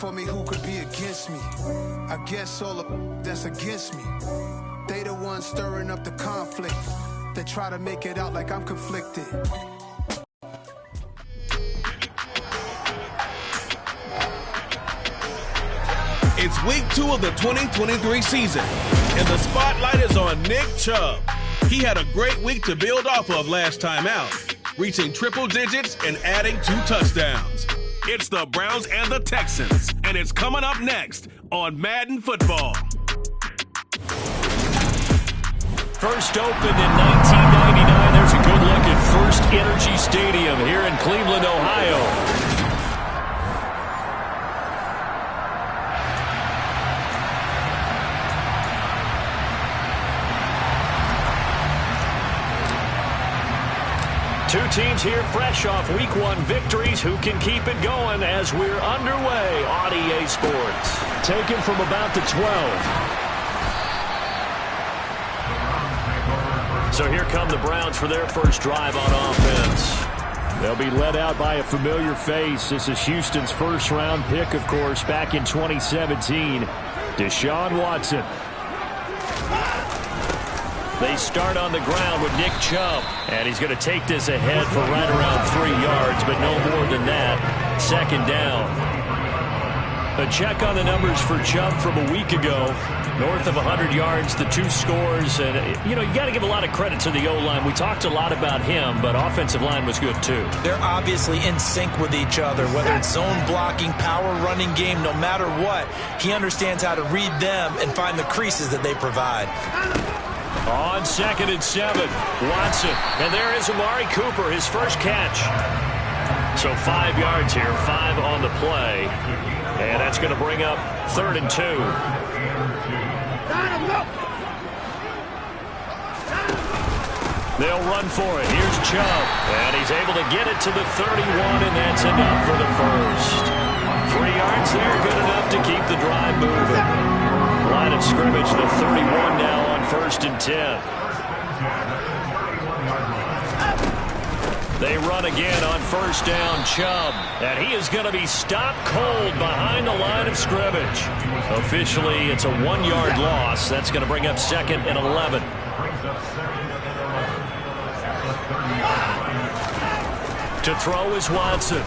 for me, who could be against me? I guess all the that's against me. They the ones stirring up the conflict. They try to make it out like I'm conflicted. It's week 2 of the 2023 season, and the spotlight is on Nick Chubb. He had a great week to build off of last time out, reaching triple digits and adding 2 touchdowns. It's the Browns and the Texans, and it's coming up next on Madden Football. First opened in 1999. There's a good look at First Energy Stadium here in Cleveland, Ohio. Two teams here fresh off Week 1 victories. Who can keep it going as we're underway on EA Sports? Taken from about the 12. So here come the Browns for their first drive on offense. They'll be led out by a familiar face. This is Houston's first-round pick, of course, back in 2017, Deshaun Watson. They start on the ground with Nick Chubb, and he's going to take this ahead for right around 3 yards, but no more than that. Second down. A check on the numbers for Chubb from a week ago. North of 100 yards, the 2 scores, and, you got to give a lot of credit to the O-line. We talked a lot about him, but offensive line was good, too. They're obviously in sync with each other, whether it's zone blocking, power running game, no matter what. He understands how to read them and find the creases that they provide. On 2nd and 7, Watson. And there is Amari Cooper, his first catch. So 5 yards here, 5 on the play. And that's going to bring up 3rd and 2. They'll run for it. Here's Chubb. And he's able to get it to the 31, and that's enough for the first. 3 yards there, good enough to keep the drive moving. Line of scrimmage, the 31 now on 1st and 10. They run again on 1st down, Chubb. And he is going to be stopped cold behind the line of scrimmage. Officially, it's a 1-yard loss. That's going to bring up 2nd and 11. To throw is Watson.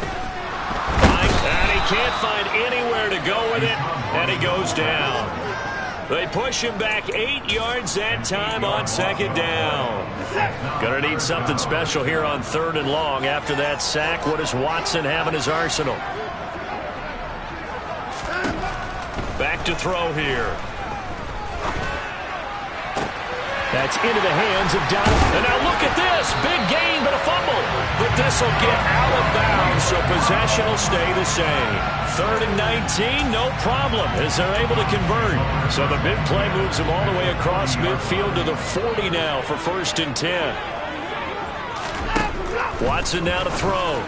And he can't find anywhere to go with it. And he goes down. They push him back 8 yards that time on 2nd down. Gonna need something special here on 3rd and long after that sack. What does Watson have in his arsenal? Back to throw here. That's into the hands of Donald. And now look at this. Big gain, but a fumble. But this will get out of bounds, so possession will stay the same. 3rd and 19, no problem, as they're able to convert. So the big play moves them all the way across midfield to the 40 now for 1st and 10. Watson now to throw.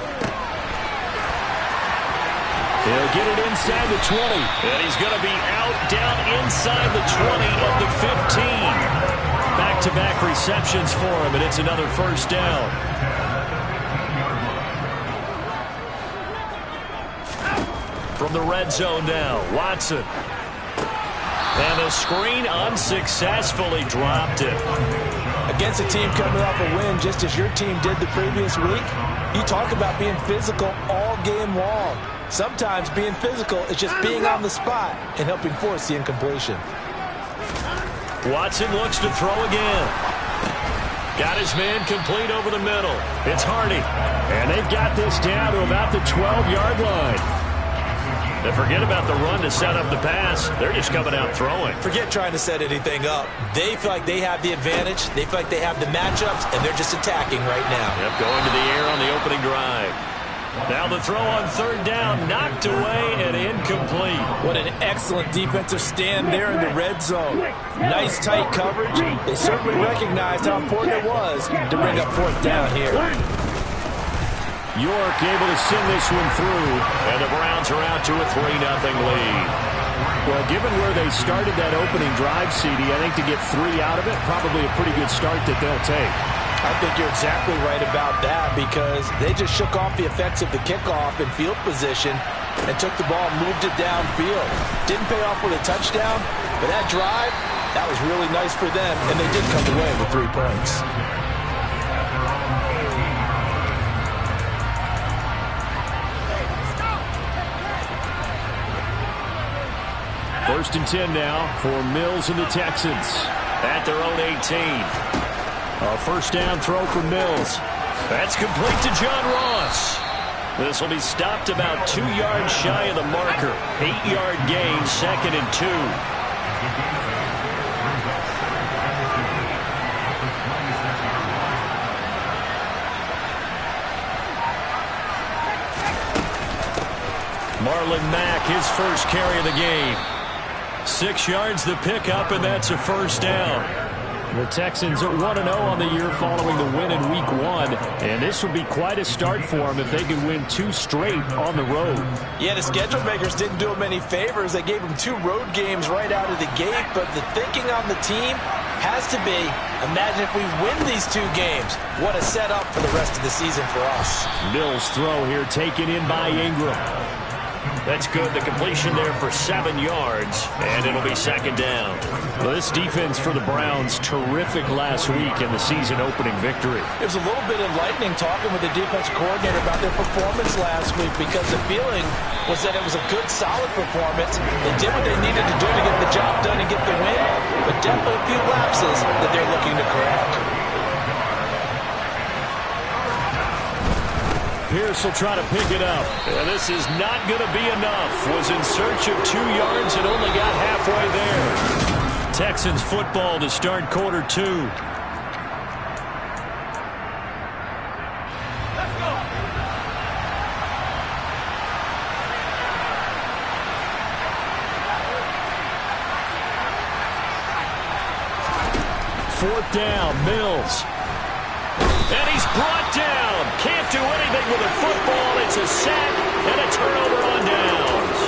He'll get it inside the 20. And he's going to be out down inside the 20 of the 15. Back-to-back receptions for him, and it's another 1st down. From the red zone now, Watson. And the screen unsuccessfully dropped it. Against a team coming off a win just as your team did the previous week, you talk about being physical all game long. Sometimes being physical is just being on the spot and helping force the incompletion. Watson looks to throw again. Got his man complete over the middle. It's Hardy. And they've got this down to about the 12-yard line. And forget about the run to set up the pass. They're just coming out throwing. Forget trying to set anything up. They feel like they have the advantage. They feel like they have the matchups, and they're just attacking right now. Yep, going to the air on the opening drive. Now the throw on 3rd down, knocked away and incomplete. What an excellent defensive stand there in the red zone. Nice tight coverage. They certainly recognized how important it was to bring up 4th down here. York able to send this one through, and the Browns are out to a 3-0 lead. Well, given where they started that opening drive, CD, I think to get 3 out of it, probably a pretty good start that they'll take. I think you're exactly right about that because they just shook off the effects of the kickoff and field position and took the ball and moved it downfield. Didn't pay off with a touchdown, but that drive, that was really nice for them, and they did come away with 3 points. First and 10 now for Mills and the Texans at their own 18. A first down throw for Mills. That's complete to John Ross. This will be stopped about 2 yards shy of the marker. 8-yard gain, 2nd and 2. Marlon Mack, his first carry of the game. 6 yards the pickup, and that's a first down. The Texans are 1-0 on the year following the win in Week 1, and this would be quite a start for them if they could win 2 straight on the road. Yeah, the schedule makers didn't do them any favors. They gave them 2 road games right out of the gate, but the thinking on the team has to be, imagine if we win these 2 games. What a setup for the rest of the season for us. Mills' throw here taken in by Ingram. That's good. The completion there for 7 yards, and it'll be 2nd down. Well, this defense for the Browns, terrific last week in the season-opening victory. It was a little bit enlightening talking with the defensive coordinator about their performance last week because the feeling was that it was a good, solid performance. They did what they needed to do to get the job done and get the win, but definitely a few lapses that they're looking to correct. Pierce will try to pick it up. This is not going to be enough. Was in search of 2 yards and only got halfway there. Texans football to start quarter 2. Let's go. Fourth down, Mills. And he's brought down. Can't do anything with a football. It's a sack and a turnover on downs.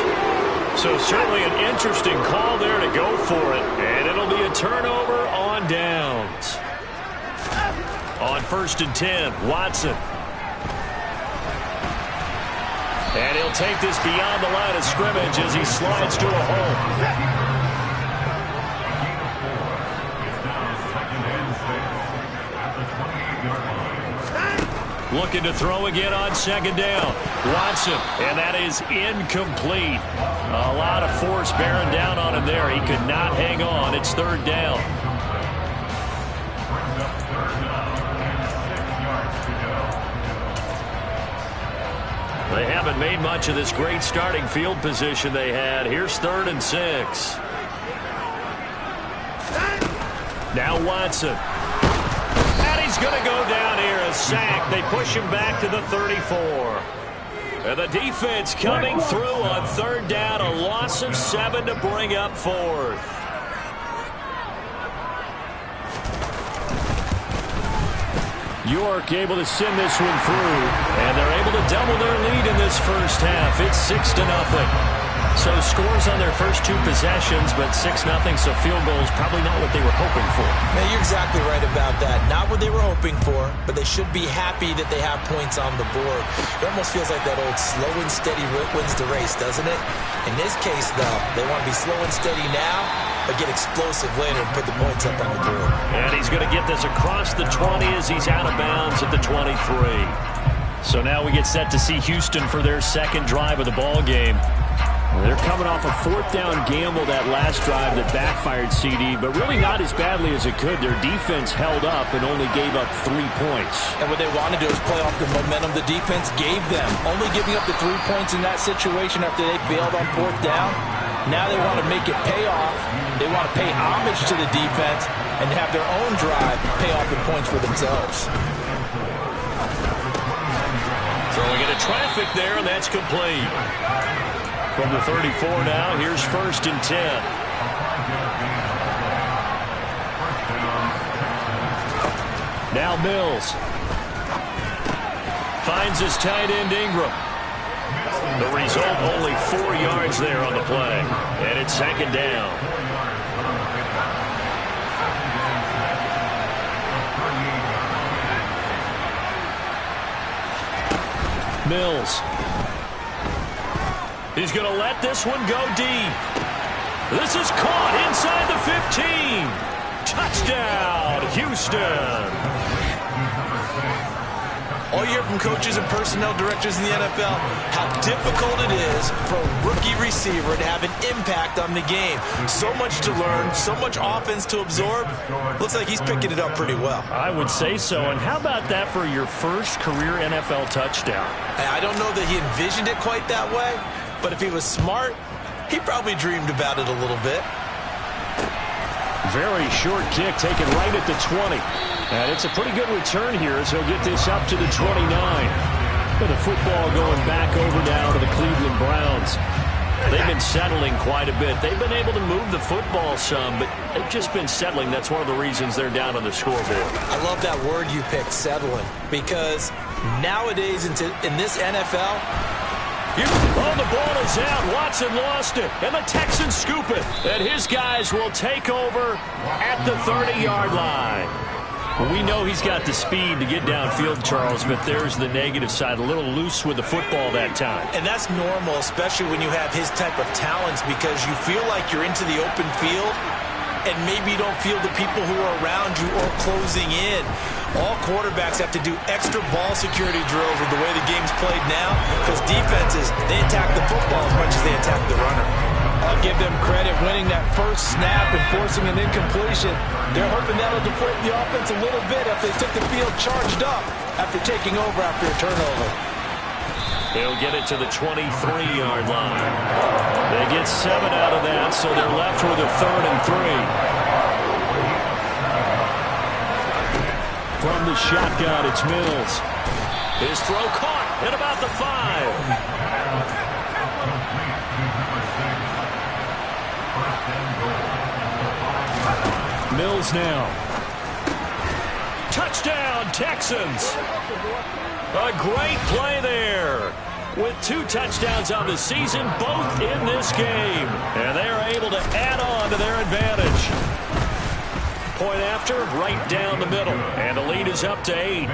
So certainly an interesting call there to go for it. And it'll be a turnover on downs. On 1st and 10, Watson. And he'll take this beyond the line of scrimmage as he slides to a hole. Looking to throw again on 2nd down. Watson, and that is incomplete. A lot of force bearing down on him there. He could not hang on. It's 3rd down. They haven't made much of this great starting field position they had. Here's 3rd and 6. Now Watson. He's going to go down here, a sack. They push him back to the 34. And the defense coming through on 3rd down, a loss of 7 to bring up 4th. York able to send this one through, and they're able to double their lead in this first half. It's 6-0. So scores on their first 2 possessions, but 6-0, so field goals probably not what they were hoping for. Now, you're exactly right about that. Not what they were hoping for, but they should be happy that they have points on the board. It almost feels like that old slow and steady wins the race, doesn't it? In this case, though, they want to be slow and steady now, but get explosive later and put the points up on the board. And he's going to get this across the 20 as he's out of bounds at the 23. So now we get set to see Houston for their 2nd drive of the ball game. They're coming off a 4th down gamble that last drive that backfired CD, but really not as badly as it could. Their defense held up and only gave up 3 points. And what they want to do is play off the momentum the defense gave them. Only giving up the 3 points in that situation after they failed on 4th down. Now they want to make it pay off. They want to pay homage to the defense and have their own drive pay off in points for themselves. Throwing into traffic there, and that's complete. From the 34 now, here's 1st and 10. Now Mills. Finds his tight end Ingram. The result, only 4 yards there on the play. And it's 2nd down. Mills. He's going to let this one go deep. This is caught inside the 15. Touchdown, Houston. All you hear from coaches and personnel directors in the NFL, how difficult it is for a rookie receiver to have an impact on the game. So much to learn, so much offense to absorb. Looks like he's picking it up pretty well. I would say so. And how about that for your first career NFL touchdown? I don't know that he envisioned it quite that way, but if he was smart, he probably dreamed about it a little bit. Very short kick taken right at the 20. And it's a pretty good return here as he'll get this up to the 29. With the football going back over now to the Cleveland Browns. They've been settling quite a bit. They've been able to move the football some, but they've just been settling. That's one of the reasons they're down on the scoreboard. I love that word you picked, settling, because nowadays in this NFL, the ball is out. Watson lost it, and the Texans scoop it. And his guys will take over at the 30-yard line. Well, we know he's got the speed to get downfield, Charles, but there's the negative side. A little loose with the football that time. And that's normal, especially when you have his type of talents, because you feel like you're into the open field, and maybe you don't feel the people who are around you or closing in. All quarterbacks have to do extra ball security drills with the way the game's played now, because defenses, they attack the football as much as they attack the runner. I'll give them credit winning that first snap and forcing an incompletion. They're hoping that'll deflate the offense a little bit if they took the field charged up after taking over after a turnover. They'll get it to the 23-yard line. They get 7 out of that, so they're left with a 3rd and 3. From the shotgun, it's Mills. His throw caught at about the 5. Mills now. Touchdown, Texans. A great play there. With 2 touchdowns on the season, both in this game. And they are able to add on to their advantage. Point after, right down the middle. And the lead is up to 8.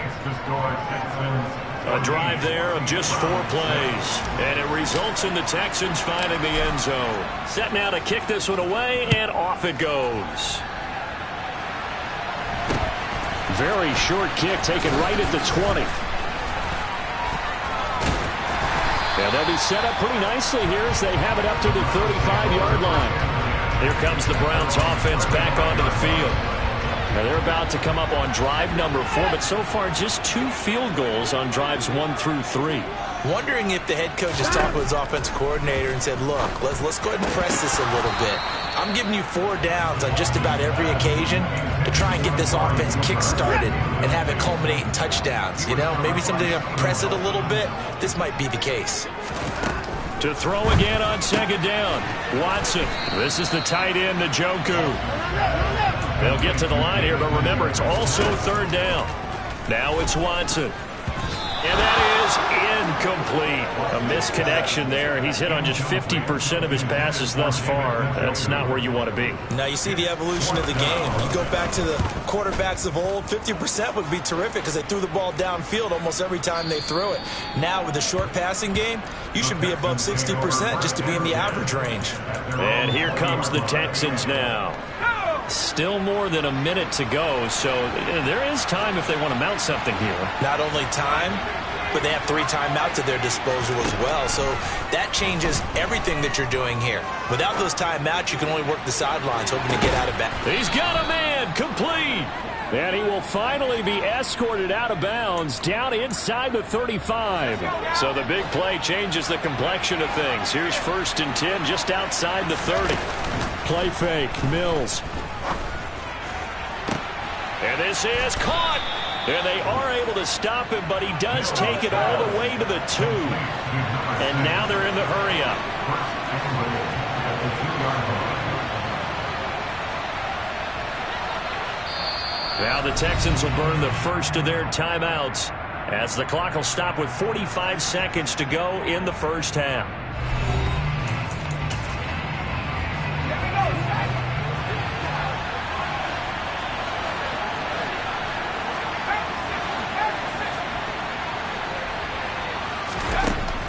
A drive there of just 4 plays. And it results in the Texans finding the end zone. Set now to kick this one away, and off it goes. Very short kick taken right at the 20. And they'll be set up pretty nicely here as they have it up to the 35-yard line. Here comes the Browns offense back onto the field. Now they're about to come up on drive number 4, but so far just 2 field goals on drives 1 through 3. Wondering if the head coach has talked with his offensive coordinator and said, look, let's go ahead and press this a little bit. I'm giving you 4 downs on just about every occasion to try and get this offense kick-started and have it culminate in touchdowns. You know, maybe something to press it a little bit. This might be the case. To throw again on 2nd down. Watson. This is the tight end, Njoku. They'll get to the line here, but remember, it's also 3rd down. Now it's Watson. And that is incomplete. A misconnection there. He's hit on just 50% of his passes thus far. That's not where you want to be. Now you see the evolution of the game. You go back to the quarterbacks of old, 50% would be terrific because they threw the ball downfield almost every time they threw it. Now with the short passing game, you should be above 60% just to be in the average range. And here comes the Texans now. Still more than a minute to go, so there is time if they want to mount something here. Not only time, but they have 3 timeouts at their disposal as well, so that changes everything that you're doing here. Without those timeouts, you can only work the sidelines, hoping to get out of bounds. He's got a man, complete. And he will finally be escorted out of bounds down inside the 35. So the big play changes the complexion of things. Here's 1st and 10 just outside the 30. Play fake, Mills. And this is caught. And they are able to stop him, but he does take it all the way to the 2. And now they're in the hurry-up. Now the Texans will burn the first of their timeouts as the clock will stop with 45 seconds to go in the first half.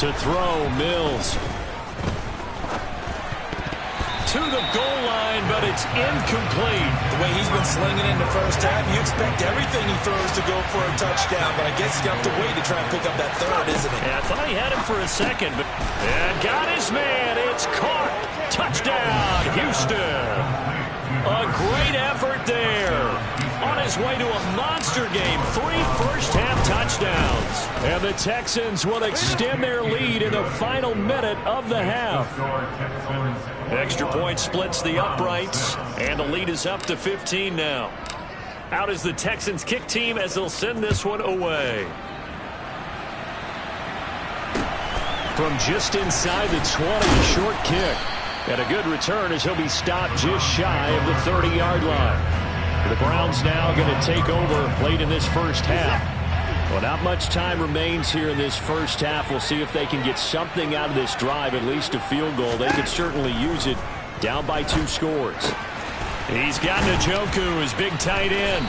To throw, Mills. To the goal line, but it's incomplete. The way he's been slinging in the first half, you expect everything he throws to go for a touchdown, but I guess he's got to wait to try and pick up that third, isn't he? Yeah, I thought he had him for a second, but and got his man. It's caught. Touchdown, Houston. A great effort there. On his way to a monster game, 3 first-half touchdowns. And the Texans will extend their lead in the final minute of the half. Extra point splits the uprights, and the lead is up to 15 now. Out is the Texans kick team as they'll send this one away. From just inside the 20, a short kick. And a good return as he'll be stopped just shy of the 30-yard line. The Browns now going to take over late in this first half. Well, not much time remains here in this first half. We'll see if they can get something out of this drive, at least a field goal. They could certainly use it down by 2 scores. He's got Njoku, his big tight end.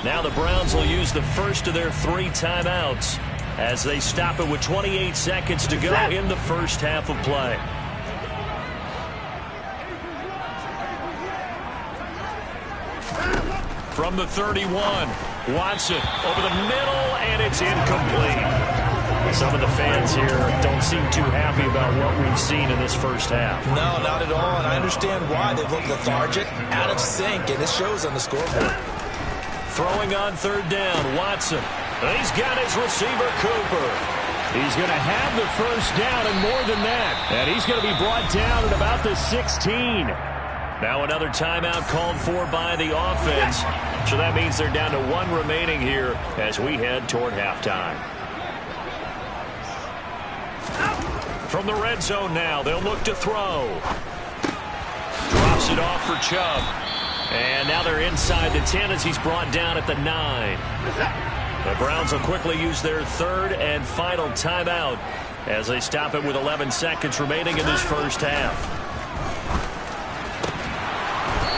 Now the Browns will use the first of their 3 timeouts as they stop it with 28 seconds to go in the first half of play. From the 31, Watson over the middle, and it's incomplete. Some of the fans here don't seem too happy about what we've seen in this first half. No, not at all, and I understand why. They look lethargic, out of sync, and it shows on the scoreboard. Throwing on 3rd down, Watson. He's got his receiver, Cooper. He's going to have the first down and more than that. And he's going to be brought down at about the 16. Now another timeout called for by the offense. So that means they're down to 1 remaining here as we head toward halftime. From the red zone now, they'll look to throw. Drops it off for Chubb. And now they're inside the 10 as he's brought down at the 9. The Browns will quickly use their 3rd and final timeout as they stop it with 11 seconds remaining in this first half.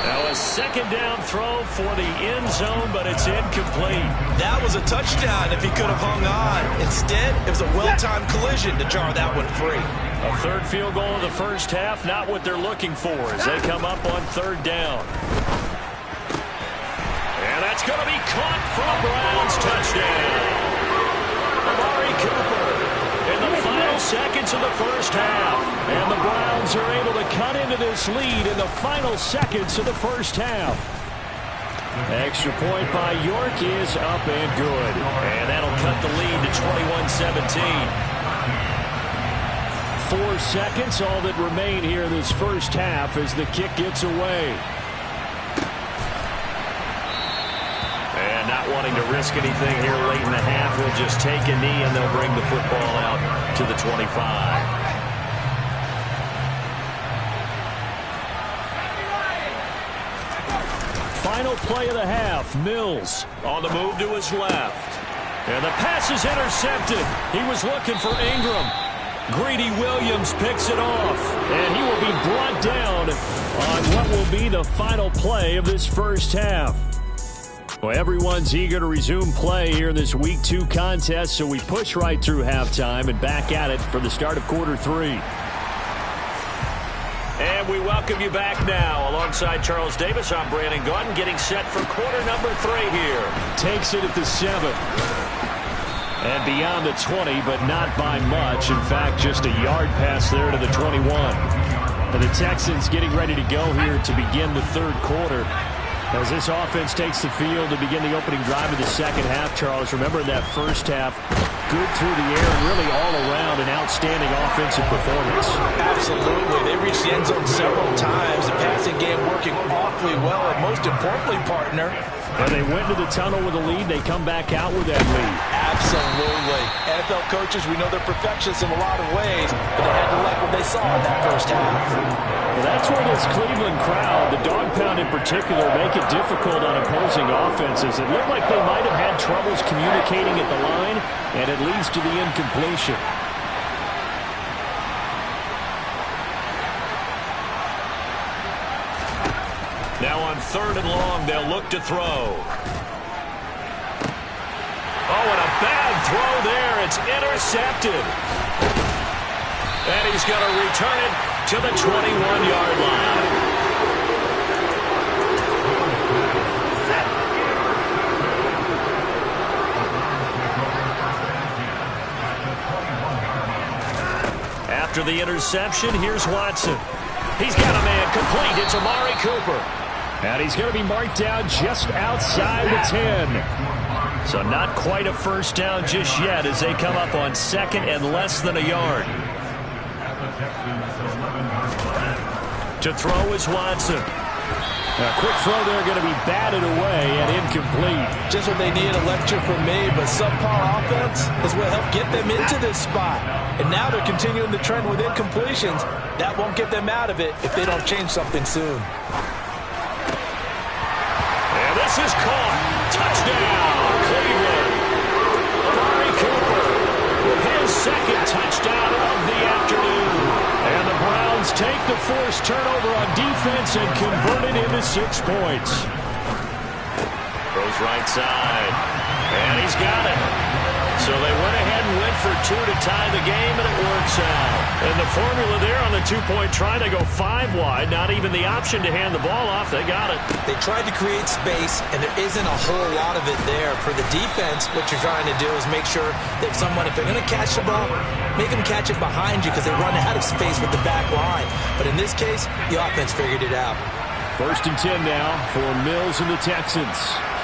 Now a 2nd down throw for the end zone, but it's incomplete. That was a touchdown if he could have hung on. Instead, it was a well-timed collision to jar that one free. A 3rd field goal in the first half, not what they're looking for as they come up on 3rd down. And that's going to be caught for a Browns touchdown. Amari Cooper in the final seconds of the first half. And the Browns are able to cut into this lead in the final seconds of the first half. Extra point by York is up and good. And that'll cut the lead to 21-17. 4 seconds, all that remain here in this first half as the kick gets away. And not wanting to risk anything here late in the half, he'll just take a knee and they'll bring the football out to the 25. Final play of the half. Mills on the move to his left. And the pass is intercepted. He was looking for Ingram. Greedy Williams picks it off. And he will be brought down on what will be the final play of this first half. Well, everyone's eager to resume play here in this Week 2 contest, so we push right through halftime and back at it for the start of quarter 3. And we welcome you back now. Alongside Charles Davis, I'm Brandon Gaudin, getting set for quarter number 3 here. Takes it at the 7. And beyond the 20, but not by much. In fact, just a yard pass there to the 21. And the Texans getting ready to go here to begin the 3rd quarter. As this offense takes the field to begin the opening drive of the second half, Charles, remember that first half, good through the air and really all around an outstanding offensive performance. Absolutely. They reached the end zone several times. The passing game working awfully well, and most importantly, partner, when they went to the tunnel with a lead, they come back out with that lead. Absolutely. NFL coaches, we know they're perfectionists in a lot of ways, but they had to like what they saw in that first half. Well, that's where this Cleveland crowd, the dog pound in particular, make it difficult on opposing offenses. It looked like they might have had troubles communicating at the line, and it leads to the incompletion. Now on 3rd and long, they'll look to throw. Oh, and a bad throw there. It's intercepted. And he's going to return it to the 21-yard line. After the interception, here's Watson. He's got a man complete. It's Amari Cooper. And he's going to be marked down just outside the 10. So not quite a first down just yet as they come up on second and less than a yard. To throw is Watson. A quick throw there going to be batted away and incomplete. Just what they need, a lecture from me, but subpar offense is what helped get them into this spot. And now they're continuing the trend with incompletions. That won't get them out of it if they don't change something soon. And this is caught. Touchdown, Cleveland. Amari Cooper with his second touchdown of the afternoon. And the Browns take the forced turnover on defense and convert it into 6 points. Goes right side. And he's got it. So they went ahead and went for 2 to tie the game, and it works out. And the formula there on the 2-point try, they go 5 wide. Not even the option to hand the ball off. They got it. They tried to create space, and there isn't a whole lot of it there. For the defense, what you're trying to do is make sure that if they're going to catch the ball, make them catch it behind you because they run out of space with the back line. But in this case, the offense figured it out. 1st and 10 now for Mills and the Texans.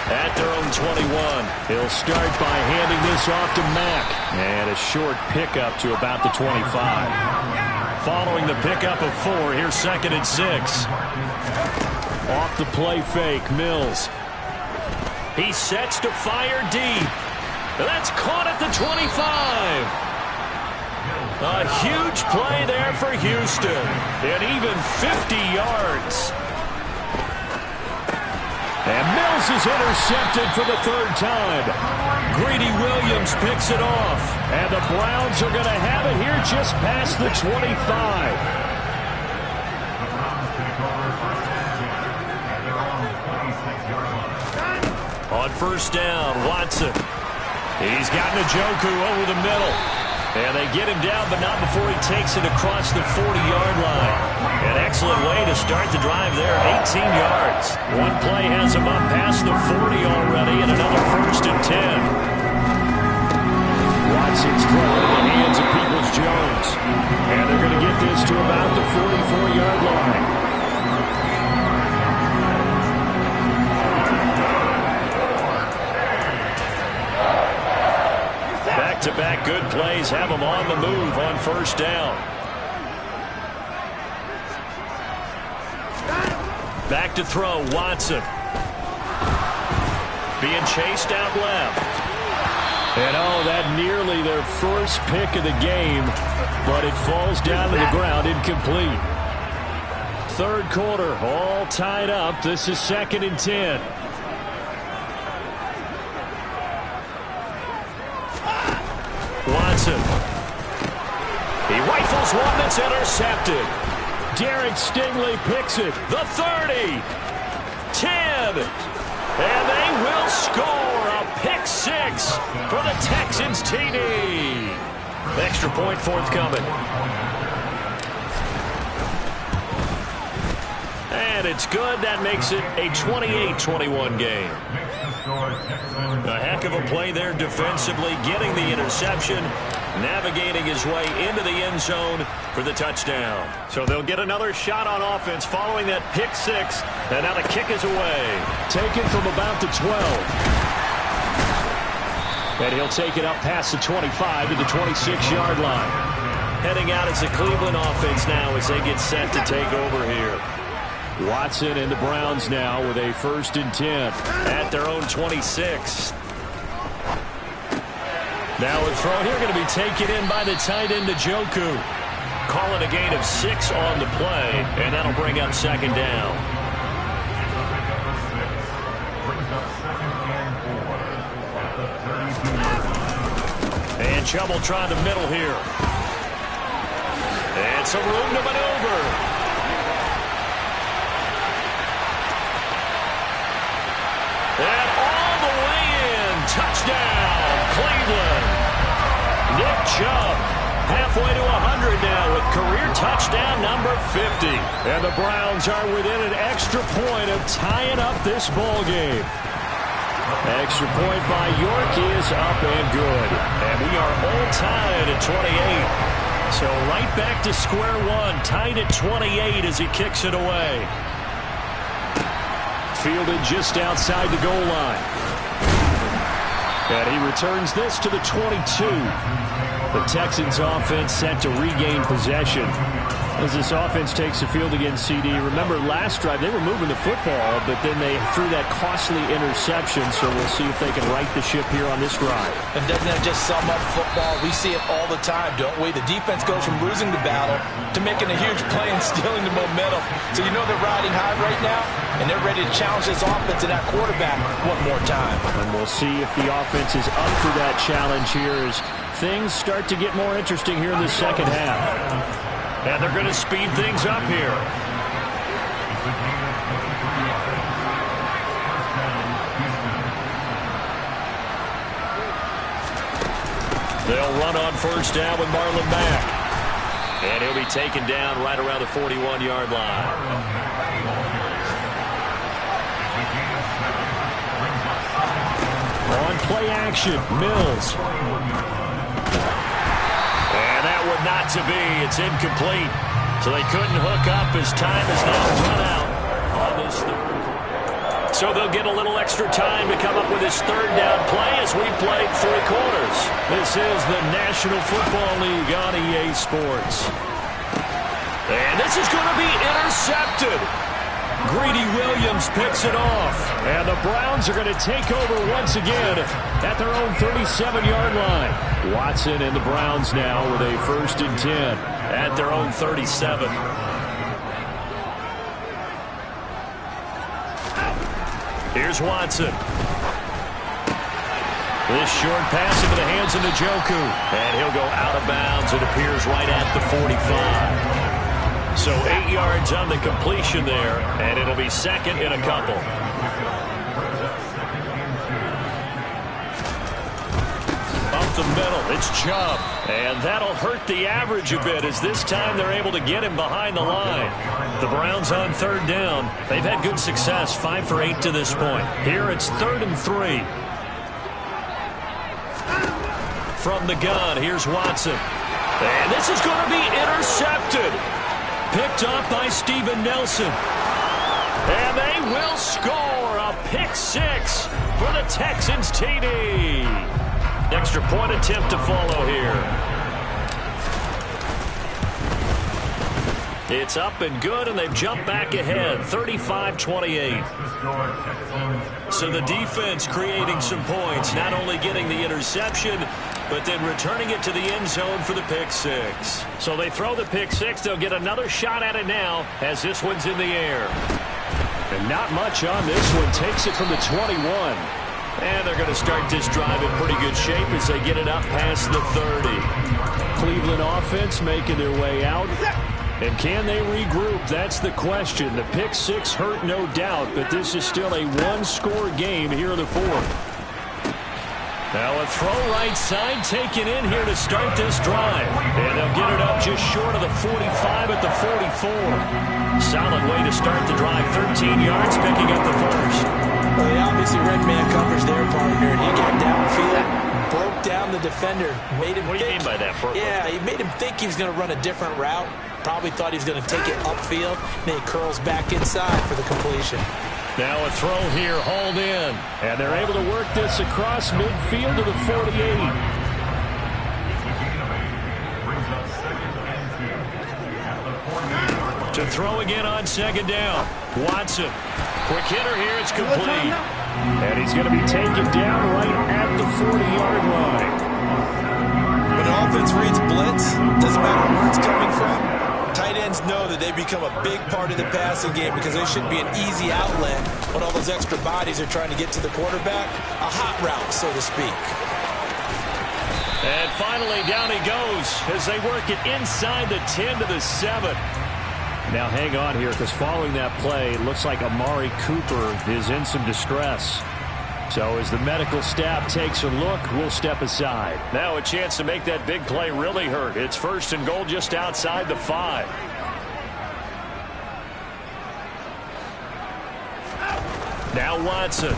At their own 21. He'll start by handing this off to Mack. And a short pickup to about the 25. Following the pickup of 4, here's 2nd and 6. Off the play fake, Mills. He sets to fire deep. That's caught at the 25. A huge play there for Houston. And even 50 yards. And Mills is intercepted for the 3rd time. Greedy Williams picks it off. And the Browns are going to have it here just past the 25. On 1st down, Watson. He's got Njoku over the middle. And they get him down, but not before he takes it across the 40-yard line. An excellent way to start the drive there, 18 yards. One play has him up past the 40 already, and another 1st and 10. Watson's throw into the hands of Peoples-Jones. And they're going to get this to about the 44-yard line. Back-to-back good plays have them on the move on 1st down. Back to throw, Watson. Being chased out left. And that nearly their first pick of the game, but it falls down to the ground incomplete. 3rd quarter, all tied up. This is 2nd and 10. Watson. He rifles one that's intercepted. Derek Stingley picks it. The 30. 10. And they will score a pick 6 for the Texans TD. Extra point forthcoming. And it's good. That makes it a 28-21 game. A heck of a play there defensively, getting the interception, navigating his way into the end zone for the touchdown. So they'll get another shot on offense following that pick 6, and now the kick is away. Taken from about the 12. And he'll take it up past the 25 to the 26-yard line. Heading out as the Cleveland offense now as they get set to take over here. Watson and the Browns now with a 1st and 10 at their own 26. Now a throw here going to be taken in by the tight end Njoku. Call it a gain of 6 on the play, and that'll bring up 2nd down. And Chubb will try the middle here. And some room to maneuver. And all the way in. Touchdown, Chubb. Halfway to 100 now with career touchdown number 50. And the Browns are within an extra point of tying up this ball game. Extra point by York is up and good. And we are all tied at 28. So right back to square one, tied at 28 as he kicks it away. Fielded just outside the goal line. And he returns this to the 22. The Texans offense set to regain possession as this offense takes the field against CD. Remember, last drive they were moving the football, but then they threw that costly interception, so we'll see if they can right the ship here on this drive. And doesn't that just sum up football? We see it all the time, don't we? The defense goes from losing the battle to making a huge play and stealing the momentum. So you know they're riding high right now, and they're ready to challenge this offense and that quarterback one more time. And we'll see if the offense is up for that challenge here as things start to get more interesting here in the second half. And they're going to speed things up here. They'll run on first down with Marlon Mack. And he'll be taken down right around the 41-yard line. On play action, Mills. And that would not to be. It's incomplete. So they couldn't hook up as time is now run out on this third. So they'll get a little extra time to come up with this third down play as we played 3 quarters. This is the National Football League on EA Sports. And this is going to be intercepted. Greedy Williams picks it off. And the Browns are going to take over once again at their own 37-yard line. Watson and the Browns now with a 1st and 10 at their own 37. Here's Watson. This short pass into the hands of Njoku. And he'll go out of bounds. It appears right at the 45. So 8 yards on the completion there, and it'll be second and a couple. Up the middle, it's Chubb. And that'll hurt the average a bit as this time they're able to get him behind the line. The Browns on third down. They've had good success, 5 for 8 to this point. Here it's 3rd and 3. From the gun, here's Watson. And this is going to be intercepted. Picked up by Steven Nelson. And they will score a pick 6 for the Texans TD. Extra point attempt to follow here. It's up and good, and they've jumped back ahead, 35-28. So the defense creating some points, not only getting the interception, but then returning it to the end zone for the pick 6. So they throw the pick 6. They'll get another shot at it now as this one's in the air. And not much on this one. Takes it from the 21. And they're going to start this drive in pretty good shape as they get it up past the 30. Cleveland offense making their way out. And can they regroup? That's the question. The pick 6 hurt, no doubt, but this is still a one-score game here in the 4th. Now a throw right side taken in here to start this drive. And they'll get it up just short of the 45 at the 44. Solid way to start the drive. 13 yards picking up the first. Well, they obviously read man coverage their partner, and he got downfield, broke down the defender. Made him what do you mean by that? Yeah, he made him think he was going to run a different route. Probably thought he was going to take it upfield. Then he curls back inside for the completion. Now a throw here, hauled in. And they're able to work this across midfield to the 48. To throw again on second down. Watson. Quick hitter here, it's complete. And he's going to be taken down right at the 40-yard line. When an offense reads blitz, doesn't matter where it's coming from, tight ends know that they become a big part of the passing game because they should be an easy outlet when all those extra bodies are trying to get to the quarterback. A hot route, so to speak. And finally, down he goes as they work it inside the 10 to the 7. Now hang on here because following that play, it looks like Amari Cooper is in some distress. So as the medical staff takes a look, we'll step aside. Now a chance to make that big play really hurt. It's 1st and goal just outside the 5. Now Watson.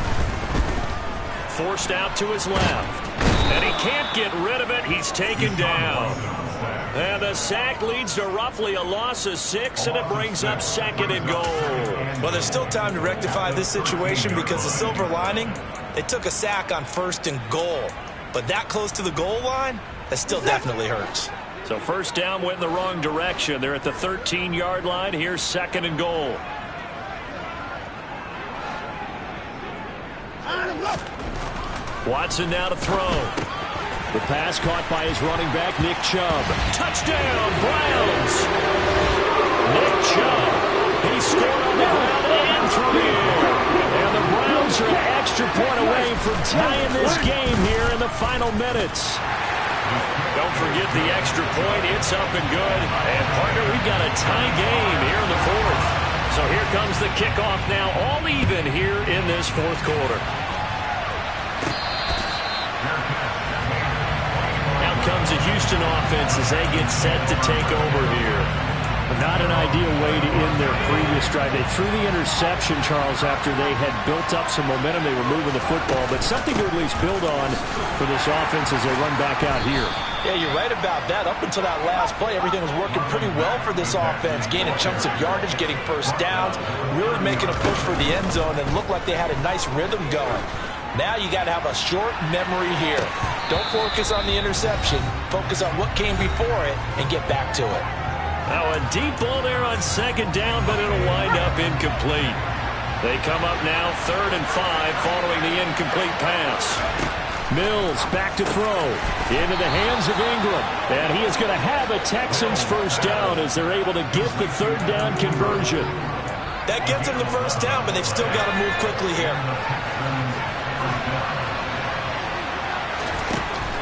Forced out to his left. And he can't get rid of it. He's taken down. And the sack leads to roughly a loss of 6, and it brings up 2nd and goal. Well, there's still time to rectify this situation because the silver lining, they took a sack on 1st and goal. But that close to the goal line, that still definitely hurts. So 1st down went in the wrong direction. They're at the 13-yard line. Here's 2nd and goal. Watson now to throw. The pass caught by his running back, Nick Chubb. Touchdown, Browns! Nick Chubb. He scored on the ground and through the air. And the Browns are an extra point away from tying this game here in the final minutes. Don't forget the extra point. It's up and good. And, partner, we've got a tie game here in the 4th. So here comes the kickoff now, all even here in this 4th quarter. Comes the Houston offense as they get set to take over here. Not an ideal way to end their previous drive. They threw the interception, Charles, after they had built up some momentum. They were moving the football, but something to at least build on for this offense as they run back out here. Yeah, you're right about that. Up until that last play, everything was working pretty well for this offense, gaining chunks of yardage, getting 1st downs, really making a push for the end zone, and looked like they had a nice rhythm going. Now you got to have a short memory here. Don't focus on the interception. Focus on what came before it and get back to it. Now a deep ball there on 2nd down, but it'll wind up incomplete. They come up now 3rd and 5 following the incomplete pass. Mills back to throw. Into the hands of Ingram. And he is going to have a Texans 1st down as they're able to get the 3rd down conversion. That gets them the 1st down, but they've still got to move quickly here.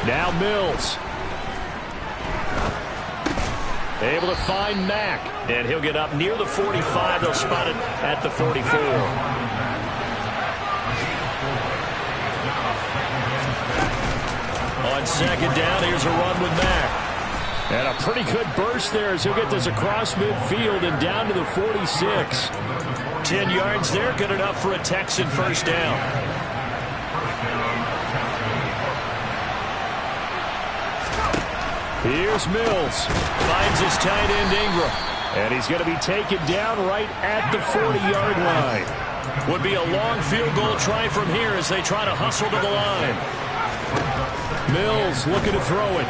Now Mills. Able to find Mack. And he'll get up near the 45. They'll spot it at the 44. On 2nd down, here's a run with Mack. And a pretty good burst there as he'll get this across midfield and down to the 46. 10 yards there, good enough for a Texan 1st down. Here's Mills. Finds his tight end Ingram. And he's going to be taken down right at the 40-yard line. Would be a long field goal try from here as they try to hustle to the line. Mills looking to throw it.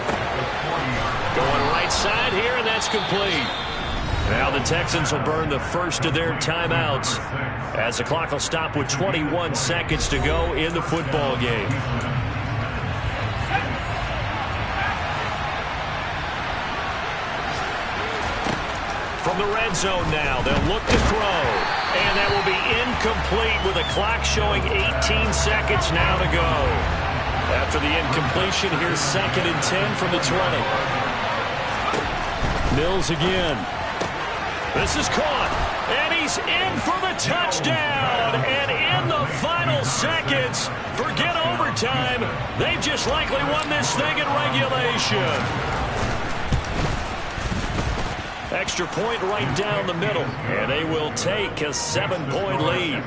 Going right side here, and that's complete. Now the Texans will burn the 1st of their timeouts as the clock will stop with 21 seconds to go in the football game. From the red zone now, they'll look to throw. And that will be incomplete with the clock showing 18 seconds now to go. After the incompletion, here's 2nd and 10 from the 20. Mills again. This is caught. And he's in for the touchdown. And in the final seconds, forget overtime. They've just likely won this thing in regulation. Extra point right down the middle. And they will take a 7-point lead.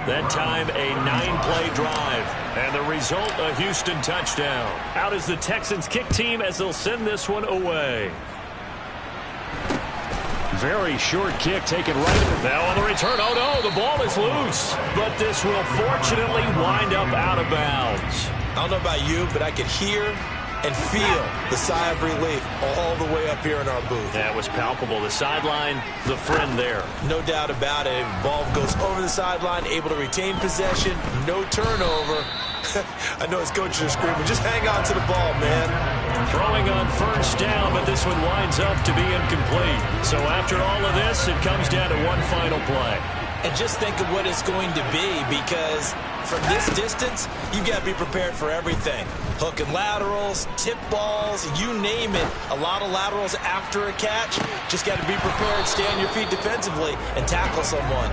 That time a 9-play drive. And the result, a Houston touchdown. Out is the Texans kick team as they'll send this one away. Very short kick taken right. Now on the return. Oh no, the ball is loose. But this will fortunately wind up out of bounds. I don't know about you, but I could hear and feel the sigh of relief all the way up here in our booth. That was palpable. The sideline, the friend there. No doubt about it. Ball goes over the sideline, able to retain possession, no turnover. I know his coaches are screaming, just hang on to the ball, man. Throwing on 1st down, but this one winds up to be incomplete. So after all of this, it comes down to one final play. And just think of what it's going to be, because from this distance, you've got to be prepared for everything. Hook and laterals, tip balls, you name it. A lot of laterals after a catch. Just got to be prepared, stay on your feet defensively, and tackle someone.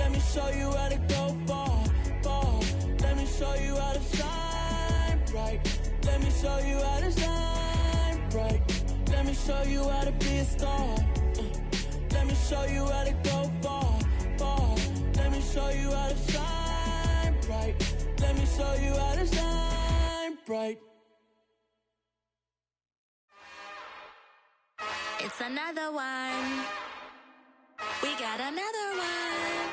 Let me show you how to go far, far. Let me show you how to shine bright. Let me show you how to shine bright. Let me show you how to be a star. Let me show you how to go far, far. Let me show you how to shine bright. Let me show you how to shine bright. It's another one. We got another one.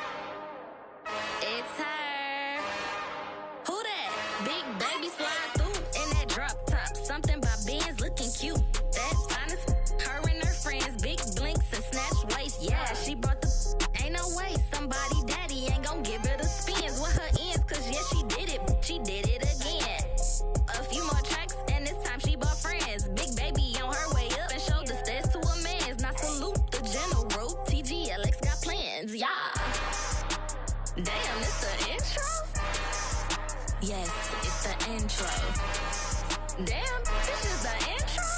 It's her. Who that? Big baby slide through in that drop top. Something by Benz looking cute. That's honest. Her and her friends, big blinks and snatch waist. Yeah, she brought the. Ain't no way somebody daddy ain't gon' give her the spins with her ends. Cause yeah, she did it. She did it again. A few more tracks and this time she bought friends. Big baby on her way up and showed the stairs to a man's. Now salute the general. TGLX got plans, yeah. Damn, it's the intro? Yes, it's the intro. Damn, this is the intro?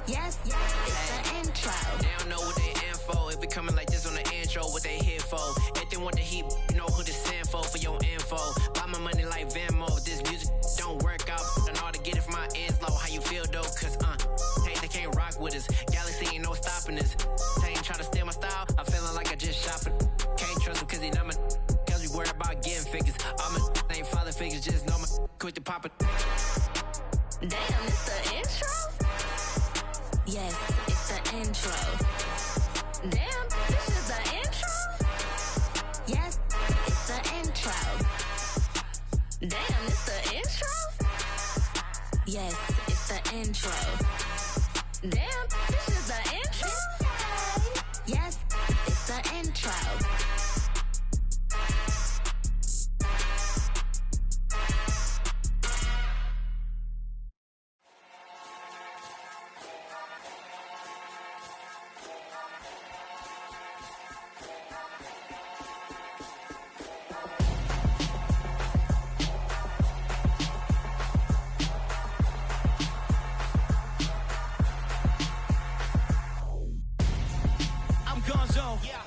Yes, it's the intro. They don't know what they in for. If we coming like this on the intro, what they here for? If they want the heat, you know who to send for your info. Buy my money like Venmo. If this music don't work out, I know how to get it from my ends low. How you feel though? Cause hey, they can't rock with us. Galaxy ain't no stopping us. They ain't trying to steal my style. I'm feeling like I just shopping. Can't trust them cause they know my. Cause we worried about getting figures. All my ain't father figures, just know my quit the pop it. Damn, it's the intro? Yes, it's the intro. Damn, this is the intro? Yes, it's the intro. Damn, it's the intro? Yes, it's the intro. Damn, this is the intro? Yes, it's the intro.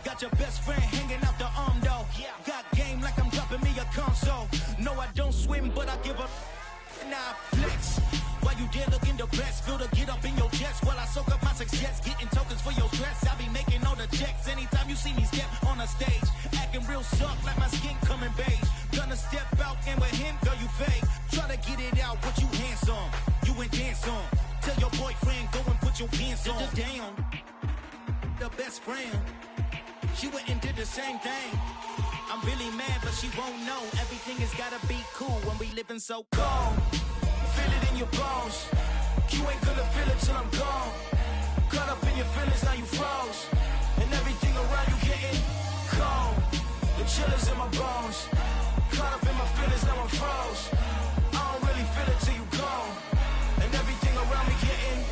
Got your best friend hanging out the arm though. Got game like I'm dropping me a console. No, I don't swim, but I give up. Nah, flex. Why you dare look in the best? Feel to get up in your chest while I soak up my success. Getting tokens for your stress. I be making all the checks. Anytime you see me step on a stage, acting real suck like my skin coming beige. Gonna step out and with him, girl, you fake. Try to get it out, but you handsome. You ain't dance on. Tell your boyfriend, go and put your pants on. Down. The best friend. She went and did the same thing. I'm really mad, but she won't know. Everything has gotta be cool when we living so cold. Feel it in your bones. You ain't gonna feel it till I'm gone. Caught up in your feelings, now you froze. And everything around you getting cold. The chill is in my bones. Caught up in my feelings, now I'm froze. I don't really feel it till you gone. And everything around me getting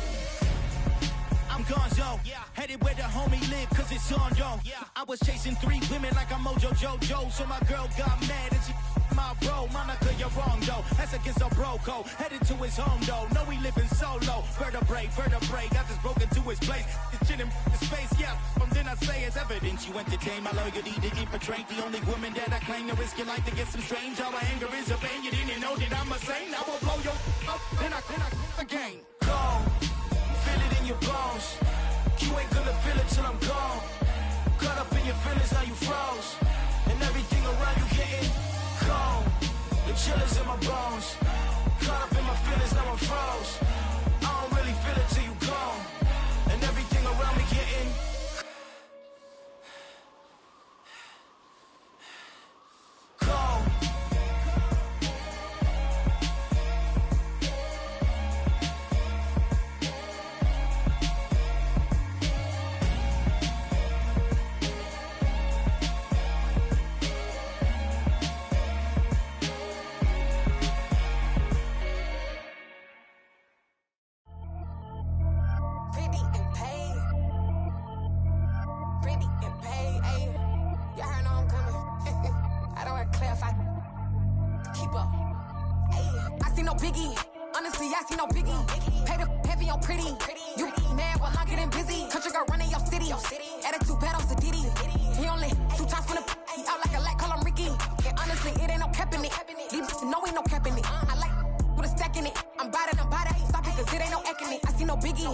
I'm gonzo, headed where the homie live, cause it's on, yo. I was chasing 3 women like I'm Mojo Jojo, so my girl got mad and she my bro. Monica, you're wrong, though. That's against a bro code. Headed to his home, though. No, we living solo. Vertebrae, got just broken to his place. It's chilling his face, yeah. From then I say it's evidence you entertain my loyalty to infiltrate. The only woman that I claim to risk your life to get some strange. All my anger is a pain. You didn't know that I'm a saint. I will blow your up, then I again. Go. Feel it in your bones. You ain't gonna feel it till I'm gone. Caught up in your feelings, now you froze. And everything around you getting cold. The chill is in my bones. Caught up in my feelings, now I'm froze. I don't really feel it till you gone. And everything around me getting cold. heavy on pretty. You mad while I'm getting busy. Country girl running your city. Attitude bad on Diddy. He only 2 times from the he out like a light, call him Ricky. And honestly, it ain't no cap in it. Leave no ain't no cap in it. I like with a stack in it. I'm bad. Stop it, cause it ain't no eck in it. I see no biggie.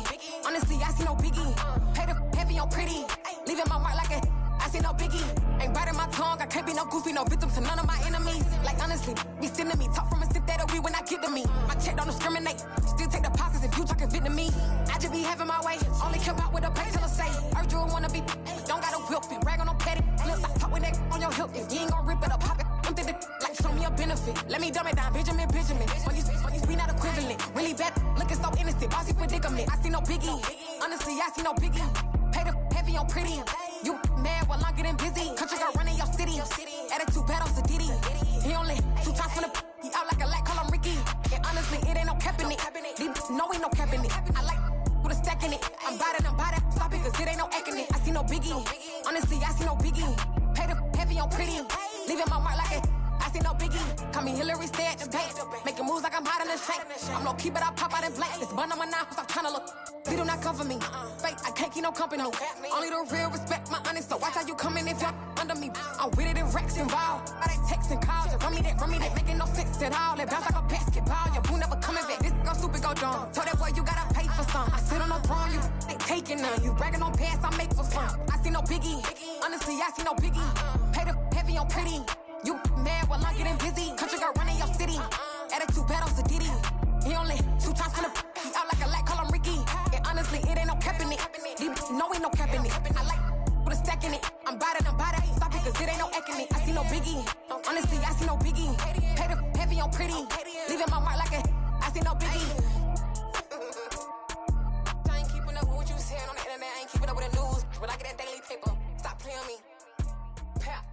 Honestly, I see no biggie. Pay the heavy on pretty. Leaving my mark like a I see no biggie. Ain't biting my tongue. I can't be no goofy, no victim to none of my enemies. Like honestly, be sending me talk from a sip that we when I get to me. My check don't discriminate. Still take deposits if you talking Vietnamese. I just be having my way. Only come out with a pay till I say. Urge you wanna be, don't gotta whip it. Rag on no petty. Look, I talk with that on your hip. If you ain't gon' rip it or pop it, I'm thinking like show me a benefit. Let me dumb it down, Benjamin. When you we not equivalent. Really bad, looking so innocent. Bossy predicament. I see no biggie. Honestly, I see no biggie. Pay the heavy on pretty. You mad while I'm getting busy. Country girl running your city. Attitude bad on Diddy. He only 2 times from the he out like a light, call him Ricky. And honestly, it ain't no cap in it. No ain't no cap in it. I like with a stack in it. I'm bad. Stop it, cause it ain't no eck in it. I see no biggie. Honestly, I see no biggie. Pay the heavy on pretty. Leaving my mark like it. I see no biggie. Call me Hillary, stay at the bank. Making moves like I'm hot in the shank. I'm low key, but I pop out in blank. This bun on my knife, stop trying to look. They do not come for me. Fake, I can't keep no company. Only the real respect my honest. So watch how you coming if you're under me. I'm with it and Rex involved. I they text and calls. Run me that making no sense at all. They bounce like a basketball. Your boo never coming back. This go stupid, go dumb. Told that boy you gotta pay for some. I sit on the throne, you they taking none. You bragging on past, I make for fun. I see no biggie. Honestly, I see no biggie. Pay the heavy on pretty. You mad while I'm getting busy. Country girl running your city. Attitude bad on Diddy. He only 2 times from the he out like a light, call him Ricky. And honestly, it ain't no cap in it. No ain't no cap in it. I like with a stack in it. I'm bad. Stop it, cause it ain't no eck in it. I see no biggie. Honestly, I see no biggie. Pay the heavy on pretty. Leaving my mark like a I see no biggie. I ain't keeping up with what you saying on the internet. I ain't keeping up with the news. But I get that daily paper. Stop playing me. Pap.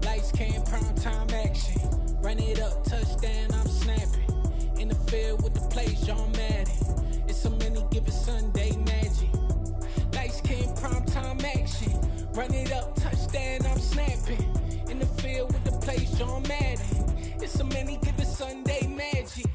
Lights came, prime time action. Run it up, touchdown, I'm snapping. In the field with the plays, John Madden. It's a many given Sunday magic. Lights came, prime time action. Run it up, touchdown, I'm snapping. In the field with the plays, John Madden. It's a many given Sunday magic.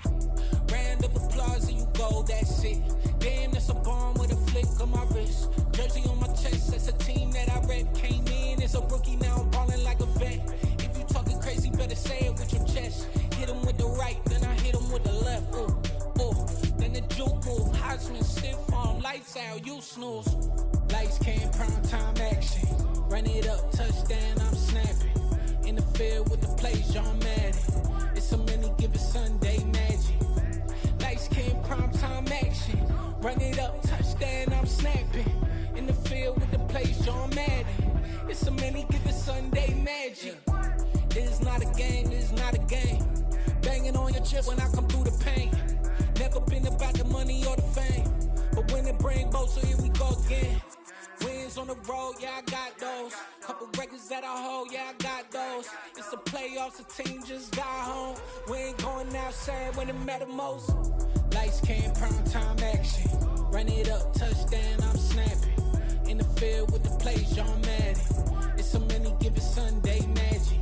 Round of applause and you go, that's it. Damn, that's a bomb with a flick on my wrist. Jersey on my chest, that's a team that I rep. Came in as a rookie, now I'm ballin' like a vet. If you talking crazy, better say it with your chest. Hit him with the right, then I hit him with the left. Then the juke move, Heisman, stiff arm, lights out, you snooze. Lights came, prime time action. Run it up, touchdown, I'm snapping. In the field with the plays, John Madden. It's a many given Sunday magic. Lights came, prime time action. Run it up, touchdown, I'm snapping. In the field with the plays, John Madden. It's a many given Sunday magic. This is not a game, this is not a game. Banging on your chest when I come through the pain. Never been about the money or the fame. But when it bring both, so here we go again. Wins on the road, yeah, I got those. Couple records that I hold, yeah, I got those. It's the playoffs, the team just got home. We ain't going outside when it matter most. Lights came, prime time action. Run it up, touchdown, I'm snapping. In the field with the plays, John Madden. It's a many given Sunday magic.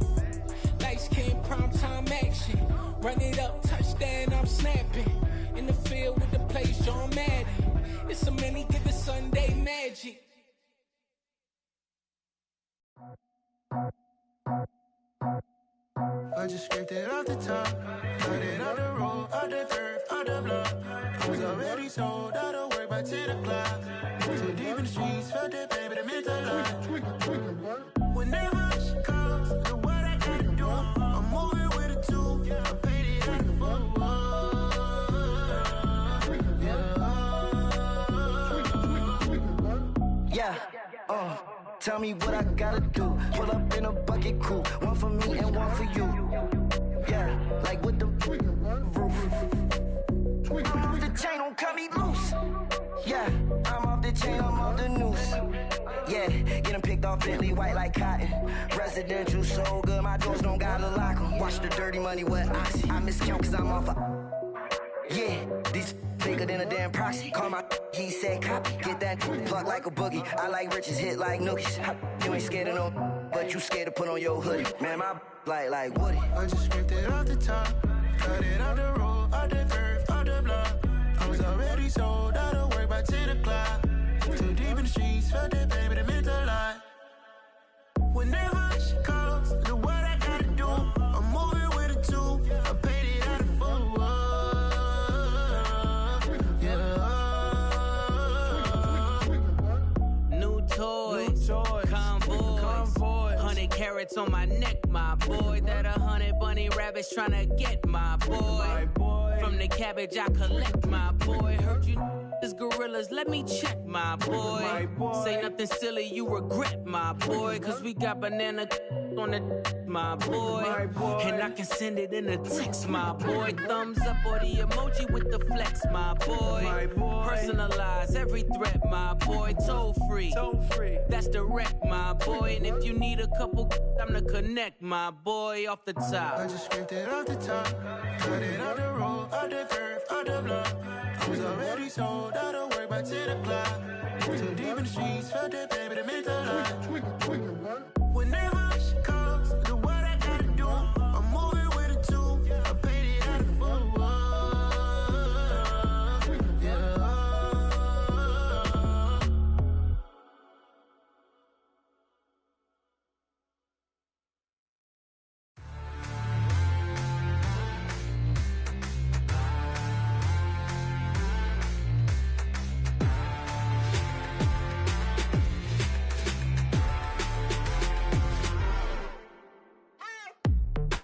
Lights came, prime time action. Run it up, touchdown, I'm snapping. In the field with the plays, John Madden. It's a many given Sunday magic. I just scraped it off the top, cut it out the road, out the dirt, out the block. It was already sold, out of work by 10 o'clock. Too deep in the streets, felt that pain, but it meant a lot. Whenever she calls, do what I gotta do. I'm moving with a two, I paid it out the foot. Yeah, tell me what I gotta do. Pull up in a bucket crew, one for me and one for you. Yeah, like with the roof. I'm off the chain, don't cut me loose. Yeah, I'm off the chain, I'm off the noose. Yeah, getting picked off Bentley white like cotton. Residential so good, my doors don't gotta lock 'em. Watch the dirty money with Oxy. I miscount cause I'm off a... Yeah, these faker than a damn proxy. Call my he said copy. Get that plug like a boogie. I like riches, hit like nookies. You ain't scared of no, but you scared to put on your hoodie. Man, my like Woody. I just scraped it off the top, cut it off the road, off the curve, off the block. I was already sold out of work by 10 o'clock. Too deep in the streets, felt that baby, that meant a lot. Whenever she calls, do what I gotta do. I'm moving with a two, I paid it out of full. Yeah. New toys, convoys, 100 carats on my neck, my boy. That 100 bunny rabbits tryna get my boy. From the cabbage I collect, my boy. Heard you is gorillas, let me check, my boy. Say nothing silly, you regret, my boy. Cause we got banana on the my boy. And I can send it in a text, my boy. Thumbs up or the emoji with the flex, my boy. Personalize every threat, my boy. Toll free, that's direct, my boy. And if you need a couple, I'm the connect, my boy. Off the top, I just scraped it off the top, cut it off the road, off the curve, off the block. I was already sold out of work by 10 o'clock. Too deep in the streets, felt that baby, that meant a lot. Whenever she calls, do what I gotta do. I'm moving with a two, I paid it out of full. Yeah.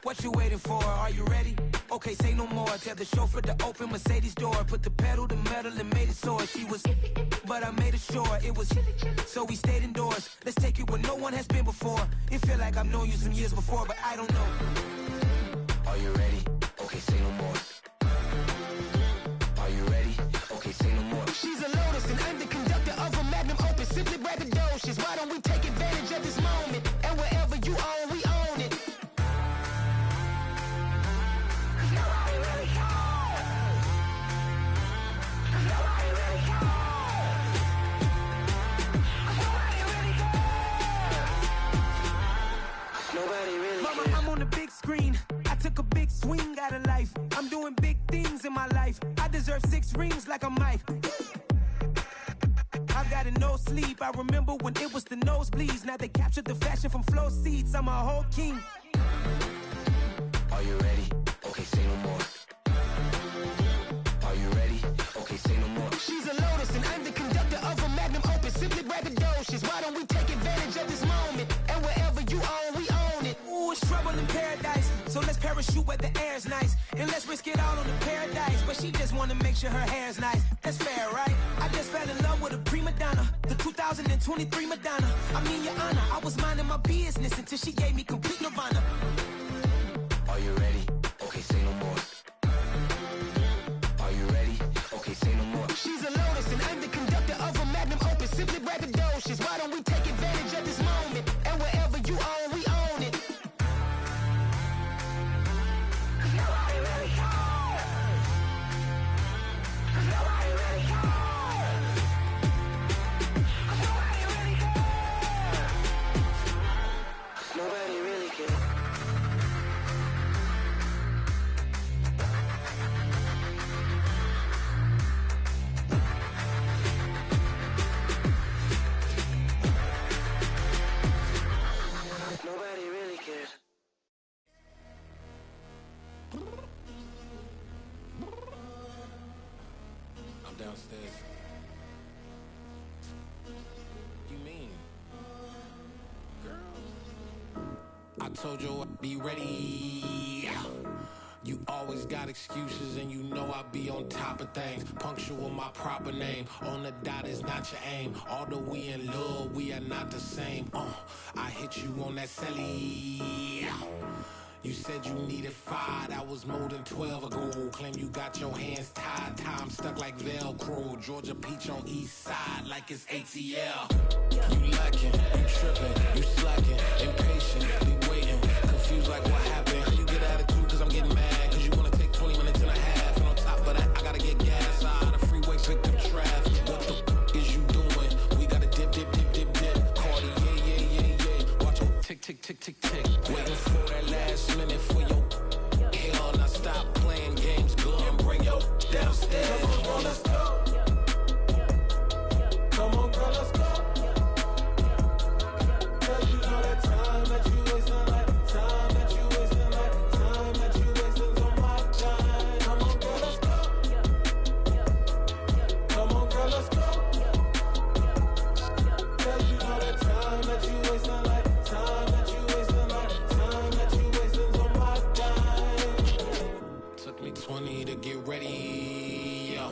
What you waiting for? Are you ready? Okay, say no more. Tell the chauffeur to open Mercedes door. Put the pedal to metal and made it soar. She was, but I made it sure it was. So we stayed indoors. Let's take it where no one has been before. It feel like I've known you some years before, but I don't know. Are you ready? Okay, say no more. Are you ready? Okay, say no more. She's a Lotus and I'm the conductor of a magnum opus. Simply braggadocious. Why don't we take advantage of this moment? And wherever you own, we own it. I'm on the big screen. I took a big swing out of life. I'm doing big things in my life. I deserve 6 rings like a Mike. I got no sleep. I remember when it was the nosebleeds. Now they captured the fashion from flow seats. I'm a whole king. Are you ready? Okay, say no more. Are you ready? Okay, say no more. She's a Lotus and I'm the conductor of a magnum opus. Simply braggadocious. Why don't we take advantage of this moment? And wherever you own, we own it. Ooh, it's trouble in paradise. So let's parachute where the air's nice. And let's risk it all on the paradise. But she just wanna make sure her hair's nice. That's fair, right? I just fell in love with a prima donna. The 2023 Madonna. I mean, your honor, I was minding my business until she gave me complete nirvana. Are you ready? Okay, say no more. Are you ready? Okay, say no more. She's a Lotus and I'm the conductor of a magnum opus. Simply braggadocious. Why don't we take advantage of this moment? And wherever you own, we own it. Nobody really cares. Nobody really cares. Nobody really cares. Nobody really cares. Nobody really cares. I'm downstairs. You mean? Girl, I told you I'd be ready. You always got excuses and you know I be on top of things. Punctual my proper name. On the dot is not your aim. Although we in love, we are not the same. I hit you on that celly. You said you needed 5, that was more than 12 ago. Claim you got your hands tied, time stuck like Velcro. Georgia Peach on east side like it's ATL. You lacking, you tripping, you slacking, impatient, be waiting, confused like what happened. You get attitude cause I'm getting mad, cause you wanna take 20 minutes and a half. And on top of that, I gotta get gas out. tick, tick, tick. Waiting for that last minute for your hell. Now stop playing games, go and bring your downstairs. Come on, girl, let's go. Come on, girl, let's go. Girl, you know that time that you wasting, like time that you wasting, like time that you wasting on my time. Come on, girl, let's go. Come on, girl, let's go. Girl, you know that time that you wasting, like time that you wasting, like time that you wasting on my time. Took me 20 to get ready, yo.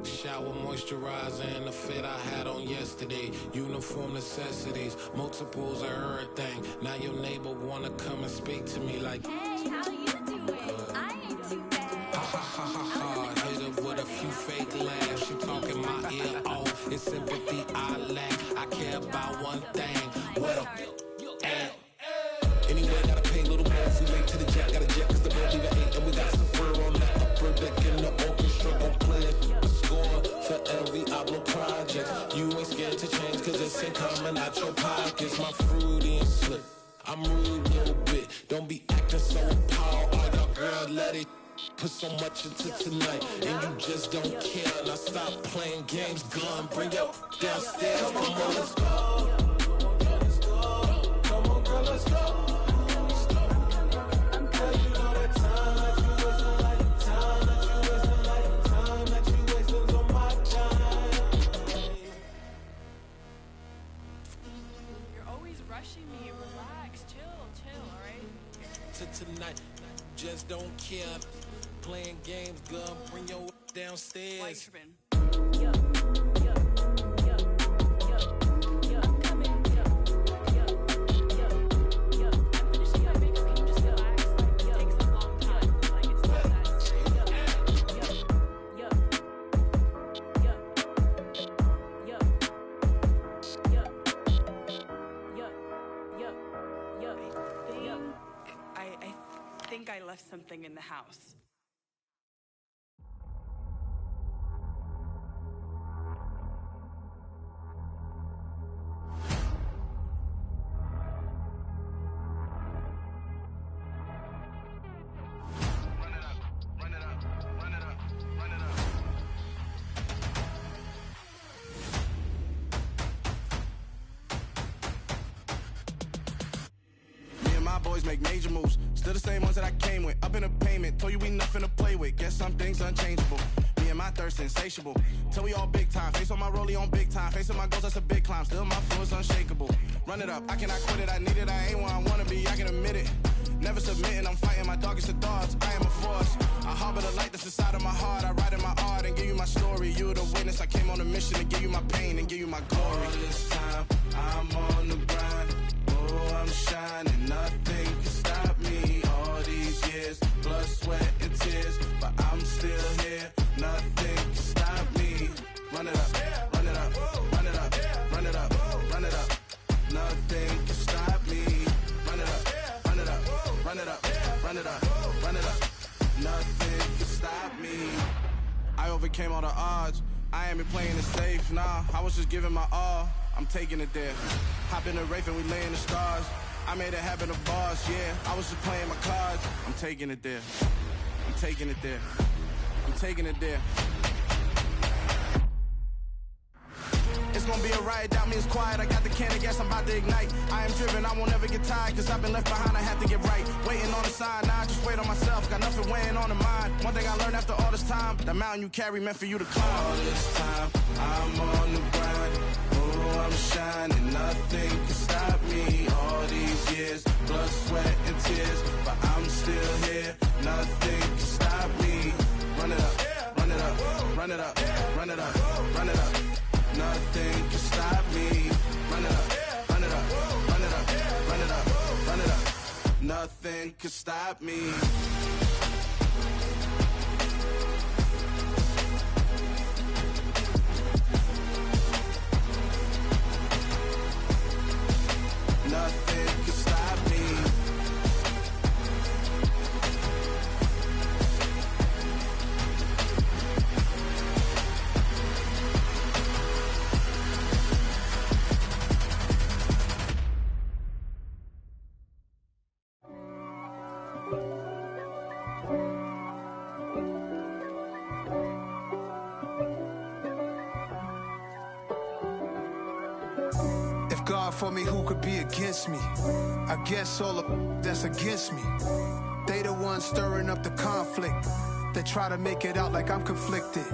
Shower, moisturizer, and the fit I had on yesterday. Uniform necessities, multiples of everything. Now your neighbor wanna come and speak to me like, hey, how you doing? I ain't too bad. Ha ha ha ha ha. Hit her with a few fake laughs. She talking my ear off. It's sympathy I lack. I care about one thing. What up? Anyway, gotta pay a little more if we late to the jet. Got a jet cause the boat leave at 8. And we got some fur on the upper deck in the orchestra. Gon' play it. Score for every Ablo project. You ain't scared to change cause it's ain't coming out your pockets. My fruity and slip. I'm rude a little bit. Don't be acting so appalled. All y'all girl, let it put so much into tonight. And you just don't care. Now stop playing games. Gun, bring your downstairs. Come on, let's go. Come on, girl, let's go. Tonight, just don't care. Playing games, girl, bring your downstairs. I left something in the house. Boys make major moves, still the same ones that I came with. Up in a payment, told you we nothing to play with. Guess some things unchangeable. Me and my thirst insatiable. Till we all big time. Face on my rollie on big time. Facing my goals, that's a big climb. Still my flow is unshakable. Run it up, I cannot quit it. I need it, I ain't where I wanna be. I can admit it. Never submitting, I'm fighting my darkest of thoughts. I am a force. I harbor the light that's inside of my heart. I write in my art and give you my story. You the witness. I came on a mission to give you my pain and give you my glory. All this time, I'm on the grind. Oh, I'm shining. Nothing can stop me. All these years, blood, sweat, and tears. But I'm still here. Nothing can stop me. Run it up, run it up, run it up, run it up, run it up. Nothing can stop me. Run it up, run it up, run it up, run it up, run it up. Nothing can stop me. I overcame all the odds. I ain't been playing it safe, nah. I was just giving my all. I'm taking it there. Hop in the Wraith and we lay in the stars. I made it happen to boss, yeah. I was just playing my cards. I'm taking it there. I'm taking it there. I'm taking it there. It's gonna be a riot, doubt me it's quiet. I got the can of gas, I'm about to ignite. I am driven, I won't ever get tired. Cause I've been left behind, I have to get right. Waiting on the sign, now I just wait on myself. Got nothing weighing on the mind. One thing I learned after all this time, that mountain you carry meant for you to climb. All this time, I'm on the grind. Oh, I'm shining, nothing can stop me. All these years, blood, sweat, and tears. But I'm still here, nothing can stop me. Run it up, run it up, run it up, run it up, run it up. Nothing can stop me. Run it up, run it up, run it up, run it up, run it up. Nothing can stop me. Nothing can stop me. If God for me, who could be against me? I guess all the that's against me. They the ones stirring up the conflict. They try to make it out like I'm conflicted.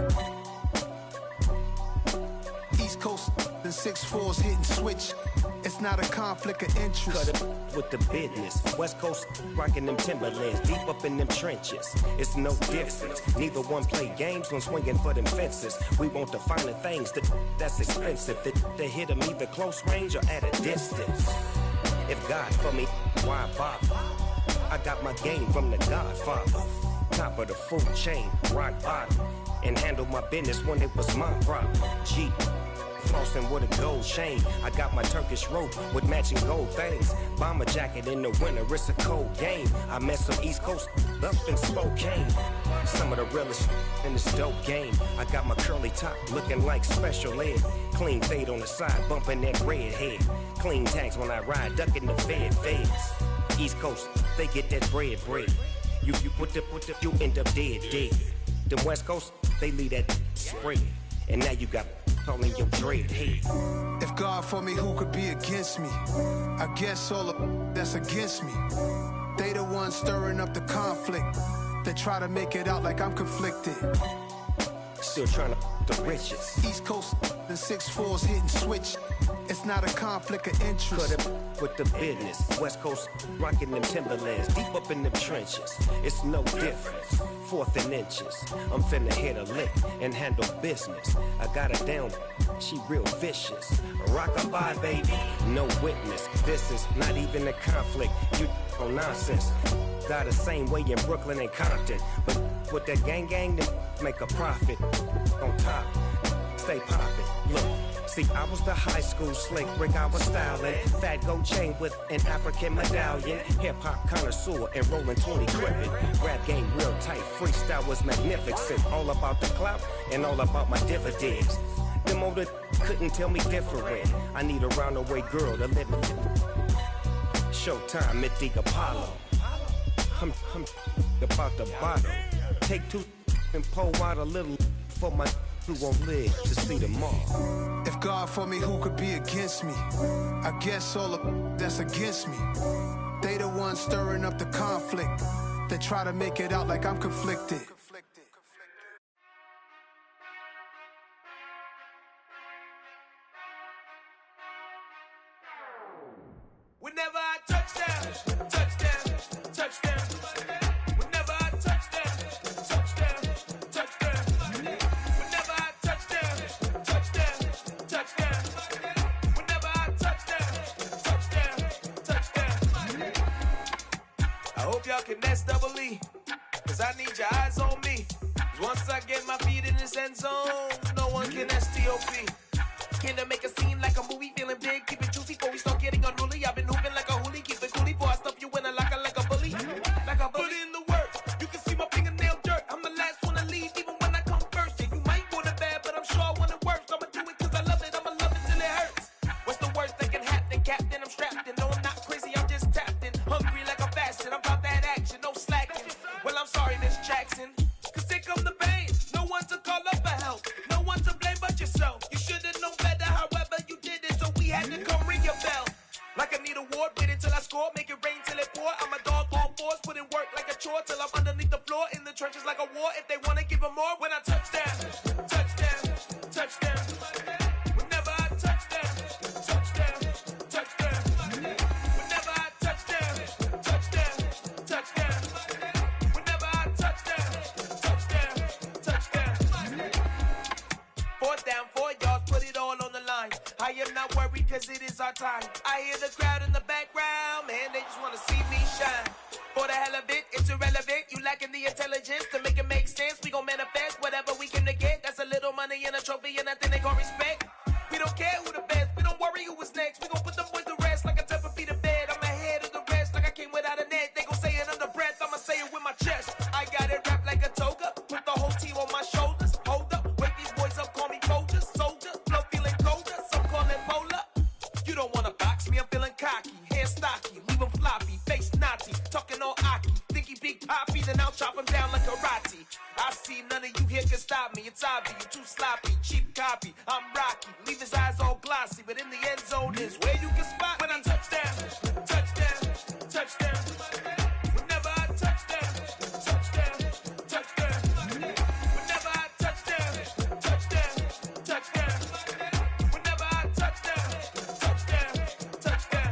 East Coast and 6'4s hitting switch. It's not a conflict of interest. Cut it with the business. West Coast rocking them Timberlands, deep up in them trenches. It's no difference. Neither one play games when swinging for them fences. We want the finer things that's expensive. They hit them either close range or at a distance. If God for me, why bother? I got my game from the Godfather. Top of the food chain, rock bottom. And handle my business when it was my problem. G. Flossing with a gold chain. I got my Turkish rope with matching gold things. Bomber jacket in the winter, it's a cold game. I met some East Coast up in Spokane. Some of the realest in this dope game. I got my curly top looking like special ed. Clean fade on the side, bumping that red head. Clean tags when I ride, ducking the feds. East Coast, they get that bread. You put the, you end up dead. The West Coast, they leave that spread. And now you got calling your dread head. If God for me, who could be against me? I guess all the that's against me. They the ones stirring up the conflict. They try to make it out like I'm conflicted. Still trying to the riches. East Coast and 6'4s hitting switch. It's not a conflict of interest. Cut it with the business. West Coast rocking them Timberlands, deep up in them trenches. It's no difference. 4th and inches. I'm finna hit a lick and handle business. I got her down, she real vicious. Rock-a-bye, baby, no witness. This is not even a conflict. You on nonsense. Got the same way in Brooklyn and Compton. But with that gang, then make a profit. On top, stay poppin'. Look. See, I was the high school slick Rick, I was styling. Fat gold chain with an African medallion. Hip-hop connoisseur and rolling 20 crippin'. Rap game real tight, freestyle was magnificent. All about the clout and all about my dividends. Them older couldn't tell me different. I need a roundaway girl to live in. Showtime at the Apollo. I'm about the bottom. Take 2 and pour out a little for my who won't live to see tomorrow. If God for me, who could be against me? I guess all the that's against me. They the ones stirring up the conflict. They try to make it out like I'm conflicted. Whenever I touchdown, touchdown, touchdown. Whenever I touchdown, touchdown, touchdown. Whenever I touchdown, touchdown, touchdown. Whenever I touchdown, touchdown, touchdown. I hope y'all can nest double E, cause I need your eyes on me. Cause once I get my feet in this end zone, no one can STOP. Can I make a scene like a movie, feeling big, keep it juicy before we start getting unruly. I've been hooping like a hoolie, keep it coolie before I stuff you in a locker like a bully. Like a bully. Put in the work, you can see my fingernail dirt. I'm the last one to leave, even when I come first. Yeah, you might want it bad, but I'm sure I want it worse. I'ma do it cause I love it, I'ma love it till it hurts. What's the worst that can happen, Captain? I'm strapped in, no I'm not crazy, I'm just tapped in. Hungry like I'm fasting, I'm about that action, no slacking. Well, I'm sorry, Miss Jackson, cause here come the pain. No one to call up for help, no one to blame but yourself. You should've known better, however you did it, so we had to come ring your bell. Like I need a ward, wait until I score, make it rain till it pour. I'm a dog on force, put in work like a chore till I'm underneath the floor, in the trenches like a war. If they wanna give them more, when I touchdown, touchdown, touchdown. Whenever I touchdown, touchdown, touchdown. Whenever I touchdown, touchdown, touchdown. Whenever I touchdown, touchdown, touchdown. 4th down, 4 yards, put it all on the line. I am not worried cause it is our time. I hear the crowd in the background, man, they just wanna see me shine. For the hell of it, it's irrelevant. You lacking the intelligence to make it make sense. We gon' manifest whatever we came to get. That's a little money and a trophy and nothing they gon' respect. We don't care who the best, we don't worry who was next. We gon' put them boys to rest like a 10 feet of bed. I'm ahead of the rest like I came without a net. They gon' say it under breath, I'ma say it with my chest. I got it wrapped like a toga, put the whole team on my shoulders. Hold up, wake these boys up, call me Folger, soldier, flow feeling colder, some call it polar. You don't wanna box me, I'm feeling cocky, hair stocky, leave him floppy, face naughty, talking all aki, think he big poppy, then I'll chop him down like karate. I see none of you here can stop me, it's obvious, you too sloppy, cheap copy, I'm Rocky. Leave his eyes all glossy, but in the end zone is where you can spot when I touchdown, touchdown, touchdown. Whenever I touchdown, touchdown, touchdown. Whenever I touchdown, touchdown, touchdown. Whenever I touchdown, touchdown, touchdown.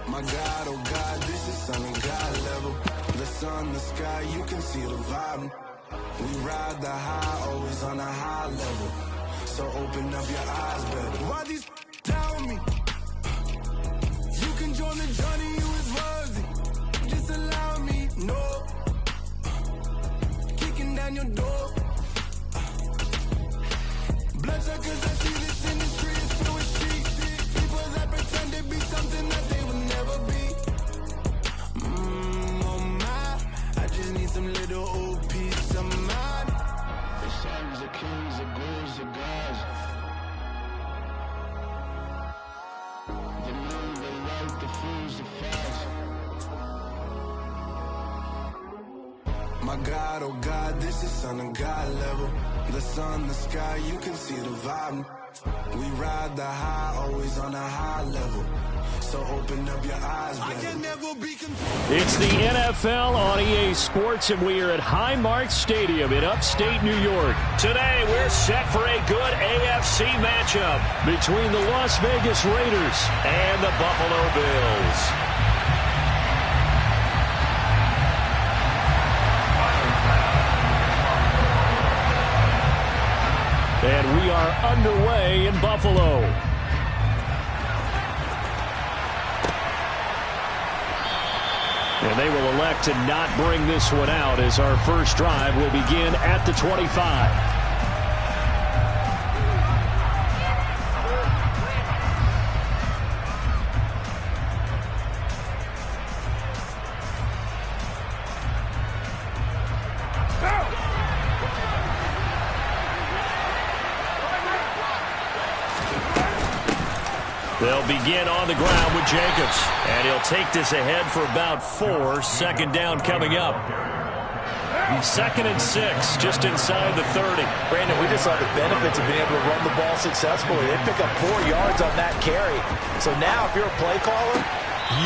My God, oh God, this is sun and God level. The sun, the sky, you can see the vibe. We ride the high, always on a high level. So open up your eyes, baby. Why these tell me? You can join the journey, you is worthy. Just allow me, no. Kicking down your door. Bloodshot, cause I see this industry is filled with sheep. People that pretend to be something that they will never be. Oh my, I just need some little old peace of mind. The sons of kings, the ghouls, the gods. The moon, the light, the fools, the fast. My God, oh God, this is son of God level. The sun, the sky, you can see the vibe. We ride the high, always on a high level. So open up your eyes, baby. I can never be confused. It's the NFL on EA Sports, and we are at Highmark Stadium in upstate New York. Today, we're set for a good AFC matchup between the Las Vegas Raiders and the Buffalo Bills. And we are underway in Buffalo. And they will elect to not bring this one out as our first drive will begin at the 25. They'll begin on the ground with Jacobs. And he'll take this ahead for about 4. Second down coming up. 2nd and 6, just inside the 30. Brandon, we just saw the benefits of being able to run the ball successfully. They pick up 4 yards on that carry. So now if you're a play caller,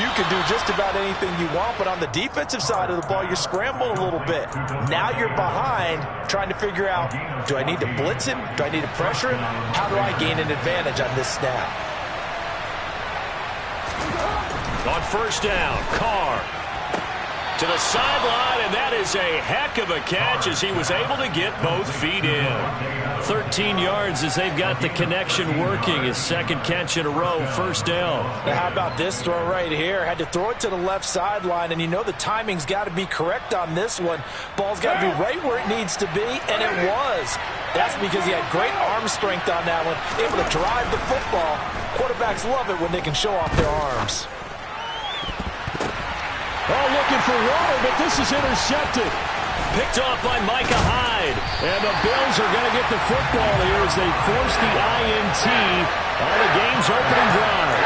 you can do just about anything you want. But on the defensive side of the ball, you're scrambling a little bit. Now you're behind trying to figure out, do I need to blitz him? Do I need to pressure him? How do I gain an advantage on this snap? On first down, Carr to the sideline, and that is a heck of a catch as he was able to get both feet in. 13 yards as they've got the connection working. His second catch in a row, first down. Now how about this throw right here? Had to throw it to the left sideline, and you know the timing's got to be correct on this one. Ball's got to be right where it needs to be, and it was. That's because he had great arm strength on that one, able to drive the football. Quarterbacks love it when they can show off their arms. Oh, looking for water, but this is intercepted. Picked off by Micah Hyde. And the Bills are going to get the football here as they force the INT on the game's opening drive.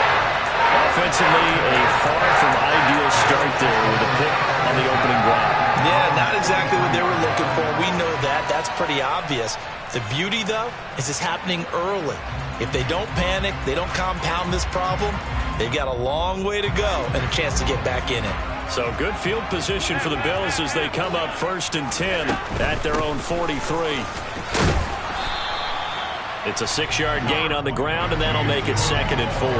Offensively, a far from ideal start there with a pick on the opening drive. Yeah, not exactly what they were looking for. We know that. That's pretty obvious. The beauty, though, is it's happening early. If they don't panic, they don't compound this problem, they've got a long way to go and a chance to get back in it. So good field position for the Bills as they come up 1st and 10 at their own 43. It's a 6-yard gain on the ground, and that'll make it 2nd and 4.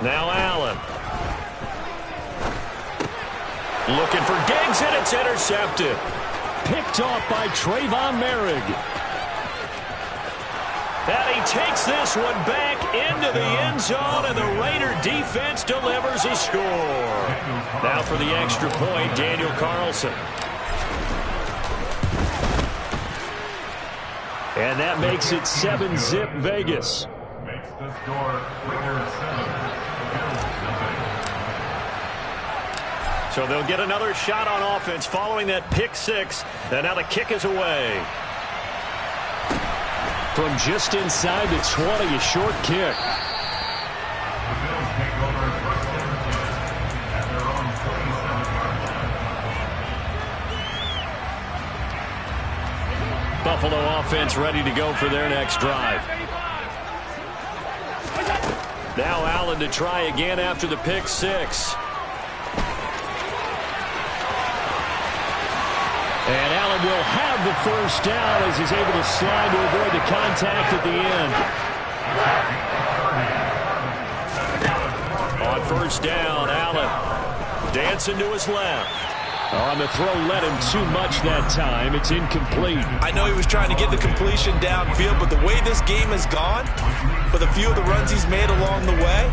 Now Allen. Looking for Diggs, and it's intercepted. Picked off by Trayvon Merrick. And he takes this one back into the end zone, and the Raider defense delivers a score. Now for the extra point, Daniel Carlson. And that makes it 7-zip Vegas. So they'll get another shot on offense following that pick six. And now the kick is away. From just inside the 20, a short kick. Buffalo offense ready to go for their next drive. Now Allen to try again after the pick six. And Allen will have the first down as he's able to slide to avoid the contact at the end. On first down, Allen dancing to his left. On the throw, led him too much that time. It's incomplete. I know he was trying to get the completion downfield, but the way this game has gone, with a few of the runs he's made along the way,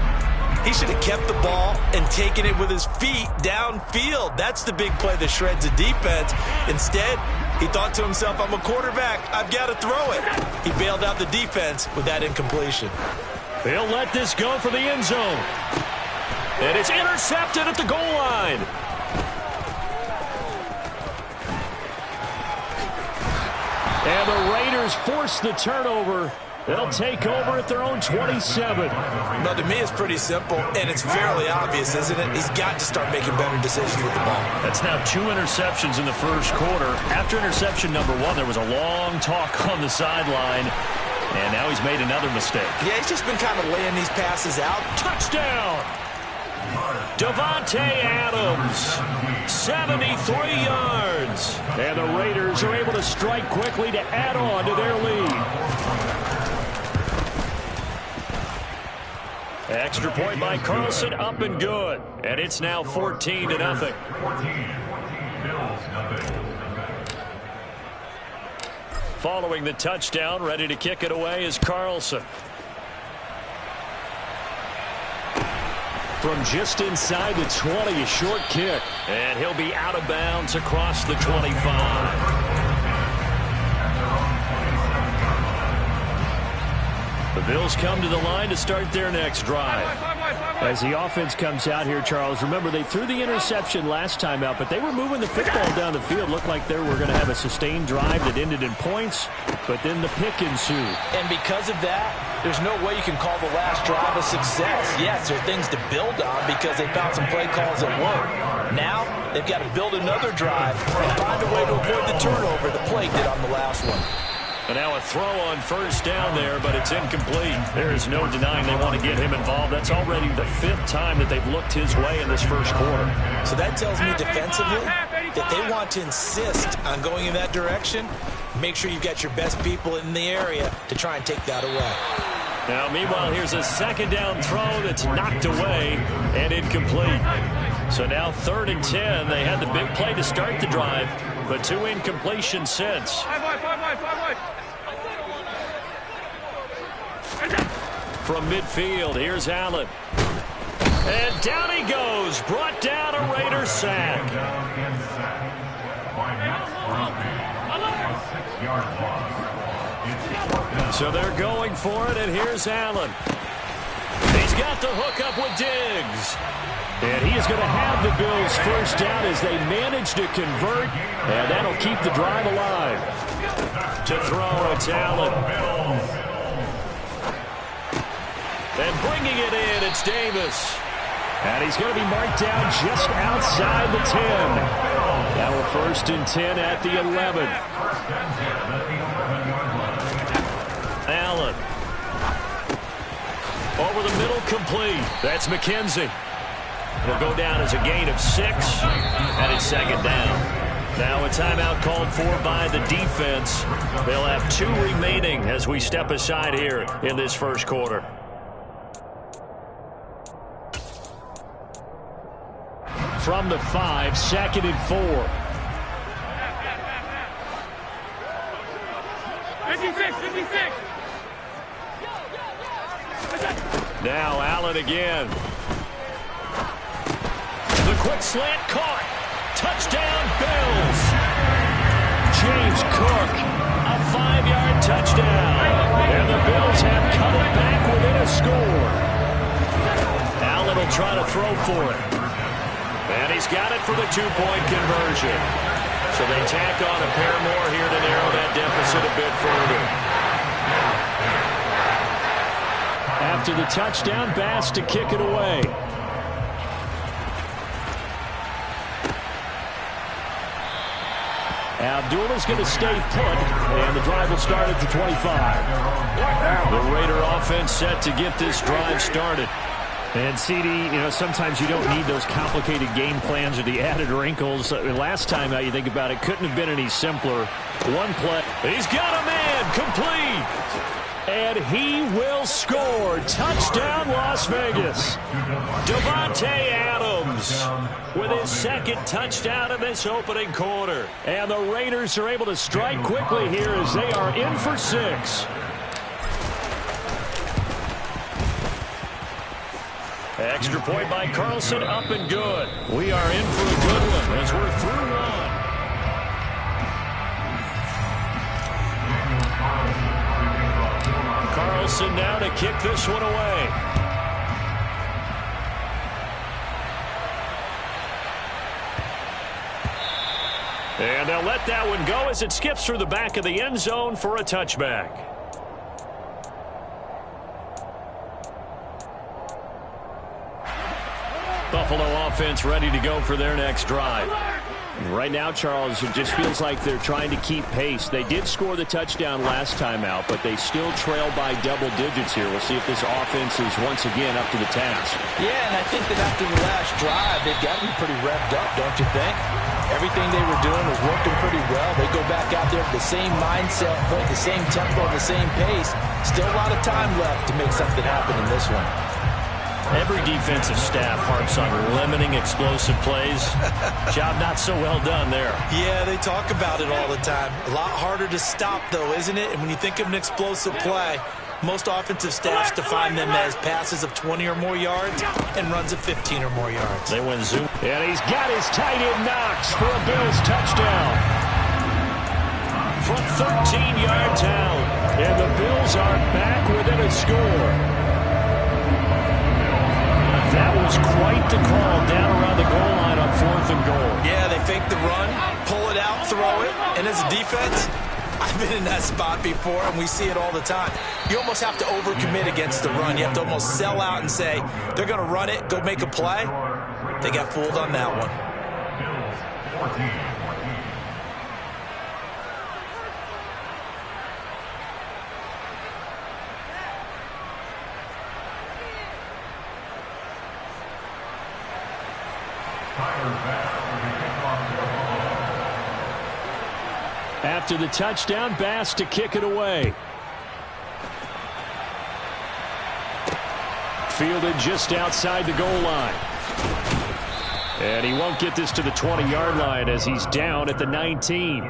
he should have kept the ball and taken it with his feet downfield. That's the big play that shreds the defense. Instead, he thought to himself, I'm a quarterback. I've got to throw it. He bailed out the defense with that incompletion. They'll let this go for the end zone. And it's intercepted at the goal line. And the Raiders force the turnover. They'll take over at their own 27. Now, to me, it's pretty simple, and it's fairly obvious, isn't it? He's got to start making better decisions with the ball. That's now 2 interceptions in the first quarter. After interception number 1, there was a long talk on the sideline, and now he's made another mistake. Yeah, he's just been kind of laying these passes out. Touchdown! Davante Adams, 73 yards. And the Raiders are able to strike quickly to add on to their lead. Extra point by Carlson, up and good. And it's now 14-0. Following the touchdown, ready to kick it away is Carlson. From just inside the 20, a short kick. And he'll be out of bounds across the 25. The Bills come to the line to start their next drive. As the offense comes out here, Charles, remember they threw the interception last time out, but they were moving the football down the field. Looked like they were going to have a sustained drive that ended in points, but then the pick ensued. And because of that, there's no way you can call the last drive a success. Yes, there are things to build on because they found some play calls that work. Now, they've got to build another drive and find a way to avoid the turnover the play did on the last one. And now a throw on first down there, but it's incomplete. There is no denying they want to get him involved. That's already the 5th time that they've looked his way in this first quarter. So that tells me defensively that they want to insist on going in that direction. Make sure you've got your best people in the area to try and take that away. Now, meanwhile, here's a second down throw that's knocked away and incomplete. So now 3rd and 10. They had the big play to start the drive, but 2 incompletions since. From midfield, here's Allen. And down he goes. Brought down, a Raider sack. So they're going for it, and here's Allen. He's got the hook up with Diggs. And he is going to have the Bills first down as they manage to convert, and that'll keep the drive alive. To throw, it's Allen. And bringing it in, it's Davis. And he's going to be marked down just outside the 10. Now a 1st and 10 at the 11. Allen. Over the middle, complete. That's McKenzie. It'll go down as a gain of 6, and it's 2nd down. Now a timeout called for by the defense. They'll have 2 remaining as we step aside here in this first quarter. From the 5, 2nd and 4. 56. Now Allen again. The quick slant caught. Touchdown, Bills. James Cook, a 5-yard touchdown. And the Bills have cut it back within a score. try to throw for it. And he's got it for the two-point conversion. So they tack on a pair more here to narrow that deficit a bit further. After the touchdown, Bass to kick it away. Abdullah's going to stay put, and the drive will start at the 25. The Raider offense set to get this drive started. And, CD, sometimes you don't need those complicated game plans or the added wrinkles. Last time, you think about it, couldn't have been any simpler. One play. He's got a man, complete. And he will score. Touchdown, Las Vegas. Davante Adams with his second touchdown in this opening quarter. And the Raiders are able to strike quickly here as they are in for 6. Extra point by Carlson, up and good. We are in for a good one as we're through one. Carlson now to kick this one away. And they'll let that one go as it skips through the back of the end zone for a touchback. Buffalo offense ready to go for their next drive. Right now, Charles, it just feels like they're trying to keep pace. They did score the touchdown last time out, but they still trail by double digits here. We'll see if this offense is once again up to the task. Yeah, and I think that after the last drive, they've got to be pretty revved up, don't you think? Everything they were doing was working pretty well. They go back out there with the same mindset, point the same tempo, the same pace. Still a lot of time left to make something happen in this one. Every defensive staff harps on limiting explosive plays. Job not so well done there. Yeah, they talk about it all the time. A lot harder to stop, though, isn't it? And when you think of an explosive play, most offensive staffs define them as passes of 20 or more yards and runs of 15 or more yards. They win zoom. And he's got his tight end Knox for a Bills touchdown. From 13 yards out. And the Bills are back within a score. That was quite the call down around the goal line on 4th and goal. Yeah, they fake the run, pull it out, throw it, and as a defense, I've been in that spot before, and we see it all the time. You almost have to overcommit against the run. You have to almost sell out and say, they're going to run it, go make a play. They got fooled on that one. After the touchdown, Bass to kick it away. Fielded just outside the goal line. And he won't get this to the 20-yard line as he's down at the 19.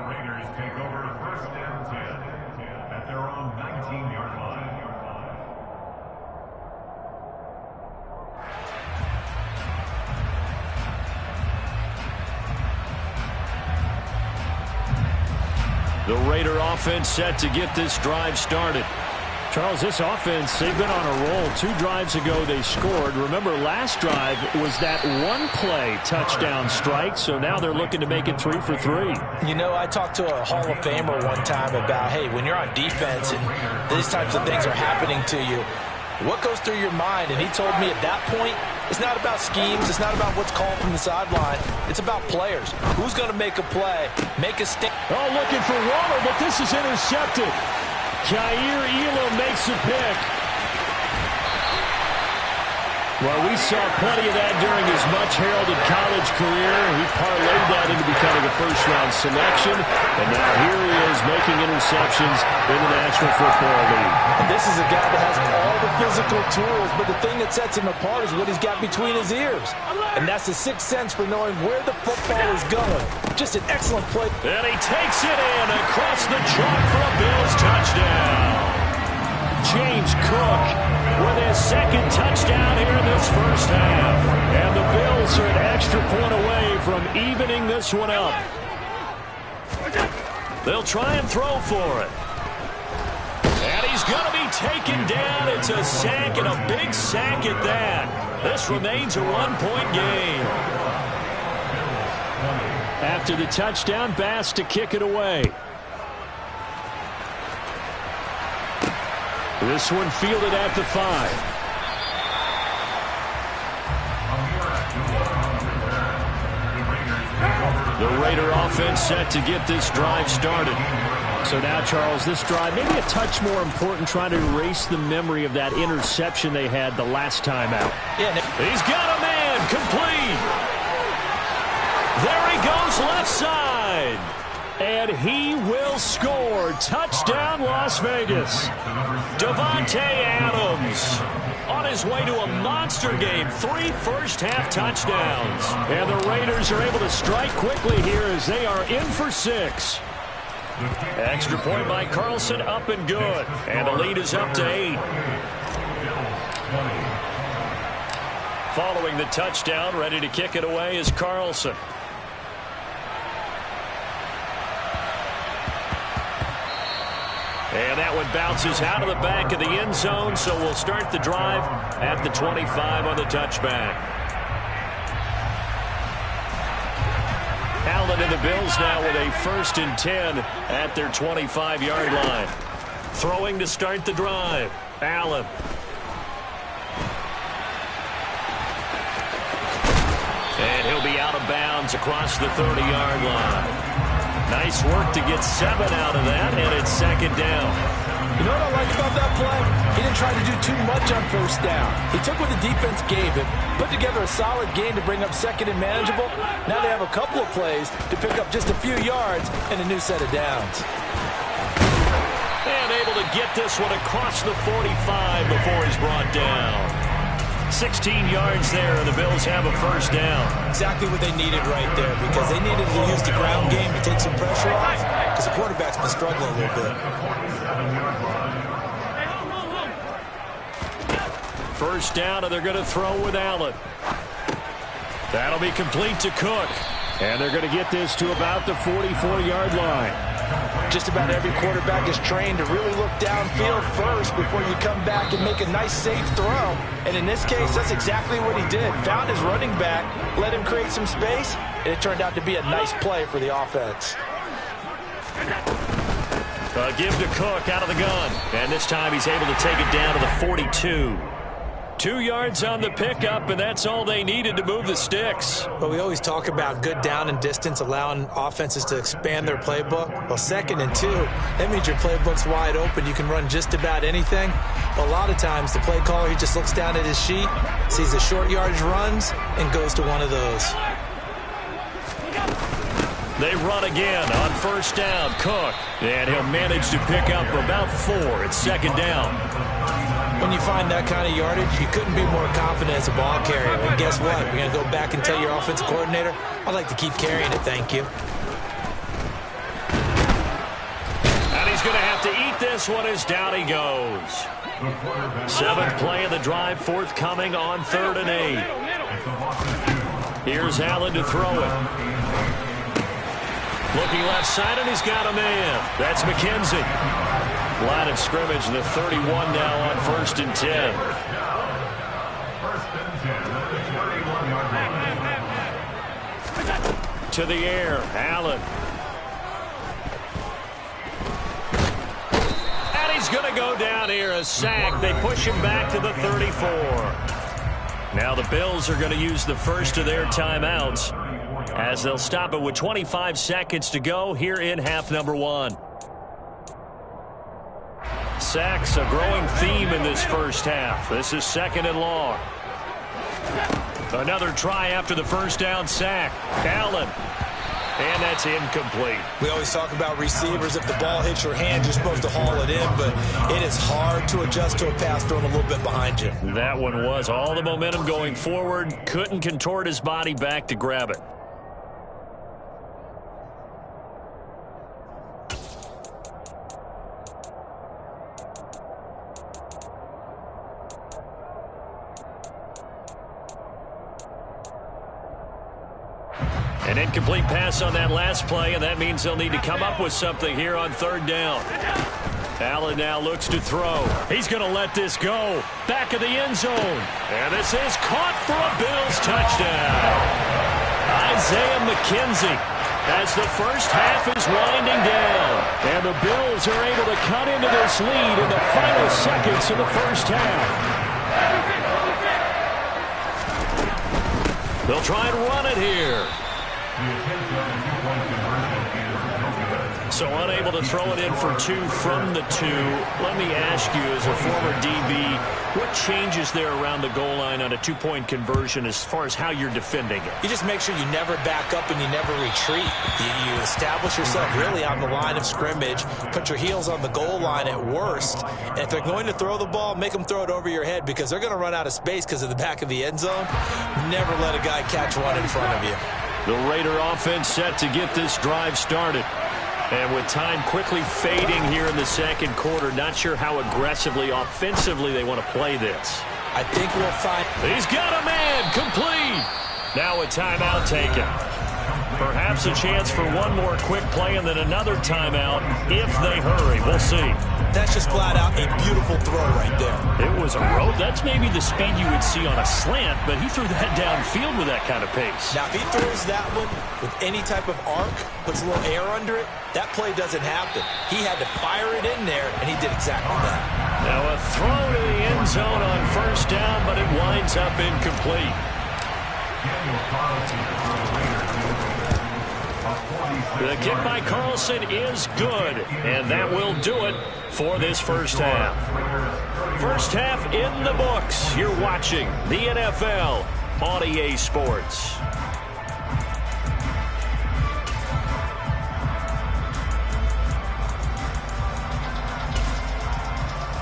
The Raider offense set to get this drive started. Charles, this offense, they've been on a roll. 2 drives ago, they scored. Remember, last drive was that one-play touchdown strike, so now they're looking to make it 3 for 3. You know, I talked to a Hall of Famer one time about, hey, when you're on defense and these types of things are happening to you, what goes through your mind? And he told me at that point, it's not about schemes. It's not about what's called from the sideline. It's about players. Who's going to make a play, make a stand? Oh, looking for Waller, but this is intercepted. Jair Elam makes a pick. Well, we saw plenty of that during his much-heralded college career. He parlayed that into becoming a first-round selection. And now here he is making interceptions in the National Football League. And this is a guy that has all the physical tools, but the thing that sets him apart is what he's got between his ears. And that's the sixth sense for knowing where the football is going. Just an excellent play. And he takes it in across the chalk for a Bills touchdown. James Cook with his second touchdown here in this first half. And the Bills are an extra point away from evening this one up. They'll try and throw for it. And he's going to be taken down. It's a sack, and a big sack at that. This remains a one-point game. After the touchdown, Bass to kick it away. This one fielded at the 5. The Raider offense set to get this drive started. So now, Charles, this drive maybe a touch more important, trying to erase the memory of that interception they had the last time out. Yeah, he's got a man, complete. There he goes, left side. And he will score. Touchdown, Las Vegas. Davante Adams on his way to a monster game. 3 first-half touchdowns. And the Raiders are able to strike quickly here as they are in for 6. Extra point by Carlson, up and good. And the lead is up to 8. Following the touchdown, ready to kick it away is Carlson. And that one bounces out of the back of the end zone, so we'll start the drive at the 25 on the touchback. Allen and the Bills now with a 1st and 10 at their 25-yard line. Throwing to start the drive. Allen. And he'll be out of bounds across the 30-yard line. Nice work to get 7 out of that, and it's 2nd down. You know what I like about that play? He didn't try to do too much on 1st down. He took what the defense gave him, put together a solid game to bring up 2nd and manageable. Now they have a couple of plays to pick up just a few yards and a new set of downs. And able to get this one across the 45 before he's brought down. 16 yards there, and the Bills have a 1st down. Exactly what they needed right there, because they needed to use the ground game to take some pressure off, because the quarterback's been struggling a little bit. 1st down, and they're going to throw with Allen. That'll be complete to Cook. And they're going to get this to about the 44-yard line. Just about every quarterback is trained to really look downfield first before you come back and make a nice, safe throw. And in this case, that's exactly what he did. Found his running back, let him create some space, and it turned out to be a nice play for the offense. Give to Cook out of the gun. And this time he's able to take it down to the 42. 2 yards on the pickup, and that's all they needed to move the sticks. But we always talk about good down and distance, allowing offenses to expand their playbook. Well, 2nd and 2, that means your playbook's wide open. You can run just about anything. But a lot of times, the play caller, he just looks down at his sheet, sees the short yardage runs, and goes to one of those. They run again on 1st down. Cook, and he'll manage to pick up about 4. It's 2nd down. When you find that kind of yardage, you couldn't be more confident as a ball carrier. And guess what? You're going to go back and tell your offensive coordinator, I'd like to keep carrying it, thank you. And he's going to have to eat this one as down he goes. 7th play of the drive, forthcoming on 3rd and 8. Here's Allen to throw it. Looking left side, and he's got a man. That's McKenzie. Line of scrimmage, the 31 now on 1st and 10. To the air, Allen. And he's going to go down here, a sack. They push him back to the 34. Now the Bills are going to use the first of their timeouts as they'll stop it with 25 seconds to go here in half number 1. Sacks, a growing theme in this 1st half. This is 2nd and long. Another try after the 1st down sack. Allen. And that's incomplete. We always talk about receivers. If the ball hits your hand, you're supposed to haul it in, but it is hard to adjust to a pass thrown a little bit behind you. That one was all the momentum going forward. Couldn't contort his body back to grab it. An incomplete pass on that last play, and that means they'll need to come up with something here on 3rd down. Allen now looks to throw. He's going to let this go. Back of the end zone. And this is caught for a Bills touchdown. Isaiah McKenzie as the first half is winding down. And the Bills are able to cut into this lead in the final seconds of the first half. They'll try and run it here. So unable to throw it in for 2 from the 2. Let me ask you, as a former DB, what changes there around the goal line on a 2-point conversion as far as how you're defending it? You just make sure you never back up and you never retreat. You establish yourself really on the line of scrimmage, put your heels on the goal line at worst. And if they're going to throw the ball, make them throw it over your head because they're going to run out of space because of the back of the end zone. Never let a guy catch one in front of you. The Raider offense set to get this drive started. And with time quickly fading here in the second quarter, not sure how aggressively, offensively they want to play this. I think we'll find... He's got a man, complete. Now a timeout taken. Perhaps a chance for one more quick play and then another timeout if they hurry. We'll see. That's just flat out a beautiful throw right there. It was a rope. That's maybe the speed you would see on a slant, but he threw that downfield with that kind of pace. Now, if he throws that one with any type of arc, puts a little air under it, that play doesn't happen. He had to fire it in there, and he did exactly that. Now a throw to the end zone on first down, but it winds up incomplete. The kick by Carlson is good, and that will do it for this first half. First half in the books. You're watching the NFL on EA Sports.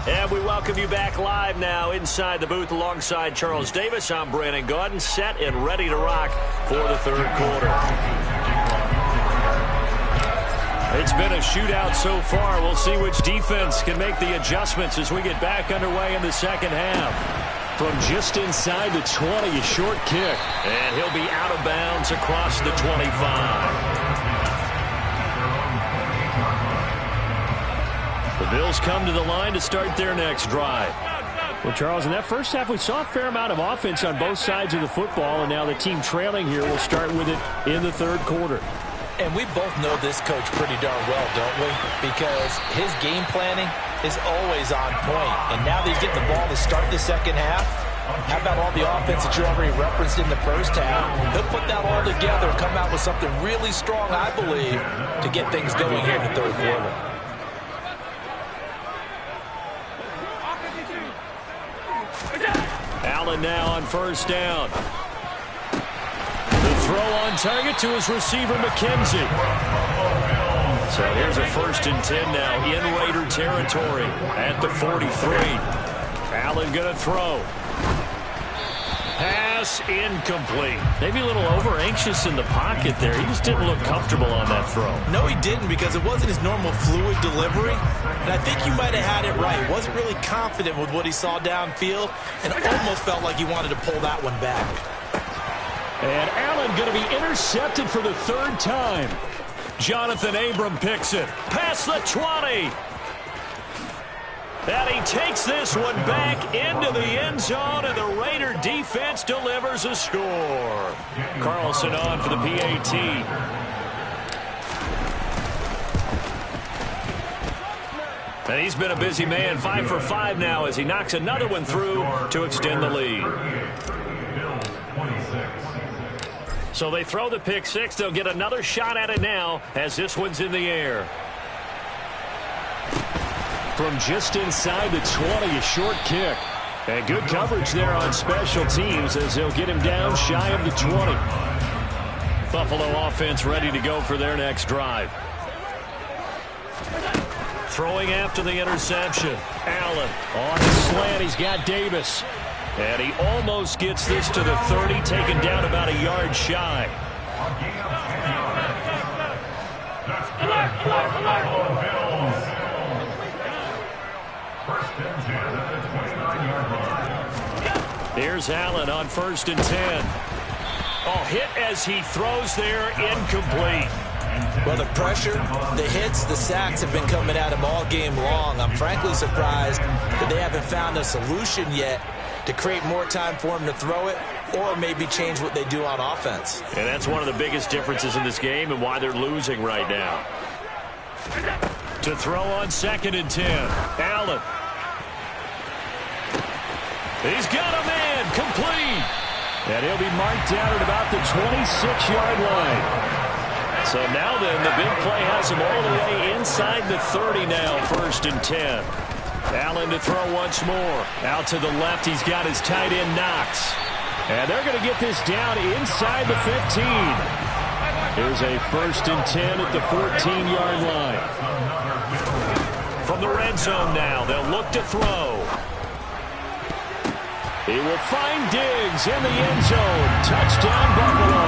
And we welcome you back live now inside the booth alongside Charles Davis. I'm Brandon Gaudin, set and ready to rock for the third quarter. It's been a shootout so far. We'll see which defense can make the adjustments as we get back underway in the second half. From just inside the 20, a short kick. And he'll be out of bounds across the 25. The Bills come to the line to start their next drive. Well, Charles, in that first half, we saw a fair amount of offense on both sides of the football, and now the team trailing here will start with it in the third quarter. And we both know this coach pretty darn well, don't we? Because his game planning is always on point. And now that he's getting the ball to start the second half, how about all the offense that you already referenced in the first half? He'll put that all together and come out with something really strong, I believe, to get things going here in the third quarter. Allen now on first down. Throw on target to his receiver, McKenzie. So here's a 1st and 10 now in Raider territory at the 43. Allen going to throw. Pass incomplete. Maybe a little over-anxious in the pocket there. He just didn't look comfortable on that throw. No, he didn't, because it wasn't his normal fluid delivery. And I think you might have had it right. Wasn't really confident with what he saw downfield and almost felt like he wanted to pull that one back. And Allen going to be intercepted for the 3rd time. Jonathan Abram picks it. Past the 20. And he takes this one back into the end zone, and the Raider defense delivers a score. Carlson on for the PAT. And he's been a busy man, 5 for 5 now as he knocks another one through to extend the lead. So they throw the pick six. They'll get another shot at it now as this one's in the air. From just inside the 20, a short kick. And good coverage there on special teams as they'll get him down shy of the 20. Buffalo offense ready to go for their next drive. Throwing after the interception. Allen on the slant. He's got Davis. And he almost gets this to the 30, taken down about a yard shy. Here's Allen on 1st and 10. Oh, hit as he throws there, incomplete. Well, the pressure, the hits, the sacks have been coming at him all game long. I'm frankly surprised that they haven't found a solution yet to create more time for him to throw it or maybe change what they do on offense. And that's one of the biggest differences in this game and why they're losing right now. To throw on 2nd and 10. Allen. He's got a man. Complete. And he'll be marked down at about the 26-yard line. So now then, the big play has him all the way inside the 30 now, 1st and 10. Allen to throw once more. Out to the left, he's got his tight end, Knox. And they're going to get this down inside the 15. Here's a 1st and 10 at the 14-yard line. From the red zone now, they'll look to throw. He will find Diggs in the end zone. Touchdown, Buffalo.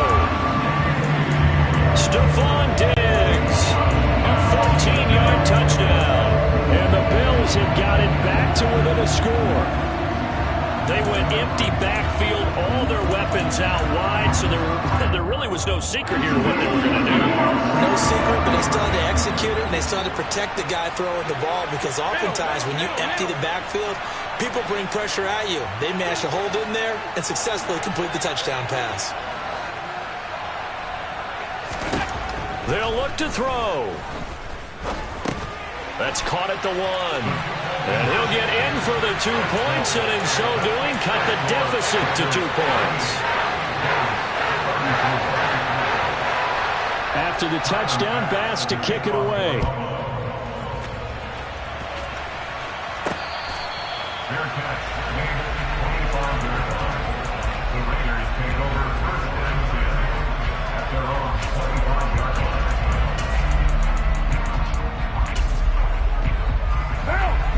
Stephon Diggs, a 14-yard touchdown. And the Bills have got it back to within a score. They went empty backfield, all their weapons out wide, so there really was no secret here to what they were going to do. No secret, but they still had to execute it, and they still had to protect the guy throwing the ball, because oftentimes when you empty the backfield, people bring pressure at you. They managed to hold in there and successfully complete the touchdown pass. They'll look to throw. That's caught at the 1. And he'll get in for the 2 points, and in so doing, cut the deficit to 2 points. After the touchdown, Bass to kick it away.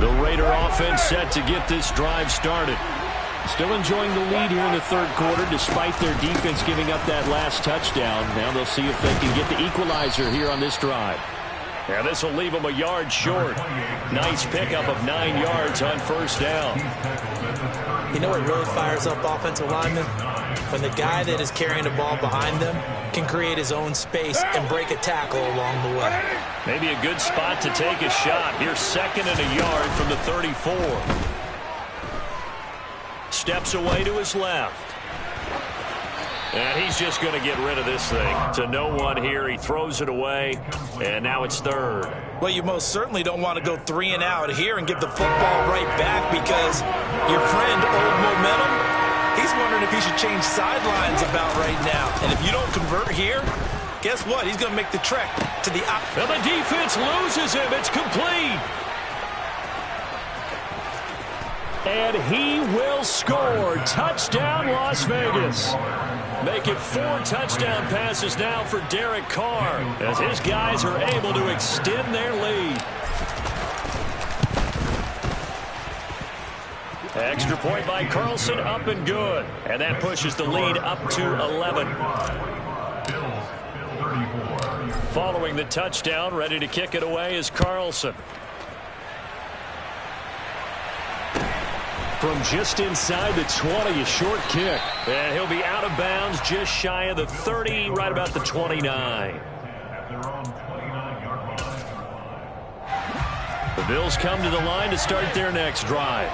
The Raider offense set to get this drive started. Still enjoying the lead here in the 3rd quarter despite their defense giving up that last touchdown. Now they'll see if they can get the equalizer here on this drive. And this will leave them a yard short. Nice pickup of 9 yards on 1st down. You know what really fires up offensive linemen? When the guy that is carrying the ball behind them can create his own space and break a tackle along the way. Maybe a good spot to take a shot. Here's 2nd and a yard from the 34. Steps away to his left. And he's just going to get rid of this thing. To no one here. He throws it away. And now it's 3rd. Well, you most certainly don't want to go 3 and out here and give the football right back, because your friend, Old Momentum, he's wondering if he should change sidelines about right now. And if you don't convert here, guess what? He's going to make the trek to the opposite. And the defense loses him. It's complete. And he will score. Touchdown, Las Vegas. Make it 4 touchdown passes now for Derek Carr, as his guys are able to extend their lead. Extra point by Carlson, up and good. And that pushes the lead up to 11. Following the touchdown, ready to kick it away is Carlson. From just inside the 20, a short kick. And he'll be out of bounds just shy of the 30, right about the 29. The Bills come to the line to start their next drive.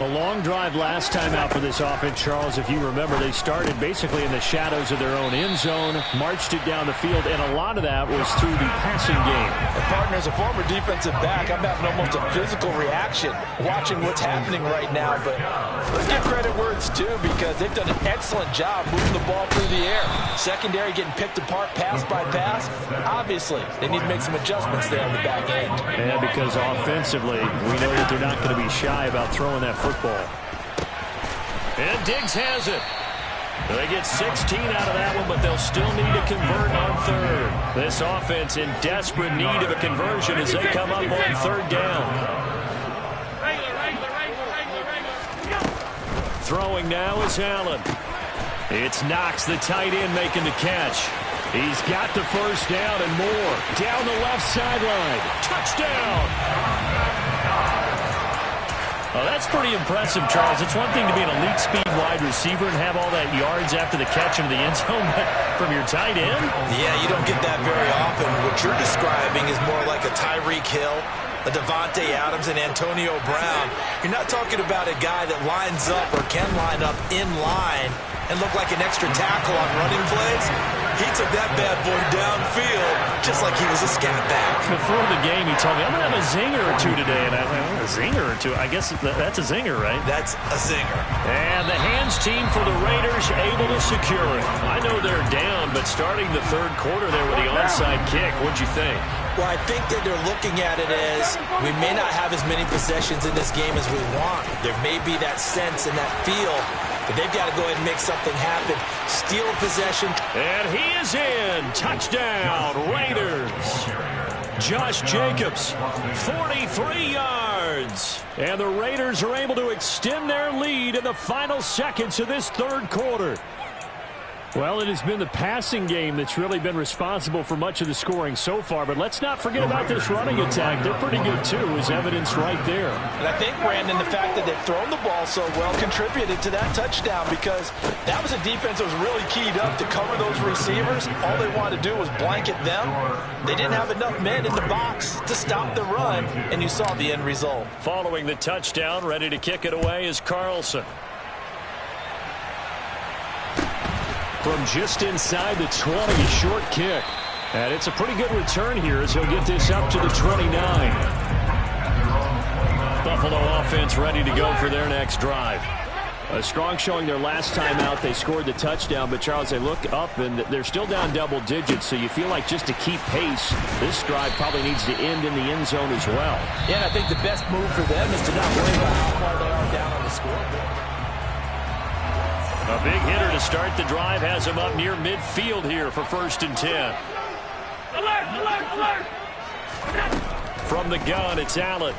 A long drive last time out for this offense, Charles. If you remember, they started basically in the shadows of their own end zone, marched it down the field, and a lot of that was through the passing game. And partner, as a former defensive back, I'm having almost a physical reaction watching what's happening right now. But let's give credit where it's due, because they've done an excellent job moving the ball through the air. Secondary getting picked apart pass by pass. Obviously, they need to make some adjustments there on the back end. And because offensively, we know that they're not going to be shy about throwing that football. And Diggs has it. They get 16 out of that one, but they'll still need to convert on 3rd. This offense in desperate need of a conversion as they come up on 3rd down. Throwing now is Allen. It's Knox, the tight end, making the catch. He's got the 1st down and more. Down the left sideline. Touchdown! Oh, that's pretty impressive, Charles. It's one thing to be an elite speed wide receiver and have all that yards after the catch into the end zone, but from your tight end? Yeah, you don't get that very often. What you're describing is more like a Tyreek Hill, a Devontae Adams, and Antonio Brown. You're not talking about a guy that lines up or can line up in line and look like an extra tackle on running plays. He took that bad boy downfield just like he was a scat back. Before the game, he told me, I'm going to have a zinger or two today. And I thought, a zinger or two? I guess that's a zinger, right? That's a zinger. And the hands team for the Raiders able to secure it. I know they're down, but starting the third quarter there with the onside kick, what'd you think? Well, I think that they're looking at it as we may not have as many possessions in this game as we want. There may be that sense and that feel, but they've got to go ahead and make something happen. Steal a possession. And he is in. Touchdown, Raiders. Josh Jacobs, 43 yards. And the Raiders are able to extend their lead in the final seconds of this third quarter. Well, it has been the passing game that's really been responsible for much of the scoring so far. But let's not forget about this running attack. They're pretty good, too, as evidenced right there. And I think, Brandon, the fact that they've thrown the ball so well contributed to that touchdown because that was a defense that was really keyed up to cover those receivers. All they wanted to do was blanket them. They didn't have enough men in the box to stop the run, and you saw the end result. Following the touchdown, ready to kick it away is Carlson. From just inside the 20, a short kick. And it's a pretty good return here as he'll get this up to the 29. Buffalo offense ready to go for their next drive. A strong showing their last time out. They scored the touchdown, but Charles, they look up and they're still down double digits, so you feel like just to keep pace, this drive probably needs to end in the end zone as well. Yeah, and I think the best move for them is to not worry about how far they are down on the scoreboard. A big hitter to start the drive has him up near midfield here for 1st and 10. Alert, alert, alert! From the gun, it's Allen.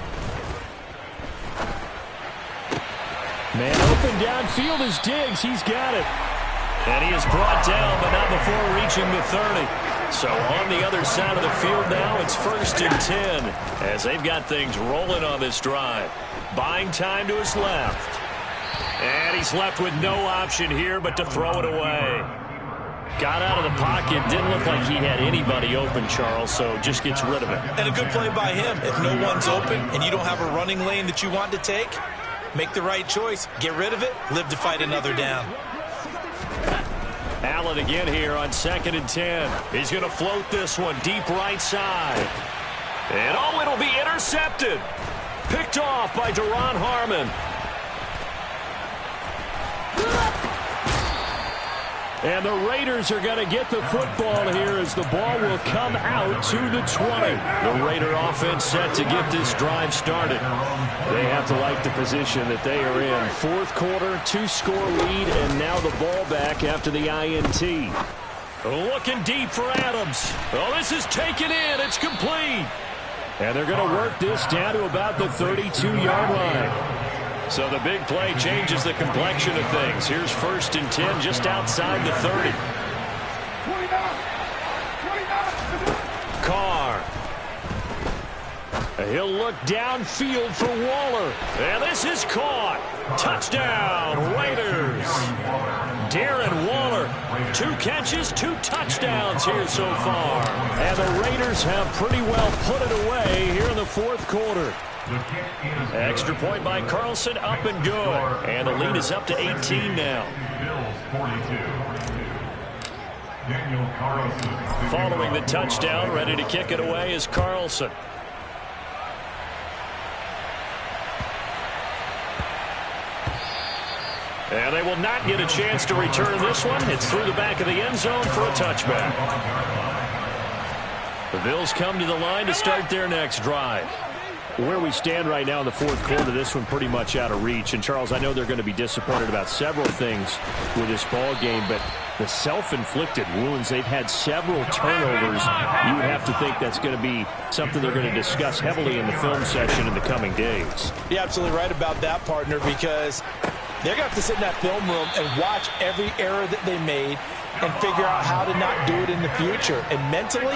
Man open downfield is Diggs. He's got it. And he is brought down, but not before reaching the 30. So on the other side of the field now, it's 1st and 10 as they've got things rolling on this drive. Buying time to his left. And he's left with no option here but to throw it away. Got out of the pocket. Didn't look like he had anybody open, Charles, so just gets rid of it. And a good play by him. If no one's open and you don't have a running lane that you want to take, make the right choice. Get rid of it. Live to fight another down. Allen again here on 2nd and 10. He's going to float this one deep right side. And oh, it'll be intercepted. Picked off by Duron Harmon. And the Raiders are going to get the football here as the ball will come out to the 20. The Raider offense set to get this drive started. They have to like the position that they are in. 4th quarter, 2-score lead, and now the ball back after the INT. Looking deep for Adams. Oh, this is taken in. It's complete. And they're going to work this down to about the 32-yard line. So the big play changes the complexion of things. Here's 1st and 10 just outside the 30. Carr. He'll look downfield for Waller. And this is caught. Touchdown, Raiders. Darren Waller. 2 catches, 2 touchdowns here so far. And the Raiders have pretty well put it away here in the 4th quarter. Extra point by Carlson, up and good. And the lead is up to 18 now. Following the touchdown, ready to kick it away is Carlson. And they will not get a chance to return this one. It's through the back of the end zone for a touchback. The Bills come to the line to start their next drive. Where we stand right now in the 4th quarter, this one pretty much out of reach. And, Charles, I know they're going to be disappointed about several things with this ball game, but the self-inflicted wounds, they've had several turnovers. You would have to think that's going to be something they're going to discuss heavily in the film session in the coming days. You're absolutely right about that, partner, because They're going to have to sit in that film room and watch every error that they made and figure out how to not do it in the future. And mentally,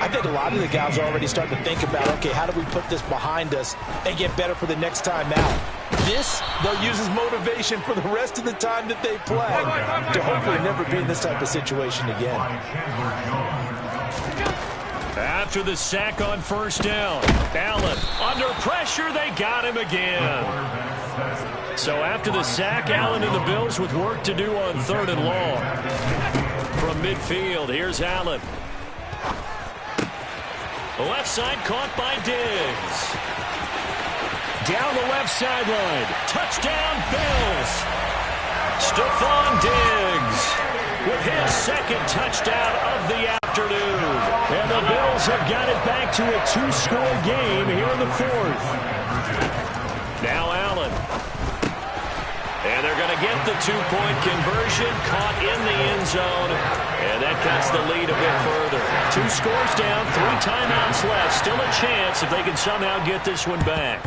I think a lot of the guys are already starting to think about, okay, how do we put this behind us and get better for the next time out? This, they'll use as motivation for the rest of the time that they play to hopefully never be in this type of situation again. After the sack on first down, Allen under pressure, they got him again. So after the sack, Allen and the Bills with work to do on 3rd and long. From midfield, here's Allen. Left side caught by Diggs. Down the left sideline. Touchdown, Bills. Stephon Diggs with his second touchdown of the afternoon. And the Bills have got it back to a 2-score game here in the 4th. Now Allen. And they're going to get the 2-point conversion, caught in the end zone, and that cuts the lead a bit further. 2 scores down, 3 timeouts left. Still a chance if they can somehow get this one back.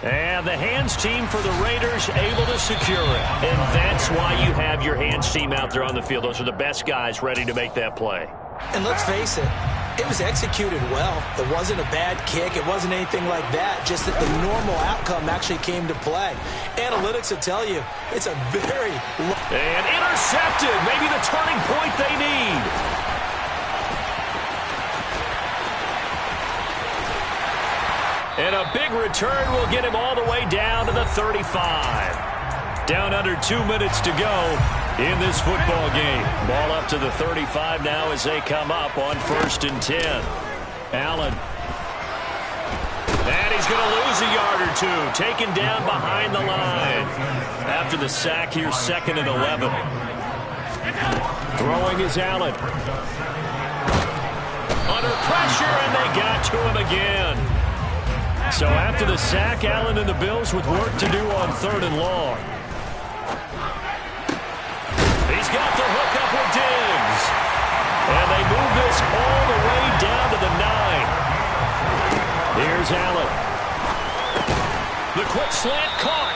And the hands team for the Raiders able to secure it. And that's why you have your hands team out there on the field. Those are the best guys ready to make that play. And let's face it, it was executed well. It wasn't a bad kick. It wasn't anything like that. Just that the normal outcome actually came to play. Analytics will tell you it's a very... And intercepted. Maybe the turning point they need. And a big return will get him all the way down to the 35. Down under 2 minutes to go in this football game. Ball up to the 35 now as they come up on 1st and 10. Allen. And he's going to lose a yard or 2. Taken down behind the line. After the sack, here's 2nd and 11. Throwing is Allen. Under pressure, and they got to him again. So after the sack, Allen and the Bills with work to do on 3rd and long. He's got the hook up with Diggs. And they move this all the way down to the 9. Here's Allen. The quick slant caught.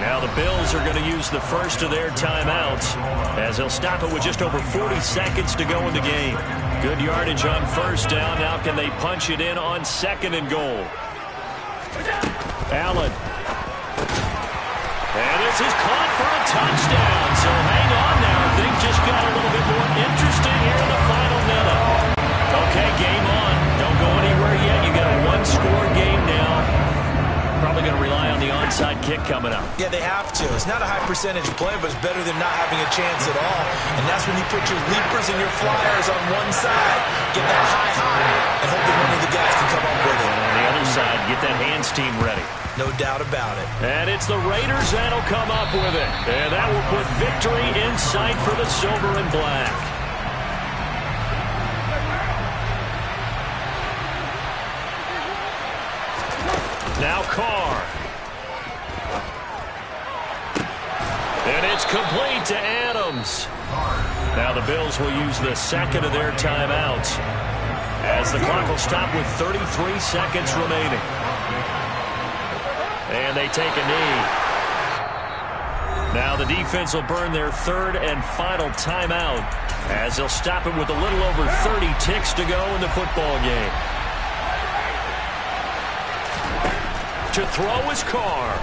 Now the Bills are going to use the first of their timeouts as they'll stop it with just over 40 seconds to go in the game. Good yardage on 1st down. Now can they punch it in on 2nd and goal? Allen. And this is caught for a touchdown. So hang on now. Things just got a little bit more interesting here in the final minute. Okay, game on. Don't go anywhere yet. You got a 1-score game now. Probably going to rely on the onside kick coming up. Yeah, they have to. It's not a high percentage play, but it's better than not having a chance at all. And that's when you put your leapers and your flyers on one side, get that high, and hope that one of the guys can come up with it. And on the other side, get that hands team ready. No doubt about it. And it's the Raiders that'll come up with it. And that will put victory in sight for the silver and black. Now Carr. And it's complete to Adams. Now the Bills will use the 2nd of their timeouts as the clock will stop with 33 seconds remaining. And they take a knee. Now the defense will burn their 3rd and final timeout as they'll stop it with a little over 30 ticks to go in the football game. To throw is Carr.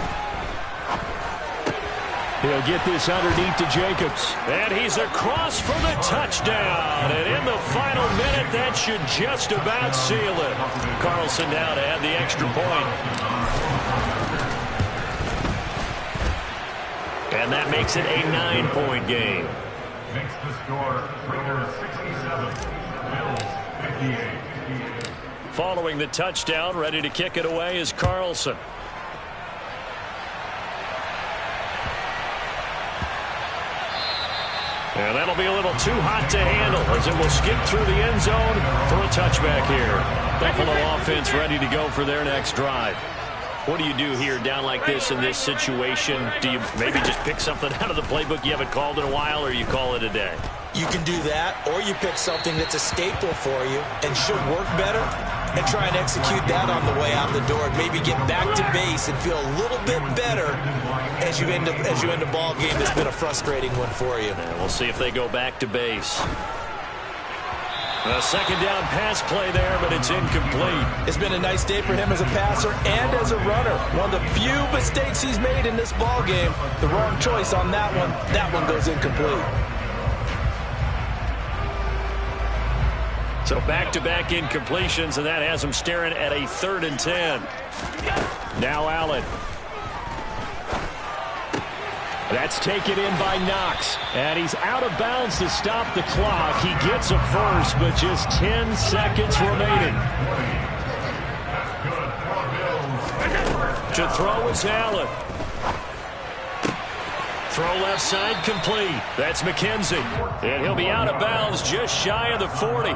He'll get this underneath to Jacobs. And he's across for the touchdown. And in the final minute, that should just about seal it. Carlson now to add the extra point. And that makes it a 9-point game. Makes the score Raiders 67, Bills 58. Following the touchdown, ready to kick it away is Carlson. And that'll be a little too hot to handle as it will skip through the end zone for a touchback here. Buffalo offense ready to go for their next drive. What do you do here down like this in this situation? Do you maybe just pick something out of the playbook you haven't called in a while, or you call it a day? You can do that, or you pick something that's a staple for you and should work better. and try and execute that on the way out the door and maybe get back to base and feel a little bit better as you end a ball game that's been a frustrating one for you. And we'll see if they go back to base. A second down pass play there, but it's incomplete. It's been a nice day for him as a passer and as a runner. One of the few mistakes he's made in this ball game. The wrong choice on that one. That one goes incomplete. So back-to-back incompletions, and that has him staring at a 3rd and 10. Now Allen. That's taken in by Knox, and he's out of bounds to stop the clock. He gets a first, but just 10 seconds remaining. To throw is Allen. Throw left side complete. That's McKenzie. And he'll be out of bounds just shy of the 40.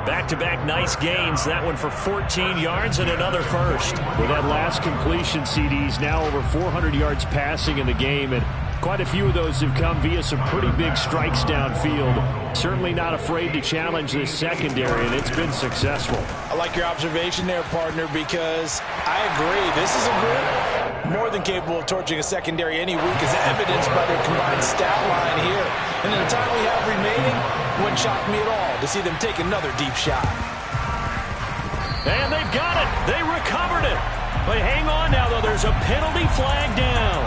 Back-to-back nice gains. That one for 14 yards and another first. With that last completion, CD's now over 400 yards passing in the game, and quite a few of those have come via some pretty big strikes downfield. Certainly not afraid to challenge this secondary, and it's been successful. I like your observation there, partner, because I agree. This is a group more than capable of torching a secondary any week, as evidenced by their combined stat line here. And in the time we have remaining, wouldn't shock me at all to see them take another deep shot. And they've got it. They recovered it. But hang on now, though. There's a penalty flag down.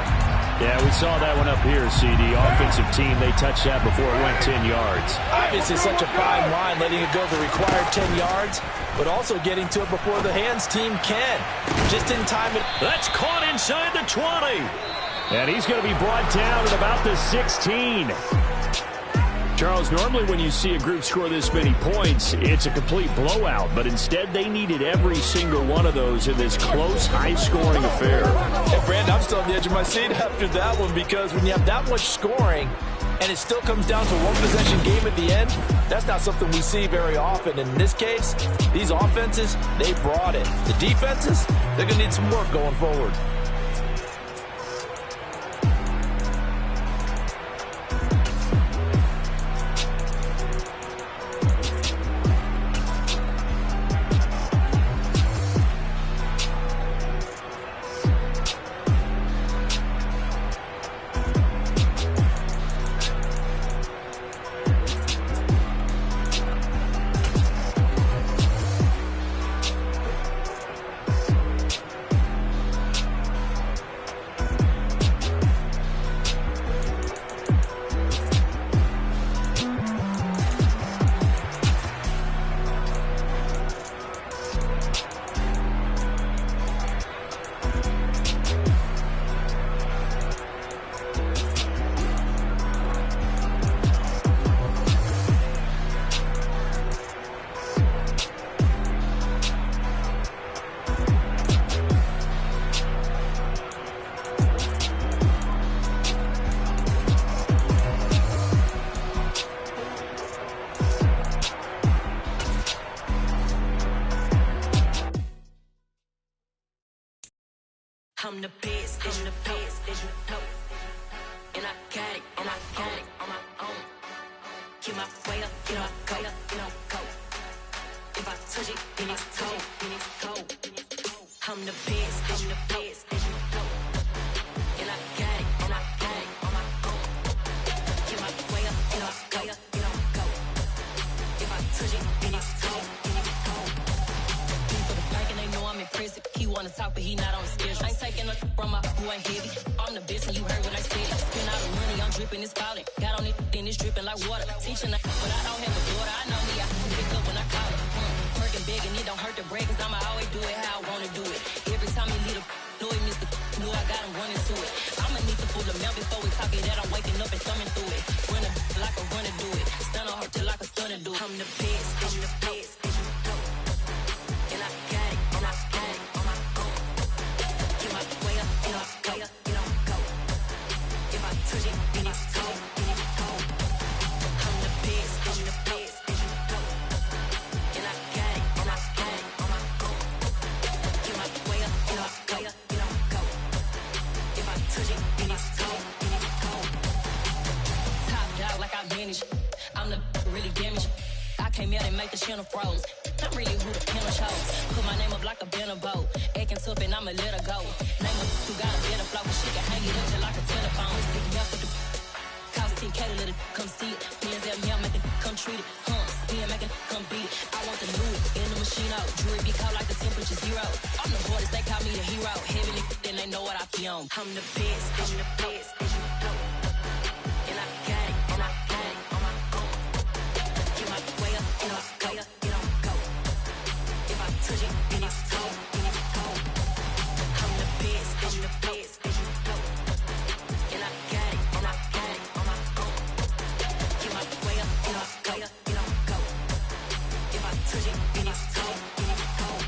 Yeah, we saw that one up here, CD. Offensive team, they touched that before it went 10 yards. Obviously, such a fine line, letting it go the required 10 yards, but also getting to it before the hands team can. Just in time. That's caught inside the 20. And he's going to be brought down at about the 16. Charles, normally when you see a group score this many points, it's a complete blowout. But instead, they needed every single one of those in this close, high-scoring affair. Hey, Brandon, I'm still on the edge of my seat after that one, because when you have that much scoring and it still comes down to one possession game at the end, that's not something we see very often. In this case, these offenses, they brought it. The defenses, they're going to need some work going forward. I'm the best, I'm the best, as you know. And I got it, and I got it on my own. Get my way up, get my go, you know, go. If I touch it, then it's cold, then it's cold. I'm the best, I'm the best, as you know. And I got it, and I got it on my own. Get my way up, get my go, you know, go. If I touch it, then it's cold, then it's cold. For the blank and they know I'm impressive. He wanna talk, but he not on the schedule. I ain't taking a from my boy heavy. I'm the best and you heard what I said. Spend all the money, I'm dripping, it's falling. Got on it, then it's dripping like water. Teaching, but I don't have a daughter. I know me, I can pick up when I call it. Working big and it don't hurt to break, cause I'ma always do it how I wanna do it. Every time he lead a know he missed the knew I got him running to it. I'ma need to pull the mail before we talk it that I'm waking up and thumbing through it. Run a like a runner do it. Stun on her till like a stunner do it. I'm the best, I'm the best, as you know. And I got it, and I got it on my own. Get my way up, and I go, you know, go. If I touch it, then it's cold, then it's cold. I'm the best, as you know. And I got it, and I got it on my own. Get my way up, and I go, you know, go. If I touch it, then it's cold, then it's cold. Top dog like I manage. I'm the really damaged. I came out and make the channel froze. I'm really who the pimp shows. Put my name up like a banner boat. Acting tough and I'ma let her go. Name her who got a better flow, but she can hang it up just like a telephone. Sticking up with the cost 10K to let it come see it. Hands at me, I make it come treat it. Humps, me, I make it come beat it. I want the Louis in the machine out. Jewelry be caught like the temperature zero. I'm the hardest, they call me the hero. Heavenly, then they know what I be on. I'm the best, I'm the best, and you know. And I got it, and I got it on my own. Get my way up, get off, go up, get on, go. If I touch it, then it's cold, then it's cold. I'm the best, and the best, and you know. And I got it, and I got it on my own. Get my way up, get off, go up, get on, go. If I touch it, then it's cold, then it's cold.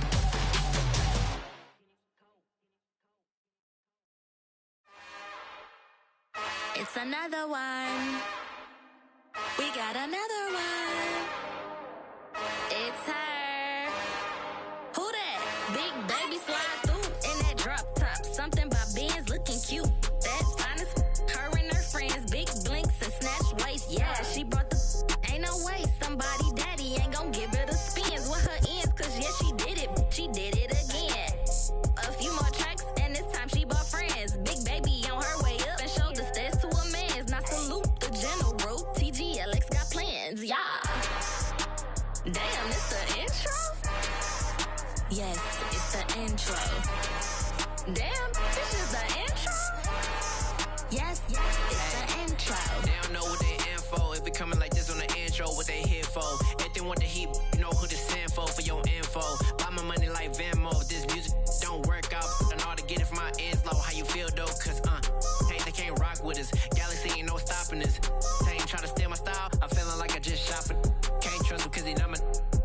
It's another one. We got another one. It's her. Who that? Big baby slide through in that drop top. Something by Benz looking cute. That's fine as her and her friends. Big blinks and snatch waist. Yeah, she brought the ain't no way. Somebody daddy ain't gon' give her the spins with her ends. Cause yeah, she did it. She did it again. A few more tracks and this time she bought friends. Big baby on her way up and showed the stairs to a man's. Now salute the general. TGLX got plans, yeah. Damn, it's the intro? Yes, it's the intro. Damn, this is the intro? Yes, it's the intro. They don't know what they in for. If it coming like this on the intro, what they here for? If they want the heat, you know who to send for your info. Buy my money like Venmo. If this music don't work out, and all to get it from my ends low. How you feel though? Cause hey, they can't rock with us. Galaxy ain't no stopping us. They ain't try to steal my style. I'm feeling like I just shot it. Can't trust them cause they know my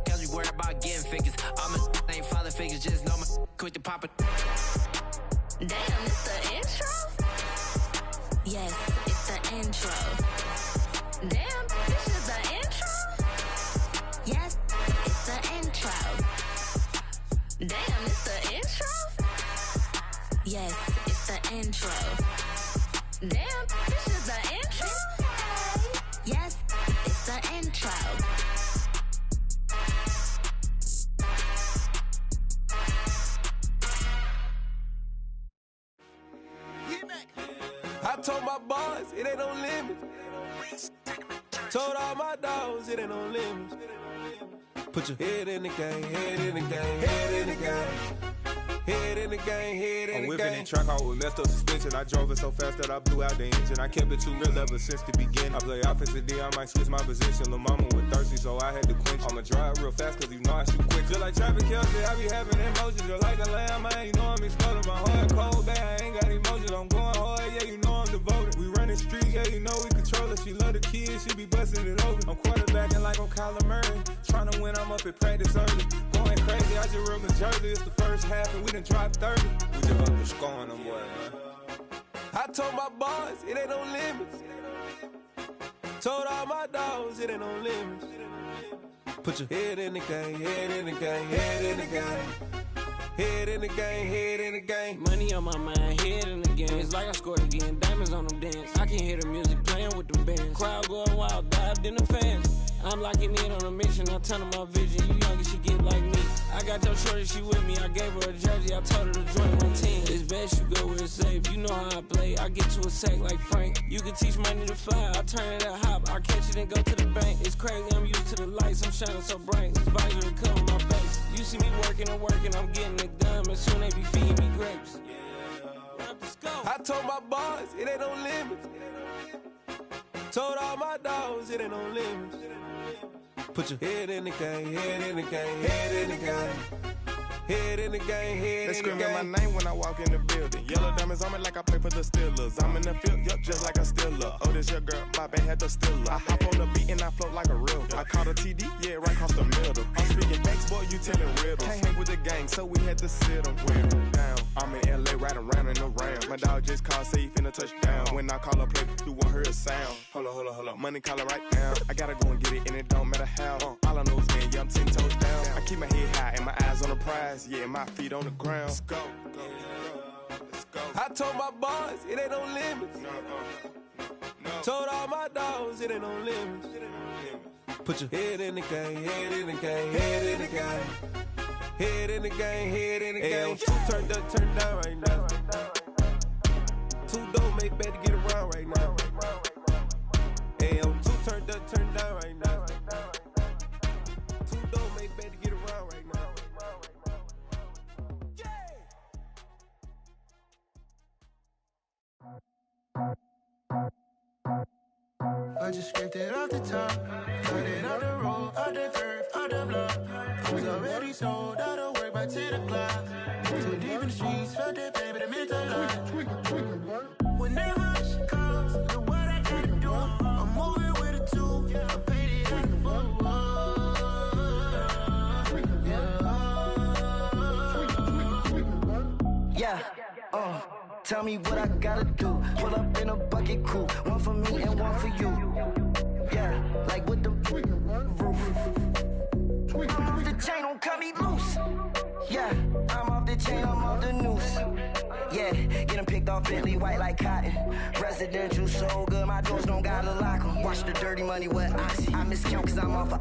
cause we worried about getting figures. All my ain't father figures, just know my quick to pop it. Damn, it's the intro? Yes, it's the intro. Damn, this is the intro? Yes, it's the intro. Damn, it's the intro? Yes, it's the intro. Damn, this is the intro? Yes, it's the intro. I told my boys it ain't no limits. Told all my dogs it ain't no limits. Put your head in the game, head in the game, head in the game. Head in the game, head in the game. I'm whipping in track out with messed up suspension. I drove it so fast that I blew out the engine. I kept it too real ever since the beginning. I play offensive D, I might switch my position. Lil' mama was thirsty, so I had to quench. I'ma drive real fast, cause you know I shoot quick. Just like Travis Kelce, I be having emotions. Just like a lamb, man, you know I'm exploding. My heart cold, bad, I ain't got emotions. I'm going hard, yeah, you know I'm devoted. We running streets, yeah, you know we control it. She love the kids, she be busting it open. I'm quarterbacking like I'm Kyler Murray. Trying to win, I'm up at practice early. Going crazy, I just rub the jersey. It's the first half and we done dropped 30. We just up to scoring them, boy, man. I told my boys it ain't no limits. Told all my dogs it ain't no limits. Put your head in the game, head in the game, head in the game. Head in the game, head in the game. Money on my mind, head in the game. It's like I scored again, diamonds on them dance. I can hear the music playing with them bands. Crowd going wild, dived in the fans. I'm locking in on a mission, I tell her my vision. You younger, she get like me. I got your shorty, she with me. I gave her a jersey, I told her to join my team. It's best you go where it's safe. You know how I play. I get to a sack like Frank. You can teach money to fly. I turn it at hop. I catch it and go to the bank. It's crazy, I'm used to the lights. I'm shining so bright. This visor cover my face. You see me working and working, I'm getting it done. And soon they be feeding me grapes. I told my boys it ain't no limits. Told all my dogs it ain't no limits. Put your head in the game, head in the game, head in the game. Head in the game, head They in the game. screaming my name when I walk in the building. Yellow diamonds on me like I play for the Steelers. I'm in the field, yup, just like a Steeler. Oh, this your girl, my band had the Steeler. I hop on the beat and I float like a real. I caught a TD, yeah, right across the middle. I'm speaking facts, boy, you telling riddles. Can't hang with the gang, so we had to sit them down. I'm in LA, riding round and around. My dog just called, say he finna touch down. When I call a play, you won't hear a sound. Hold up, money calling right now. I gotta go and get it, and it don't matter how. All I know is win, yeah, I'm 10 toes down. I keep my head high and my eyes on the prize. Yeah, my feet on the ground. Let's go. I told my boys it ain't no limits. Told all my dogs it ain't no limits. Put your head in the game, head in the game, head in the game. Head in the game, head in the game. Two turned up, turned down right now. Two don't make bad to get around right now. Two turned up, turned down right now. Two don't make bad to get around right now. I just scraped it off the top, cut it out the road, out the curve, out the block. I was already sold, out of work by 10 o'clock. Too deep in the streets, felt that baby, that meant a lot. Whenever she calls, the what I gotta do, I'm moving with a two, I paid it out the full. Yeah, tell me what I gotta do. Pull up in a bucket crew, one for me and one for you. Yeah, like with the roof. The chain don't cut me loose. Yeah, I'm off the chain, I'm off the noose. Yeah, get them picked off Bentley white like cotton. Residential so good, my doors don't gotta lock them. Watch the dirty money with Oxy. I miscount cause I'm off a...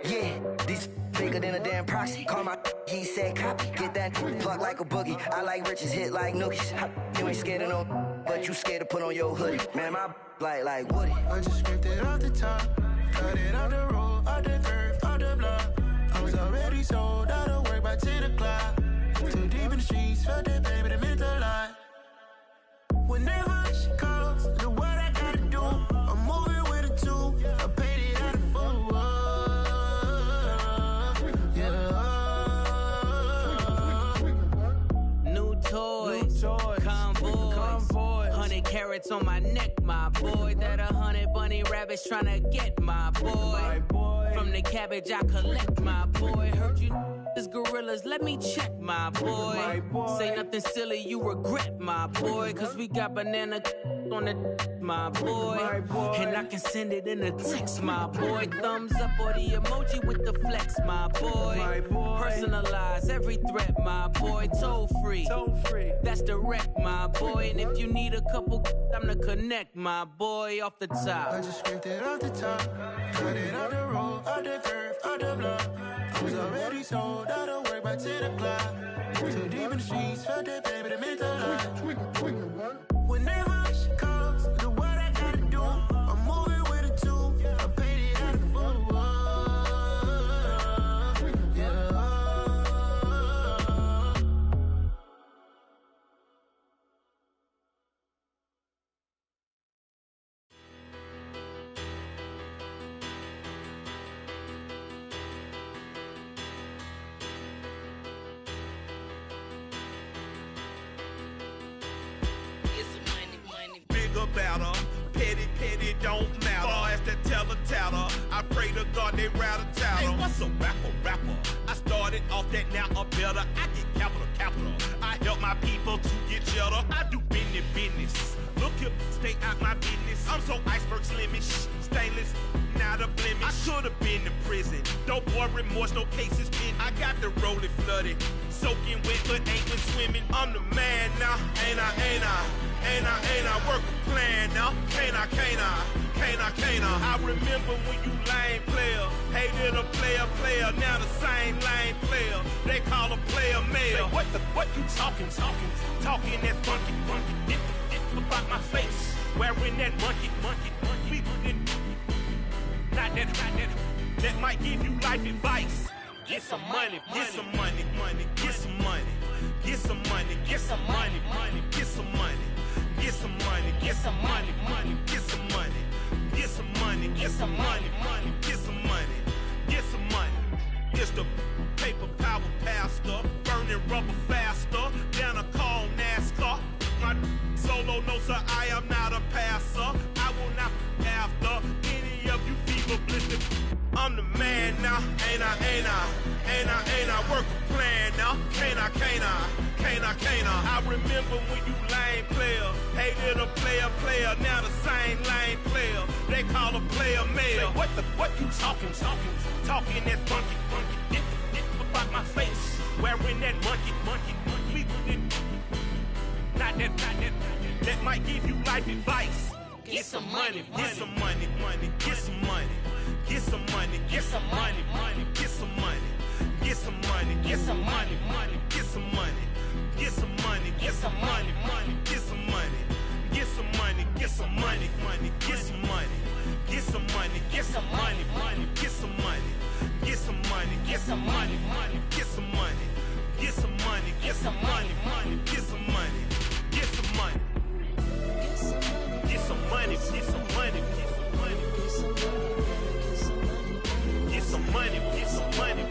Yeah, these bigger than a damn proxy. Call my he said copy. Get that plug like a boogie. I like riches, hit like nookies. You ain't scared of no, but you scared to put on your hoodie. Man, my like Woody. I just scraped it off the top, cut it out the road, out the curve, out the block. I was already sold, out of work by 10 o'clock. Too deep in the streets, felt that baby, that meant a lot. Whenever she calls, the what I gotta do, I'm moving with a two, I paid it out of full. New toys, convoy, 100 carats on my neck, my boy. That 100 bunny rabbits tryna get my boy. From the cabbage I collect, my boy. Heard you is gorillas, let me check, my boy. Say nothing silly, you regret, my boy. Cause we got banana on the my boy. And I can send it in a text, my boy. Thumbs up or the emoji with the flex, my boy. Personalize every threat, my boy. Toll free, that's direct, my boy. And if you need a couple, I'm to connect, my boy, off the top. I just scraped it off the top, cut it out the road, out the curve, out the block. I was already sold, out of work by 10 o'clock. Too deep in the streets, felt that baby, that meant a lot. Whenever she calls, the what I gotta do, I'm moving with a two, I paid it out of full. About her, petty, don't matter. Far as the teller, I pray to God they rattle tattle. Hey, what's a rapper? I started off that, now I'm better. I get capital. I help my people to get cheddar. I do business. Look here, stay out my business. I'm so iceberg slimish, stainless, not a blemish. I could have been in prison. Don't boy remorse, no cases pinned. I got the rolling flooded, soaking wet, but ain't been swimming. I'm the man now, ain't I? Work a plan now, can't I? I remember when you lame player, hated a player, now the same lame player. They call a player mayor. What you talking that funky, get about my face, wearing that monkey, not that might give you life advice. Get some money, get some money, get some money, get some money, get some money, get some money. Get some money, get some money, get some money, get some money, get some money, get some money, get some money. It's the paper power pastor, burning rubber faster, down a call NASCAR. My solo no sir, I am not a passer. I will not after any of you fever blistered. I'm the man now, ain't I? Work a plan now, can't I? I remember when you lame player, hated a player, now the same lame player. They call a player mayor. What you talking that funky, get about my face, wearing that monkey, not that might give you life advice. Get some money, get some money, get some money. get some money, get some money, money, get some money, get some money, get some money, money, get some money, get some money, get some money, money, get some money, get some money, get some money, money, get some money, get some money, get some money, money, get some money, get some money, get some money, money, get some money, get some money, get some money, money, get some money, get some money, get some money, get some money, get some money, get some money, get some money, get some money, get some money, get some money.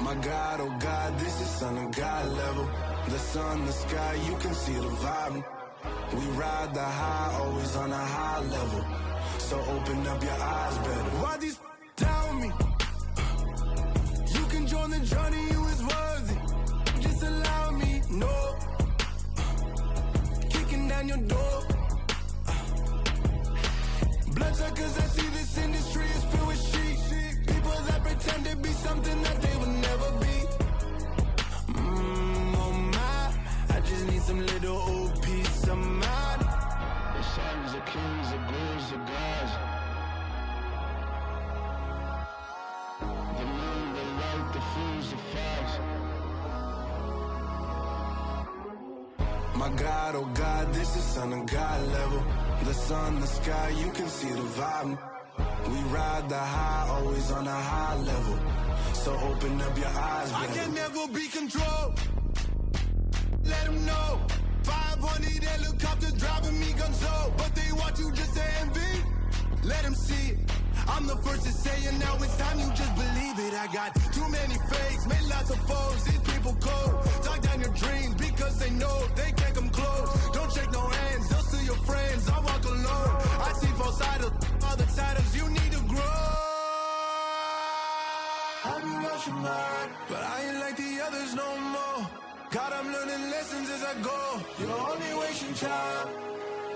My God, oh God, this is Son of God level. The sun, the sky, you can see the vibe. We ride the high, always on a high level. So open up your eyes better. Why these tell me? You can join the journey, you is worthy. Just allow me, no. Kicking down your door. Bloodsuckers, I see this industry is filled with sheep. People that pretend to be something that they will never be. Oh my, I just need some little old peace of mind. The sons of kings, the ghouls, the gods. The moon, the light, the fools, the fogs. My God, oh God, this is Son of God level. The sun, the sky, you can see the vibe. We ride the high, always on a high level. So open up your eyes, baby. I can never be controlled. Let them know. 500 helicopters driving me gonzo. But they want you just to envy. Let them see it. I'm the first to say it, now it's time you just believe it. I got too many fakes, made lots of foes. These people cold. Talk down your dreams because they know they can't come close. Don't shake no hands, they'll steal your friends. I walk alone. I see false idols, other titles, you need to grow. I've been watching mine, but I ain't like the others no more. God, I'm learning lessons as I go. You're only wasting time.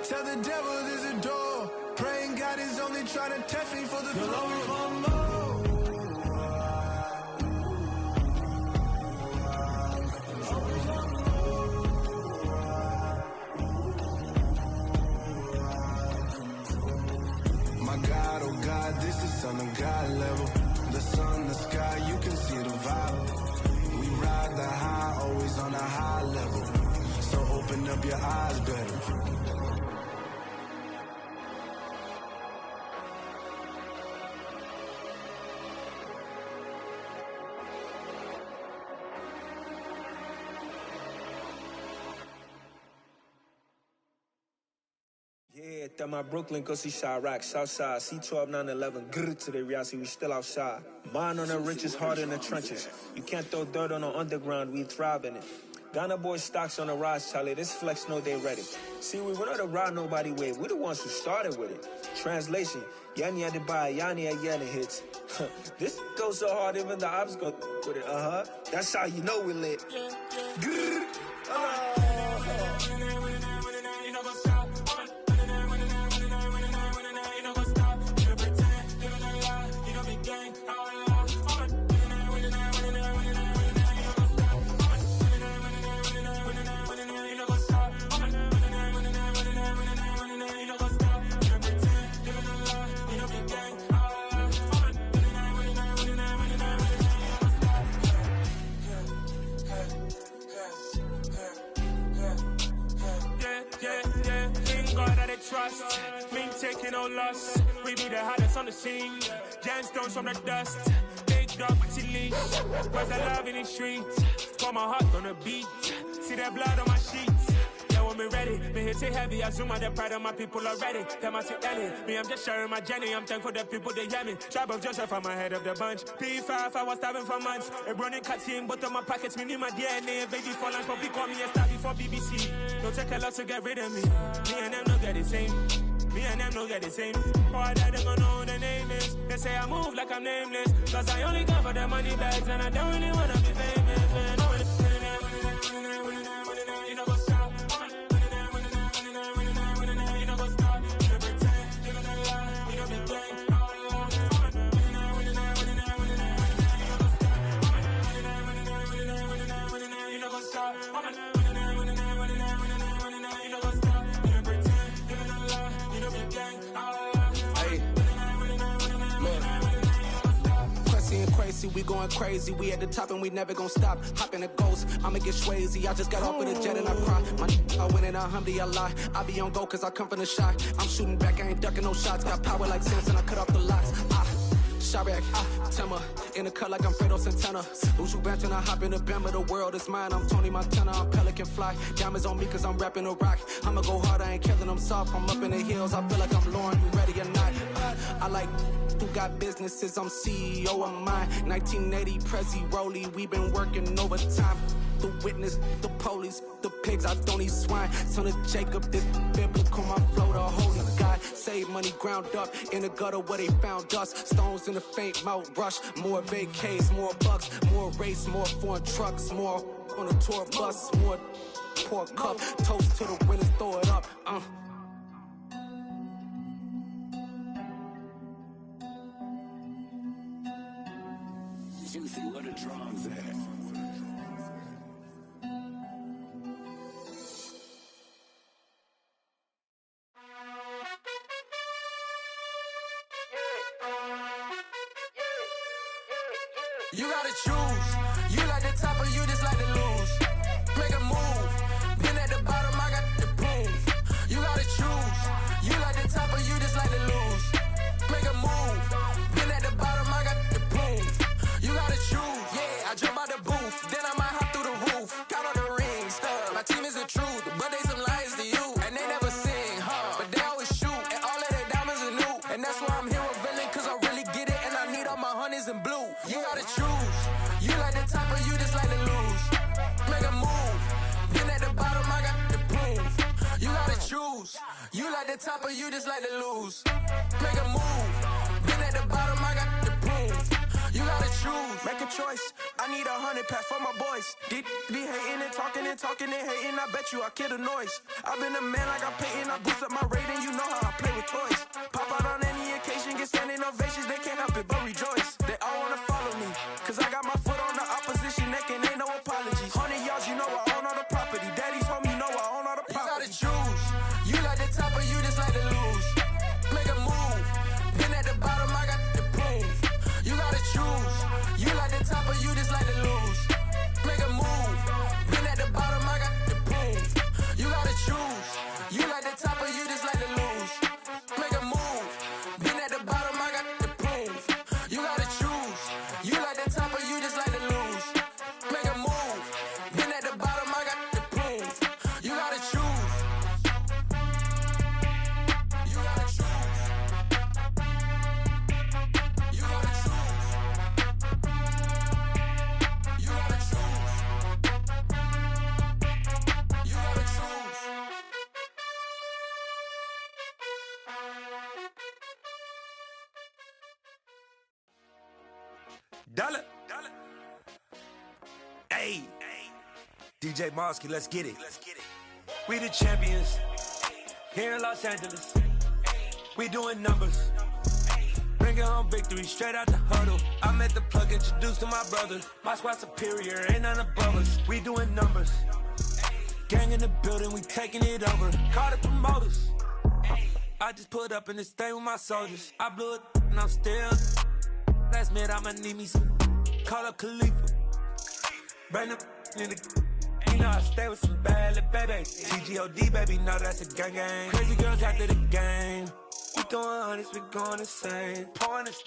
Tell the devil there's a door. Praying God is only trying to test me for the glory for more. My God, oh God, this is Son of God level. The sun, the sky, you can see the vibe. We ride the high, always on a high level. So open up your eyes better. Yeah, that my Brooklyn, go see Chirac, Southside, C12, 911, grrr to the reality, we still outside. Mine on the richest, heart in the trenches. You can't throw dirt on the underground, we thrive in it. Ghana boys stocks on the rise, Charlie, this flex know they ready. See, we went on the ride nobody wave, we the ones who started with it. Translation, Yanni had to buy, Yanni had Yanni hits. This goes so hard, even the ops go with it, That's how you know we lit. Grrr. Trust, me taking no loss. We be the hottest on the scene. Gemstones from the dust. Big dog, chili. Where's the love in the streets? Got my heart on the beat. See that blood on my sheets. Yeah, we're coming ready. Me hit it heavy, I zoom out the pride of my people already. Them I see Ellie, me I'm just sharing my journey. I'm thankful the people they hear me. Tribe of Joseph, I'm ahead of the bunch. P5, I was starving for months. A running cut team, but on my pockets, me need my DNA. Baby for lunch, but call me a star before BBC. Don't take a lot to get rid of me. Me and them don't get the same. Me and them don't get the same. Boy, that they gonna know the name is. They say I move like I'm nameless. Cause I only come for the money bags and I don't really wanna be famous, man. You know what's up? You know what's up? You know pretend. You know that lie. You know be gang. You know what's up? Crazy, we going crazy. We at the top and we never gonna stop. Hop in a ghost, I'ma get swayzy. I just got off with a jet and I cry. I win in a Humvee, I lie. I be on go cause I come from the shot. I'm shooting back, I ain't ducking no shots. Got power like Samson, I cut off the locks. Chirac, Timmer, in the cut like I'm Fredo Santana. Uju Banton, I hop in the Bama, the world is mine. I'm Tony Montana, I'm Pelican Fly. Diamonds on me cause I'm rapping a rock. I'ma go hard, I ain't killing them soft. I'm up in the hills, I feel like I'm Lauren, you ready or not? I like who got businesses, I'm CEO of mine. 1980 Prezi Rolly, we been working overtime. The witness, the police, the pigs, I don't eat swine. Son of Jacob, this biblical, my flow, the holy God. Save money ground up in the gutter where they found us. Stones in the faint mouth rush. More vacays, more bucks, more race, more foreign trucks, more on a tour bus, more pour cup. Toast to the winners, throw it up. Juicy, what a drums at. You gotta choose. You like the top or you just like to lose. Make a move. Been at the bottom, I got the prove. You gotta choose. You like the top or you just like to lose. Make a move. Been at the bottom, I got the prove. You gotta choose. Yeah, I jump out the booth. Then I might hop through the roof. Count on the rings. Stuff. My team is the truth, but they some liars to you. And they never sing, but they always shoot. And all of their diamonds are new. And that's why I'm here with Villain, cause I really get it. And I need all my honeys in blue. You gotta choose. You like the top or you just like to lose. Make a move. Been at the bottom, I got the proof. You gotta choose. You like the top or you just like to lose. Make a move. Been at the bottom, I got the proof. You gotta choose. Make a choice. I need 100 pack for my boys. Be hating and talking and hating. I bet you I kill the noise. I've been a man like I'm Peyton. I boost up my rating. You know how I play with toys. Pop out on any occasion, get standing ovations. They can't help it but rejoice. They all wanna follow me, cause I got my foot on the opposition neck and ain't no apologies. 100 yards, you know I own all the property. Daddy's home, you know I own all the property. You gotta choose. You like the top or you just like to lose. Make a move. Been at the bottom, I got the proof. You gotta choose. You like the top or you just like to lose. Make a move. Been at the bottom, I got the proof. You gotta choose. You like the top or you just like to lose. Make a move. Been at the bottom, I got the proof. You gotta choose. You like the top or you just like to lose. Make a move. Been at the bottom, I got the proof. You gotta choose. You gotta choose. You gotta choose. You gotta choose. You gotta choose. Dollar. Hey. DJ Mosky, let's get it. We the champions. Here in Los Angeles. We doing numbers. Bringing home victory straight out the huddle. I met the plug, introduced to my brother. My squad superior, ain't none above us. We doing numbers. Gang in the building, we taking it over. Call the promoters. I just put up in this thing with my soldiers. I blew it and I'm still. Last minute I'ma need me some. Call up Khalifa. Bring them in the. You know I stay with some bad little baby. TGOD baby, know that's a gang gang. Crazy girls after the game. We doing hundreds, we going insane. Pouring this.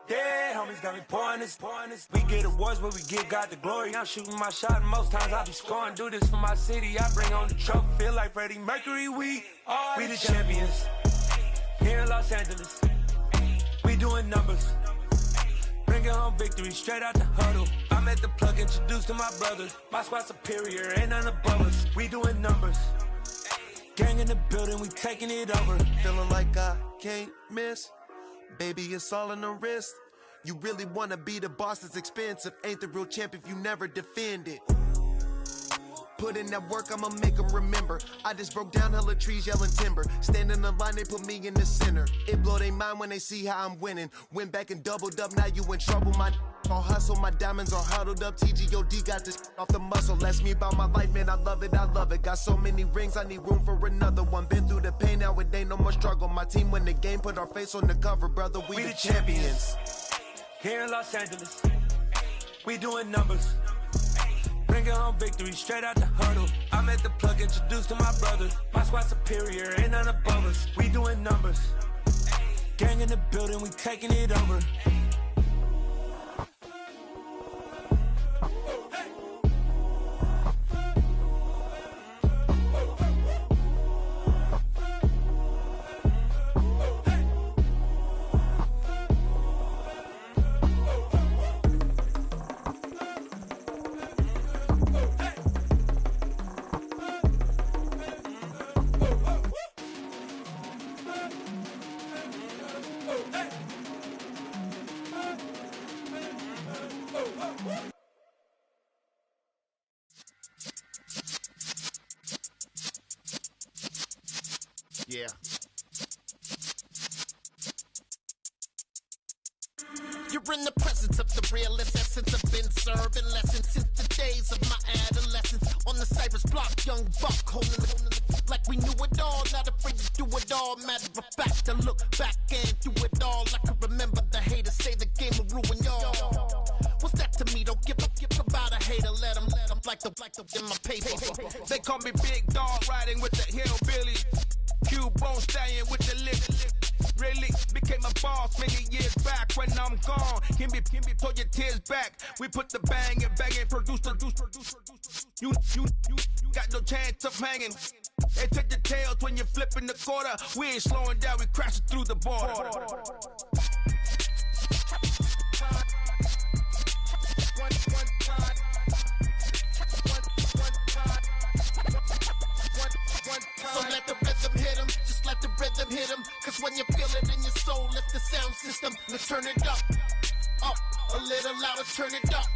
Dead homies got me pouring this. We get awards, but we give God the glory. I'm shooting my shot, and most times I be scoring. Do this for my city, I bring on the trophy. Feel like Freddie Mercury, we the champions. Here in Los Angeles, we doing numbers. Bringing home victory straight out the huddle. I'm at the plug, introduced to my brothers. My squad superior, ain't none above us. We doing numbers. Gang in the building, we taking it over. Feeling like I can't miss. Baby, it's all in the wrist. You really wanna be the boss, it's expensive. Ain't the real champ if you never defend it. Put in that work, I'ma make them remember. I just broke down hella trees, yelling timber. Stand in the line, they put me in the center. It blow their mind when they see how I'm winning. Went back and doubled up, now you in trouble. My all hustle, my diamonds are huddled up. TGOD got this off the muscle. Ask me about my life, man, I love it, I love it. Got so many rings, I need room for another one. Been through the pain, now it ain't no more struggle. My team win the game, put our face on the cover, brother, we the champions. Here in Los Angeles, we doing numbers. Bringing home victory straight out the huddle. I'm at the plug, introduced to my brothers. My squad superior, ain't none above us. We doing numbers. Gang in the building, we taking it over. Yeah. You're in the presence of the realest essence. I've been serving lessons since the days of my adolescence. On the Cypress block, young buck holding it like we knew it all. Not afraid to do it all. Matter of fact, to look back and do it all. I can remember the haters say the game will ruin y'all. What's that to me? Don't give about a hater. Let them like the in my paper. They call me Big Dog, riding with the hillbilly. Q-Bone stallion with the lip. Really became a boss many years back. When I'm gone, can be pull your tears back. We put the bang and produce. You got no chance of hanging. They take the tails when you're flipping the quarter. We ain't slowing down, we crashing through the border. So let the rhythm hit him, just let the rhythm hit him. Cause when you feel it in your soul, lift the sound system. Let's turn it up, a little louder, turn it up,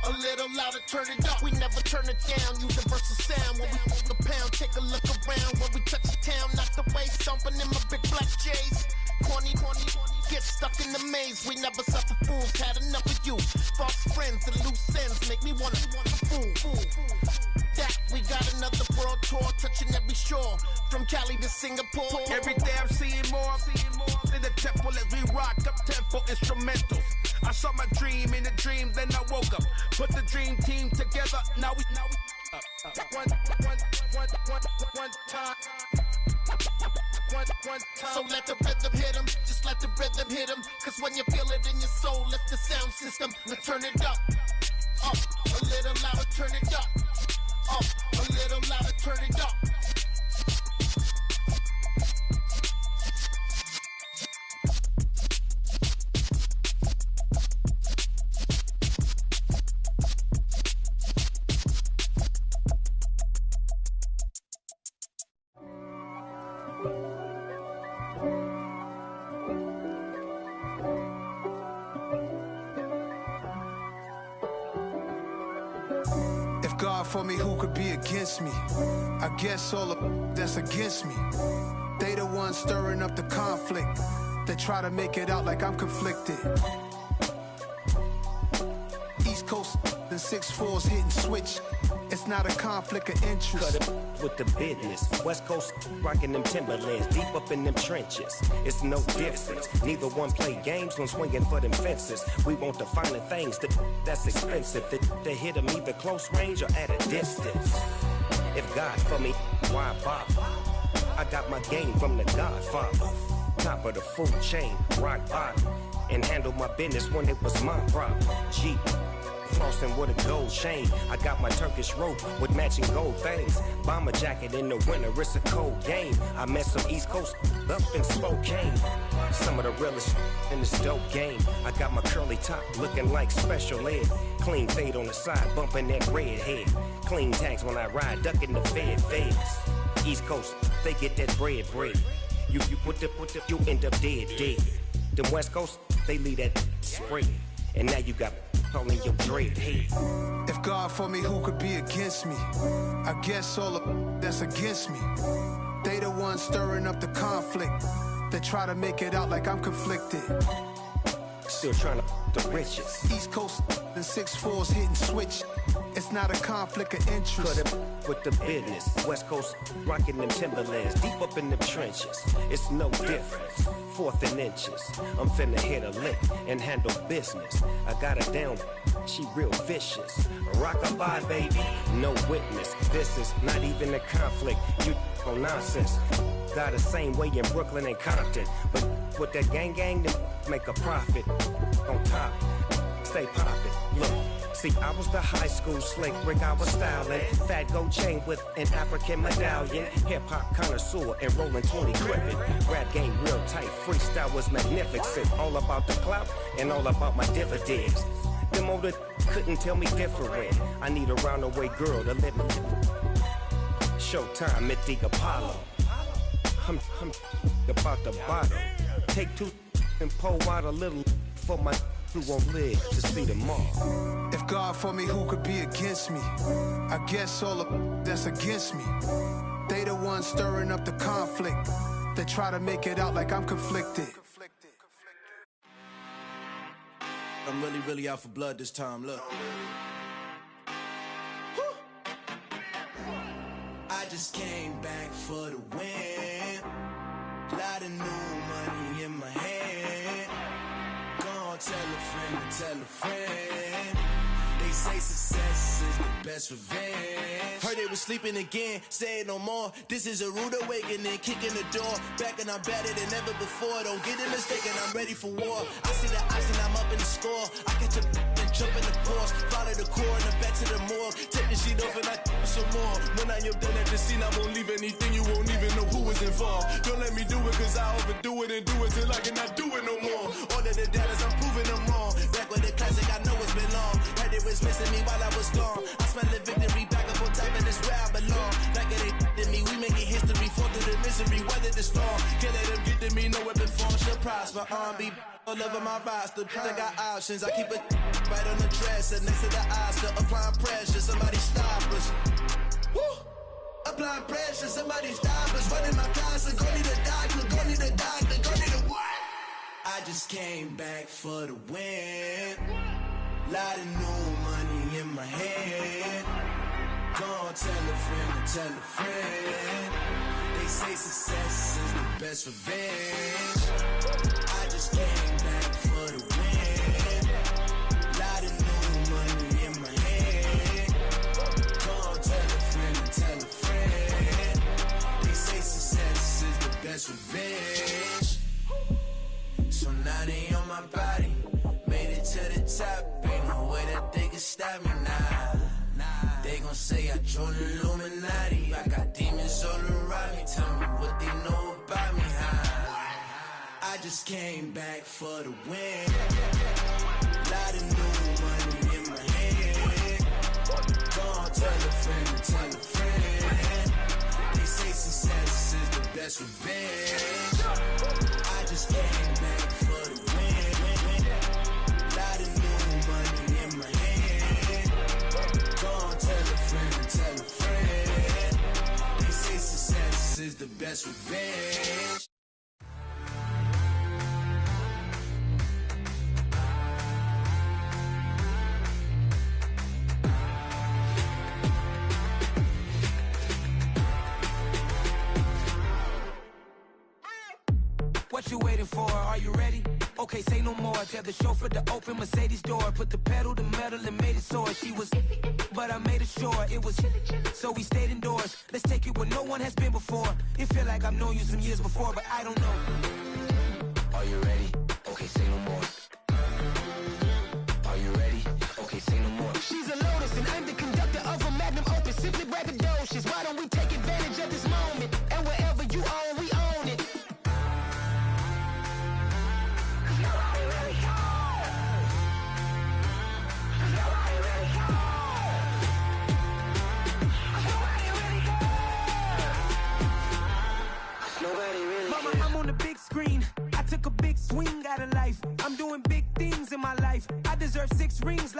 a little louder, turn it up. We never turn it down, universal sound. When we hold the pound, take a look around. When we touch the town, knock the way, stomping in my big black J's. Corny, get stuck in the maze. We never suffer fools, had enough of you. False friends and loose ends make me wanna fool. That we got another world tour, touching every shore, from Cali to Singapore. Every day I'm seeing more in the temple as we rock up tempo instrumentals. I saw my dream in a dream, then I woke up. Put the dream team together, now we one time. So let the rhythm hit him, just let the rhythm hit him. Cause when you feel it in your soul, lift the sound system. Now turn it up, a little louder, turn it up, a little louder, turn it up. God for me, who could be against me? I guess all of that's against me. They the ones stirring up the conflict. They try to make it out like I'm conflicted. East Coast and 6'4's hitting switch. It's not a conflict of interest. Cut it with the business. West Coast rocking them Timberlands, deep up in them trenches. It's no difference. Neither one play games when swinging for them fences. We want the finer things that's expensive. That hit them either close range or at a distance. If God for me, why bother? I got my game from the Godfather. Top of the food chain, rock bottom. and handle my business when it was my problem. Jeep. Flossing with a gold chain. I got my Turkish rope with matching gold things. Bomber jacket in the winter, it's a cold game. I met some East Coast up in Spokane. Some of the realest in this dope game. I got my curly top looking like special ed. Clean fade on the side, bumping that red head. Clean tags when I ride, ducking the feds. East Coast, they get that bread. You you end up dead. Them West Coast, they leave that spread. And now you got all in your dread head. If God for me, who could be against me? I guess all of that's against me. They the ones stirring up the conflict. They try to make it out like I'm conflicted. Still trying to the riches. East Coast and 6'4s hitting switch. It's not a conflict of interest. Cut it with the business. West Coast rocking them Timberlands. Deep up in the trenches. It's no difference. 4th and inches. I'm finna hit a lick and handle business. I got her down. She real vicious. Rockabye, baby. No witness. This is not even a conflict. You on nonsense. Got the same way in Brooklyn and Compton. But with that gang, then make a profit. On top, stay poppin'. Look, see, I was the high school slick Rick, I was styling. Fat gold chain with an African medallion. Hip-hop connoisseur and rolling 20 gripping. Rap game real tight, freestyle was magnificent. All about the clout and all about my dividends. Them older couldn't tell me different. I need a roundaway girl to let me. Showtime at the Apollo. I'm about the bottom. Take 2 and pour out a little for my who won't live to see tomorrow. If God for me, who could be against me? I guess all of that's against me. They the ones stirring up the conflict. They try to make it out like I'm conflicted. I'm really out for blood this time, look. I just came back for the win. Lot of new money in my hand. Gonna tell a friend. They say success is the best revenge. Heard they was sleeping again, say it no more. This is a rude awakening, kicking the door. Back and I'm better than ever before. Don't get it mistaken, I'm ready for war. I see the ice and I'm up in the score. I catch a and jump in the Porsche. Follow the core and the back to the morgue. Take the sheet off and I some more. When I am done at the scene, I won't leave anything. You won't even know who was involved. Don't let me do it cause I overdo it and do it till I cannot do it no more. All of the doubters, I'm proving them wrong. Back with the classic, I know it's been long. Heard it was missing me while I was gone. I smell the victory back up on top and it's where I belong. Like it ain't to me, we making history. Fall through the misery, weather the storm. Can't let them get to me, no weapon form should prosper. Be all over my roster, I got options. I keep it right on the dresser, next to the Oscar. Applying pressure, somebody stop us. Woo! Applying pressure, somebody stop us. Running my closet, go need a doctor, go need a doctor, go need a what? I just came back for the win. Lot of new money in my hand. Gonna tell a friend. They say success is the best revenge. I just came back for the win. Lot of new money in my hand. Gonna tell a friend. They say success is the best revenge. So now they on my body. Made it to the top. Ain't no way that they can stop me now. They gon' say I joined the Illuminati. I got demons all around me. Tell me what they know about me, huh? I just came back for the win. Lot of new money in my hand. Gonna tell a friend. They say success is the best revenge. I just came back for the win. Lot of new money in my hand. Gonna tell a friend. They say success is the best revenge. What you waiting for? Are you ready? Okay, say no more. Tell the chauffeur to open Mercedes door. Put the pedal to metal and made it soar. She was, but I made it sure it was. So we stayed indoors. Let's take it where no one has been before. It feel like I've known you some years before, but I don't know. Are you ready? Okay, say no more.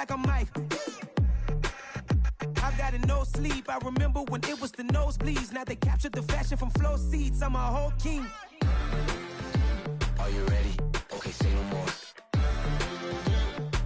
like I'm Mike. I got no sleep. I remember when it was the nosebleeds. Now they captured the fashion from flow seats. I'm a whole king. Are you ready? Okay, say no more.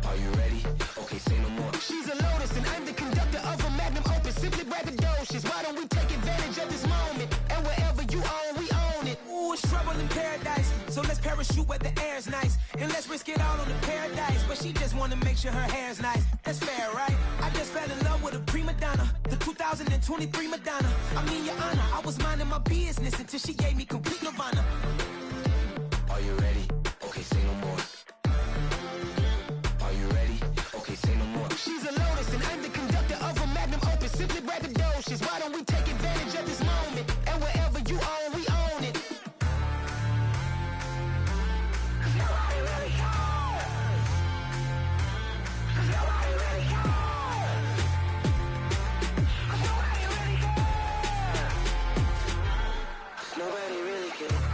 Are you ready? Okay, say no more. She's a lotus and I'm the conductor of a magnum opus. Simply braggadocious. Why don't we take advantage of this moment? And wherever you own, we own it. Ooh, it's trouble in paradise. So let's parachute where the air's nice. And let's risk it all on the paradise. But she just wanna make sure her hair's nice. That's fair, right? I just fell in love with a prima donna. The 2023 Madonna. I mean, your honor, I was minding my business until she gave me complete nirvana. Are you ready? Okay, say no more. Are you ready? Okay, say no more. She's a lotus and I'm the conductor of a magnum opus. Simply braggadocious. Why don't we take advantage of this moment? And wherever you own, we own it. Nobody really cares. Nobody really cares. Nobody really cares. Nobody really cares.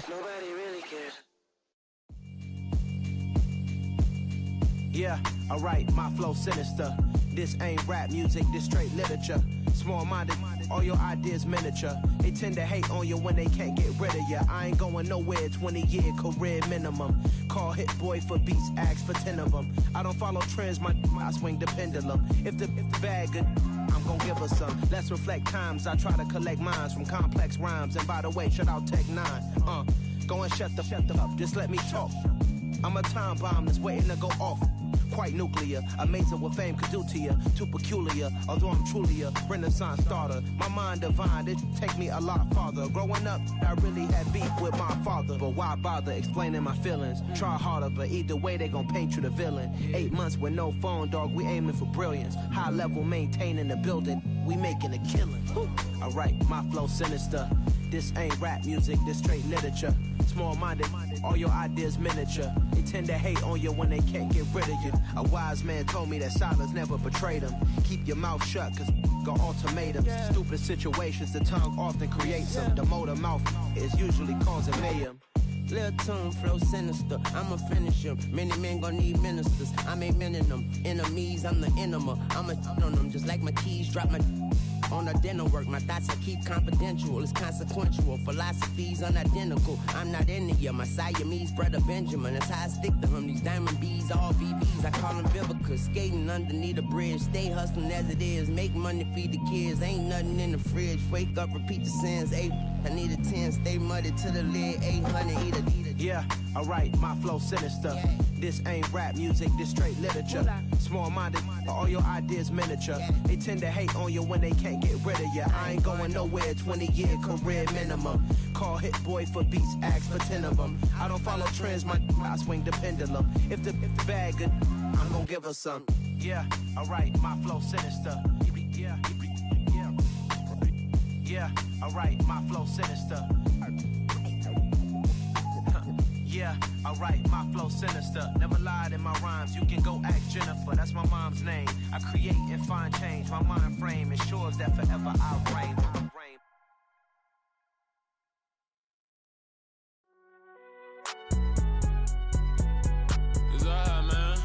Nobody really cares. Yeah, alright, my flow sinister. This ain't rap music, this straight literature. Small-minded, all your ideas miniature. They tend to hate on you when they can't get rid of you. I ain't going nowhere, 20-year career minimum. Call Hit Boy for beats, ask for 10 of them. I don't follow trends, I swing the pendulum. If the bag good, I'm gon' give her some. Let's reflect times, I try to collect minds from complex rhymes. And by the way, shout out Tech 9. Go and shut the up, just let me talk. I'm a time bomb that's waiting to go off. Quite nuclear, amazing what fame could do to you. Too peculiar, although I'm truly a renaissance starter. My mind divine, it take me a lot farther. Growing up, I really had beef with my father. But why bother explaining my feelings? Try harder, but either way they gon' paint you the villain. 8 months with no phone, dog, we aiming for brilliance. High level maintaining the building, we making a killing. Alright, my flow sinister. This ain't rap music, this straight literature. Small-minded, all your ideas miniature. They tend to hate on you when they can't get rid of you. A wise man told me that silence never betrayed him. Keep your mouth shut, cause got ultimatums. Stupid situations, the tongue often creates them. The motor mouth is usually causing mayhem. Lil' tune, flow sinister, I'ma finish him. Many men gon' need ministers, I'm ain't mending them. Enemies, I'm the enema, I'ma on them. Just like my keys, drop my on the dental work. My thoughts I keep confidential, it's consequential. Philosophies unidentical, I'm not into ya. My Siamese brother Benjamin, that's how I stick to him. These diamond bees, all BBs, I call them Vivica. Skating underneath a bridge, stay hustling as it is. Make money, feed the kids, ain't nothing in the fridge. Wake up, repeat the sins, I need a 10, stay muddy to the lid, 800, eat a. Yeah, alright, my flow sinister. This ain't rap music, this straight literature. Small-minded, all your ideas miniature. They tend to hate on you when they can't get rid of you. I ain't going nowhere, 20-year career minimum. Call Hit Boy for beats, ask for 10 of them. I don't follow trends, I swing the pendulum. If the bag good, I'm gon' give her some. Yeah, alright, my flow sinister. Yeah, alright, my flow sinister. Yeah, alright, my flow sinister. Never lied in my rhymes, you can go ask Jennifer. That's my mom's name. I create and find change. My mind frame ensures that forever I reign. It's alright, man.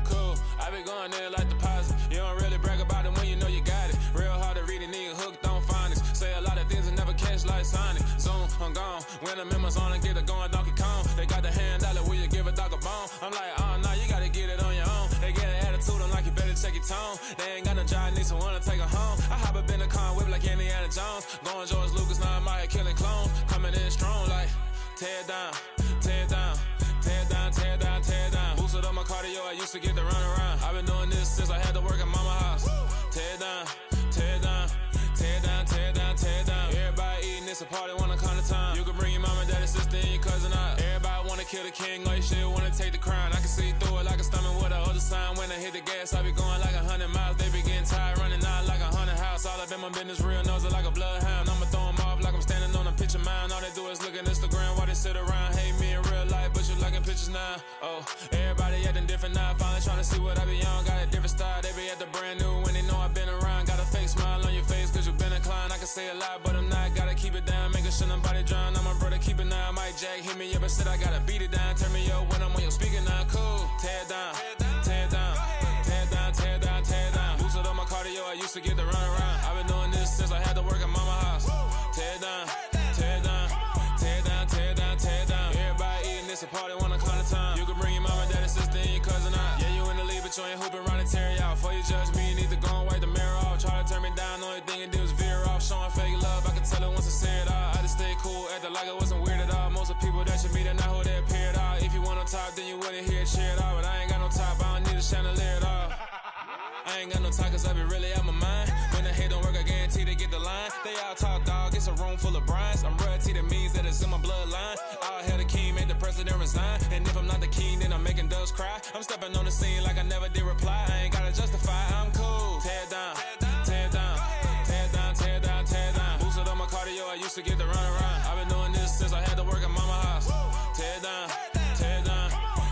Cool, I be going there like deposit. You don't really brag about it when you know you got it. Real hard to read a nigga hooked on phonics. Say a lot of things and never catch like Sonic. Zoom, I'm gone. When the members on and get it going Donkey Kong. They got the hand dollar, will you give a dog a bone? I'm like, nah, you gotta get it on your own. They get an attitude, I'm like, you better check your tone. They ain't got no job, need someone to take her home. I hop up in the car, whip like Indiana Jones. Going George Lucas, now I'm out here killing clones. Coming in strong like, tear down, tear down, tear down, tear down, tear down. Boosted up my cardio, I used to get to run around. I've been doing this since I had to work at mama house. Tear down, tear down, tear down, tear down, tear down. Everybody eating, it's a party, wanna come to time. You can bring your mama, daddy, sister, and your cousin out. Everybody wanna kill the king, or you shit wanna take the crown. I can see through it like a stomach with a other sign. When I hit the gas, I be going like 100 miles. They be getting tired, running out like 100 house. All up in my business, real nose like a bloodhound. I'ma throw them off like I'm standing on a picture mound. All they do is look at Instagram while they sit around. Hate me in real life, but you like in bitches now. Oh, everybody acting different now. Finally trying to see what I be on. Got a different style, they be at the brand new when they know I've been around. Got a fake smile on your face cause you been inclined. I can say a lot, but I'm not. Gotta keep it down, making sure nobody drown. I'm my brother, keep it now. Mike Jack hit me up and said I gotta beat it down. Turn me up when I'm on your speaker now. Cool, tear it down, tear it down, tear it down, tear it down, tear it down. Boosted up my cardio, I used to get to run around. I've been doing this since I had to work at mama house. Tear it down, tear it down, tear it down, tear it down, tear it down. Everybody eating this a party, one o'clock of time. You can bring your mama, daddy, sister, and your cousin out. Yeah, you in the lead, but you ain't hooping around and tear out. Before you judge me, you need to go and wipe the mirror off. Try to turn me down, the only thing it did was veer off. Showing fake love, I can tell it once I say it all. I just stay cool, acting like it wasn't weird at all. Most of the people that you meet are not who they appear at all. If you want on top, then you wouldn't hear it cheer at all. But I ain't got no top, I don't need a chandelier at all. I ain't got no talk cause I be really out my mind. When the head don't work, I guarantee they get the line. They all talk dog, it's a room full of brinds. I'm royalty, that means that it's in my bloodline. All hell the king, made the president resign. And if I'm not the king, then I'm making doves cry. I'm stepping on the scene like I never did reply. I ain't gotta justify, I'm cool. Tear it down, tear it down, tear it down, tear it down, tear it down. Boosted up my cardio, I used to get to run around. I've been doing this since I had to work at mama house. Tear it down, tear it down,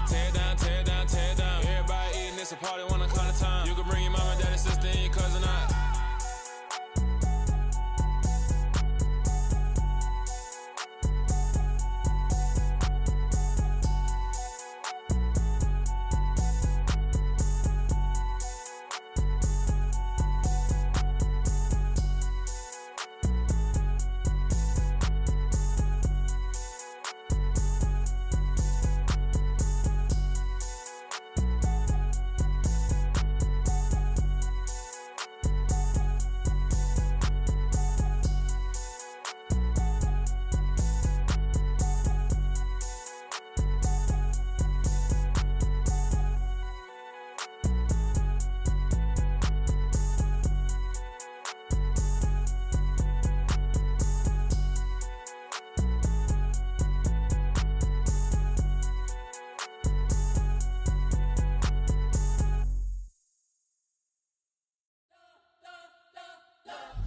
tear it down, tear it down, tear it down. Everybody eating this a party, one o'clock of time. You can bring your mama, daddy, sister, and your cousin out.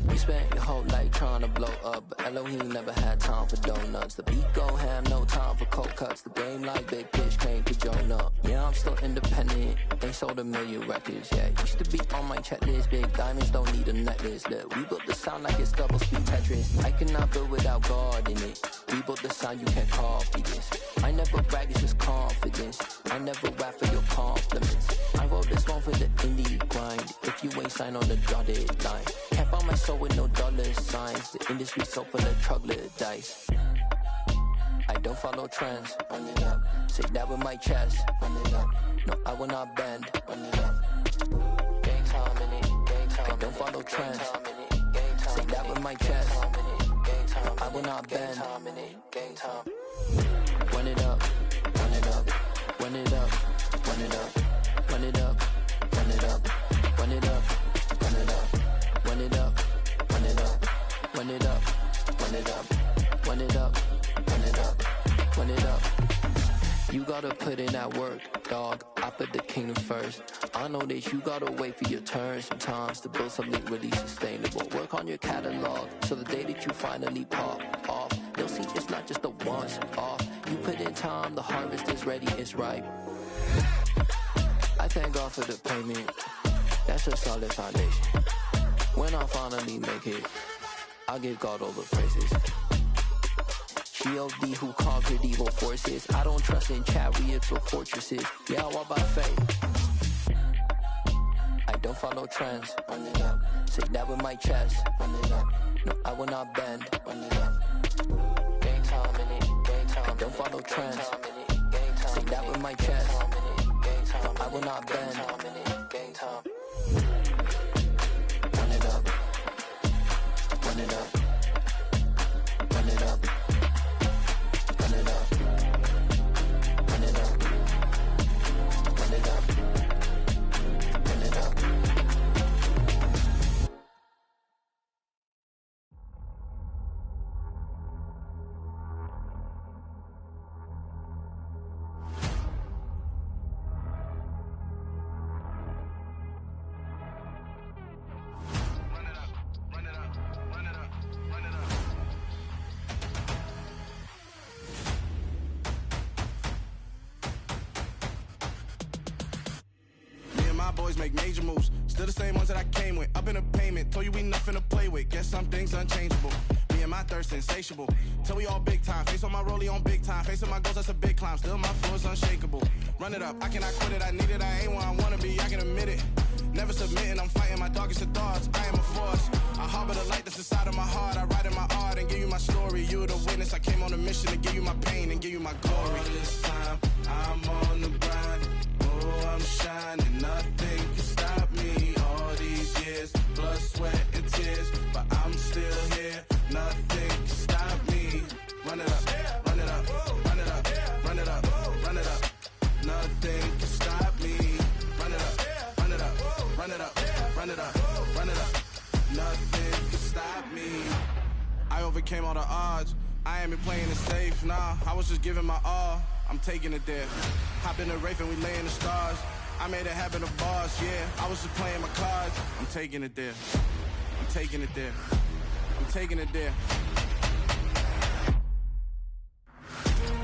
You spent your whole life trying to blow up, but Elohim never had time for donuts. The beat go ham, no time for cold cuts. The game like Big Fish came to join up. Yeah, I'm still independent, ain't sold a million records. Yeah, used to be on my checklist. Big diamonds don't need a necklace. Look, we built the sound like it's double speed Tetris. I cannot build without God in it. We built the sound, you can't copy this. I never brag, it's just confidence. I never rap for your compliments. I wrote this one for the indie grind. If you ain't signed on the dotted line, can't buy my soul with no dollar signs. The industry so full of troglodytes. I don't follow trends. Run it up. Say that with my chest. Run it up. No, I will not bend. Run it up. Gang time in it. Gang time. I don't follow trends. Say that with my chest. No, I will not bend. Gang time. Run it up. Run it up. Run it up. Run it up. Run it up. Run it up. Run it up. Run it up. Run it up. Run it up. Run it up. Run it up. Run it up. Run it up. Run it up. You gotta put in that work, dog. I put the kingdom first. I know that you gotta wait for your turn sometimes to build something really sustainable. Work on your catalog, so the day that you finally pop off, they'll see it's not just a once off. You put in time, the harvest is ready, it's ripe. I thank God for the payment. That's a solid foundation. When I finally make it, I'll give God all the praises. G.O.D. who conquered evil forces. I don't trust in chariots or fortresses. Yeah, I walk by faith. I don't follow trends. Run it up. Say that with my chest. Run it up. No, I will not bend. Run it up. Gang time in it. Gang time. I don't follow trends. Say that with my chest. No, I will not bend. Gang time. Run it up. Run it up. Run it up. Run it up. Run it up. Run it up. Run it up. boys make major moves. Still the same ones that I came with. Up in the payment, told you we nothing to play with. Guess some things unchangeable. Me and my thirst insatiable. Till we all big time. Face on my rollie on big time. Facing my goals, that's a big climb. Still my flow is unshakable. Run it up, I cannot quit it. I need it, I ain't where I wanna be, I can admit it. Never submitting, I'm fighting my darkest of thoughts. I am a force. I harbor the light that's inside of my heart. I write in my art and give you my story. You the witness. I came on a mission to give you my pain and give you my glory. All this time, I'm on the grind. Oh, I'm shining. Nothing can stop me. All these years, blood, sweat, and tears. But I'm still here. Nothing can stop me. Run it up, run it up, run it up, run it up, run it up. Nothing can stop me. Run it up, run it up, run it up, run it up, run it up. Nothing can stop me. I overcame all the odds. I ain't been playing it safe, nah. I was just giving my all. I'm taking it there. Hop in the Wraith and we lay in the stars. I made it happen, a boss, yeah. I was just playing my cards. I'm taking it there. I'm taking it there. I'm taking it there.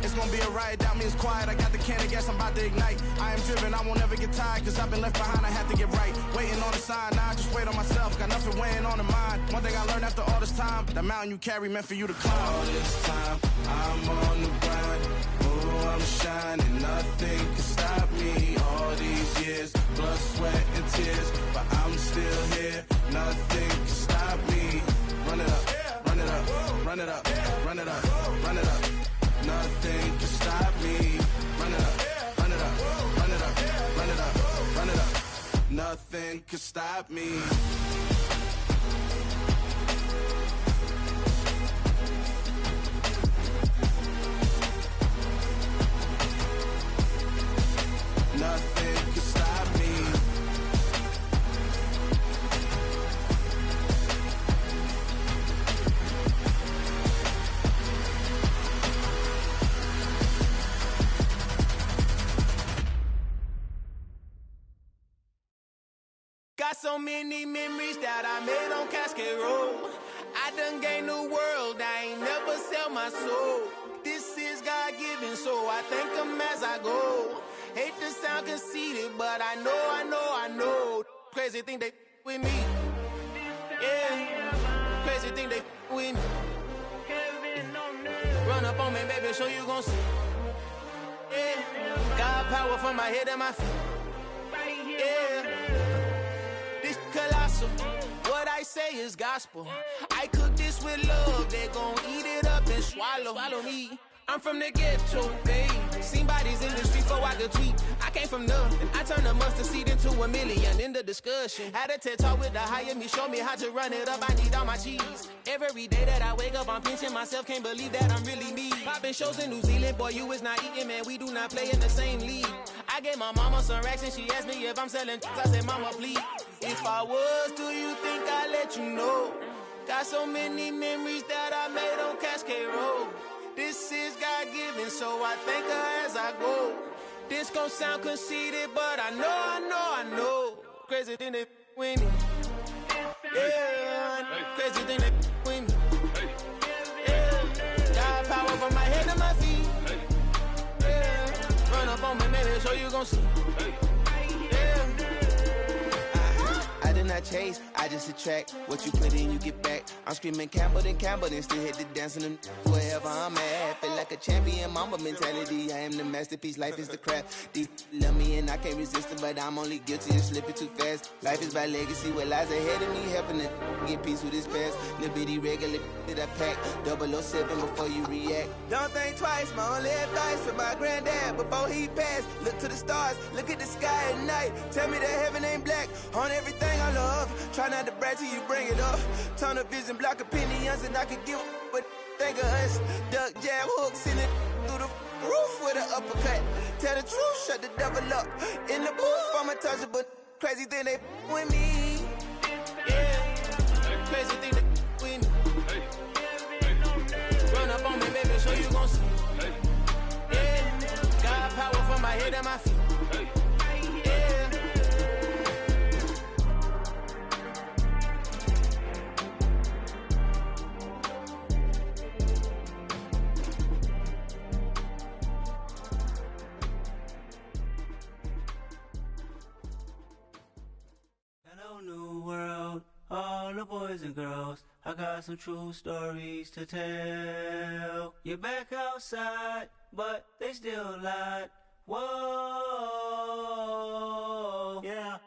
It's gonna be a riot, doubt me it's quiet. I got the can of gas, I'm about to ignite. I am driven, I won't ever get tired, cause I've been left behind, I have to get right. Waiting on the sign, now I just wait on myself, got nothing weighing on the mind. One thing I learned after all this time, the mountain you carry meant for you to climb. All this time, I'm on the grind. Oh, I'm shining, nothing can stop me. All these years, blood, sweat, and tears, but I'm still here. Nothing can stop me. Run it up, run it up, run it up, run it up, run it up. Nothing can stop me. Run it up, run it up, run it up, run it up, run it up. Nothing can stop me. Nothing can stop me. Got so many memories that I made on Cascade Road. I done gained the world, I ain't never sell my soul. This is God-given, so I thank him as I go. Hate to sound conceited, but I know. Crazy thing they with me. Yeah, crazy thing they with me. Run up on me, baby, show you gon' see. Yeah, got power from my head and my feet. Yeah. Colossal, what I say is gospel. I cook this with love, they gon' eat it up and swallow me. I'm from the ghetto, babe. Seen bodies in the street before I could tweet. I came from nothing. I turned a mustard seed into a million in the discussion. Had a TED talk with the higher me, show me how to run it up. I need all my cheese. Every day that I wake up, I'm pinching myself. Can't believe that I'm really me. Popping shows in New Zealand, boy, you is not eating, man. We do not play in the same league. I gave my mama some racks and she asked me if I'm selling. I said, mama, please. If I was, do you think I'd let you know? Got so many memories that I made on Cascade Road. This is God-given, so I thank her as I go. This gon' sound conceited, but I know. Crazy thing they with me. Yeah, crazy thing they with me. Yeah, got power from my head to my feet. Yeah, run up on me, maybe, so you gon' see. I did not chase, I just attract. What you put in, you get back. I'm screaming Campbell, then still hit the dancing and wherever I'm at. Feel like a champion, mamba mentality. I am the masterpiece, life is the crap. These love me and I can't resist it, but I'm only guilty of slipping too fast. Life is by legacy, what lies ahead of me, helping to get peace with his past. Little bitty regular that I pack, 007 before you react. Don't think twice, my only advice for my granddad before he passed. Look to the stars, look at the sky at night. Tell me that heaven ain't black on everything I love. Try not to brag till you bring it up. Tunnel vision, block opinions, and I could give but think of us. Duck jab hooks in it through the roof with an uppercut. Tell the truth, shut the devil up. In the booth, I'm untouchable. Crazy thing they with me. Yeah, crazy thing they with me. Run up on me, baby, so you gon' see. Yeah, got power from my head and my feet. all the boys and girls, I got some true stories to tell. You're back outside, but they still lied. Whoa, yeah.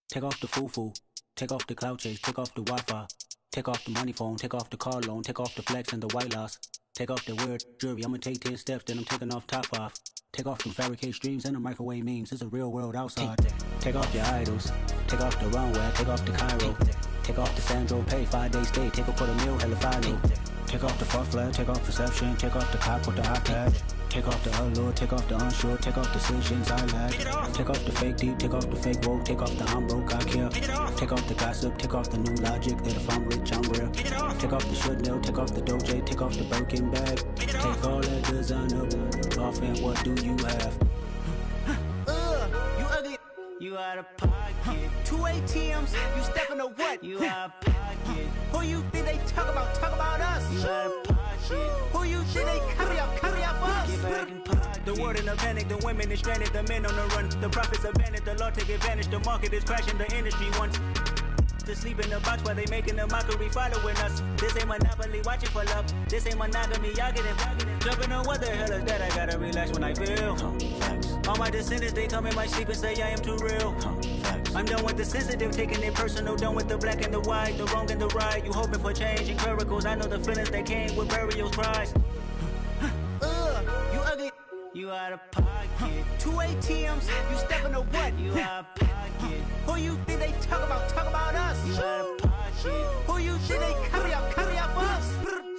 Take off the foo-foo, take off the cloud chase, take off the Wi-Fi, take off the money phone, take off the car loan, take off the flex and the white loss. Take off the weird jewelry, I'ma take 10 steps, then I'm taking off top off. Take off them fabricate streams and the microwave memes, it's a real world outside. Take off your idols, take off the runway, take off the Cairo. Take off the Sandro Pay, 5-day stay, take off for the meal, hella follow. Take off the fuck flag, take off perception, take off the cop with the iPad. Take off the allure, take off the unsure, take off decisions I lack. Take off the fake deep, take off the fake woke, take off the I'm broke, I care. Take off the gossip, take off the new logic that if I'm rich, I'm real. Take off the Chanel, take off the Doja, take off the Birkin bag. Take all that designer off and what do you have? You ugly. You out of pocket. 2 ATMs, you stepping to what? You out of pocket. Who you think they talk about? Talk about us. You out of pocket. Who you think they carry up us? Get back in pocket. The world in a panic, the women is stranded, the men on the run. The profits abandoned, the law take advantage. The market is crashing, the industry wants to sleep in the box while they making a mockery following us. This ain't Monopoly, watching for love. This ain't monogamy, y'all getting jumping on what the hell is that? I gotta relax when I feel. All my descendants, they come in my sleep and say I am too real. I'm done with the sensitive, taking it personal. Done with the black and the white, the wrong and the right. You hoping for change and miracles. I know the feelings that came with burial cries. You ugly. You out of pocket. 2 ATMs, you stepping to what? You out of pocket. Who you think they talk about? Talk about us. You out of pocket. Who you think they carry up us?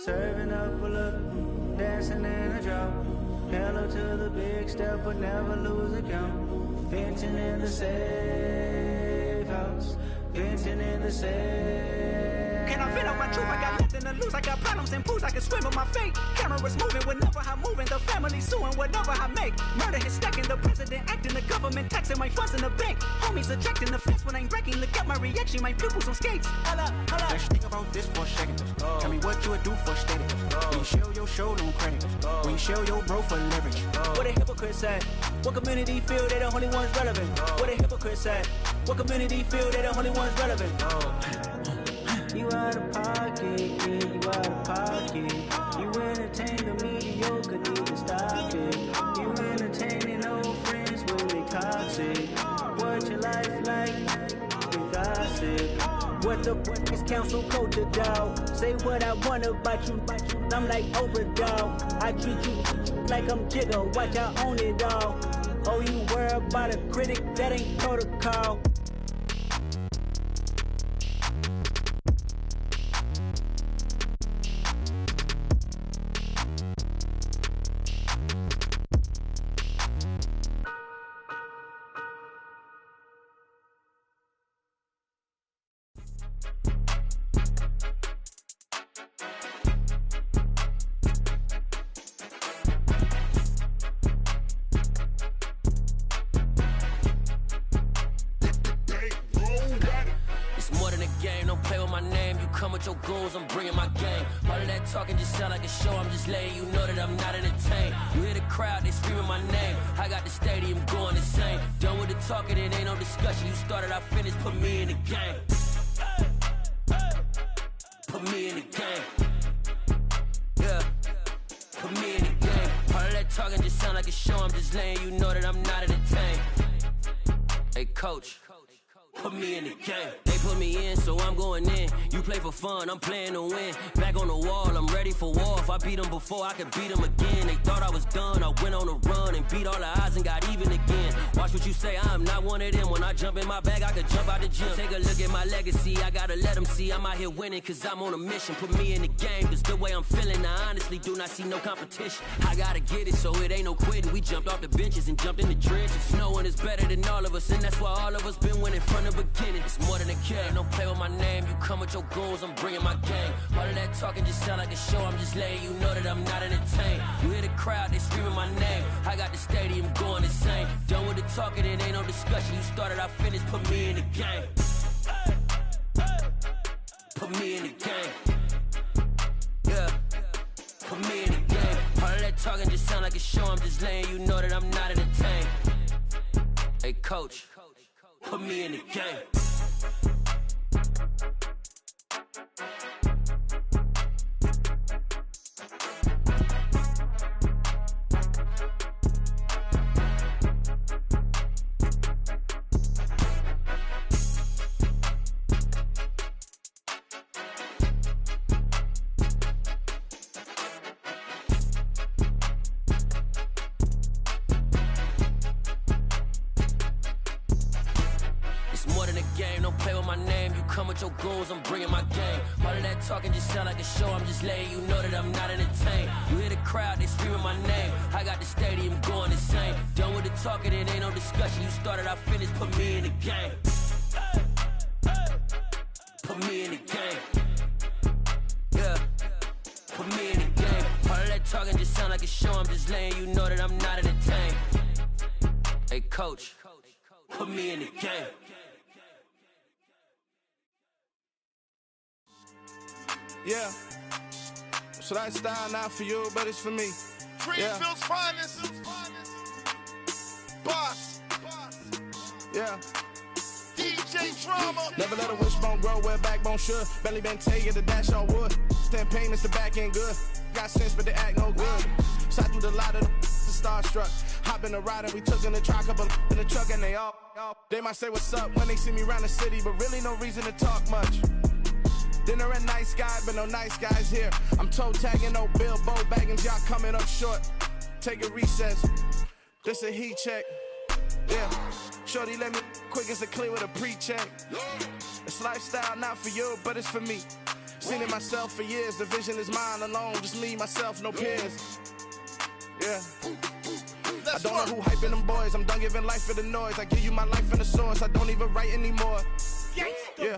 Serving up a look, dancing in a drop. Hello to the big step, but never lose a count. Venting in the safe house. Venting in the safe. Can I feel out my truth? I got nothing to lose. I got problems and pools. I can swim with my fate. Cameras moving whenever I'm moving. The family suing whatever I make. Murder is stacking. The president acting. The government taxing my funds in the bank. Homies ejecting the fence when I'm breaking. Look at my reaction. My pupils on skates. Holla, holla. Let's think about this for a second. Tell me what you would do for status. When you show your show, no credit. When you show your bro for leverage. What a hypocrite said. What community feel they the only ones relevant? What a hypocrite said. What community feel they the only ones relevant? You out of pocket, yeah, you out of pocket. You entertain the mediocre, need to stop it. You entertaining old friends when they toxic. What your life like? You gossip. What the is council culture, dog? Say what I want about you. I'm like Oprah, dog. I treat you like I'm Jigga. Watch I own it all. Oh, you worry about a critic? That ain't protocol. Your goons, I'm bringing my game. All of that talking just sound like a show. I'm just letting you know that I'm not entertained. You hear the crowd, they screaming my name. I got the stadium going insane. Done with the talking, it ain't no discussion. You started, I finished. Put me in the game. Put me in the game. Yeah. Put me in the game. All of that talking just sound like a show. I'm just letting you know that I'm not entertained. Hey, coach. Put me in the game. They put me in, so I'm going in. You play for fun, I'm playing to win. Back on the wall, I'm ready for war. If I beat them before, I could beat them again. They thought I was done, I went on a run and beat all the odds and got even again. Watch what you say, I'm not one of them. When I jump in my bag, I could jump out the gym. Take a look at my legacy, I gotta let them see I'm out here winning, cause I'm on a mission. Put me in the game, cause the way I'm feeling, I honestly do not see no competition. I gotta get it, so it ain't no quitting. We jumped off the benches and jumped in the trenches. No one is better than all of us, and that's why all of us been winning from the beginning. It's more than a game, don't play with my name. You come with your goons, I'm bringing my gang. All of that talking just sound like a show. I'm just letting you know that I'm not entertained. You hear the crowd, they screaming my name. I got the stadium going insane. Done with the talking, it ain't no discussion. You started, I finished. Put me in the game. Put me in the game. Yeah. Put me in the game. All of that talking just sound like a show. I'm just letting you know that I'm not entertained. Hey, coach. Put me in the game. game. Don't play with my name. You come with your goons, I'm bringing my game. All of that talking just sound like a show. I'm just letting you know that I'm not entertained. You hear the crowd, they screaming my name. I got the stadium going insane. Done with the talking, it ain't no discussion. You started, I finished, put me in the game. Put me in the game. Yeah. Put me in the game. All of that talking just sound like a show. I'm just letting you know that I'm not entertained. Hey, coach, put me in the game. Yeah. So that style not for you, but it's for me. Greenfield's finest. Boss. Yeah. DJ Drama. Never let a wishbone grow where a backbone should. Belly been taking the dash all wood. 10 payments, the back end good. Got sense, but they act no good. Shot through the lot of the starstruck. Hop in the ride and we took in the truck, couple in the truck and they all. They might say what's up when they see me around the city, but really no reason to talk much. Dinner at nice guy, but no nice guys here. I'm toe tagging, no Bilbo bagging, y'all coming up short. Take a recess. This a heat check. Yeah. Shorty let me quick as a clear with a pre-check. It's lifestyle not for you, but it's for me. Seen it myself for years. The vision is mine alone. Just me, myself, no peers. Yeah. I don't know who hyping them boys. I'm done giving life for the noise. I give you my life in the source. I don't even write anymore. Yeah.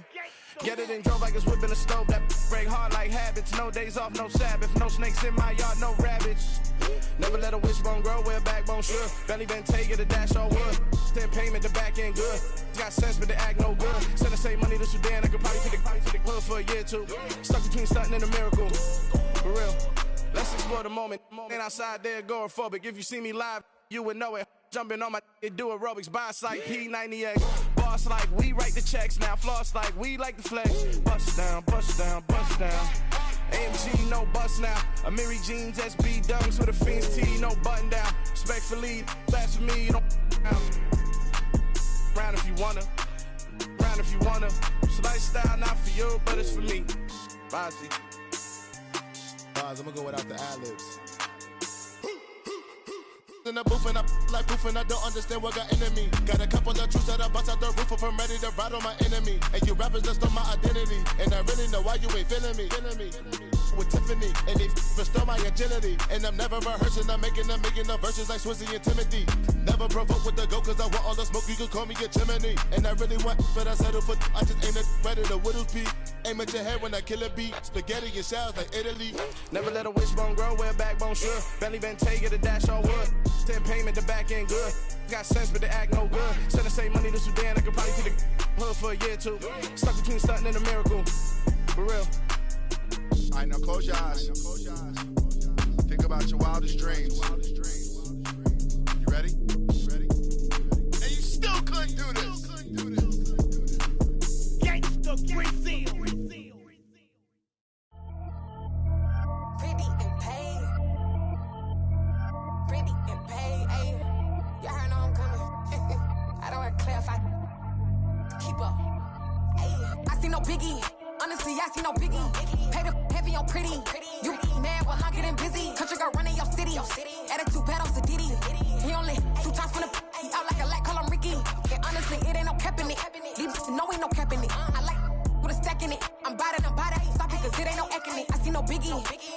Get it and drove like it's whipping a stove. That break hard like habits. No days off, no Sabbath. No snakes in my yard, no rabbits. Never let a wishbone grow where a backbone should. Belly been taking the dash all wood. 10 payment, the back end good. Got sense, but they act no good. Send the same money to Sudan. I could probably take the hood for a year or two. Stuck between stunting and a miracle. For real. Let's explore the moment. Ain't outside there agoraphobic. If you see me live, you would know it. Jumping on my do aerobics, boss like P90X. Boss like we write the checks now. Floss like we like the flex. Bust down, bust down, bust down. AMG, no bust now. Amiri jeans, SB dunks with a Fiends T, no button down. Respectfully, that's for me, you don't round if you wanna. Round if you wanna. It's lifestyle not for you, but it's for me. Bossy. I'm gonna go without the ad-libs. In the booth and I like proof and I don't understand what got into me. Got a couple of truths that I bust out the roof if I'm ready to ride on my enemy. And you rappers just on my identity. And I really know why you ain't feeling me. With Tiffany, and they restore my agility. And I'm never rehearsing, I'm making the verses like Swizzy and Timothy. Never provoke with the go, cause I want all the smoke, you can call me a chimney. And I really want, but I settle for, I just aim it ready to whittles peak. Aim at your head when I kill a beat. Spaghetti and shells like Italy. Never let a wishbone grow where a backbone should. Belly been taking the dash all wood. 10 payment, the back end good. Got sense, but they act no good. Send the same money to Sudan, I could probably take the hood for a year or two. Stuck between stunting and a miracle. For real. Alright, now close your eyes. Think about your wildest dreams. You ready? And you still couldn't do this. Gangsta Greenfield. Pretty and paid. Pretty and paid, ayy. Y'all heard know I'm coming. I don't want to clarify. Keep up. Ayy. I see no biggie. Honestly, I see no biggie. Pay the heavy on pretty. You mad, well, I'm getting busy. Country girl running your city. Attitude bad on Sadiddy. He only 2 times from the he out like a light, call him Ricky. And honestly, it ain't no cap in it. Leave no ain't no cap in it. I like with a stack in it. I'm bad at Stop it, cause it ain't no eck in it. I see no biggie.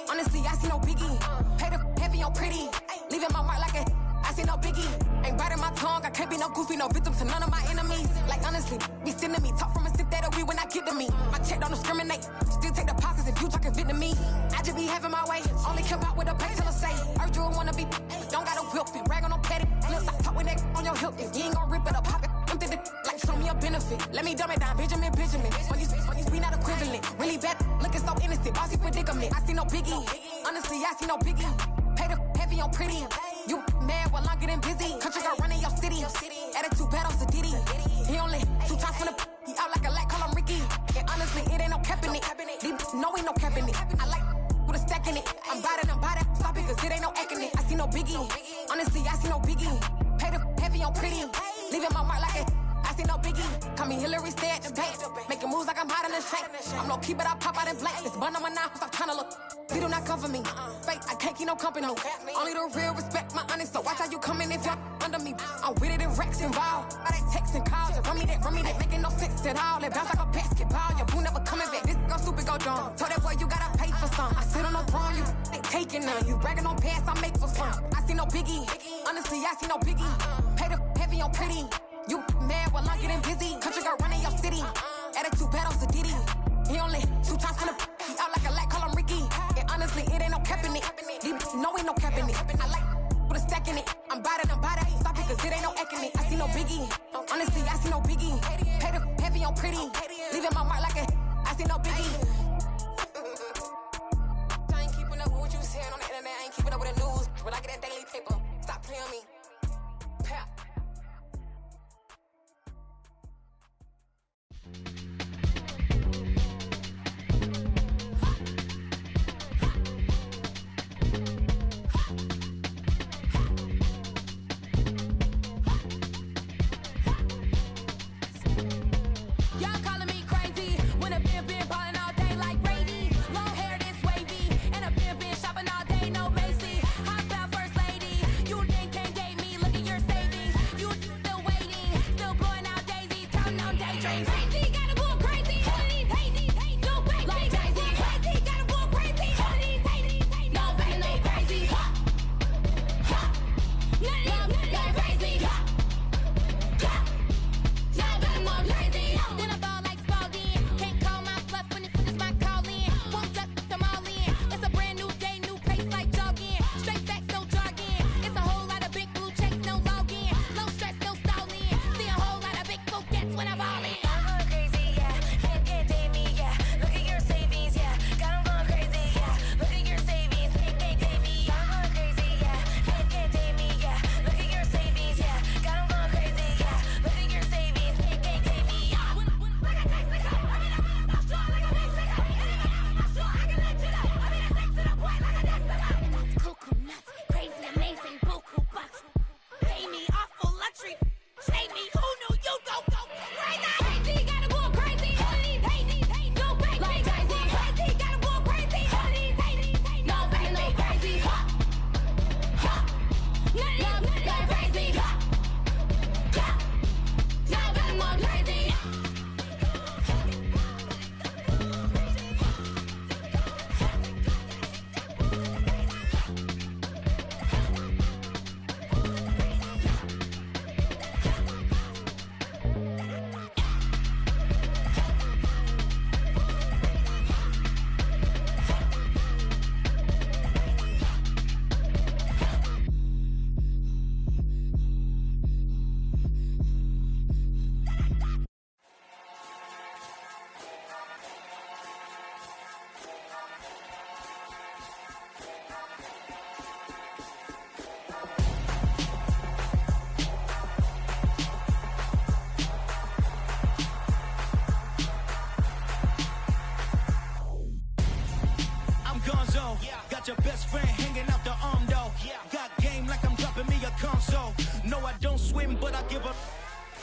Honestly, I see no biggie. Pay the heavy on pretty. Leaving my mark like a I see no biggie. Ain't biting my tongue. I can't be no goofy, no victim to none of my enemies. Like honestly, be sending me talk from a sip that we when I get to me. My check don't discriminate. Still take deposits if you talking Vietnamese. I just be having my way. Only come out with a pay till I say. Urge you wanna be. Don't gotta whip it. Rag on no petty. Look, I talk with that on your hip. You ain't gon' rip it up, pop it. Empty the like show me a benefit. Let me dumb it down, Benjamin. When you be not equivalent. Really bad, looking so innocent. Bossy predicament. I see no biggie. Honestly, I see no biggie. Pay the heavy on pretty. You mad while I'm getting busy. Country girl running your city. Attitude bad on Sadiddy. He only 2 times from the he out like a light, call him Ricky. And honestly, it ain't no cap in it. No ain't no cap in it. I like with a stack in it. I'm bad at Stop it, cause it ain't no eck in it. I see no biggie. Honestly, I see no biggie. Pay the heavy on pretty. Leaving my mark like it. I see no biggie. Call me Hillary, stay at the bank. Making moves like I'm hot in the shank. I'm low key, but I pop out in blank. This bun on my knife, stop trying to look. They do not come for me. Fake, I can't keep no company. Only the real respect my honest. So watch how you coming if y'all under me. I'm with it in Rex involved. All that text and calls. Run me that making no sense at all. It bounce like a basketball. Your boo never coming back. This go stupid, go dumb. Told that boy you gotta pay for some. I sit on no throne, you ain't taking none. You bragging on past, I make for fun. I see no biggie. Honestly, I see no biggie. Pay the heavy on pretty. You mad while I'm getting busy. Country girl running your city. Attitude battles to Diddy. He only 2 times from the he out like a light, call him Ricky. And honestly, it ain't no cap in it. No, ain't no cap in it. I like put a stack in it. I'm about it. Stop it, cause it ain't no acting it. I see no biggie. Honestly, I see no biggie. Pay the heavy on pretty. Leaving my mark like a I see no biggie. I ain't keeping up with what you saying on the internet. I ain't keeping up with the news. When I get that daily paper, stop playing me. Pap. Got your best friend hanging out the arm though. Got game like I'm dropping me a console. No, I don't swim, but I give a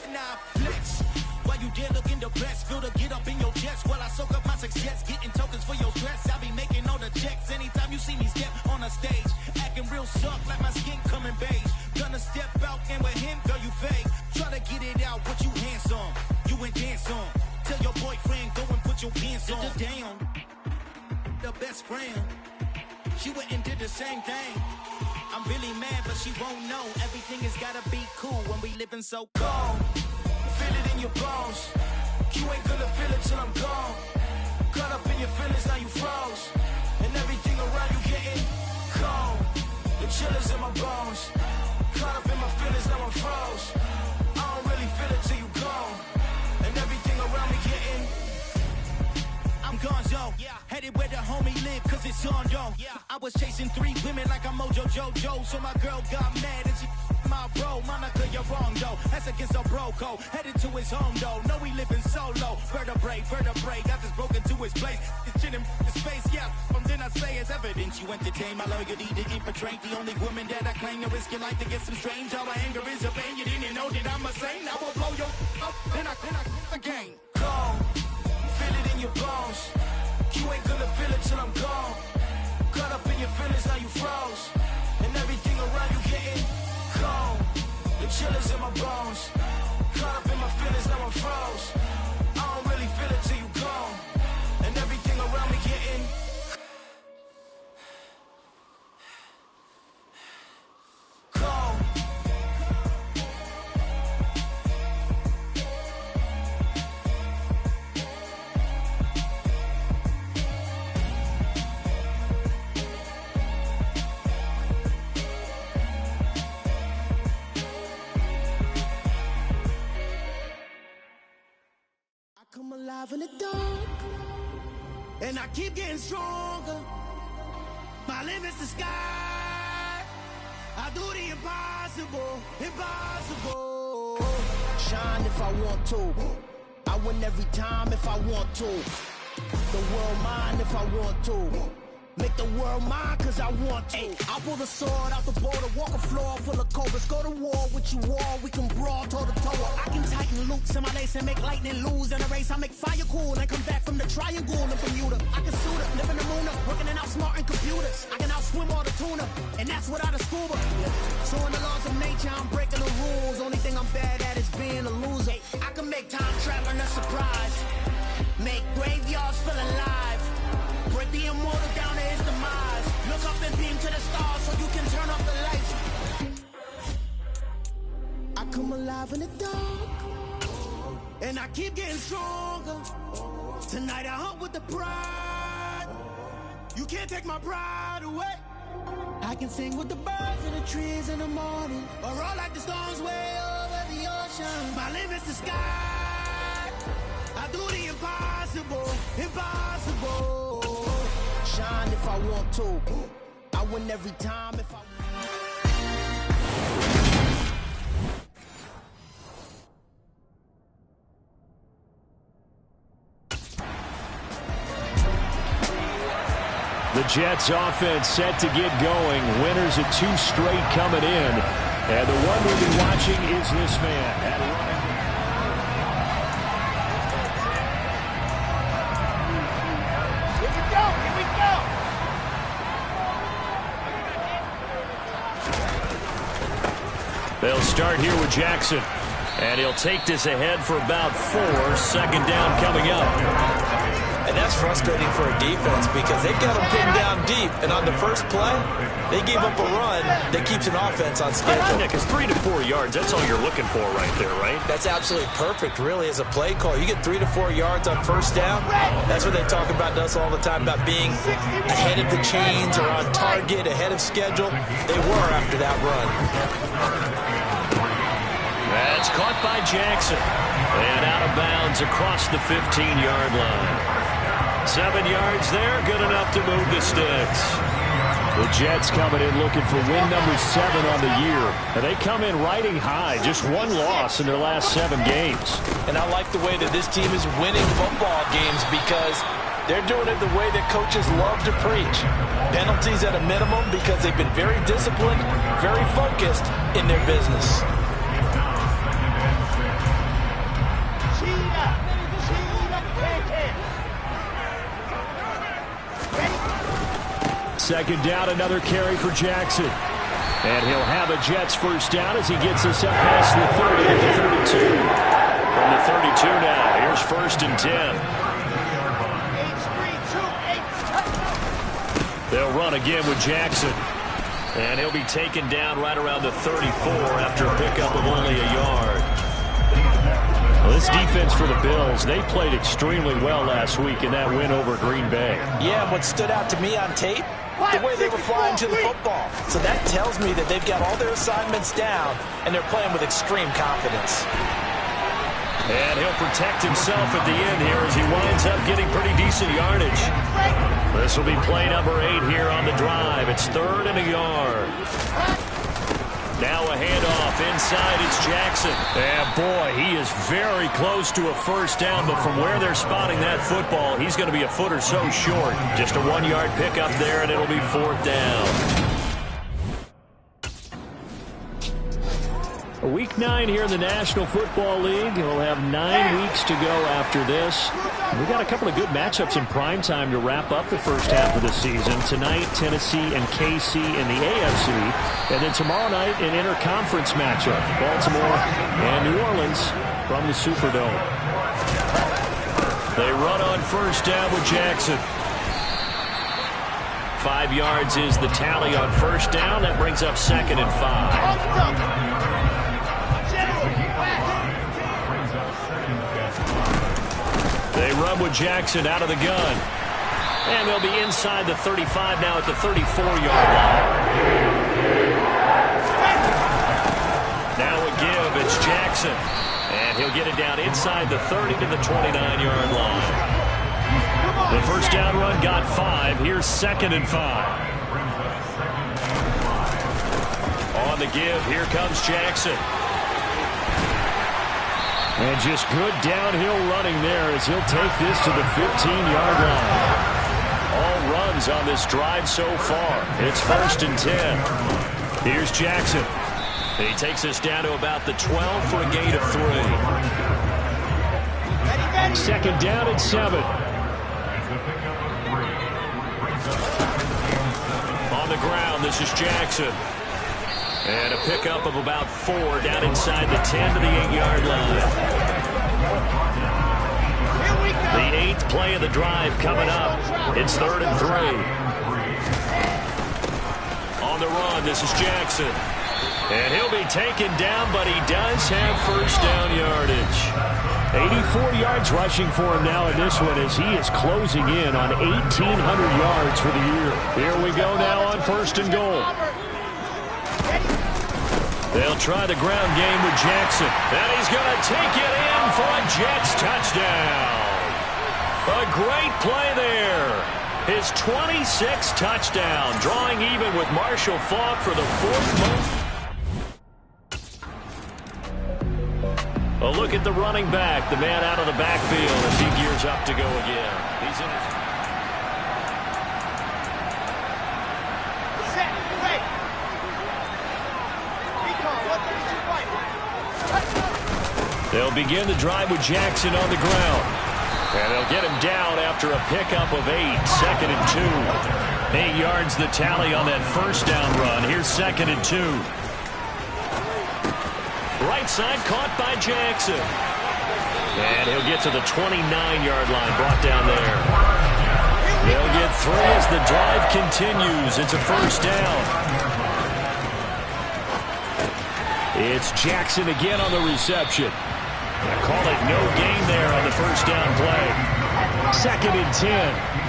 nah flex. While you there looking the best, feel the get up in your chest while I soak up my success, getting tokens for your stress. I be making all the checks anytime you see me step on a stage, acting real soft like my skin coming beige. Gonna step out and with him, girl, you fake. Try to get it out, but you handsome, you ain't dance on. Tell your boyfriend go and put your pants on. Down, the best friend. She went and did the same thing. I'm really mad, but she won't know. Everything has gotta be cool when we living so cold. Feel it in your bones. You ain't gonna feel it till I'm gone. Caught up in your feelings, now you froze. And everything around you getting cold. The chill is in my bones. Caught up in my feelings, now I'm froze. I don't really feel it till you gone. And everything around me getting I'm gonzo, headed where the homie live, cause it's on though. I was chasing 3 women like I'm Mojo Jojo, so my girl got mad and she my bro. Monica, you're wrong though, that's against a bro code. Headed to his home though, know he living solo. Vertebrae, I just broke into his place. It's chin in his face, yeah. From then I say it's evidence you entertain my loyalty to infiltrate. The only woman that I claim to risk your life to get some strange. All my anger is a pain, you didn't know that I'm a saint. I will blow your up, then I again. Go. Feel it in your bones. You ain't gonna feel it till I'm gone. feelings, now you froze. And everything around you getting cold. The chill is in my bones. Caught up in my feelings, now I'm froze. I don't really feel it till you gone. And everything around me getting cold. Come alive in the dark, and I keep getting stronger. My limit's the sky. I do the impossible, impossible. Shine if I want to. I win every time if I want to. The world mine if I want to. Make the world mine cause I want to. Ay, I'll pull the sword out the border, walk a floor full of cobras. Go to war with you all, we can brawl toe to toe. I can tighten loops in my lace and make lightning lose in a race. I make fire cool and come back from the triangle in Bermuda. I can suit up, live in the moon up, working and outsmarting computers. I can outswim all the tuna, and that's without a scuba. So in the laws of nature, I'm breaking the rules. Only thing I'm bad at is being a loser. I can make time traveling a surprise, make graveyards feel alive. Break the immortal down to his demise. Look up and beam to the stars so you can turn off the lights. I come alive in the dark, and I keep getting stronger. Tonight I hunt with the pride. You can't take my pride away. I can sing with the birds and the trees in the morning, or roll like the storms way over the ocean. My limit's the sky. I do the impossible, impossible. Shine if I want to. I win every time if I want. The Jets offense set to get going. Winners of 2 straight coming in. And the one we'll be watching is this man. They'll start here with Jackson. And he'll take this ahead for about 4. Second down coming up. And that's frustrating for a defense because they've got them pinned down deep. And on the first play, they gave up a run that keeps an offense on schedule. Yeah, because 3 to 4 yards, that's all you're looking for right there, right? That's absolutely perfect, really, as a play call. You get 3 to 4 yards on first down. That's what they talk about us all the time, about being ahead of the chains or on target, ahead of schedule. They were after that run. That's caught by Jackson. And out of bounds across the 15-yard line. 7 yards there, good enough to move the sticks. The Jets coming in looking for win number 7 on the year. And they come in riding high, just 1 loss in their last 7 games. And I like the way that this team is winning football games because they're doing it the way that coaches love to preach. Penalties at a minimum because they've been very disciplined, very focused in their business. Second down, another carry for Jackson. And he'll have a Jets first down as he gets us up past the 30 to the 32. From the 32 now, here's 1st and 10. They'll run again with Jackson. And he'll be taken down right around the 34 after a pickup of only a yard. Well, this defense for the Bills, they played extremely well last week in that win over Green Bay. Yeah, and what stood out to me on tape, the way they were flying to the football. So that tells me that they've got all their assignments down, and they're playing with extreme confidence. And he'll protect himself at the end here as he winds up getting pretty decent yardage. This will be play number 8 here on the drive. It's 3rd and a yard. Now a handoff inside, it's Jackson. And boy, he is very close to a first down, but from where they're spotting that football, he's going to be a foot or so short. Just a 1-yard pickup there, and it'll be 4th down. Week 9 here in the National Football League. We'll have 9 weeks to go after this. We've got a couple of good matchups in prime time to wrap up the first half of the season. Tonight, Tennessee and KC in the AFC. And then tomorrow night, an interconference matchup. Baltimore and New Orleans from the Superdome. They run on first down with Jackson. 5 yards is the tally on first down. That brings up 2nd and 5. They run with Jackson out of the gun. And they'll be inside the 35 now at the 34-yard line. Now a give. It's Jackson. And he'll get it down inside the 30 to the 29-yard line. The first down run got 5. Here's 2nd and 5. On the give, here comes Jackson. And just good downhill running there as he'll take this to the 15-yard line. All runs on this drive so far. It's 1st and 10. Here's Jackson. He takes us down to about the 12 for a gain of 3. 2nd down and 7. On the ground, this is Jackson. And a pickup of about 4 down inside the 10 to the 8-yard line. The 8th play of the drive coming up. It's 3rd and 3. On the run, this is Jackson. And he'll be taken down, but he does have first down yardage. 84 yards rushing for him now in this one as he is closing in on 1,800 yards for the year. Here we go now on 1st and goal. They'll try the ground game with Jackson. And he's going to take it in for a Jets touchdown. A great play there. His 26th touchdown, drawing even with Marshall Faulk for the 4th most. A look at the running back, the man out of the backfield as he gears up to go again. He's in his... They'll begin the drive with Jackson on the ground. And they'll get him down after a pickup of 8. 2nd and 2. 8 yards the tally on that first down run. Here's 2nd and 2. Right side caught by Jackson. And he'll get to the 29-yard line, brought down there. They'll get 3 as the drive continues. It's a first down. It's Jackson again on the reception. I call it no gain there on the first down play. 2nd and 10.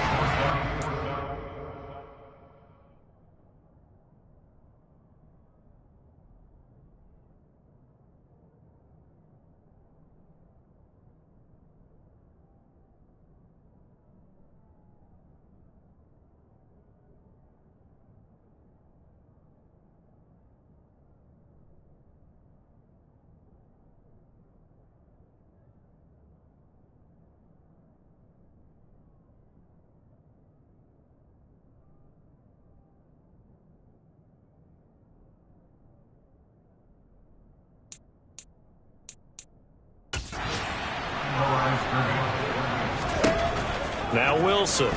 Now Wilson.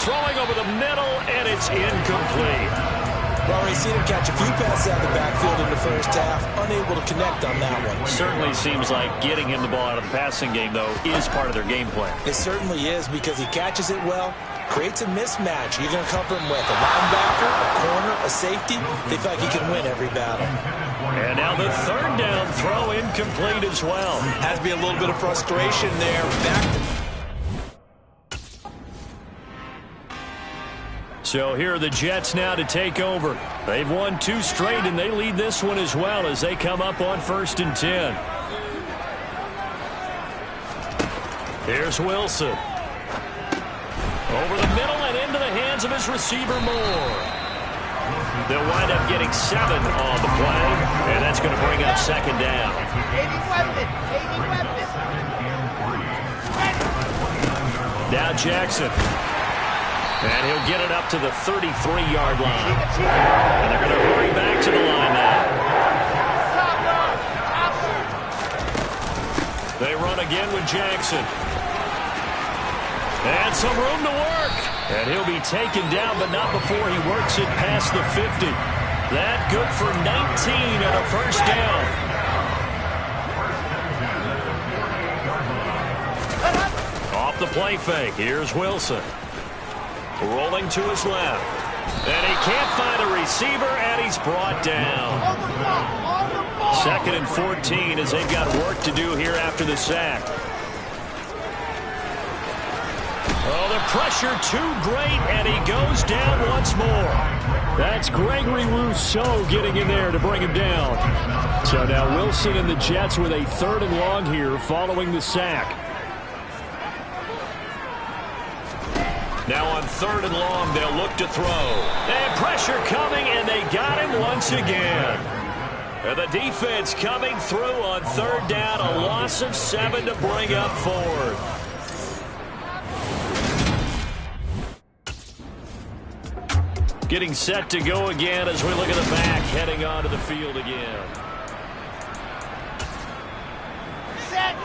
Throwing over the middle, and it's incomplete. Well, we've seen him catch a few passes out of the backfield in the first half, unable to connect on that one. Certainly seems like getting him the ball out of the passing game, though, is part of their game plan. It certainly is because he catches it well, creates a mismatch. You're going to cover him with a linebacker, a corner, a safety. They feel like he can win every battle. And now the 3rd down throw incomplete as well. Has to be a little bit of frustration there. So here are the Jets now to take over. They've won 2 straight, and they lead this one as well as they come up on 1st and 10. Here's Wilson. Over the middle and into the hands of his receiver Moore. They'll wind up getting 7 on the play, and that's going to bring up 2nd down. Now Jackson. And he'll get it up to the 33-yard line. And they're going to hurry back to the line now. They run again with Jackson. And some room to work. And he'll be taken down, but not before he works it past the 50. That good for 19 and a first down. Off the play fake. Here's Wilson. Rolling to his left. And he can't find a receiver, and he's brought down. 2nd and 14 as they've got work to do here after the sack. Oh, the pressure too great, and he goes down once more. That's Gregory Rousseau getting in there to bring him down. So now Wilson and the Jets with a 3rd and long here following the sack. Now on 3rd and long, they'll look to throw. And pressure coming, and they got him once again. And the defense coming through on 3rd down, a loss of 7 to bring up 4th. Getting set to go again as we look at the back, heading onto the field again. Set.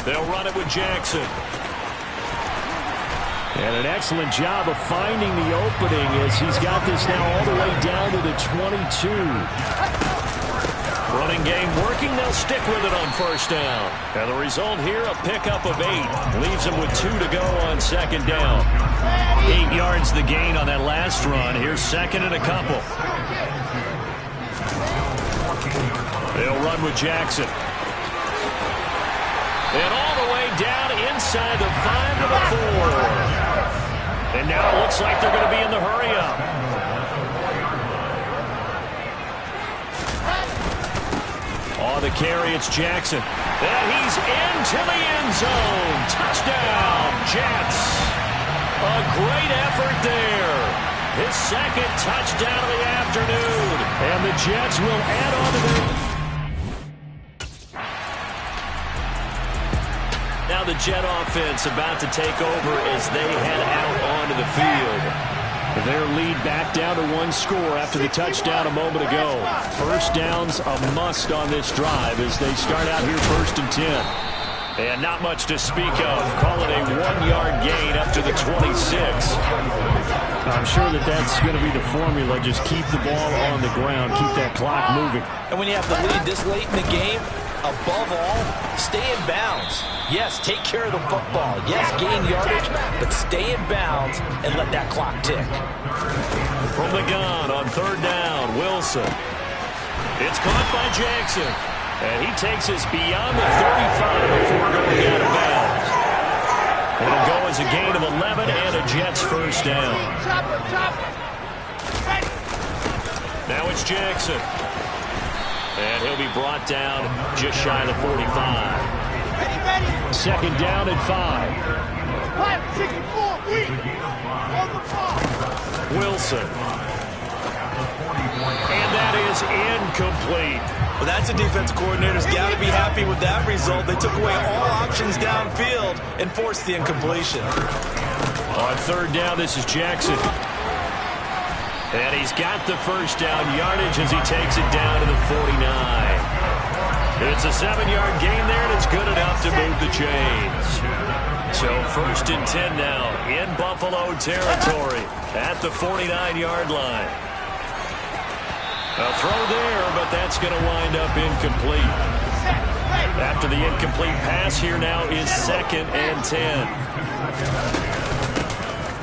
They'll run it with Jackson. And an excellent job of finding the opening as he's got this now all the way down to the 22. Running game working. They'll stick with it on 1st down. And the result here, a pickup of 8. Leaves them with 2 to go on 2nd down. 8 yards the gain on that last run. Here's 2nd and a couple. They'll run with Jackson. And all the way down inside the 5 to the 4. And now it looks like they're going to be in the hurry-up. On the carry, it's Jackson. And he's into the end zone. Touchdown, Jets. A great effort there. His 2nd touchdown of the afternoon. And the Jets will add on to their... Now the Jet offense about to take over as they head out onto the field. Their lead back down to 1 score after the touchdown a moment ago. 1st down's a must on this drive as they start out here 1st and 10. And not much to speak of. Call it a 1-yard gain up to the 26. I'm sure that's going to be the formula. Just keep the ball on the ground. Keep that clock moving. And when you have the lead this late in the game, above all, stay in bounds. Yes, take care of the football. Yes, gain yardage, but stay in bounds and let that clock tick. From the gun on 3rd down, Wilson. It's caught by Jackson. And he takes us beyond the 35 before going out of bounds. It'll go as a gain of 11 and a Jets 1st down. Now it's Jackson. And he'll be brought down just shy of the 45. 2nd down and 5. Wilson. And that is incomplete. Well, that's a defensive coordinator's got to be happy with that result. They took away all options downfield and forced the incompletion. On 3rd down, this is Jackson. And he's got the 1st down yardage as he takes it down to the 49. It's a 7-yard gain there, and it's good enough to move the chains. So 1st and 10 now in Buffalo territory at the 49-yard line. A throw there, but that's going to wind up incomplete. After the incomplete pass, here now is 2nd and 10.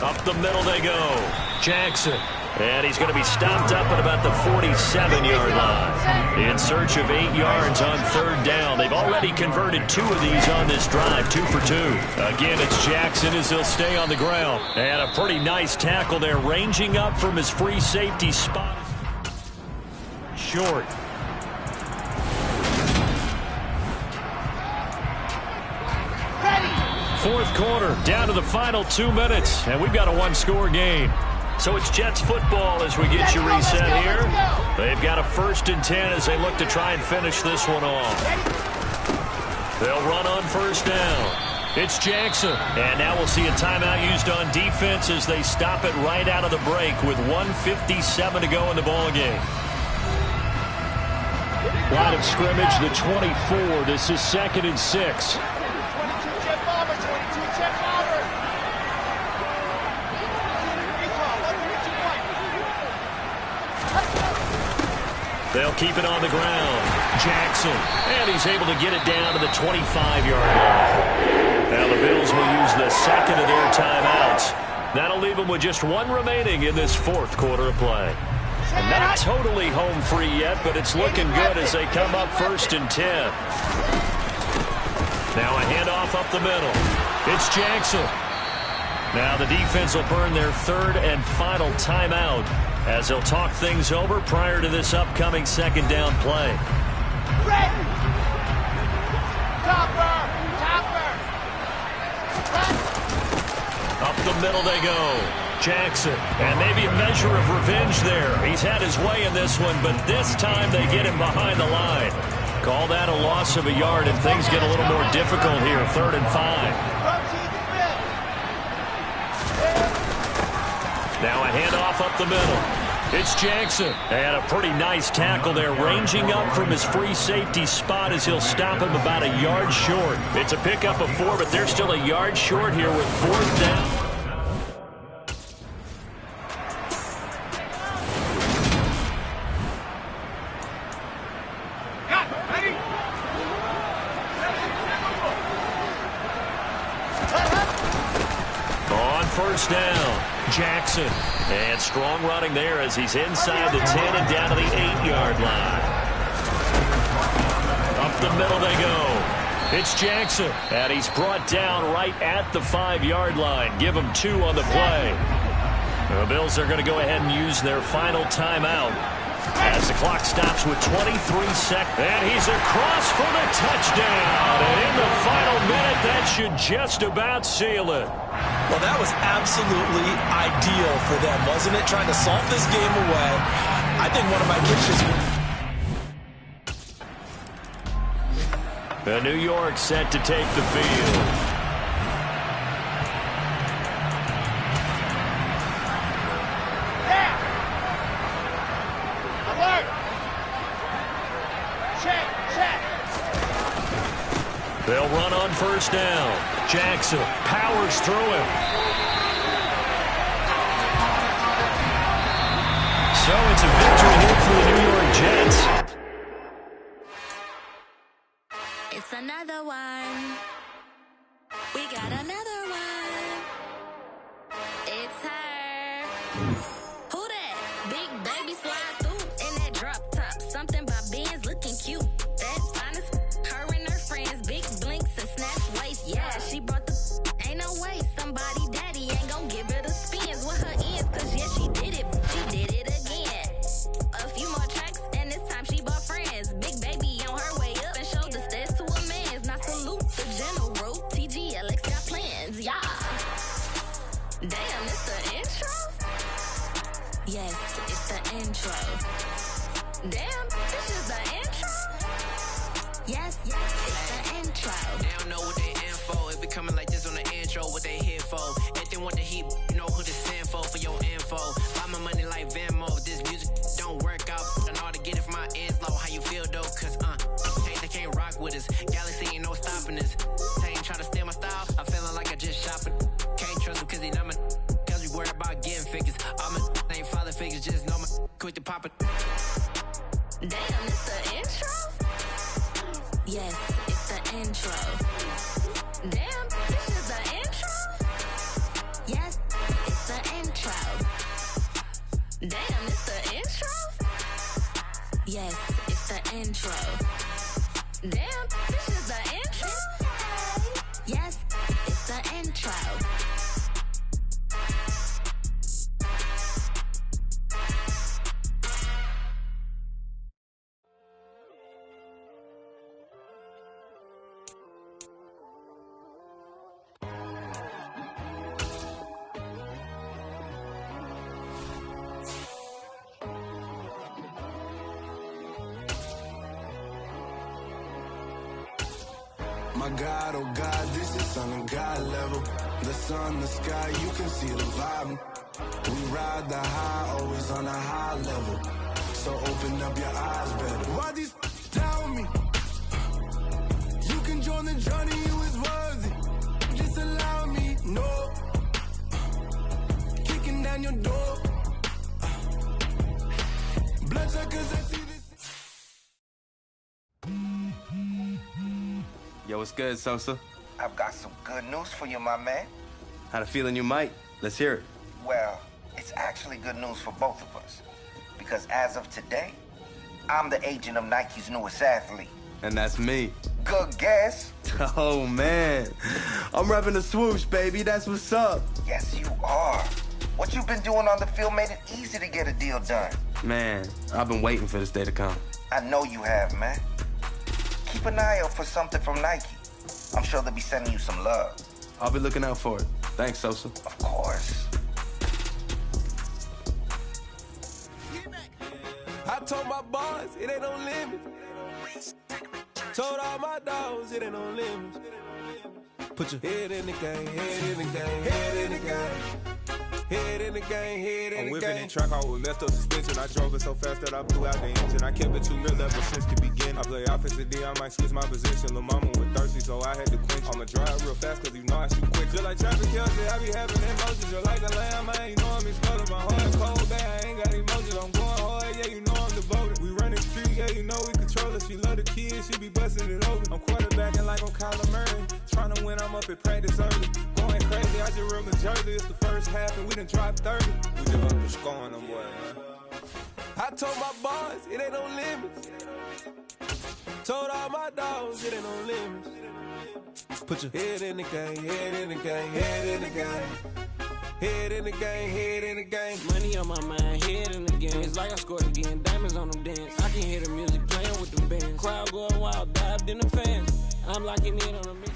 Up the middle they go. Jackson. And he's going to be stopped up at about the 47-yard line. In search of 8 yards on 3rd down. They've already converted 2 of these on this drive, 2 for 2. Again, it's Jackson as he'll stay on the ground. And a pretty nice tackle there, ranging up from his free safety spot. Short. Fourth quarter, down to the final 2 minutes, and we've got a 1-score game. So it's Jets football as we get you reset here. They've got a 1st and 10 as they look to try and finish this one off. They'll run on first down. It's Jackson. And now we'll see a timeout used on defense as they stop it right out of the break with 1:57 to go in the ballgame. Line of scrimmage, the 24. This is 2nd and 6. They'll keep it on the ground. Jackson. And he's able to get it down to the 25-yard line. Now the Bills will use the second of their timeouts. That'll leave them with just one remaining in this fourth quarter of play. And not totally home free yet, but it's looking good as they come up 1st and 10. Now a handoff up the middle. It's Jackson. Now the defense will burn their third and final timeout as they'll talk things over prior to this upcoming second down play. Up the middle they go. Jackson, and maybe a measure of revenge there. He's had his way in this one, but this time they get him behind the line. Call that a loss of a yard, and things get a little more difficult here, 3rd and 5. Now a handoff up the middle. It's Jackson. And a pretty nice tackle there, ranging up from his free safety spot as he'll stop him about a yard short. It's a pickup of 4, but they're still a yard short here with 4th down. On first down, Jackson. And strong running there as he's inside the 10 and down to the 8-yard line. Up the middle they go. It's Jackson. And he's brought down right at the 5-yard line. Give him 2 on the play. The Bills are going to go ahead and use their final timeout as the clock stops with 23 seconds. And he's across for the touchdown. And in the final minute, that should just about seal it. Well, that was absolutely ideal for them, wasn't it? Trying to salt this game away. I think one of my kids is... New York set to take the field. They'll run on first down. Jackson powers through him. So it's a victory here for the New York Jets. It's another one. We got another one. It's her. Who that? Big baby slide through in that drop top. Something about Benz looking cute. That's honest. Her and her friends, big blinks and snatch waist. Yeah, she brought the ain't no way. Somebody daddy ain't gon' give her the spins with her ends. Cause yeah, she did it. She did it again. A few more tracks and this time she bought friends. Big baby on her way up and showed the stairs to a man's. Now salute the general. TGLX got plans, yeah. Damn, it's the intro? Yes, it's the intro. Damn, this is the intro? Yes, it's the intro. They don't know what they in for. If we coming like this on the intro, what they here for? If they want the heat, you know who to send for your info. Buy my money like Venmo. This music don't work out. I know how to get it from my ends low. How you feel though? Cause they can't rock with us. Galaxy ain't no stopping us. They ain't trying to steal my style. I'm feeling like I just shopping. Can't trust them cause they not my. Cause we worried about getting figures. All my ain't father figures. Just know my quick to pop it. Damn, it's the intro? Yes, it's the intro. Damn, this is the intro? Yes, it's the intro. Damn, it's the intro? Yes, it's the intro. Damn, this is the intro? Yes, it's the intro. My God, oh God, this is Son of God level. The sun, the sky, you can see the vibe. We ride the high, always on a high level. So open up your eyes better. Why these tell me? You can join the journey, you is worthy. Just allow me, no. Kicking down your door. Bloodsuckers, I see this. Yo, what's good, Sosa? I've got some good news for you, my man. Had a feeling you might. Let's hear it. Well, it's actually good news for both of us. Because as of today, I'm the agent of Nike's newest athlete. And that's me. Good guess. Oh, man. I'm repping the swoosh, baby. That's what's up. Yes, you are. What you've been doing on the field made it easy to get a deal done. Man, I've been waiting for this day to come. I know you have, man. Keep an eye out for something from Nike. I'm sure they'll be sending you some love. I'll be looking out for it. Thanks, Sosa. Of course. I told my boys it ain't no limit. Told all my dogs it ain't no limit. Put your head in the game, head in the game, head in the game. Head in the game, head in the game. I'm whipping in track, I was left up suspension. I drove it so fast that I blew out the engine. I kept it too real ever since the beginning. I play offensive D, I might switch my position. Lil' mama was thirsty, so I had to quench. I'ma drive real fast, cause you know I shoot quick. Just like Travis Kelce, I be having emotions. Just like the lamb, man, you know I'm exploding. My heart cold, bad, I ain't got emotions. I'm going hard, yeah, you know I'm devoted. We run the street, yeah, you know we control it. She love the kids, she be busting it over. I'm quarterbacking like I'm Kyler Murray. Trying to win, I'm up at practice early. Going crazy, I just real Jersey. It's the first half, and we done dropped 30. We just up to scoring them, boy, man. I told my boys, it ain't no limits. Told all my dogs, it ain't no limits. Put your head in the game, head in the game, head in the game. Head in the game, head in the game. Money on my mind, head in the game. It's like I scored again, diamonds on them dance. I can hear the music playing with the bands. Crowd going wild, dived in the fans. I'm locking in on a mix.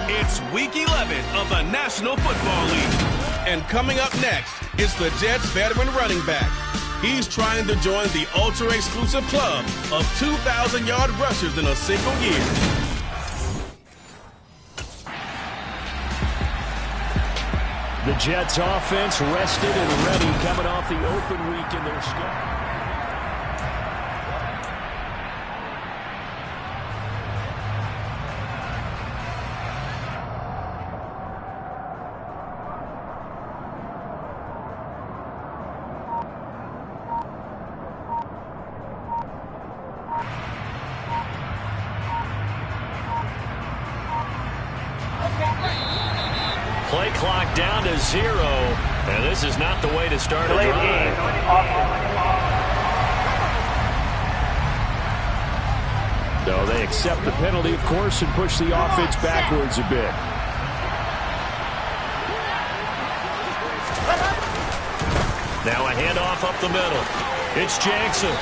It's week 11 of the National Football League. And coming up next is the Jets veteran running back. He's trying to join the ultra-exclusive club of 2,000-yard rushers in a single year. The Jets offense rested and ready coming off the open week in their schedule. Play clock down to 0, and this is not the way to start a drive. No, they accept the penalty, of course, and push the offense backwards a bit. Now a handoff up the middle. It's Jackson.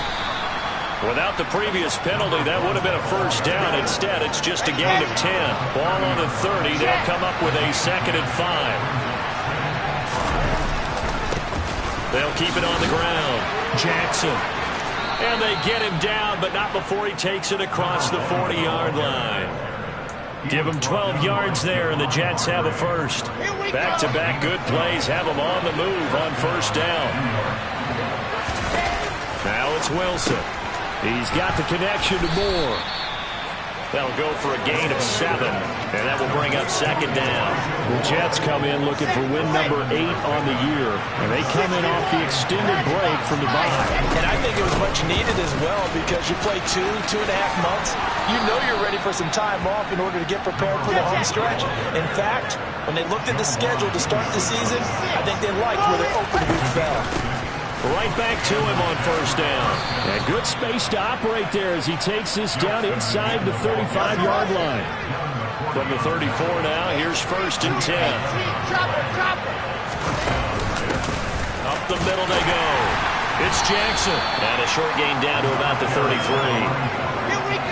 Without the previous penalty, that would have been a first down. Instead, it's just a gain of 10. Ball on the 30. They'll come up with a 2nd and 5. They'll keep it on the ground. Jackson. And they get him down, but not before he takes it across the 40-yard line. Give him 12 yards there, and the Jets have a first. Back-to-back good plays have them on the move on first down. Now it's Wilson. He's got the connection to Moore. That'll go for a gain of 7, and that will bring up 2nd down. The Jets come in looking for win number 8 on the year, and they come in off the extended break from the bye. And I think it was much needed as well, because you play 2.5 months. You know you're ready for some time off in order to get prepared for the home stretch. In fact, when they looked at the schedule to start the season, I think they liked where their open week fell. Right back to him on first down. And good space to operate there as he takes this down inside the 35-yard line. From the 34 now, here's 1st and 10. Up the middle they go. It's Jackson. And a short gain down to about the 33.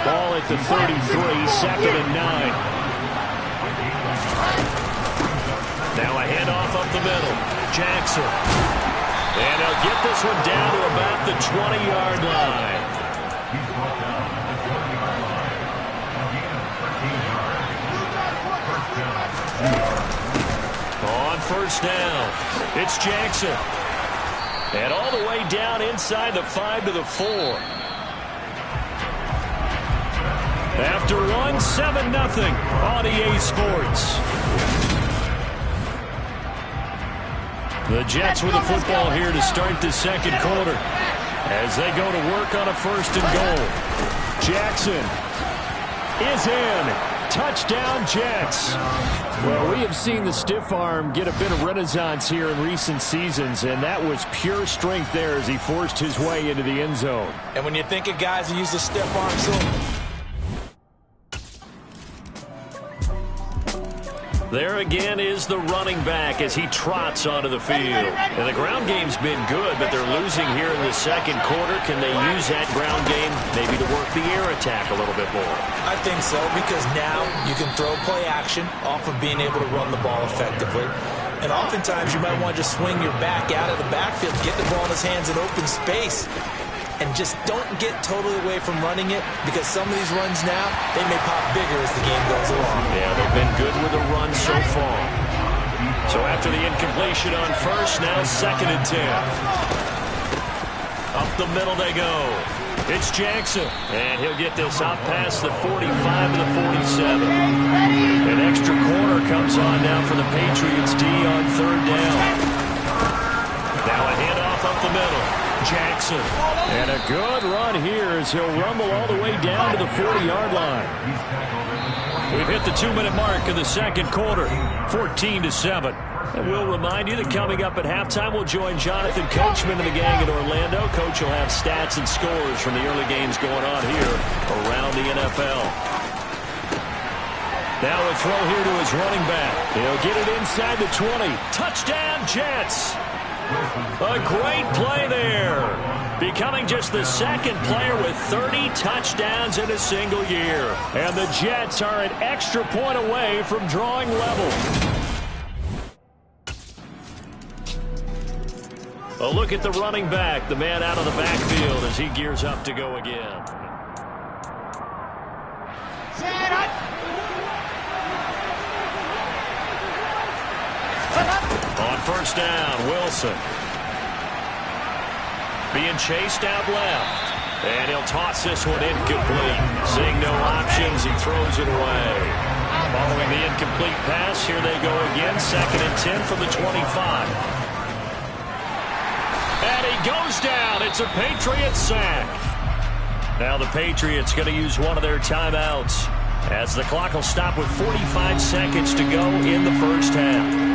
Ball at the 33, 2nd and 9. Now a handoff up the middle. Jackson. And they'll get this one down to about the 20-yard line. On first down, it's Jackson. And all the way down inside the 5 to the 4. After one, 7-0 on EA Sports. The Jets with the football here to start the second quarter as they go to work on a 1st and goal. Jackson is in. Touchdown, Jets. Well, we have seen the stiff arm get a bit of renaissance here in recent seasons, and that was pure strength there as he forced his way into the end zone. And when you think of guys who use the stiff arm so there again is the running back as he trots onto the field. And the ground game's been good, but they're losing here in the second quarter. Can they use that ground game maybe to work the air attack a little bit more? I think so, because now you can throw play action off of being able to run the ball effectively. And oftentimes you might want to just swing your back out of the backfield, get the ball in his hands in open space, and just don't get totally away from running it, because some of these runs now, they may pop bigger as the game goes along. Yeah, they've been good with the run so far. So after the incompletion on first, now 2nd and 10. Up the middle they go. It's Jackson, and he'll get this up past the 45 to the 47. An extra corner comes on now for the Patriots D on 3rd down. Now a handoff up the middle. Jackson. And a good run here as he'll rumble all the way down to the 40-yard line. We've hit the 2-minute mark of the second quarter, 14-7. And we'll remind you that coming up at halftime, we'll join Jonathan Coachman and the gang in Orlando. Coach will have stats and scores from the early games going on here around the NFL. Now a throw here to his running back. He'll get it inside the 20. Touchdown, Jets! A great play there. Becoming just the second player with 30 touchdowns in a single year. And the Jets are an extra point away from drawing level. A look at the running back, the man out of the backfield as he gears up to go again. On first down, Wilson. Being chased out left. And he'll toss this one incomplete. Seeing no options, he throws it away. Following the incomplete pass, here they go again. 2nd and 10 from the 25. And he goes down. It's a Patriot sack. Now the Patriots going to use one of their timeouts as the clock will stop with 45 seconds to go in the first half.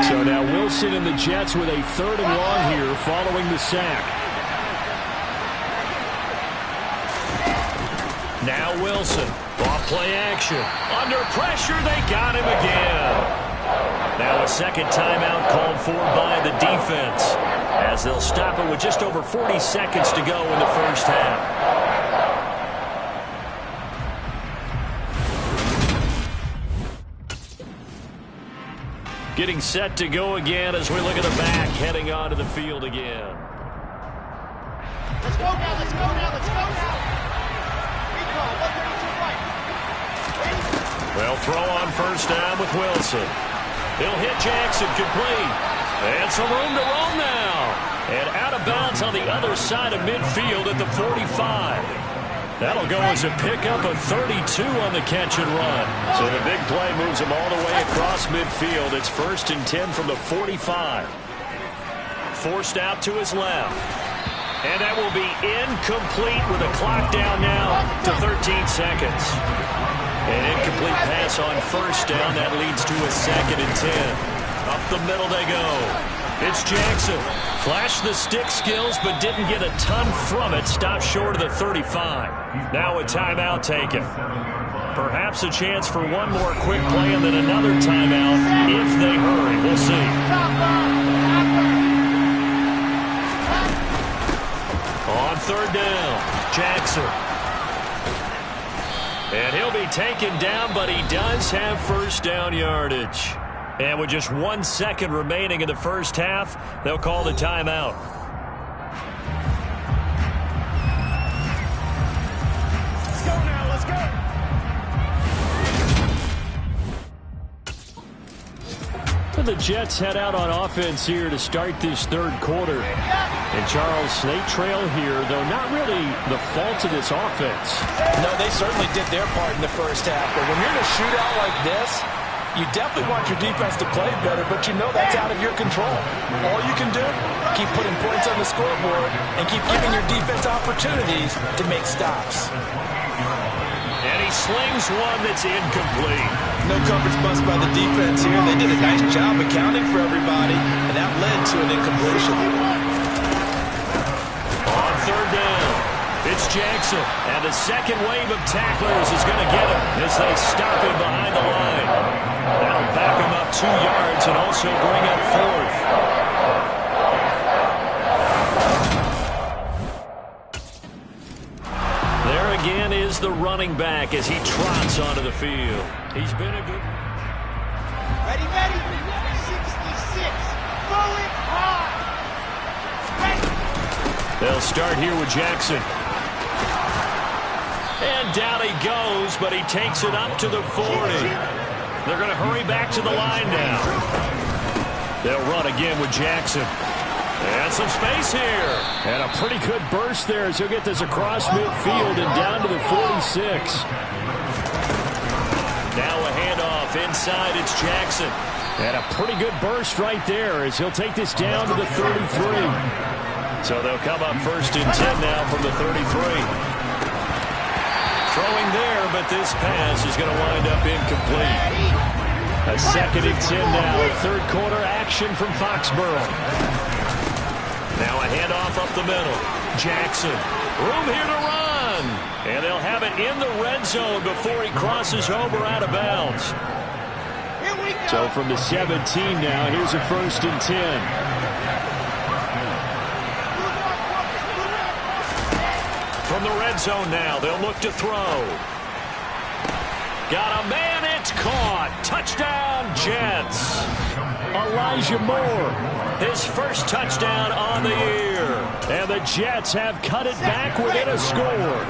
So now Wilson and the Jets with a 3rd and long here following the sack. Now Wilson, off play action. Under pressure, they got him again. Now a second timeout called for by the defense as they'll stop it with just over 40 seconds to go in the first half. Getting set to go again as we look at the back, heading onto the field again. Let's go now, let's go now, let's go now. Recall, 132 right. They'll throw on first down with Wilson. He'll hit Jackson, complete. And some room to roam now. And out of bounds on the other side of midfield at the 45. That'll go as a pickup of 32 on the catch and run. So the big play moves him all the way across midfield. It's 1st and 10 from the 45. Forced out to his left. And that will be incomplete with a clock down now to 13 seconds. An incomplete pass on first down. That leads to a 2nd and 10. Up the middle they go. It's Jackson. Flashed the stick skills, but didn't get a ton from it. Stopped short of the 35. Now a timeout taken. Perhaps a chance for one more quick play and then another timeout if they hurry. We'll see. On 3rd down, Jackson. And he'll be taken down, but he does have first down yardage. And with just 1 second remaining in the first half, they'll call the timeout. do the Jets head out on offense here to start this third quarter? And Charles, they trail here, though not really the fault of this offense. No, they certainly did their part in the first half. But when you're in a shootout like this, you definitely want your defense to play better, but you know that's out of your control. All you can do, keep putting points on the scoreboard and keep giving your defense opportunities to make stops. And he slings one that's incomplete. No coverage bust by the defense here. They did a nice job accounting for everybody, and that led to an incompletion. On third down, it's Jackson, and the second wave of tacklers is going to get him as they stop him behind the line. That'll back him up 2 yards and also bring up fourth. There again is the running back as he trots onto the field. He's been a good... Ready, 66. Going hard. They'll start here with Jackson. And down he goes, but he takes it up to the 40. They're going to hurry back to the line now. They'll run again with Jackson. And some space here. And a pretty good burst there as he'll get this across midfield and down to the 46. Now a handoff inside. It's Jackson. And a pretty good burst right there as he'll take this down to the 33. So they'll come up first and 10 now from the 33. Throwing there, but this pass is going to wind up incomplete. A second and 10 now. Third quarter action from Foxborough. Now a handoff up the middle. Jackson. Room here to run. And they'll have it in the red zone before he crosses over out of bounds. So from the 17 now, here's a first and 10. From the red zone now, they'll look to throw. Got a man, it's caught. Touchdown, Jets. Elijah Moore, his first touchdown on the year. And the Jets have cut it back within a score.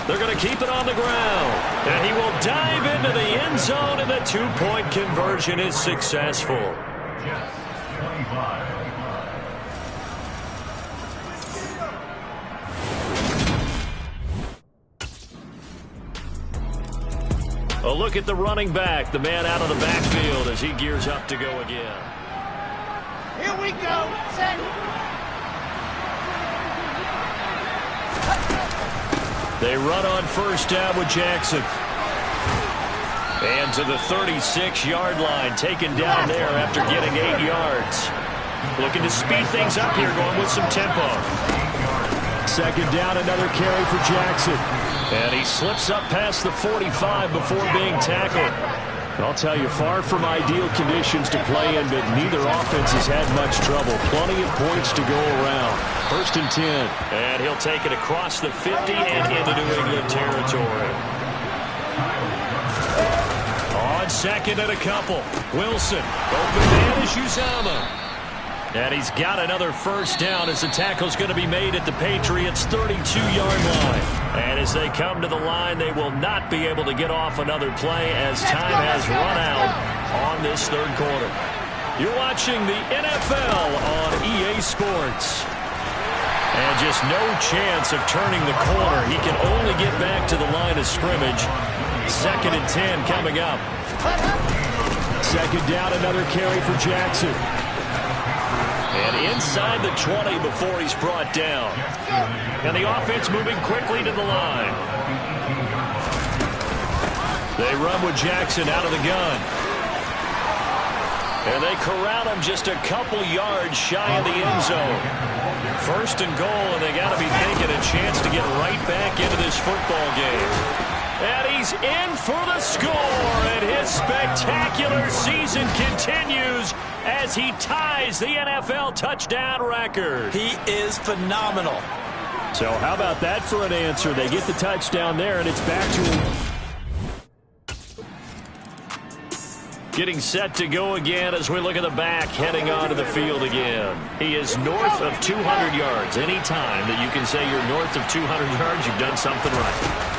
They're going to keep it on the ground. And he will dive into the end zone, and the two-point conversion is successful. A look at the running back, the man out of the backfield as he gears up to go again. Here we go. Set. They run on first down with Jackson. And to the 36-yard line, taken down there after getting 8 yards. Looking to speed things up here, going with some tempo. Second down, another carry for Jackson. And he slips up past the 45 before being tackled. I'll tell you, far from ideal conditions to play in, but neither offense has had much trouble. Plenty of points to go around. First and 10. And he'll take it across the 50 and into New England territory. On second and a couple. Wilson. Open man is Uzomah. And he's got another first down as the tackle's going to be made at the Patriots' 32-yard line. And as they come to the line, they will not be able to get off another play as time has run out on this third quarter. You're watching the NFL on EA Sports. And just no chance of turning the corner. He can only get back to the line of scrimmage. Second and 10 coming up. Second down, another carry for Jackson. And inside the 20 before he's brought down. And the offense moving quickly to the line. They run with Jackson out of the gun. And they corral him just a couple yards shy of the end zone. First and goal, and they got to be thinking a chance to get right back into this football game. And he's in for the score, and his spectacular season continues as he ties the NFL touchdown record. He is phenomenal. So how about that for an answer? They get the touchdown there, and it's back to him. Getting set to go again as we look at the back, heading onto the field again. He is north of 200 yards. Any time that you can say you're north of 200 yards, you've done something right.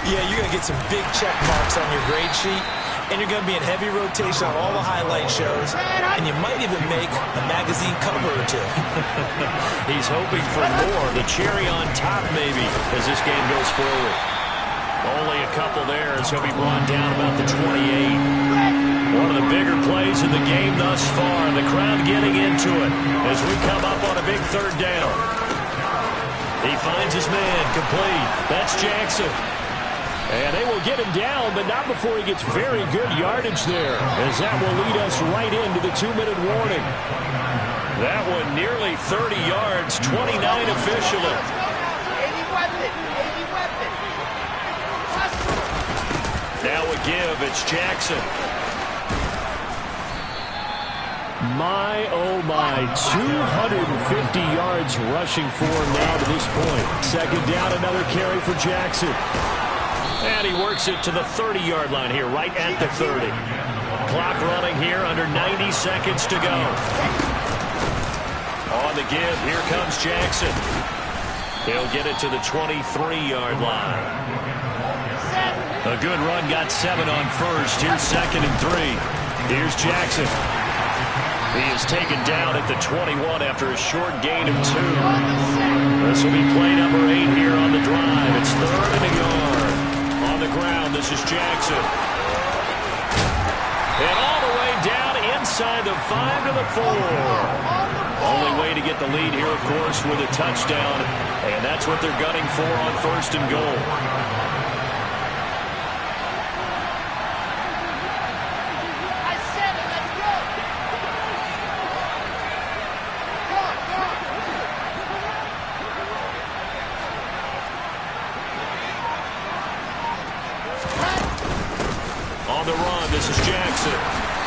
Yeah, you're going to get some big check marks on your grade sheet, and you're going to be in heavy rotation on all the highlight shows, and you might even make a magazine cover or two. He's hoping for more, the cherry on top maybe, as this game goes forward. Only a couple there as he'll be brought down about the 28. One of the bigger plays in the game thus far. The crowd getting into it as we come up on a big third down. He finds his man complete. That's Jackson. And they will get him down, but not before he gets very good yardage there, as that will lead us right into the 2-minute warning. That one nearly 30 yards, 29 officially. Now a give, it's Jackson. My, oh my, 250 yards rushing for him now to this point. Second down, another carry for Jackson. And he works it to the 30-yard line here, right at the 30. Clock running here, under 90 seconds to go. On the give, here comes Jackson. He'll get it to the 23-yard line. A good run, got 7 on first. Here's 2nd and 3. Here's Jackson. He is taken down at the 21 after a short gain of 2. This will be play number 8 here on the drive. It's 3rd and a yard. On the ground, this is Jackson. And all the way down inside the 5 to the 4. Only way to get the lead here, of course, with a touchdown. And that's what they're gunning for on 1st and goal. On the run, this is Jackson.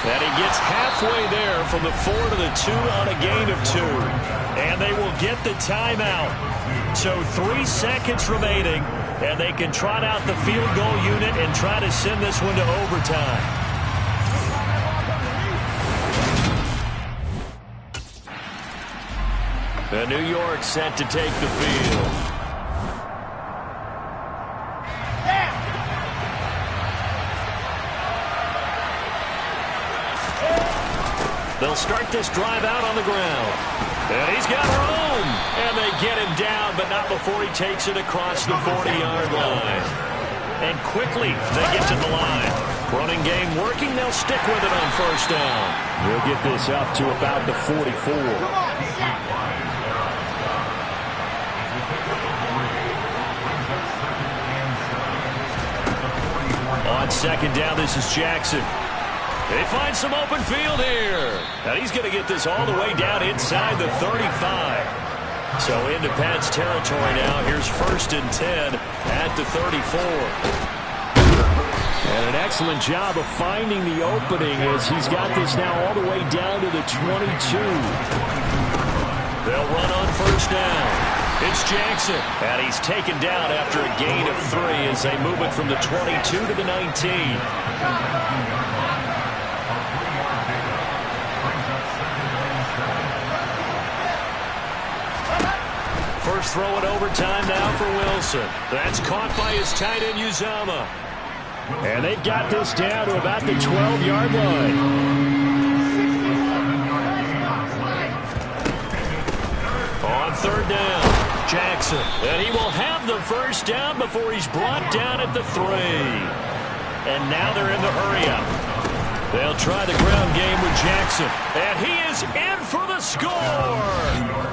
And he gets halfway there from the 4 to the 2 on a gain of 2. And they will get the timeout. So 3 seconds remaining, and they can trot out the field goal unit and try to send this one to overtime. The New York set to take the field. They'll start this drive out on the ground. And he's got room. And they get him down, but not before he takes it across the 40-yard line. And quickly they get to the line. Running game working. They'll stick with it on 1st down. We'll get this up to about the 44. On 2nd down, this is Jackson. They find some open field here. And he's going to get this all the way down inside the 35. So into Pat's territory now. Here's 1st and 10 at the 34. And an excellent job of finding the opening as he's got this now all the way down to the 22. They'll run on 1st down. It's Jackson. And he's taken down after a gain of 3 as they move it from the 22 to the 19. First throw in overtime now for Wilson. That's caught by his tight end, Uzomah. And they've got this down to about the 12-yard line. On 3rd down, Jackson. And he will have the 1st down before he's brought down at the 3. And now they're in the hurry-up. They'll try the ground game with Jackson. And he is in for the score.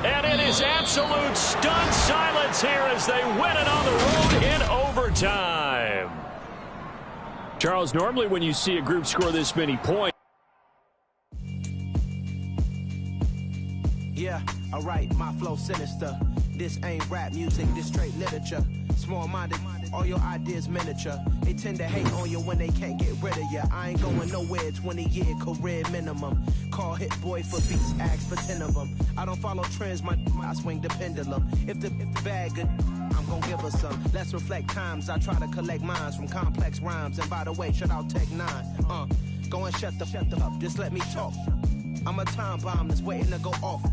And it is absolute stunned silence here as they win it on the road in overtime. Charles, normally when you see a group score this many points. Yeah, alright, my flow sinister. This ain't rap music, this straight literature. Small-minded, all your ideas miniature. They tend to hate on you when they can't get rid of you. I ain't going nowhere, 20-year career minimum. Call Hit Boy for beats, ask for 10 of them. I don't follow trends, I swing the pendulum. If the bag good, I'm gonna give her some. Let's reflect times, I try to collect minds from complex rhymes. And by the way, shut out Tech 9. Go and shut the up, just let me talk. I'm a time bomb that's waiting to go off.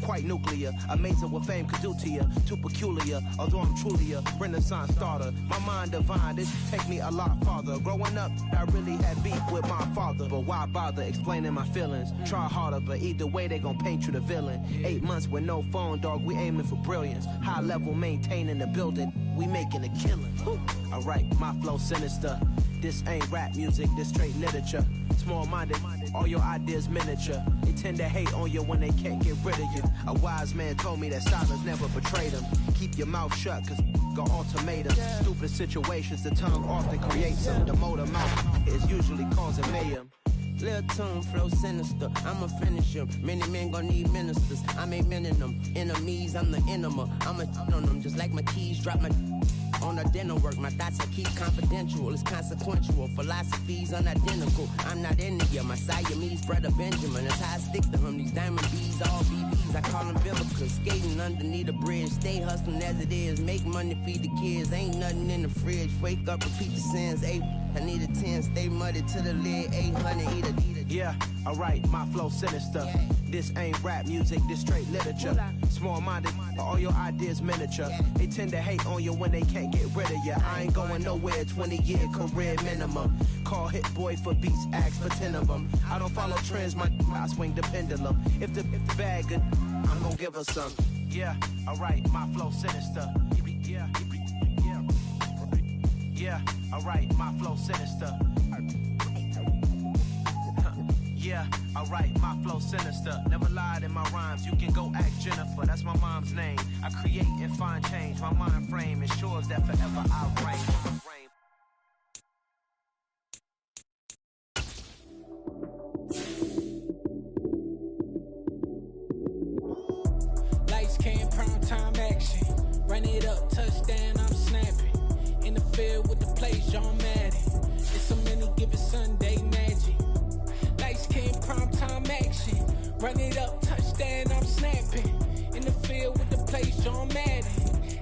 quite nuclear. Amazing what fame could do to you. Too peculiar, although I'm truly a Renaissance starter. My mind divine, this take me a lot farther. Growing up, I really had beef with my father. But why bother explaining my feelings? Try harder, but either way they gon' paint you the villain. 8 months with no phone, dog, we aiming for brilliance. High level maintaining the building, we making a killing. Alright, my flow sinister. This ain't rap music, this straight literature. Small-minded, all your ideas miniature. They tend to hate on you when they can't get rid of you. A wise man told me that silence never betrayed them. Keep your mouth shut, cause got ultimatums. Stupid situations, the tongue often creates them. The motor mouth is usually causing mayhem. Lil' tune, flow sinister, I'ma finish him. Many men gon' need ministers, I ain't mending them. Enemies, I'm the enema, I'ma on them. Just like my keys, drop my on the dental work. My thoughts I keep confidential, it's consequential. Philosophies unidentical, I'm not India. My Siamese brother Benjamin, that's how I stick to him. These diamond bees, all BBs, I call them Vivica. Skating underneath the bridge, stay hustling as it is. Make money, feed the kids, ain't nothing in the fridge. Wake up, repeat the sins, I need a 10, stay muddy to the lid, 800, eat a. Yeah, alright, my flow sinister. This ain't rap music, this straight literature. Small-minded, all your ideas miniature. They tend to hate on you when they can't get rid of you. I ain't going nowhere, 20-year career minimum. Call Hit Boy for beats, ask for 10 of them. I don't follow trends, I swing the pendulum. If the bag good, I'm gonna give her some. Yeah, alright, my flow sinister. Yeah, alright, my flow sinister. Yeah, alright, my flow sinister. Never lied in my rhymes, you can go ask Jennifer, that's my mom's name. I create and find change, my mind frame ensures that forever I reign. Lights, cam, prime time action. Run it up, touchdown, I'm snapping. In the field with the plays, John Madden. It's a many given Sunday magic. Lights, cam, prime time action. Run it up, touchdown, I'm snapping. In the field with the plays, John Madden.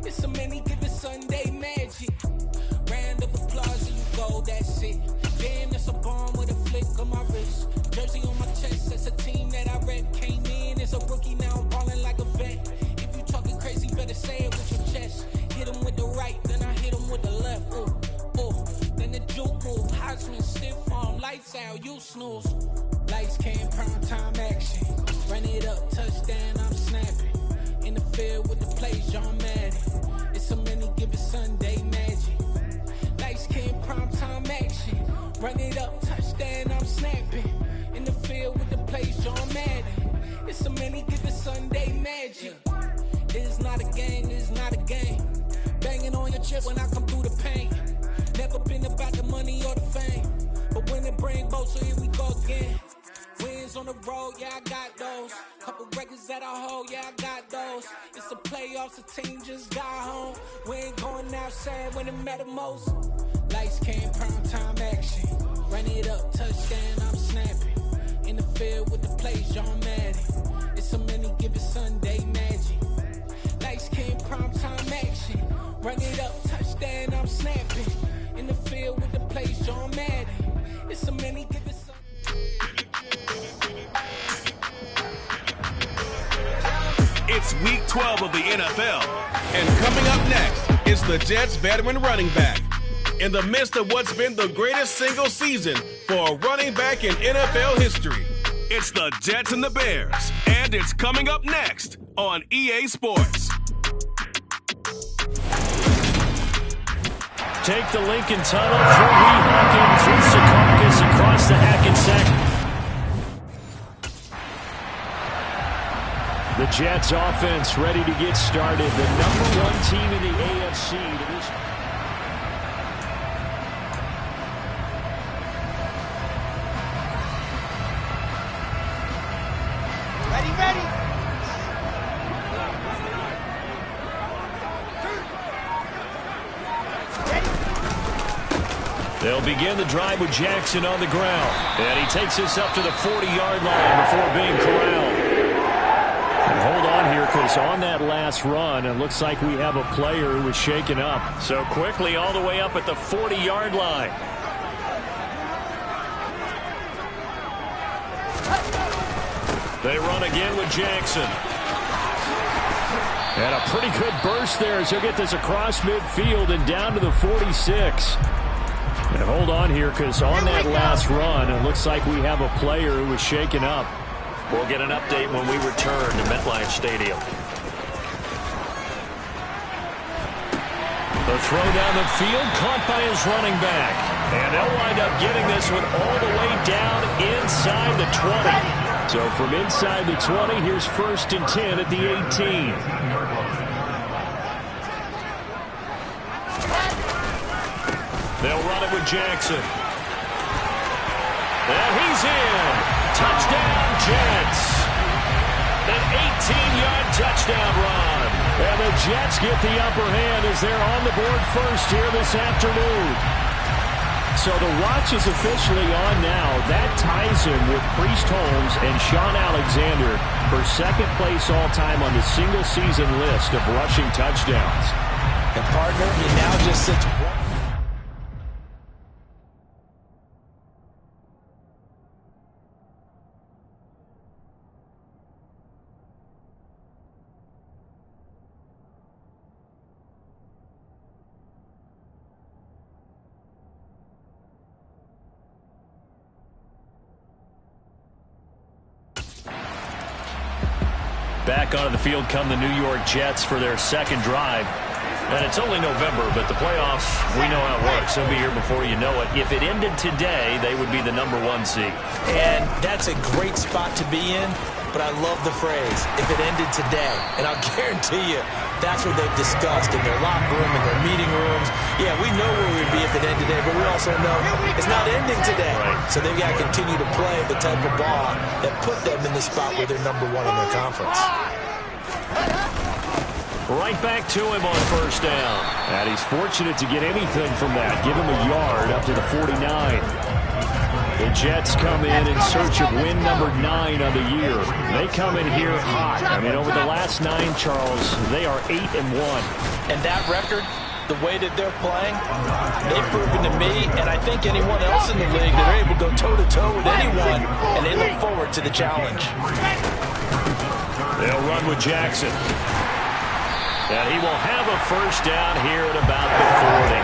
It's a many given Sunday magic. Round of applause and you go, that's it. Damn, that's a bomb with a flick on my wrist. Jersey on my chest, that's a team that I rep. Came in as a rookie, now I'm ballin' like a vet. If you talking crazy, better say it with your chest. Hit him with the right, then I hit him with the left. Ooh, ooh. Then the juke move, Heisman stiff arm, lights out, you snooze. Lights, cam, prime time action. Run it up, touchdown, I'm snapping. In the field with the plays, John Madden. It's a many given Sunday magic. Lights, cam, prime time action. Run it up, touchdown, I'm snapping. In the field with the plays, John Madden. It's a many given Sunday magic. It is not a game, it is not a game. Banging on your chest when I come through the pain. Never been about the money or the fame. But when it bring both, so here we go again. Wins on the road, yeah, I got those. Couple records that I hold, yeah, I got those. It's the playoffs, the team just got home. We ain't going outside when it matter most. Lights, cam, prime time action. Run it up, touchdown, I'm snapping. In the field with the plays, John Madden. It's a many given Sunday magic. Lights, cam, prime time action. Run it up, touchdown, I'm snapping. In the field with the plays, John Madden. It's a many given Sunday. It's week 12 of the NFL. And coming up next is the Jets veteran running back. In the midst of what's been the greatest single season for a running back in NFL history, it's the Jets and the Bears. And it's coming up next on EA Sports. Take the Lincoln Tunnel through Weehawken, through Secaucus, across the Hackensack. The Jets offense ready to get started. The #1 team in the AFC division. Ready. They'll begin the drive with Jackson on the ground. And he takes us up to the 40-yard line before being corralled. And hold on here, because on that last run, it looks like we have a player who was shaken up. So quickly all the way up at the 40-yard line. They run again with Jackson. And a pretty good burst there as he'll get this across midfield and down to the 46. And hold on here, because on that last run, it looks like we have a player who was shaken up. We'll get an update when we return to MetLife Stadium. The throw down the field, caught by his running back. And they'll wind up getting this one all the way down inside the 20. So from inside the 20, here's 1st and 10 at the 18. They'll run it with Jackson. And he's in. Touchdown, Jets. An 18-yard touchdown run. And the Jets get the upper hand as they're on the board first here this afternoon. So the watch is officially on now. That ties him with Priest Holmes and Sean Alexander for second place all-time on the single-season list of rushing touchdowns. And partner, he now just sits one. Back onto the field come the New York Jets for their second drive. And it's only November, but the playoffs, we know how it works. They'll be here before you know it. If it ended today, they would be the #1 seed. And that's a great spot to be in, but I love the phrase, if it ended today. And I'll guarantee you, that's what they've discussed in their locker room, in their meeting rooms. Yeah, we know where we'd be if it ended today, but we also know it's not ending today. Right. So they've got to continue to play the type of ball that put them in the spot where they're #1 in their conference. Right back to him on 1st down. And he's fortunate to get anything from that. Give him a yard up to the 49. The Jets come in search of win number 9 of the year. They come in here hot. I mean, over the last 9, Charles, they are 8-1. And that record, the way that they're playing, they've proven to me, and I think anyone else in the league, that they're able to go toe-to-toe with anyone, and they look forward to the challenge. They'll run with Jackson. And he will have a 1st down here at about the 40.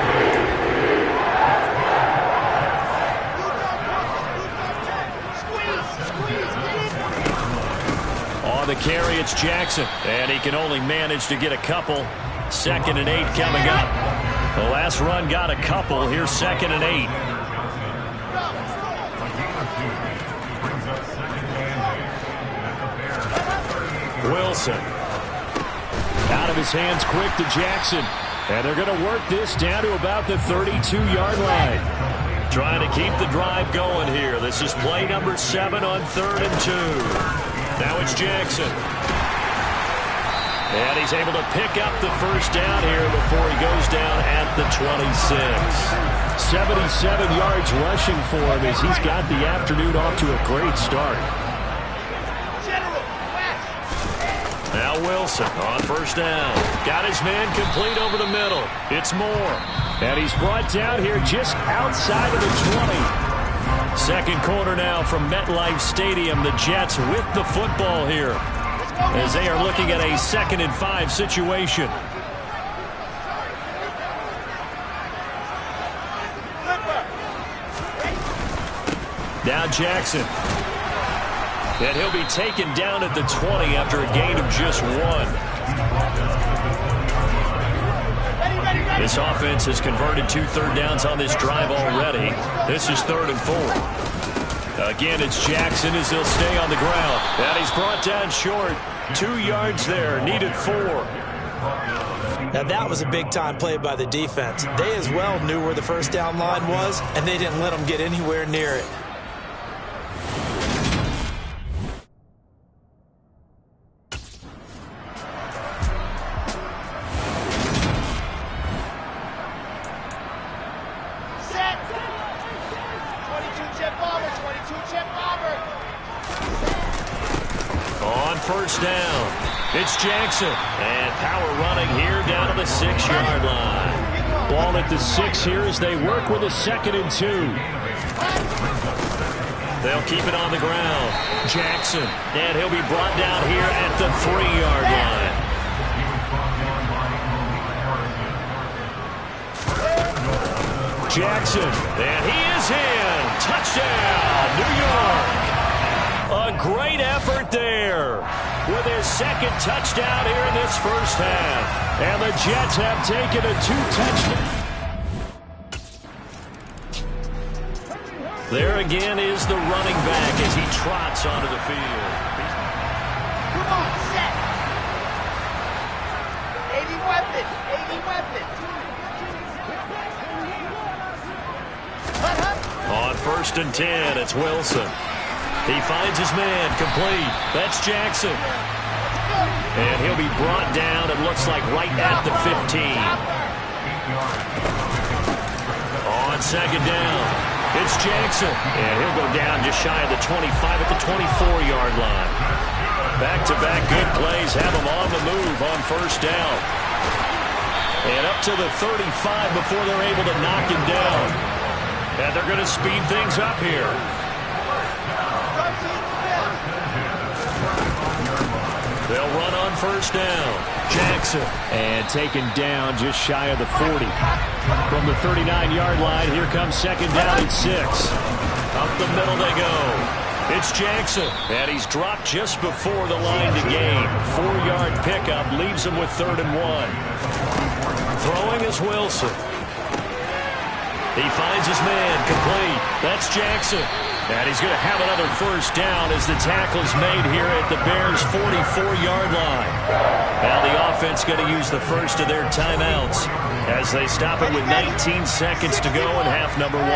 On the carry, it's Jackson. And he can only manage to get a couple. 2nd and 8 coming up. The last run got a couple. Here's 2nd and 8. Wilson. Out of his hands quick to Jackson. And they're going to work this down to about the 32-yard line. Trying to keep the drive going here. This is play number 7 on 3rd and 2. Now it's Jackson. And he's able to pick up the 1st down here before he goes down at the 26. 77 yards rushing for him as he's got the afternoon off to a great start. Now Wilson on 1st down. Got his man complete over the middle. It's Moore. And he's brought down here just outside of the 20. Second quarter now from MetLife Stadium. The Jets with the football here as they are looking at a 2nd and 5 situation. Now Jackson. And he'll be taken down at the 20 after a gain of just 1. This offense has converted 2 third downs on this drive already. This is 3rd and 4. Again, it's Jackson as he'll stay on the ground. And he's brought down short. 2 yards there, needed 4. Now that was a big-time play by the defense. They as well knew where the 1st down line was, and they didn't let them get anywhere near it. On 1st down, it's Jackson. And power running here down to the 6-yard line. Ball at the 6 here as they work with a 2nd and 2. They'll keep it on the ground. Jackson. And he'll be brought down here at the 3-yard line. Jackson, and he is in. Touchdown, New York. A great effort there with his second touchdown here in this first half. And the Jets have taken a 2-touchdown. There again is the running back as he trots onto the field. Come on, set. 80 weapons, 80 weapons. On 1st and 10, it's Wilson. He finds his man, complete. That's Jackson. And he'll be brought down, it looks like, right at the 15. On 2nd down, it's Jackson. And he'll go down just shy of the 25 at the 24-yard line. Back-to-back good plays have him on the move on 1st down. And up to the 35 before they're able to knock him down. And they're going to speed things up here. They'll run on 1st down. Jackson. And taken down just shy of the 40. From the 39-yard line, here comes 2nd down and 6. Up the middle they go. It's Jackson. And he's dropped just before the line to gain. 4-yard pickup leaves him with 3rd and 1. Throwing is Wilson. He finds his man, complete. That's Jackson. And he's going to have another 1st down as the tackle's made here at the Bears' 44-yard line. Now the offense going to use the first of their timeouts as they stop it with 19 seconds to go in half number 1.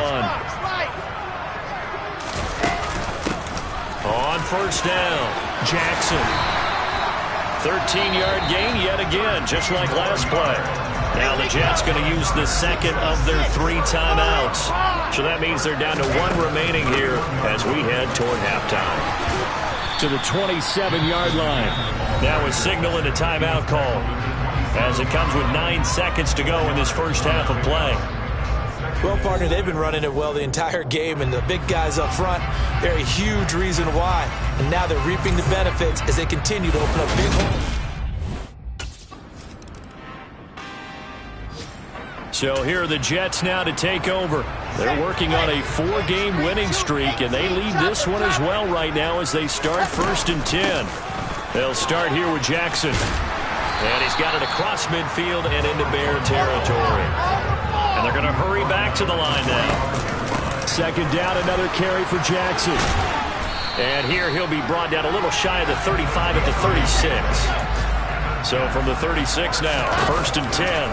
On 1st down, Jackson. 13-yard gain yet again, just like last play. Now the Jets going to use the second of their 3 timeouts. So that means they're down to 1 remaining here as we head toward halftime. To the 27-yard line. Now a signal and a timeout call as it comes with 9 seconds to go in this first half of play. Well, partner, they've been running it well the entire game, and the big guys up front, they're a huge reason why. And now they're reaping the benefits as they continue to open up big holes. So here are the Jets now to take over. They're working on a 4-game winning streak, and they lead this one as well right now as they start 1st and 10. They'll start here with Jackson. And he's got it across midfield and into Bear territory. And they're going to hurry back to the line now. 2nd down, another carry for Jackson. And here he'll be brought down a little shy of the 35 at the 36. So from the 36 now, 1st and 10.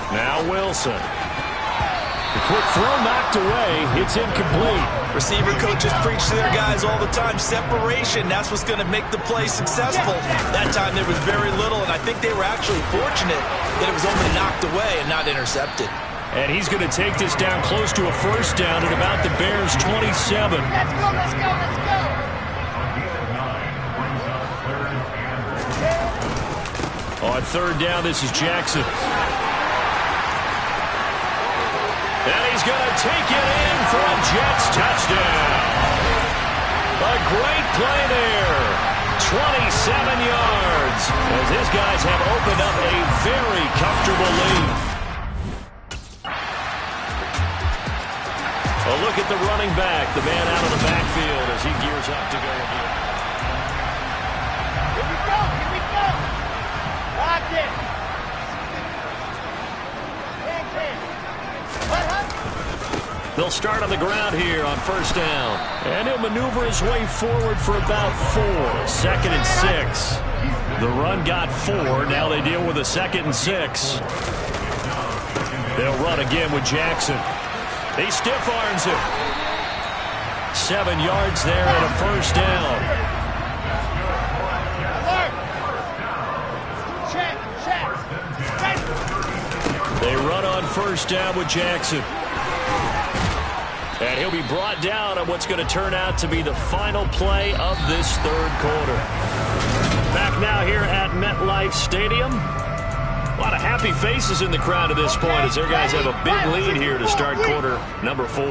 Now Wilson. The quick throw knocked away. It's incomplete. Receiver coaches preach to their guys all the time. Separation, that's what's going to make the play successful. That time there was very little, and I think they were actually fortunate that it was only knocked away and not intercepted. And he's going to take this down close to a 1st down at about the Bears' 27. Let's go, let's go, let's go. On 3rd down, this is Jackson. And he's going to take it in for a Jets touchdown. A great play there. 27 yards as his guys have opened up a very comfortable lead. A look at the running back, the man out of the backfield as he gears up to go again. Here we go, here we go. Lock it. They'll start on the ground here on 1st down. And he'll maneuver his way forward for about 4. 2nd and 6. The run got 4. Now they deal with a 2nd and 6. They'll run again with Jackson. He stiff arms it. 7 yards there and a 1st down. They run on 1st down with Jackson. And he'll be brought down on what's going to turn out to be the final play of this 3rd quarter. Back now here at MetLife Stadium. A lot of happy faces in the crowd at this point as their guys have a big lead here to start quarter number 4.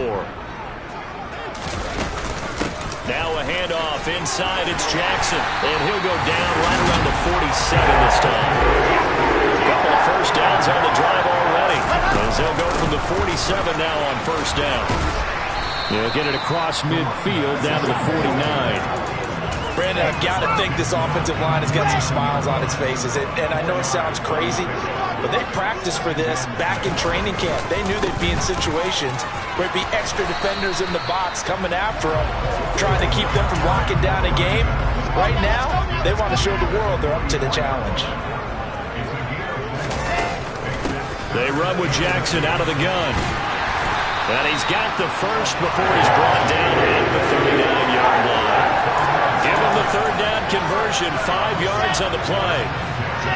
Now a handoff inside. It's Jackson. And he'll go down right around the 47 this time. A couple couple of first downs on the drive already. As they'll go from the 47 now on first down. They'll get it across midfield down to the 49. Brandon, I've got to think this offensive line has got some smiles on its faces. And I know it sounds crazy, but they practiced for this back in training camp. They knew they'd be in situations where it'd be extra defenders in the box coming after them, trying to keep them from locking down a game. Right now, they want to show the world they're up to the challenge. They run with Jackson out of the gun. And he's got the first before he's brought down at the 39-yard line. Give him the third down conversion, 5 yards on the play.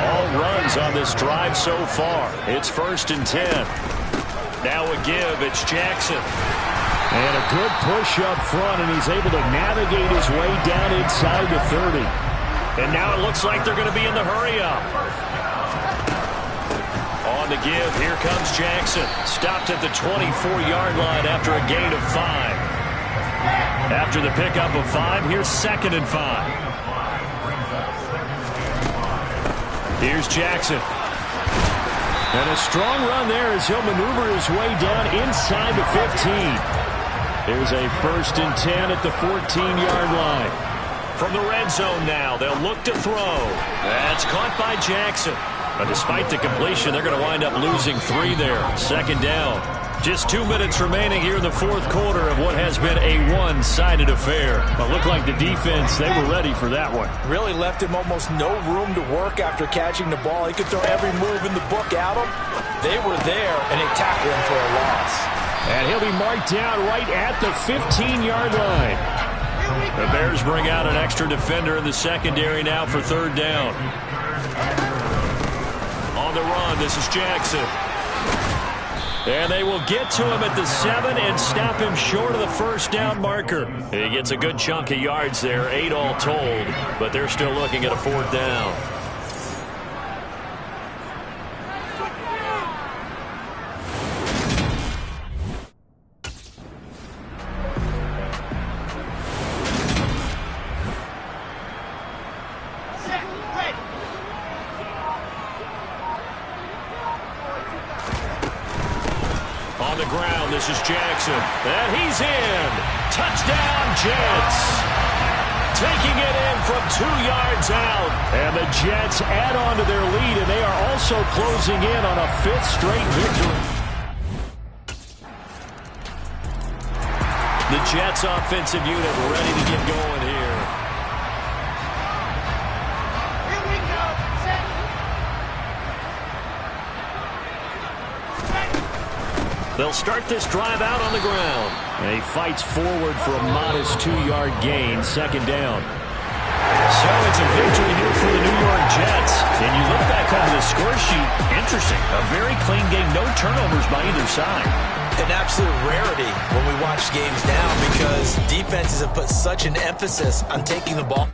All runs on this drive so far. It's 1st and 10. Now a give, it's Jackson. And a good push up front, and he's able to navigate his way down inside the 30. And now it looks like they're going to be in the hurry-up. On the give, here comes Jackson. Stopped at the 24-yard line after a gain of 5. After the pickup of 5, here's 2nd and 5. Here's Jackson. And a strong run there as he'll maneuver his way down inside the 15. There's a 1st and 10 at the 14-yard line. From the red zone now, they'll look to throw. That's caught by Jackson. But despite the completion, they're going to wind up losing 3 there. 2nd down. Just 2 minutes remaining here in the 4th quarter of what has been a one-sided affair. But looked like the defense, they were ready for that one. Really left him almost no room to work after catching the ball. He could throw every move in the book at him. They were there, and they tackled him for a loss. And he'll be marked down right at the 15-yard line. The Bears bring out an extra defender in the secondary now for 3rd down. On the run, this is Jackson. And they will get to him at the 7 and stop him short of the 1st down marker. He gets a good chunk of yards there, 8 all told, but they're still looking at a 4th down. On the ground, this is Jackson. And he's in. Touchdown, Jets. Taking it in from 2 yards out. And the Jets add on to their lead, and they are also closing in on a 5th straight victory. The Jets offensive unit ready to get going here. They'll start this drive out on the ground. And he fights forward for a modest 2-yard gain, 2nd down. So it's a victory here for the New York Jets. And you look back over the score sheet, interesting. A very clean game, no turnovers by either side. An absolute rarity when we watch games now because defenses have put such an emphasis on taking the ball.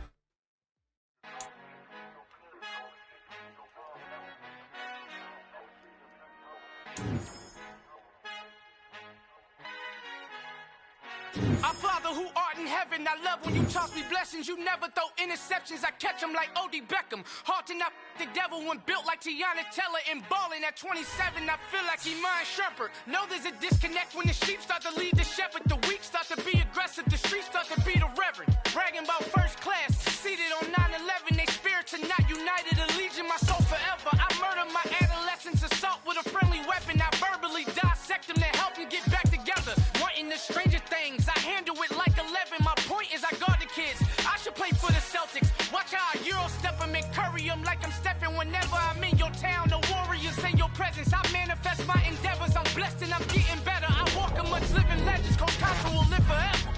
Our Father who art in heaven, I love when you toss me blessings. You never throw interceptions, I catch them like O.D. Beckham. Hard to not the devil when built like Tiana Teller and balling at 27. I feel like Iman Shumpert. Know there's a disconnect when the sheep start to lead the shepherd. The weak start to be aggressive, the streets start to be the reverend. Bragging about first class, seated on 9/11. They spirits are not united, allegiant my soul forever. I murdered my adolescence, assault with a friendly weapon. I verbally dissect them to help them get back together. Wanting the stranger things, I handle it like 11. My point is I guard the kids. I should play for the Celtics. Watch how I Euro step them and curry them like I'm stepping. Whenever I'm in your town, the Warriors in your presence. I manifest my endeavors. I'm blessed and I'm getting better. I walk amongst living legends. Coach Contra will live forever.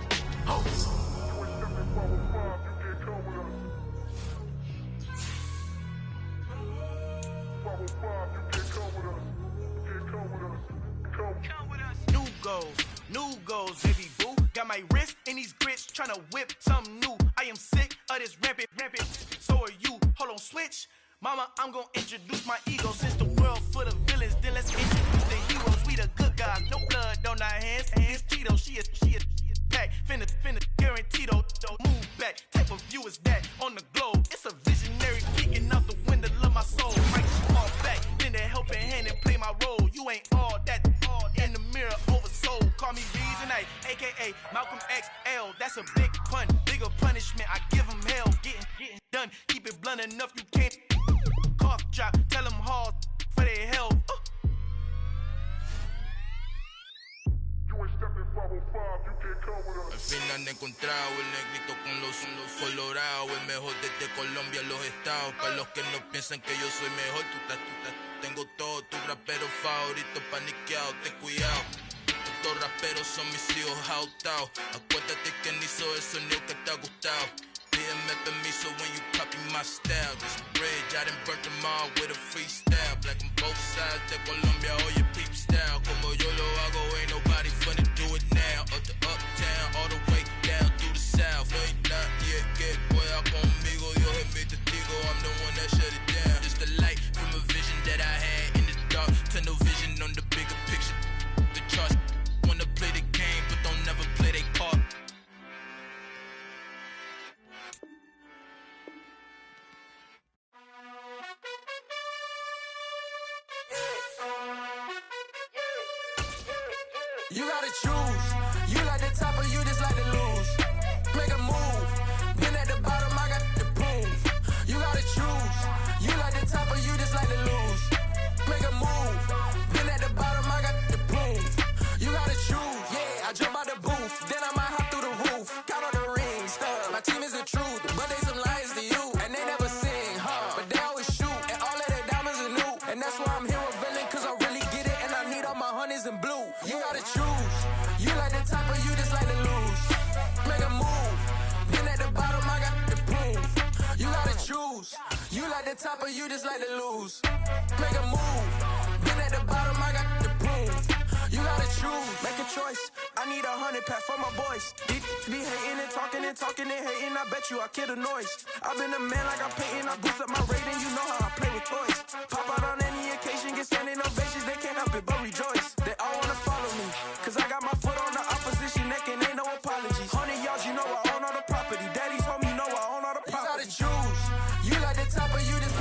New goals, baby boo. Got my wrist in these grits, tryna whip something new. I am sick of this rampant. So are you. Hold on, switch. Mama, I'm gonna introduce my ego. Since the world full of villains, then let's introduce the heroes. We the good guys, no blood on our hands. It's Tito, she is packed. Finna guarantee though. Move back. Type of view is that on the globe? It's a visionary peeking out the window of my soul. Right, fall back. Then the a.k.a. Malcolm XL. That's a big pun, bigger punishment. I give them hell, getting done. Keep it blunt enough, you can't cough drop. Tell them hard for their health. Al fin han encontrado el negrito con los colorados, el mejor desde Colombia, los estados. Para los que no piensan que yo soy mejor, tengo todo, tu rapero favorito paniqueado, ten cuidado. Estos raperos son mis hijos jautados. Acuérdate que ni hizo el sonido que te ha gustado. Pídeme permiso when you copy my style. This bridge, I done burnt them all with a freestyle. Black on both sides de Colombia, oye peep style. Como yo lo hago, ain't nobody funny do it now. Up to uptown, all the way down through the south. No ain't not yet, que pueda conmigo. Dios es mi testigo, I'm the one that shut it down. Just the light from a vision that I had in the dark. Tunnel vision on the bigger picture. The charts wanna play the game, but don't never play their part. You gotta choose. You like the top or you just like to lose. Make a move. Been at the bottom, I got the proof. You gotta choose. You like the top or you just like to lose. Make a move. Been at the bottom, I got the proof. You gotta choose. Yeah, I jump out the booth. Then I might hop through the roof. Count all the rings. My team is the truth, but they some liars to you. And they never sing, but they always shoot. And all of their diamonds are new. And that's why I'm here with villain, cause I really get it. And I need all my honeys in blue. You gotta choose. You like the top or you just like to lose. Make a move. Been at the bottom, I got the proof. You gotta choose. You like the top or you just like to lose. Make a move. Been at the bottom, I got the proof. You gotta choose. Make a choice. I need 100 pack for my boys. Be hating and talking and hating. I bet you I kill the noise. I've been a man like I'm painting. I boost up my rating. You know how I play with toys. Pop out on any occasion, get standing ovations. They can't help it but rejoice. They all wanna follow me, cause I got my foot on the opposition neck and ain't no apologies. 100 yards, you know I own all the property. Daddy's home, you know I own all the property. You gotta choose. You like the top or you just...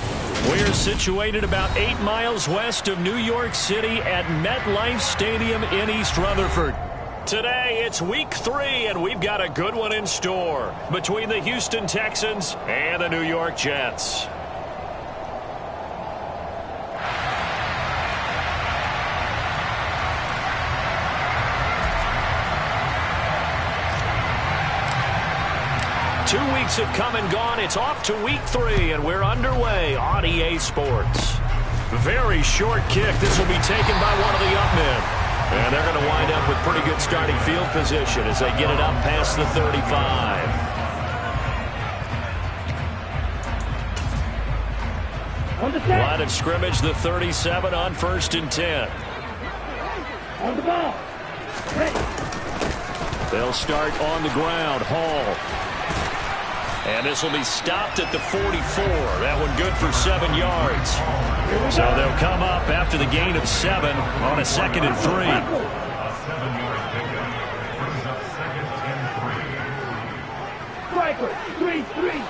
We're situated about 8 miles west of New York City at MetLife Stadium in East Rutherford. Today, it's week 3, and we've got a good one in store between the Houston Texans and the New York Jets. Two weeks have come and gone. It's off to week 3, and we're underway on EA Sports. Very short kick. This will be taken by one of the up men. And they're going to wind up with pretty good starting field position as they get it up past the 35. Line of scrimmage, the 37 on 1st and 10. On the ball. Ready. They'll start on the ground. Hall. And this will be stopped at the 44. That one good for 7 yards. So they'll come up after the gain of 7 on a 2nd and 3. Striker, 3-3.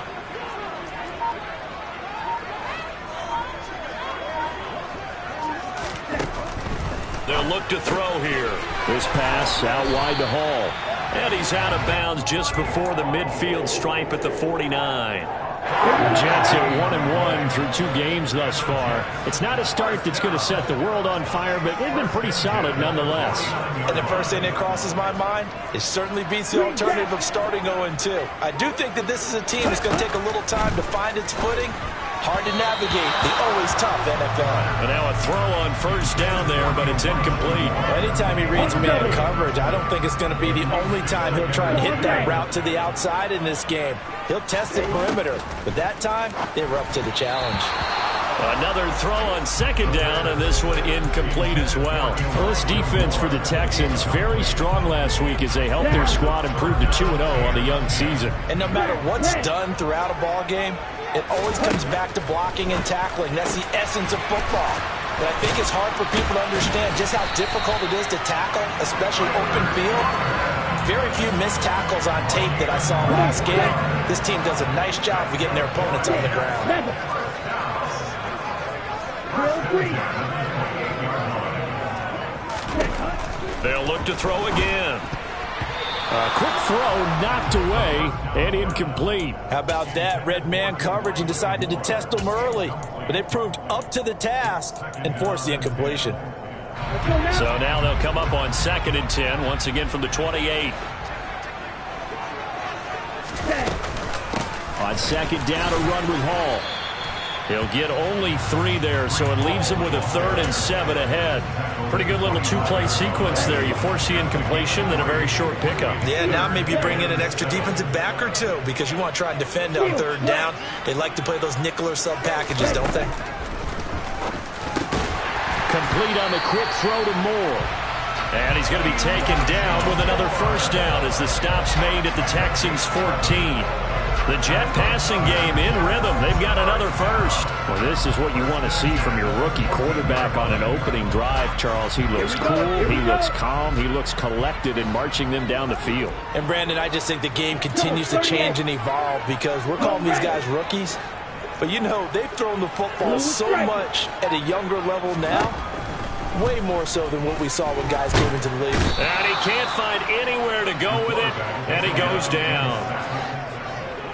They'll look to throw here. This pass out wide to Hall. And he's out of bounds just before the midfield stripe at the 49. The Jets are 1-1 through 2 games thus far. It's not a start that's going to set the world on fire, but they've been pretty solid nonetheless. And the first thing that crosses my mind, it certainly beats the alternative of starting 0-2. I do think that this is a team that's going to take a little time to find its footing. Hard to navigate the always tough NFL. And now a throw on 1st down there, but it's incomplete. Anytime he reads man coverage, I don't think it's going to be the only time he'll try and hit that route to the outside in this game. He'll test the perimeter, but that time, they were up to the challenge. Another throw on 2nd down, and this one incomplete as well. Well, this defense for the Texans, very strong last week as they helped their squad improve to 2-0 on the young season. And no matter what's done throughout a ball game, it always comes back to blocking and tackling. That's the essence of football. But I think it's hard for people to understand just how difficult it is to tackle, especially open field. Very few missed tackles on tape that I saw last game. This team does a nice job of getting their opponents on the ground. They'll look to throw again. Quick throw knocked away and incomplete. How about that? Red man coverage and decided to test them early. But they proved up to the task and forced the incompletion. So now they'll come up on 2nd and 10, once again from the 28. On 2nd down, a run with Hall. He'll get only 3 there, so it leaves him with a 3rd and 7 ahead. Pretty good little 2-play sequence there. You force the incompletion, then a very short pickup. Yeah, now maybe you bring in an extra defensive back or two because you want to try and defend on 3rd down. They like to play those nickel or sub packages, don't they? Complete on the quick throw to Moore. And he's going to be taken down with another first down as the stop's made at the Texans' 14. The Jet passing game in rhythm. They've got another first. Well, this is what you want to see from your rookie quarterback on an opening drive, Charles. He looks cool. He looks calm. He looks collected in marching them down the field. And, Brandon, I just think the game continues to change and evolve because we're calling these guys rookies. But, you know, they've thrown the football so much at a younger level now. Way more so than what we saw when guys came into the league. And he can't find anywhere to go with it, and he goes down.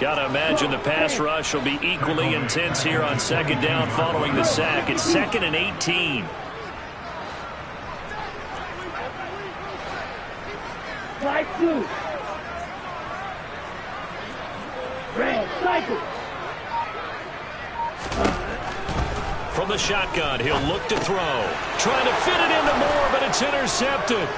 Got to imagine the pass rush will be equally intense here on 2nd down following the sack. It's 2nd and 18. Slide 2. Red cycle. From the shotgun, he'll look to throw. Trying to fit it into Moore, but it's intercepted.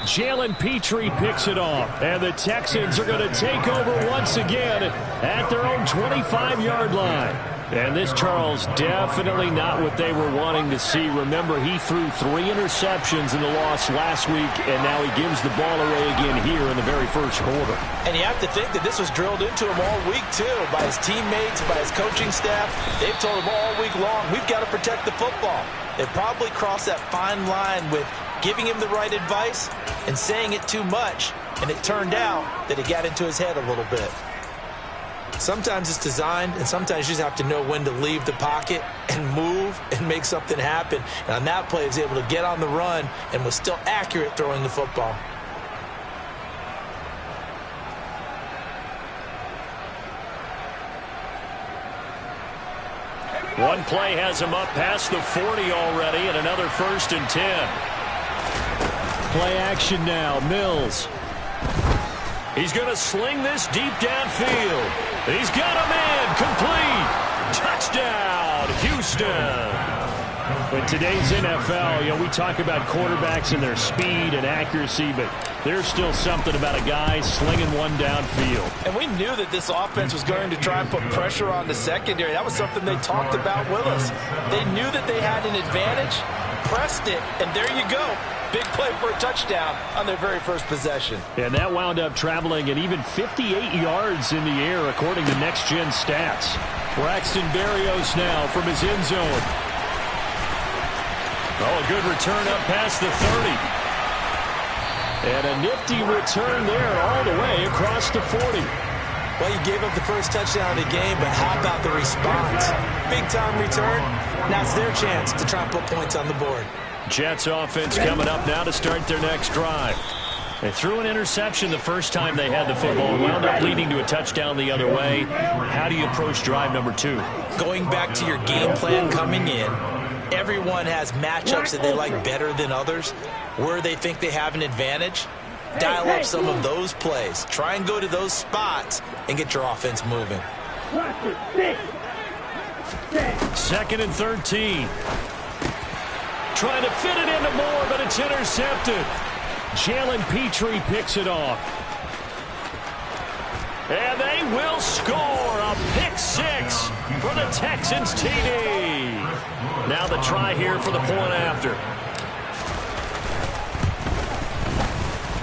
Jalen Petrie picks it off, and the Texans are going to take over once again at their own 25-yard line. And this, Charles, definitely not what they were wanting to see. Remember, he threw 3 interceptions in the loss last week, and now he gives the ball away again here in the very first quarter. And you have to think that this was drilled into him all week, too, by his teammates, by his coaching staff. They've told him all week long, we've got to protect the football. They probably crossed that fine line with giving him the right advice and saying it too much, and it turned out that it got into his head a little bit. Sometimes it's designed, and sometimes you just have to know when to leave the pocket and move and make something happen. And on that play, he was able to get on the run and was still accurate throwing the football. One play has him up past the 40 already, and another 1st and 10. Play action now, Mills. He's going to sling this deep downfield. He's got a man complete. Touchdown, Houston. In today's NFL, you know, we talk about quarterbacks and their speed and accuracy, but there's still something about a guy slinging one downfield. And we knew that this offense was going to try and put pressure on the secondary. That was something they talked about with us. They knew that they had an advantage, pressed it, and there you go. Big play for a touchdown on their very first possession. And that wound up traveling an even 58 yards in the air, according to Next Gen Stats. Braxton Berrios now from his end zone. Oh, a good return up past the 30. And a nifty return there all the way across the 40. Well, you gave up the first touchdown of the game, but how about the response? Big-time return. Now it's their chance to try and put points on the board. Jets offense coming up now to start their next drive. They threw an interception the first time they had the football, wound up leading to a touchdown the other way. How do you approach drive number 2? Going back to your game plan coming in, everyone has matchups that they like better than others, where they think they have an advantage. Dial up some of those plays. Try and go to those spots and get your offense moving. 2nd and 13. Trying to fit it into Moore, but it's intercepted. Jalen Petrie picks it off. And they will score a pick 6 for the Texans TD. Now the try here for the point after.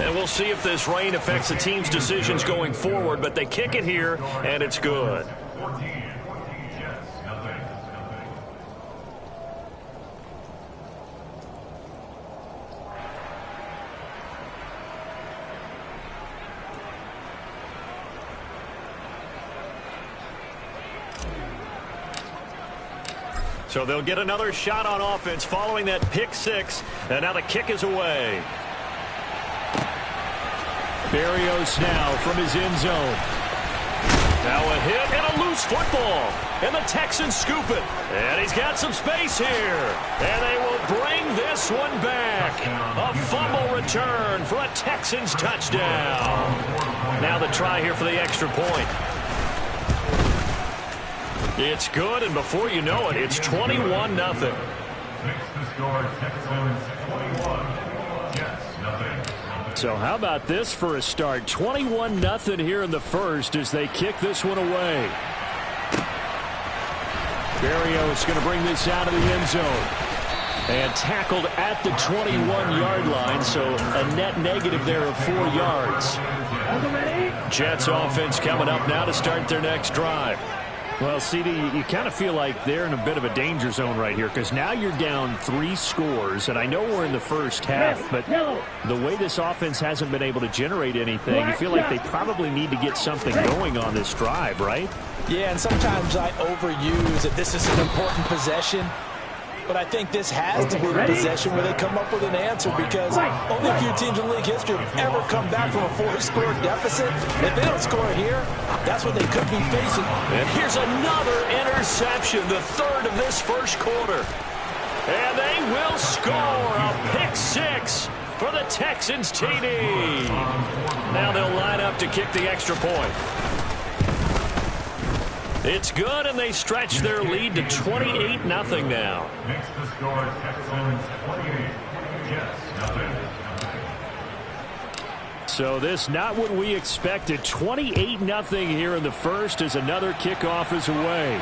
And we'll see if this rain affects the team's decisions going forward, but they kick it here, and it's good. So they'll get another shot on offense following that pick 6, and now the kick is away. Berrios now from his end zone. Now a hit and a loose football. And the Texans scoop it. And he's got some space here. And they will bring this one back. A fumble return for a Texans touchdown. Now the try here for the extra point. It's good, and before you know it, it's 21-0. Makes the score Texans 21, Jets nothing. So how about this for a start? 21-0 here in the first as they kick this one away. Berrios going to bring this out of the end zone. And tackled at the 21-yard line, so a net negative there of 4 yards. Jets offense coming up now to start their next drive. Well, CD, you kind of feel like they're in a bit of a danger zone right here because now you're down 3 scores, and I know we're in the first half, but the way this offense hasn't been able to generate anything, you feel like they probably need to get something going on this drive, right? Yeah, and sometimes I overuse that this is an important possession. But I think this has to be the possession where they come up with an answer because only a few teams in league history have ever come back from a 4-score deficit. If they don't score here, that's what they could be facing. And here's another interception, the third of this first quarter. And they will score a pick 6 for the Texans TD. Now they'll line up to kick the extra point. It's good, and they stretch their lead to 28-0 now. Makes the score Texans 28, Jets nothing. So this not what we expected. 28-0 here in the first as another kickoff is away.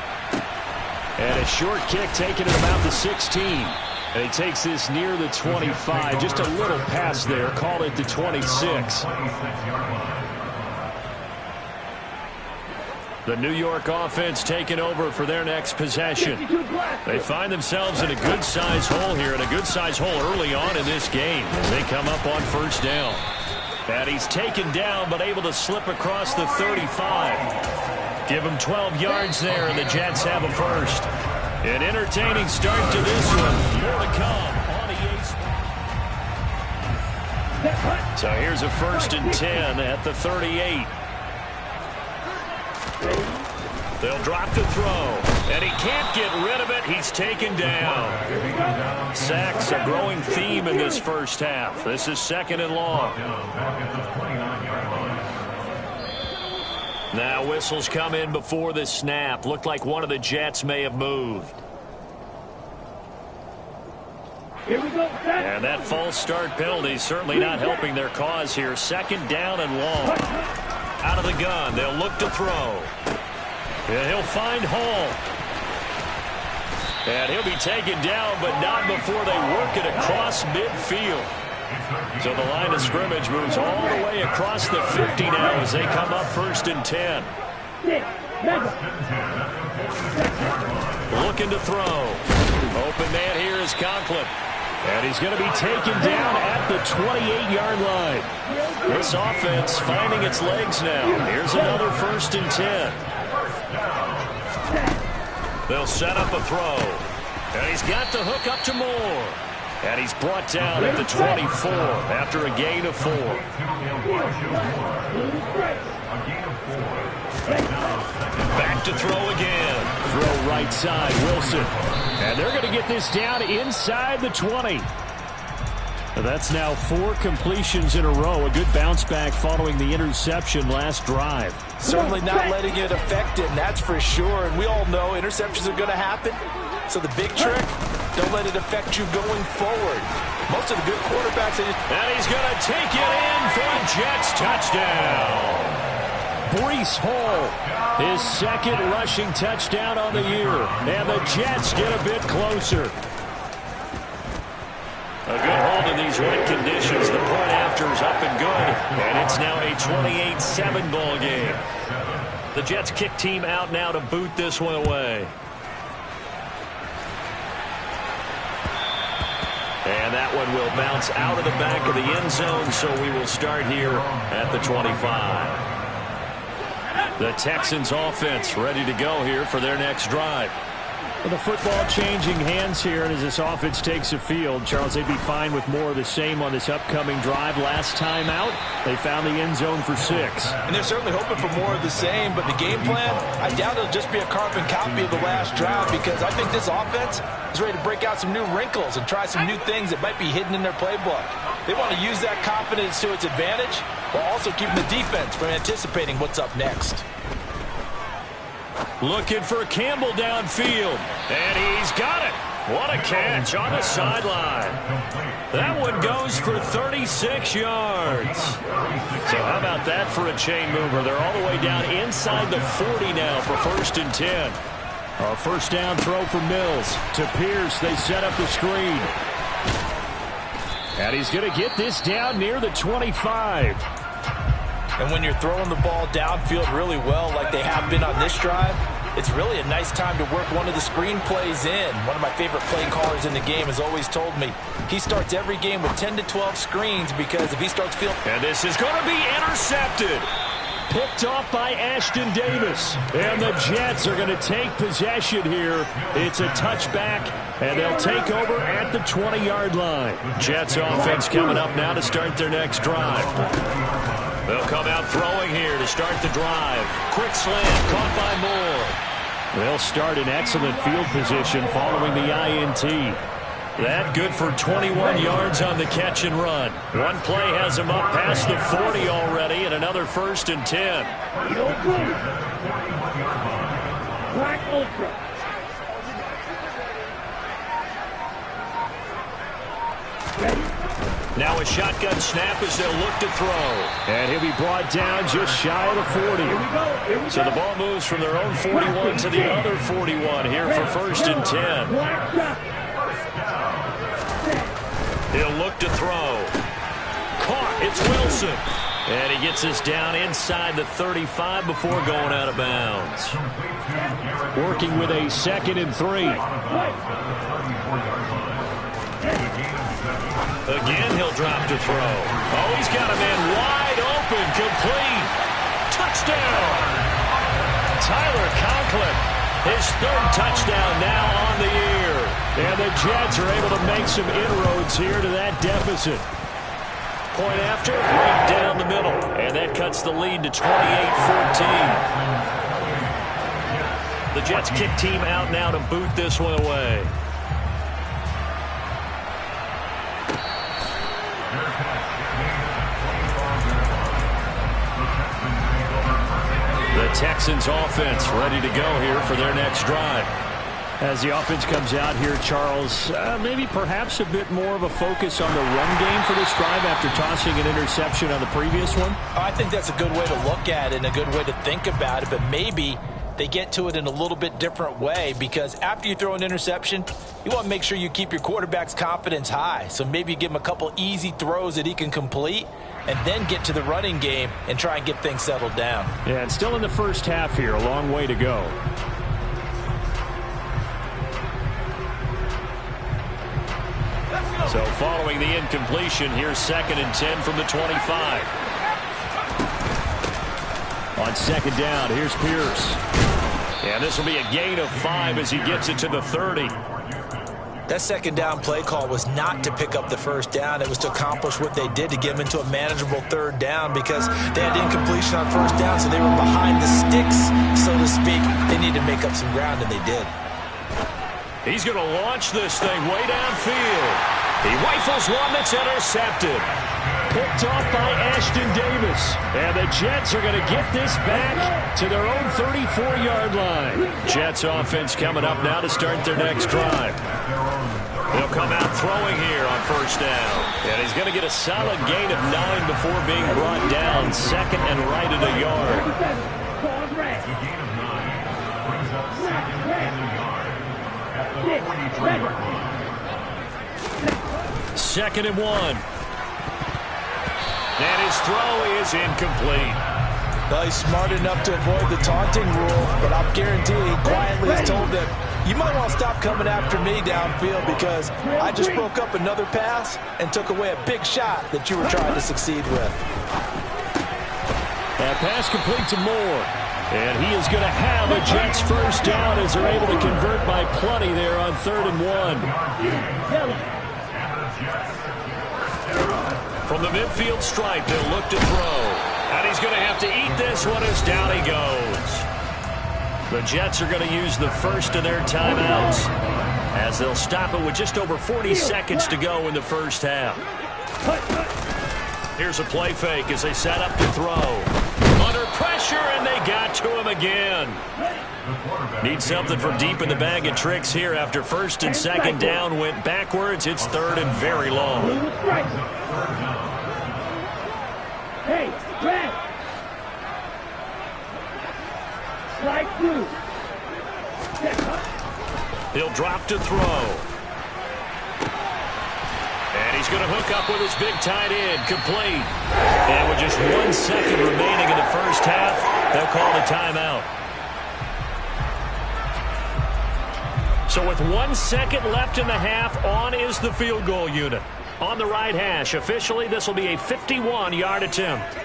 And a short kick taken at about the 16. And he takes this near the 25. Just a little pass there. Call it the 26. The New York offense taking over for their next possession. They find themselves in a good-sized hole here, and a good-sized hole early on in this game as they come up on first down. And he's taken down but able to slip across the 35. Give him 12 yards there, and the Jets have a first. An entertaining start to this one. More to come on EA. So here's a 1st and 10 at the 38. They'll drop the throw, and he can't get rid of it. He's taken down. Sacks a growing theme in this first half. This is 2nd and long. Now whistles come in before the snap. Looked like one of the Jets may have moved. Here we go. And that false start penalty certainly not helping their cause here. 2nd down and long. Out of the gun, they'll look to throw. And he'll find Hall. And he'll be taken down, but not before they work it across midfield. So the line of scrimmage moves all the way across the 50 now as they come up 1st and 10. Looking to throw. Open man here is Conklin. And he's going to be taken down at the 28-yard line. This offense finding its legs now. Here's another 1st and 10. They'll set up a throw. And he's got the hook up to Moore. And he's brought down at the 24 after a gain of 4. Back to throw again. Throw right side, Wilson. And they're going to get this down inside the 20. That's now 4 completions in a row. A good bounce back following the interception last drive. Certainly not letting it affect him, that's for sure. And we all know interceptions are going to happen. So the big trick, don't let it affect you going forward. Most of the good quarterbacks... And he's going to take it in for a Jets touchdown. Breece Hall, his 2nd rushing touchdown on the year. And the Jets get a bit closer. A good hold in these wet conditions. The point after is up and good. And it's now a 28-7 ball game. The Jets kick team out now to boot this one away. And that one will bounce out of the back of the end zone, so we will start here at the 25. The Texans offense ready to go here for their next drive. Well, the football changing hands here, and as this offense takes the field, Charles, they'd be fine with more of the same on this upcoming drive. Last time out, they found the end zone for 6. And they're certainly hoping for more of the same, but the game plan, I doubt it'll just be a carbon copy of the last drive, because I think this offense is ready to break out some new wrinkles and try some new things that might be hidden in their playbook. They want to use that confidence to its advantage while also keeping the defense from anticipating what's up next. Looking for Campbell downfield, and he's got it. What a catch on the sideline. That one goes for 36 yards. So how about that for a chain mover? They're all the way down inside the 40 now for 1st and 10. A first down throw for Mills. To Pierce, they set up the screen. And he's going to get this down near the 25. And when you're throwing the ball downfield really well like they have been on this drive, it's really a nice time to work one of the screen plays in. One of my favorite play callers in the game has always told me he starts every game with 10 to 12 screens, because if he starts feeling... And this is going to be intercepted. Picked off by Ashton Davis. And the Jets are going to take possession here. It's a touchback, and they'll take over at the 20-yard line. Jets offense coming up now to start their next drive. They'll come out throwing here to start the drive. Quick slant, caught by Moore. They'll start in excellent field position following the INT. That good for 21 yards on the catch and run. One play has him up past the 40 already, and another 1st and 10. Black Ultra. Now a shotgun snap as they'll look to throw. And he'll be brought down just shy of the 40. Here we go. So the ball moves from their own 41 to the other 41 here for 1st and 10. He'll look to throw. Caught. It's Wilson. And he gets us down inside the 35 before going out of bounds. Working with a 2nd and 3. Again, he'll drop to throw. Oh, he's got a man wide open. Complete. Touchdown. Tyler Conklin. His 3rd touchdown now on the year. And the Jets are able to make some inroads here to that deficit. Point after, right down the middle. And that cuts the lead to 28-14. The Jets kick team out now to boot this one away. The Texans offense ready to go here for their next drive. As the offense comes out here, Charles, maybe perhaps a bit more of a focus on the run game for this drive after tossing an interception on the previous one? I think that's a good way to look at it and a good way to think about it, but maybe they get to it in a little bit different way, because after you throw an interception, you want to make sure you keep your quarterback's confidence high. So maybe you give him a couple easy throws that he can complete, and then get to the running game and try and get things settled down. Yeah, and still in the first half here, a long way to go. So following the incompletion, here's 2nd and 10 from the 25. On 2nd down, here's Pierce. And this will be a gain of 5 as he gets it to the 30. That 2nd down play call was not to pick up the 1st down. It was to accomplish what they did, to get them into a manageable 3rd down, because they had incompletion on 1st down, so they were behind the sticks, so to speak. They needed to make up some ground, and they did. He's going to launch this thing way downfield. He rifles one that's intercepted. Picked off by Ashton Davis. And the Jets are going to get this back to their own 34-yard line. Jets offense coming up now to start their next drive. They'll come out throwing here on 1st down. And he's going to get a solid gain of 9 before being brought down. 2nd and right at a yard. Gain of 9 brings up 2nd and a yard at the 43-yard line. 2nd and 1. And his throw is incomplete. Well, he's smart enough to avoid the taunting rule, but I'll guarantee he quietly has told them, you might want to stop coming after me downfield, because I just broke up another pass and took away a big shot that you were trying to succeed with. That pass complete to Moore. And he is going to have a Jets 1st down as they're able to convert by plenty there on 3rd and 1. From the midfield stripe, they'll look to throw. And he's going to have to eat this one as down he goes. The Jets are going to use the first of their timeouts as they'll stop it with just over 40 seconds to go in the first half. Here's a play fake as they set up to throw. Under pressure, and they got to him again. Need something from deep in the bag of tricks here after 1st and 2nd down went backwards. It's 3rd and very long. Hey, Brad! Slide through. He'll drop to throw. And he's going to hook up with his big tight end. Complete. And with just 1 second remaining in the first half, they'll call the timeout. So with 1 second left in the half, on is the field goal unit. On the right hash, officially, this will be a 51-yard attempt.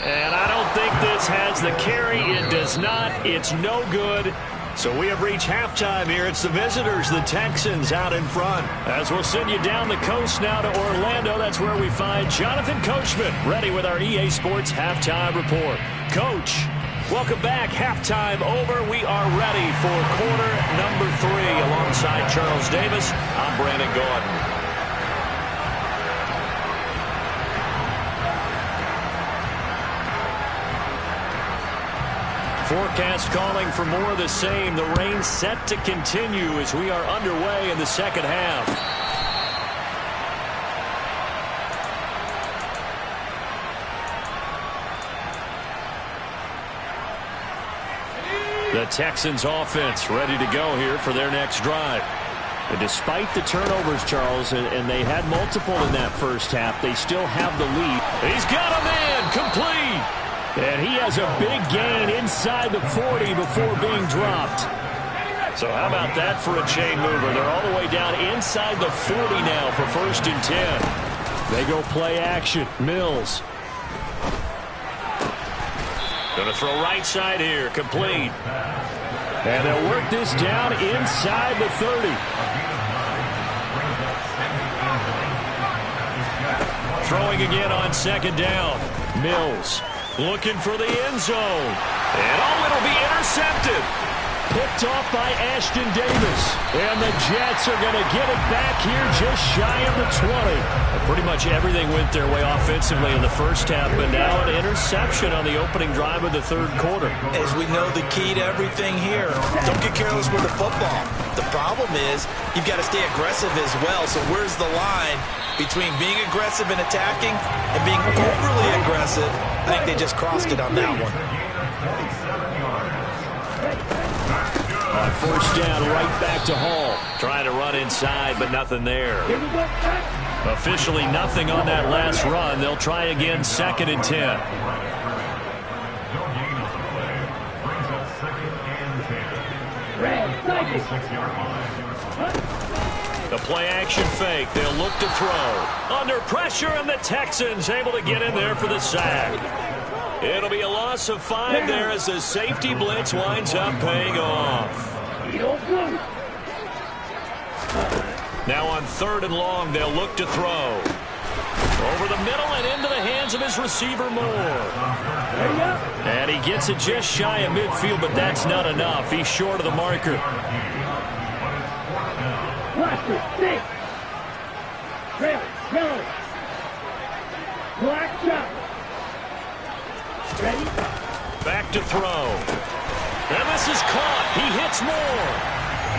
And I don't think this has the carry. It does not. It's no good. So we have reached halftime here. It's the visitors, the Texans, out in front. As we'll send you down the coast now to Orlando. That's where we find Jonathan Coachman, ready with our EA Sports Halftime Report. Coach, welcome back. Halftime over. We are ready for quarter number 3. Alongside Charles Davis, I'm Brandon Gordon. Forecast calling for more of the same. The rain set to continue as we are underway in the second half. The Texans offense ready to go here for their next drive. And despite the turnovers, Charles, and they had multiple in that first half, they still have the lead. He's got a man complete. And he has a big gain inside the 40 before being dropped. So how about that for a chain mover? They're all the way down inside the 40 now for 1st and 10. They go play action. Mills. Going to throw right side here. Complete. And they'll work this down inside the 30. Throwing again on 2nd down. Mills. Looking for the end zone. And it'll be intercepted. Picked off by Ashton Davis. And the Jets are going to get it back here just shy of the 20. And pretty much everything went their way offensively in the first half, but now an interception on the opening drive of the 3rd quarter. As we know, the key to everything here, don't get careless with the football. The problem is you've got to stay aggressive as well. So where's the line between being aggressive and attacking and being overly aggressive? I think they just crossed it on that one. On 1st down, right back to Hall. Trying to run inside, but nothing there. Officially nothing on that last run. They'll try again, 2nd and 10. The play action fake. They'll look to throw. Under pressure, and the Texans able to get in there for the sack. It'll be a loss of 5 there as the safety blitz winds up paying off. Now on 3rd and long, they'll look to throw. Over the middle and into the hands of his receiver, Moore. And he gets it just shy of midfield, but that's not enough. He's short of the marker. Back to throw. And this is caught. He hits Moore.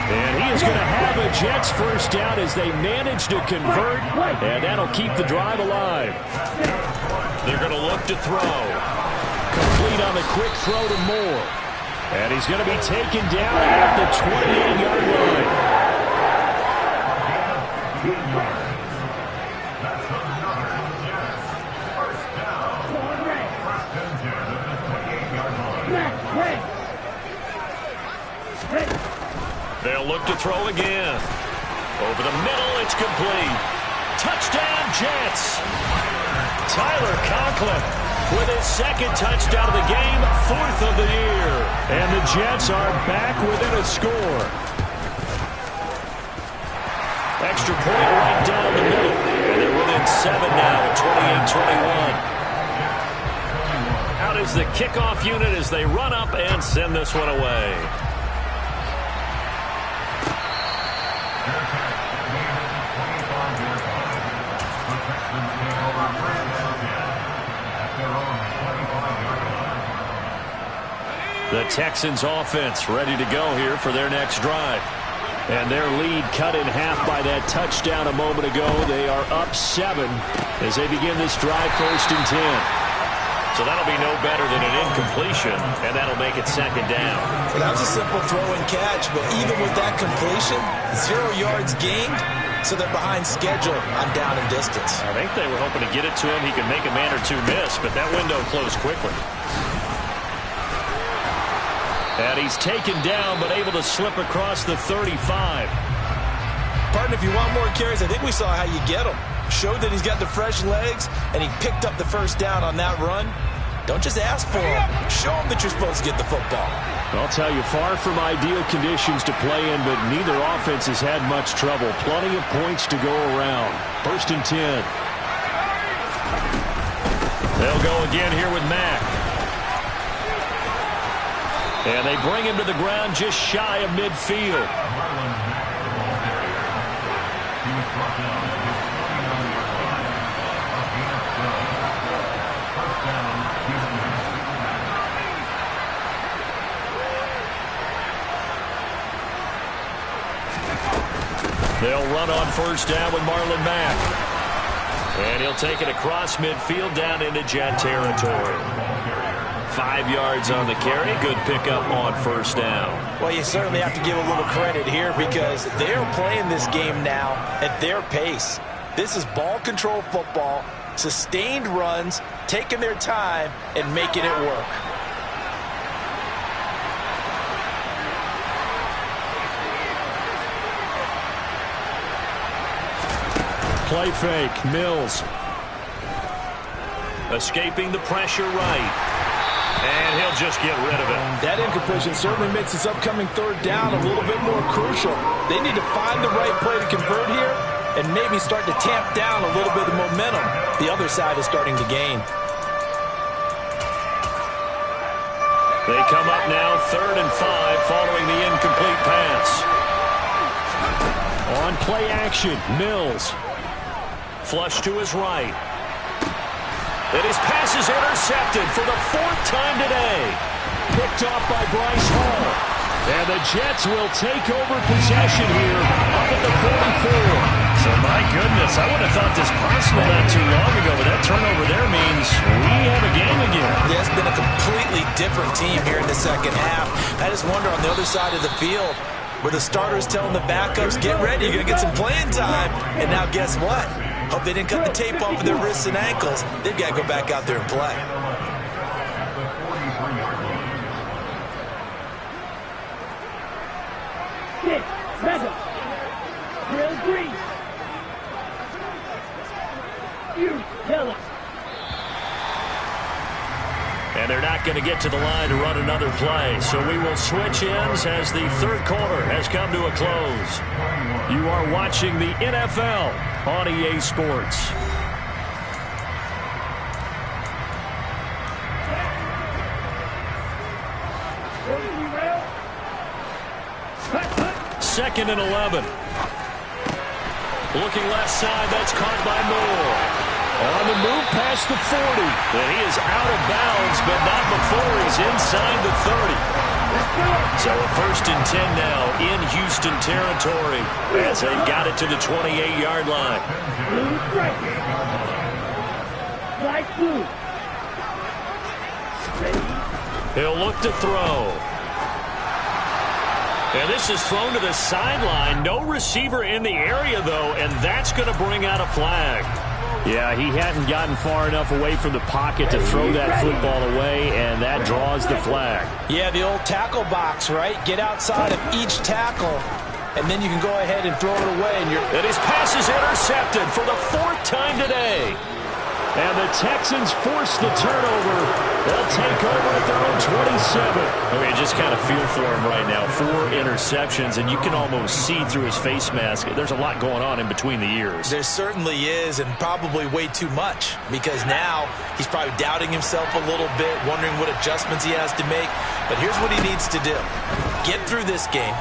And he is going to have a Jets first down as they manage to convert. And that'll keep the drive alive. They're going to look to throw. Complete on the quick throw to Moore. And he's going to be taken down at the 28-yard line. They'll look to throw again. Over the middle, it's complete. Touchdown, Jets. Tyler Conklin with his second touchdown of the game, 4th of the year. And the Jets are back within a score. Extra point right down the middle. And they're within 7 now at 28-21. Out is the kickoff unit as they run up and send this one away. The Texans offense ready to go here for their next drive. And their lead cut in half by that touchdown a moment ago. They are up 7 as they begin this drive, 1st and 10. So that'll be no better than an incompletion, and that'll make it 2nd down. Well, that was a simple throw and catch, but even with that completion, 0 yards gained, so they're behind schedule on down and distance. I think they were hoping to get it to him. He could make a man or two miss, but that window closed quickly. And he's taken down, but able to slip across the 35. Pardon, if you want more carries, I think we saw how you get them. Showed that he's got the fresh legs, and he picked up the 1st down on that run. Don't just ask for him. Show him that you're supposed to get the football. I'll tell you, far from ideal conditions to play in, but neither offense has had much trouble. Plenty of points to go around. 1st and 10. They'll go again here with Mack. And they bring him to the ground just shy of midfield. They'll run on 1st down with Marlon Mack. And he'll take it across midfield down into Jet territory. 5 yards on the carry. Good pickup on 1st down. Well, you certainly have to give a little credit here because they're playing this game now at their pace. This is ball control football, sustained runs, taking their time and making it work. Play fake, Mills. Escaping the pressure right. And he'll just get rid of it. That incompletion certainly makes this upcoming 3rd down a little bit more crucial. They need to find the right play to convert here and maybe start to tamp down a little bit of momentum. The other side is starting to gain. They come up now 3rd and 5 following the incomplete pass. On play action, Mills. Flush to his right. And his pass is intercepted for the 4th time today. Picked off by Bryce Hall. And the Jets will take over possession here up at the 44. So my goodness, I would have thought this possible not too long ago, but that turnover there means we have a game again. Yeah, it's been a completely different team here in the 2nd half. I just wonder on the other side of the field, where the starters telling the backups, get ready, you're going to get some playing time. And now guess what? Hope they didn't cut the tape off of their wrists and ankles. They've got to go back out there and play. Six, seven, drill green. You yellow. And they're not going to get to the line to run another play. So we will switch ends as the 3rd quarter has come to a close. You are watching the NFL on EA Sports. Second and 11. Looking left side, that's caught by Moore. On the move past the 40. And he is out of bounds, but not before he's inside the 30. So a 1st and 10 now in Houston territory as they've got it to the 28-yard line. Blue strike. Light blue. He'll look to throw. And this is thrown to the sideline. No receiver in the area, though, and that's going to bring out a flag. Yeah, he hadn't gotten far enough away from the pocket to throw that football away, and that draws the flag. Yeah, the old tackle box, right? Get outside of each tackle, and then you can go ahead and throw it away. And his pass is intercepted for the 4th time today. And the Texans force the turnover. They'll take over at their own 27. I mean, just kind of feel for him right now. 4 interceptions, and you can almost see through his face mask. There's a lot going on in between the ears. There certainly is, and probably way too much, because now he's probably doubting himself a little bit, wondering what adjustments he has to make. But here's what he needs to do. Get through this game,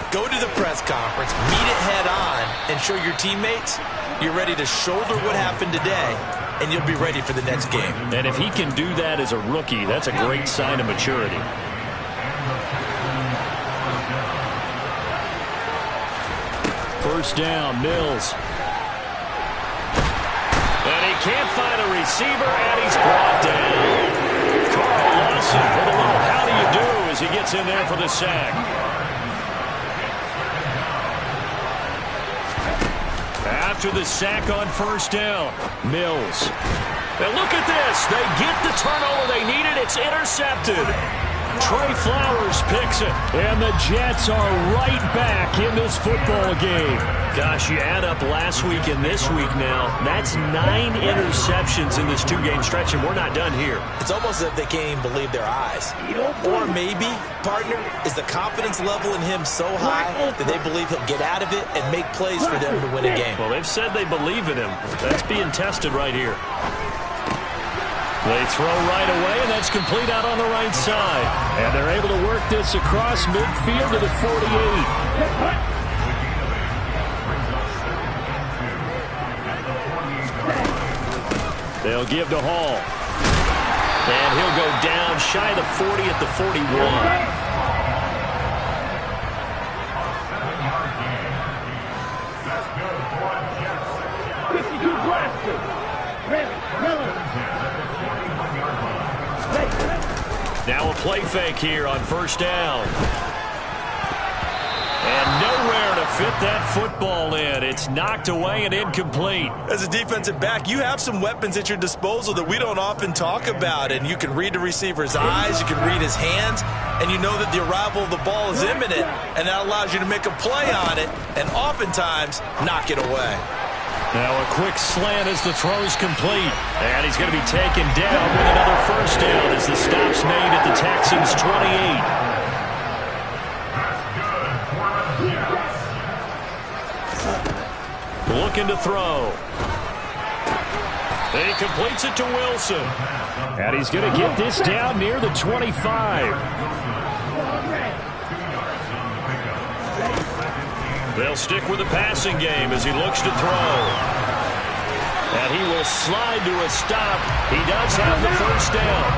go to the press conference, meet it head on, and show your teammates you're ready to shoulder what happened today, and you'll be ready for the next game. And if he can do that as a rookie, that's a great sign of maturity. First down, Mills. And he can't find a receiver, and he's brought down. Carl Lawson with a little how do you do as he gets in there for the sack. After the sack on first down, Mills. And look at this. They get the turnover they needed. It's intercepted. Trey Flowers picks it. And the Jets are right back in this football game. Gosh, you add up last week and this week now. That's 9 interceptions in this 2-game stretch, and we're not done here. It's almost as if they can't even believe their eyes. Or maybe, partner, is the confidence level in him so high that they believe he'll get out of it and make plays for them to win a game. Well, they've said they believe in him. That's being tested right here. They throw right away, and that's complete out on the right side. And they're able to work this across midfield to the 48. They'll give to Hall. And he'll go down shy of the 40 at the 41. Now a play fake here on first down. And nowhere to fit that football in. It's knocked away and incomplete. As a defensive back, you have some weapons at your disposal that we don't often talk about. And you can read the receiver's eyes, you can read his hands, and you know that the arrival of the ball is imminent. And that allows you to make a play on it and oftentimes knock it away. Now a quick slant as the throw's complete. And he's going to be taken down with another first down as the stop's made at the Texans' 28. Looking to throw. He completes it to Wilson. And he's going to get this down near the 25. They'll stick with the passing game as he looks to throw. And he will slide to a stop. He does have the first down.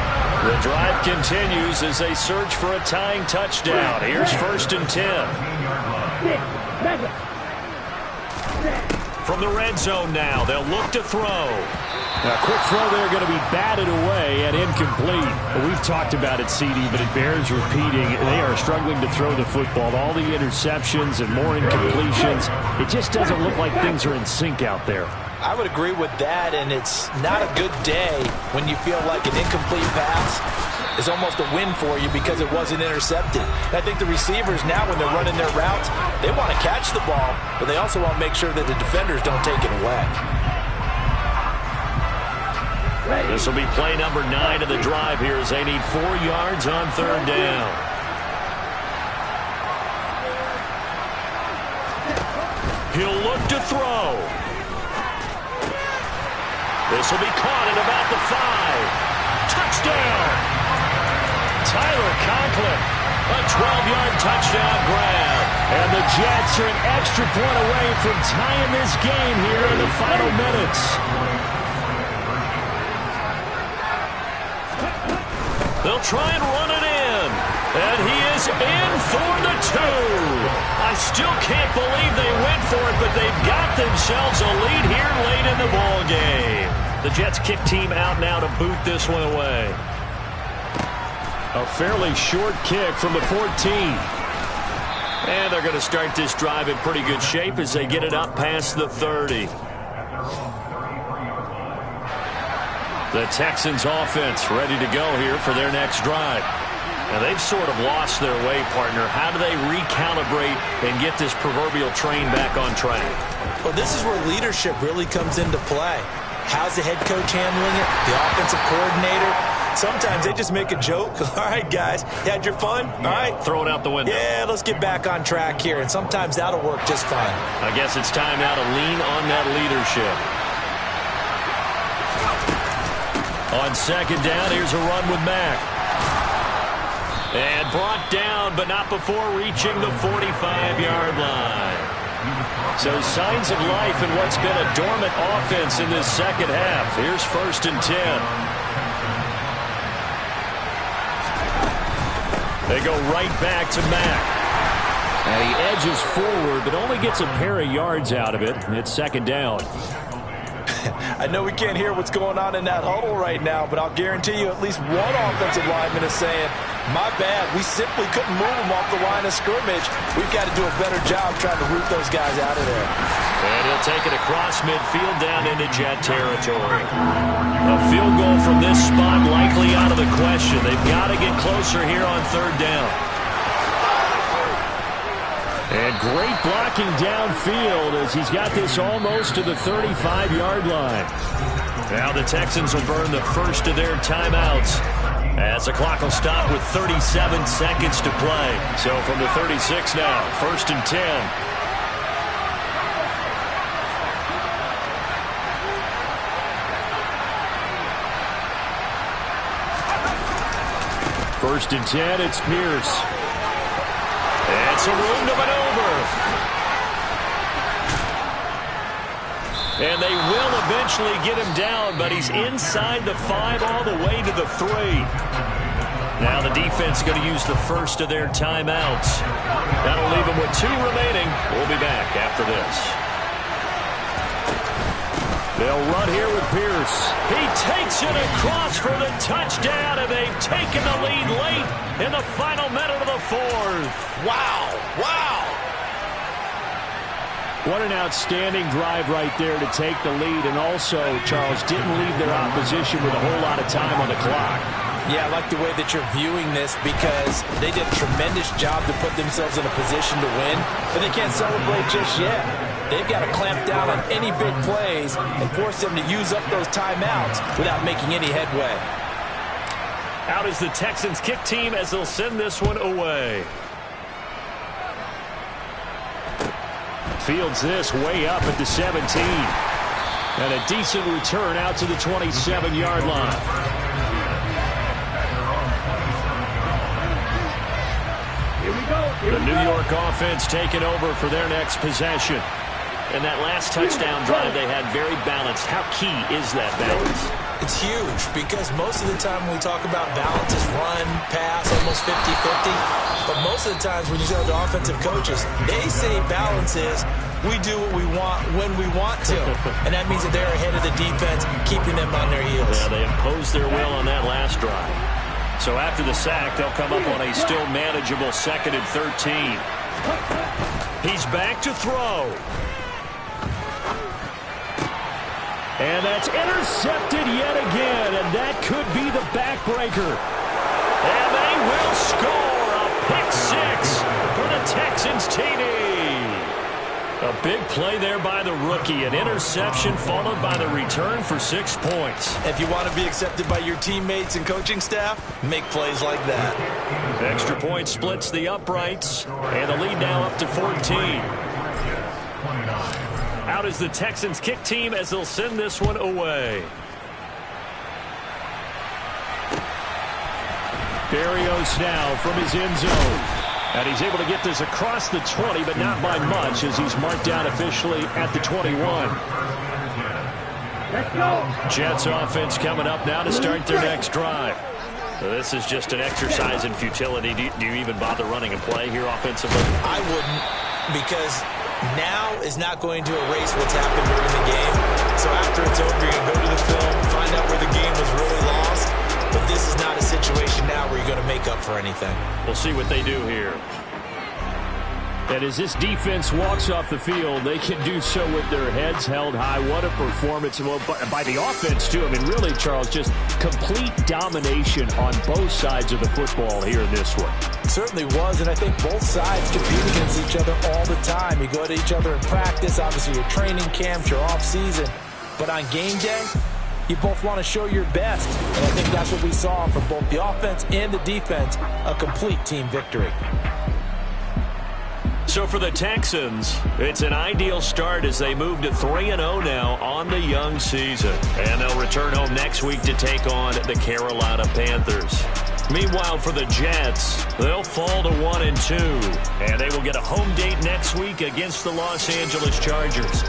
The drive continues as they search for a tying touchdown. Here's first and 10. From the red zone now, they'll look to throw. Now, a quick throw there going to be batted away and incomplete. We've talked about it, CD, but it bears repeating. They are struggling to throw the football. All the interceptions and more incompletions. It just doesn't look like things are in sync out there. I would agree with that, and it's not a good day when you feel like an incomplete pass is almost a win for you because it wasn't intercepted. I think the receivers now, when they're running their routes, they want to catch the ball, but they also want to make sure that the defenders don't take it away. This will be play number 9 of the drive here as they need 4 yards on third down. He'll look to throw. This will be caught at about the 5. Touchdown! Tyler Conklin, a 12-yard touchdown grab. And the Jets are an extra point away from tying this game here in the final minutes. They'll try and run it in. And he is in for the 2. I still can't believe they went for it, but they've got themselves a lead here late in the ball game. The Jets kick team out now to boot this one away. A fairly short kick from the 14. And they're going to start this drive in pretty good shape as they get it up past the 30. The Texans offense ready to go here for their next drive. Now they've sort of lost their way, partner. How do they recalibrate and get this proverbial train back on track? Well, this is where leadership really comes into play. How's the head coach handling it? The offensive coordinator? Sometimes they just make a joke. All right, guys, you had your fun? All right. Throw it out the window. Yeah, let's get back on track here, and sometimes that'll work just fine. I guess it's time now to lean on that leadership. On second down, here's a run with Mack. And brought down, but not before reaching the 45-yard line. So signs of life in what's been a dormant offense in this second half. Here's 1st and 10. They go right back to Mack. And he edges forward, but only gets a pair of yards out of it. It's 2nd down. I know we can't hear what's going on in that huddle right now, but I'll guarantee you at least one offensive lineman is saying, my bad, we simply couldn't move them off the line of scrimmage. We've got to do a better job trying to root those guys out of there. And he'll take it across midfield down into Jet territory. A field goal from this spot likely out of the question. They've got to get closer here on 3rd down. And great blocking downfield as he's got this almost to the 35-yard line. Now the Texans will burn the first of their timeouts as the clock will stop with 37 seconds to play. So from the 36 now, 1st and 10. First and 10, it's Pierce. It's a room to maneuver. And they will eventually get him down, but he's inside the 5 all the way to the 3. Now the defense going to use the first of their timeouts. That'll leave them with 2 remaining. We'll be back after this. They'll run here with Pierce. He takes it across for the touchdown, and they've taken the lead late in the final minute of the 4th. Wow, wow. What an outstanding drive right there to take the lead, and also, Charles, didn't leave their opposition with a whole lot of time on the clock. Yeah, I like the way that you're viewing this because they did a tremendous job to put themselves in a position to win, but they can't celebrate just yet. They've got to clamp down on any big plays and force them to use up those timeouts without making any headway. Out is the Texans kick team as they'll send this one away. Fields this way up at the 17. And a decent return out to the 27-yard line. Here we go. The New York offense taking over for their next possession. And that last touchdown drive they had very balanced. How key is that balance? It's huge because most of the time when we talk about balance is run, pass, almost 50-50. But most of the times when you talk to offensive coaches, they say balance is we do what we want when we want to. And that means that they're ahead of the defense, keeping them on their heels. Yeah, they imposed their will on that last drive. So after the sack, they'll come up on a still manageable 2nd and 13. He's back to throw. And that's intercepted yet again, and that could be the backbreaker. And they will score a pick 6 for the Texans TD. A big play there by the rookie, an interception followed by the return for 6 points. If you want to be accepted by your teammates and coaching staff, make plays like that. Extra point splits the uprights, and the lead now up to 14. Out is the Texans kick team as they'll send this one away. Berrios now from his end zone. And he's able to get this across the 20, but not by much as he's marked down officially at the 21. Let's go. Jets offense coming up now to start their next drive. So this is just an exercise in futility. Do you even bother running a play here offensively? I wouldn't, because now is not going to erase what's happened during the game. So after it's over, you're going to go to the film, find out where the game was really lost. But this is not a situation now where you're going to make up for anything. We'll see what they do here. And as this defense walks off the field, they can do so with their heads held high. What a performance by the offense, too. I mean, really, Charles, just complete domination on both sides of the football here in this one. Certainly was, and I think both sides compete against each other all the time. You go to each other in practice, obviously your training camps, your off season. But on game day, you both want to show your best. And I think that's what we saw from both the offense and the defense, a complete team victory. So for the Texans, it's an ideal start as they move to 3-0 now on the young season. And they'll return home next week to take on the Carolina Panthers. Meanwhile, for the Jets, they'll fall to 1-2. And they will get a home date next week against the Los Angeles Chargers.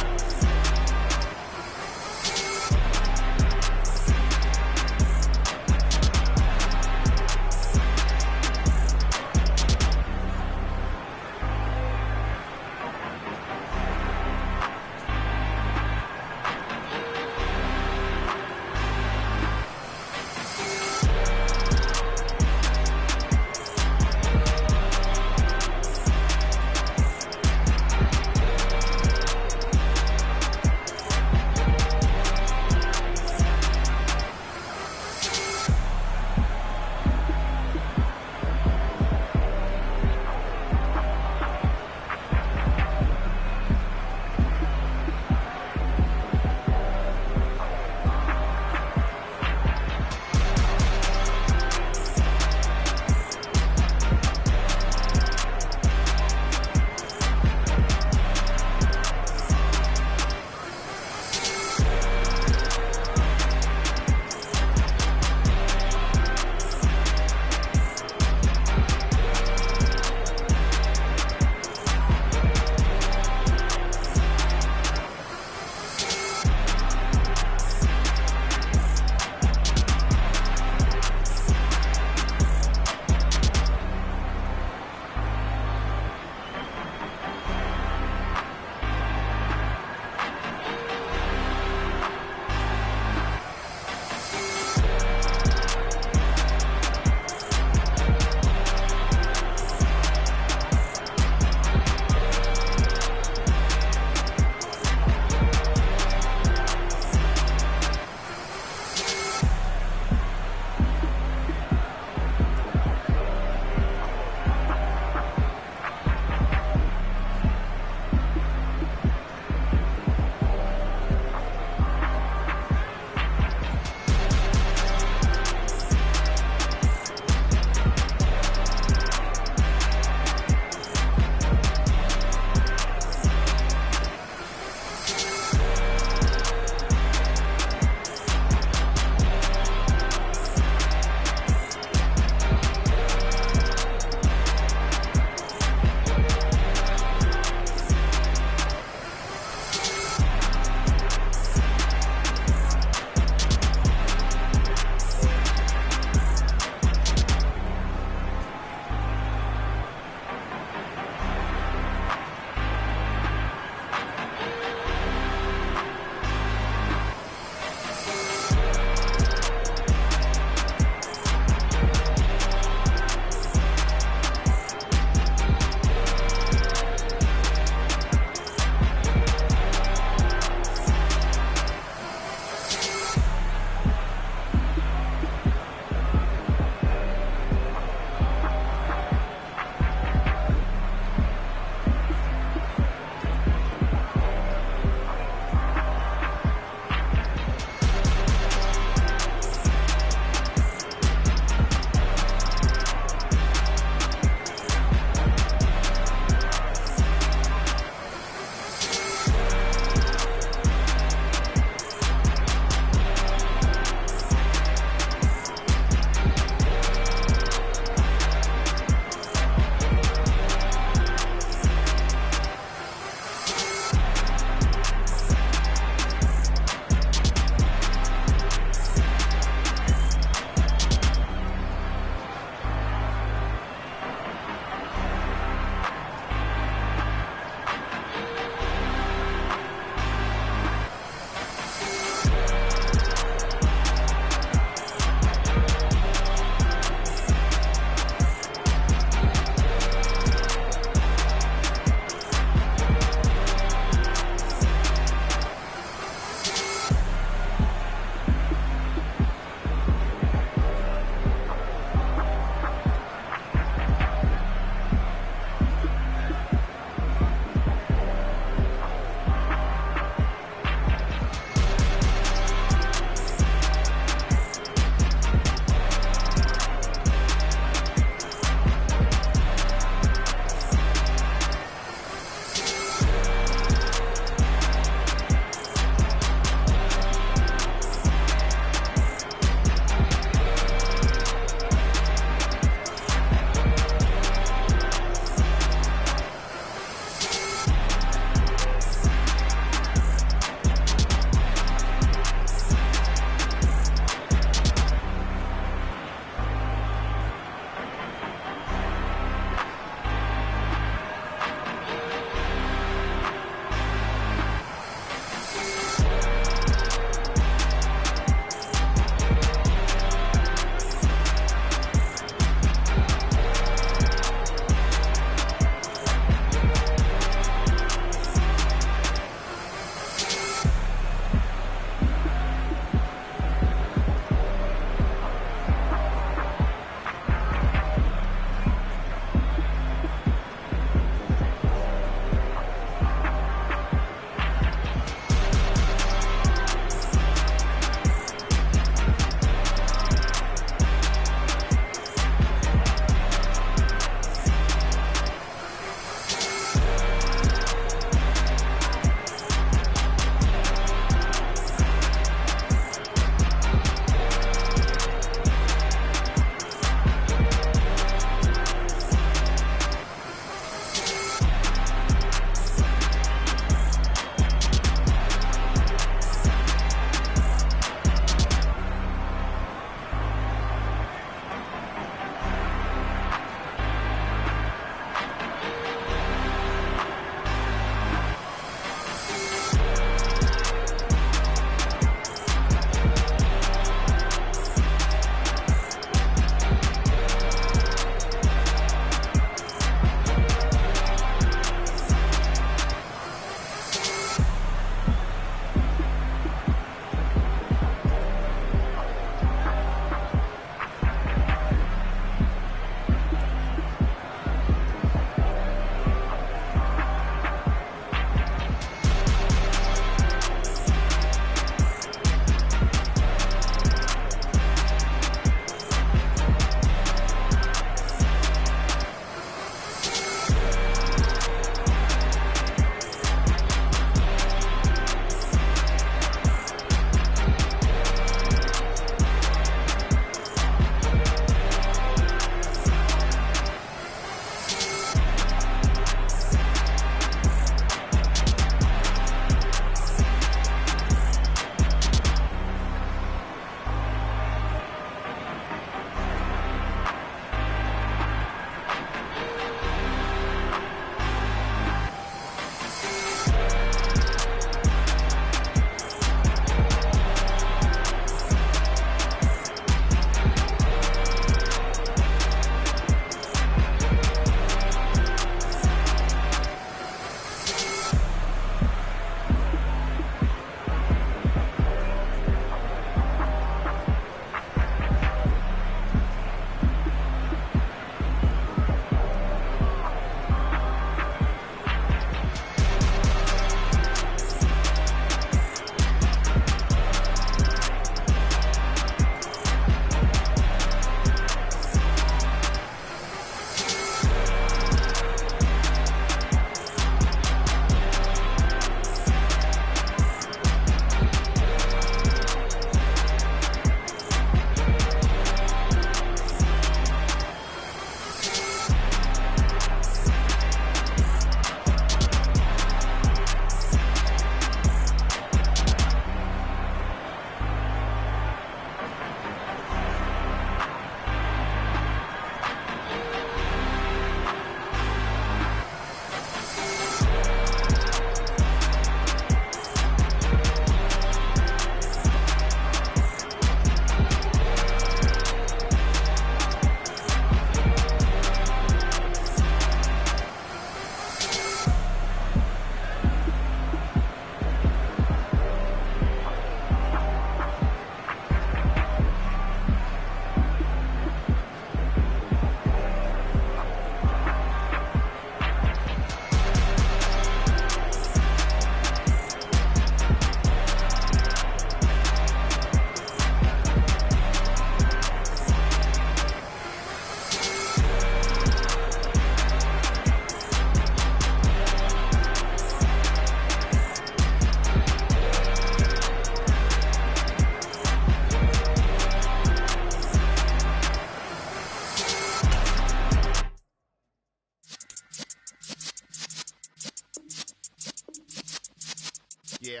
Yeah.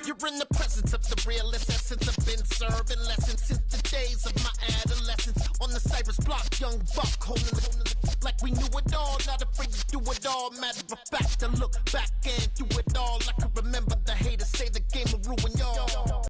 You're in the presence of the realest essence. I've been serving lessons since the days of my adolescence. On the Cypress block, young buck holding it like we knew it all. Not afraid to do it all. Matter of fact, to look back and do it all. I can remember the haters say the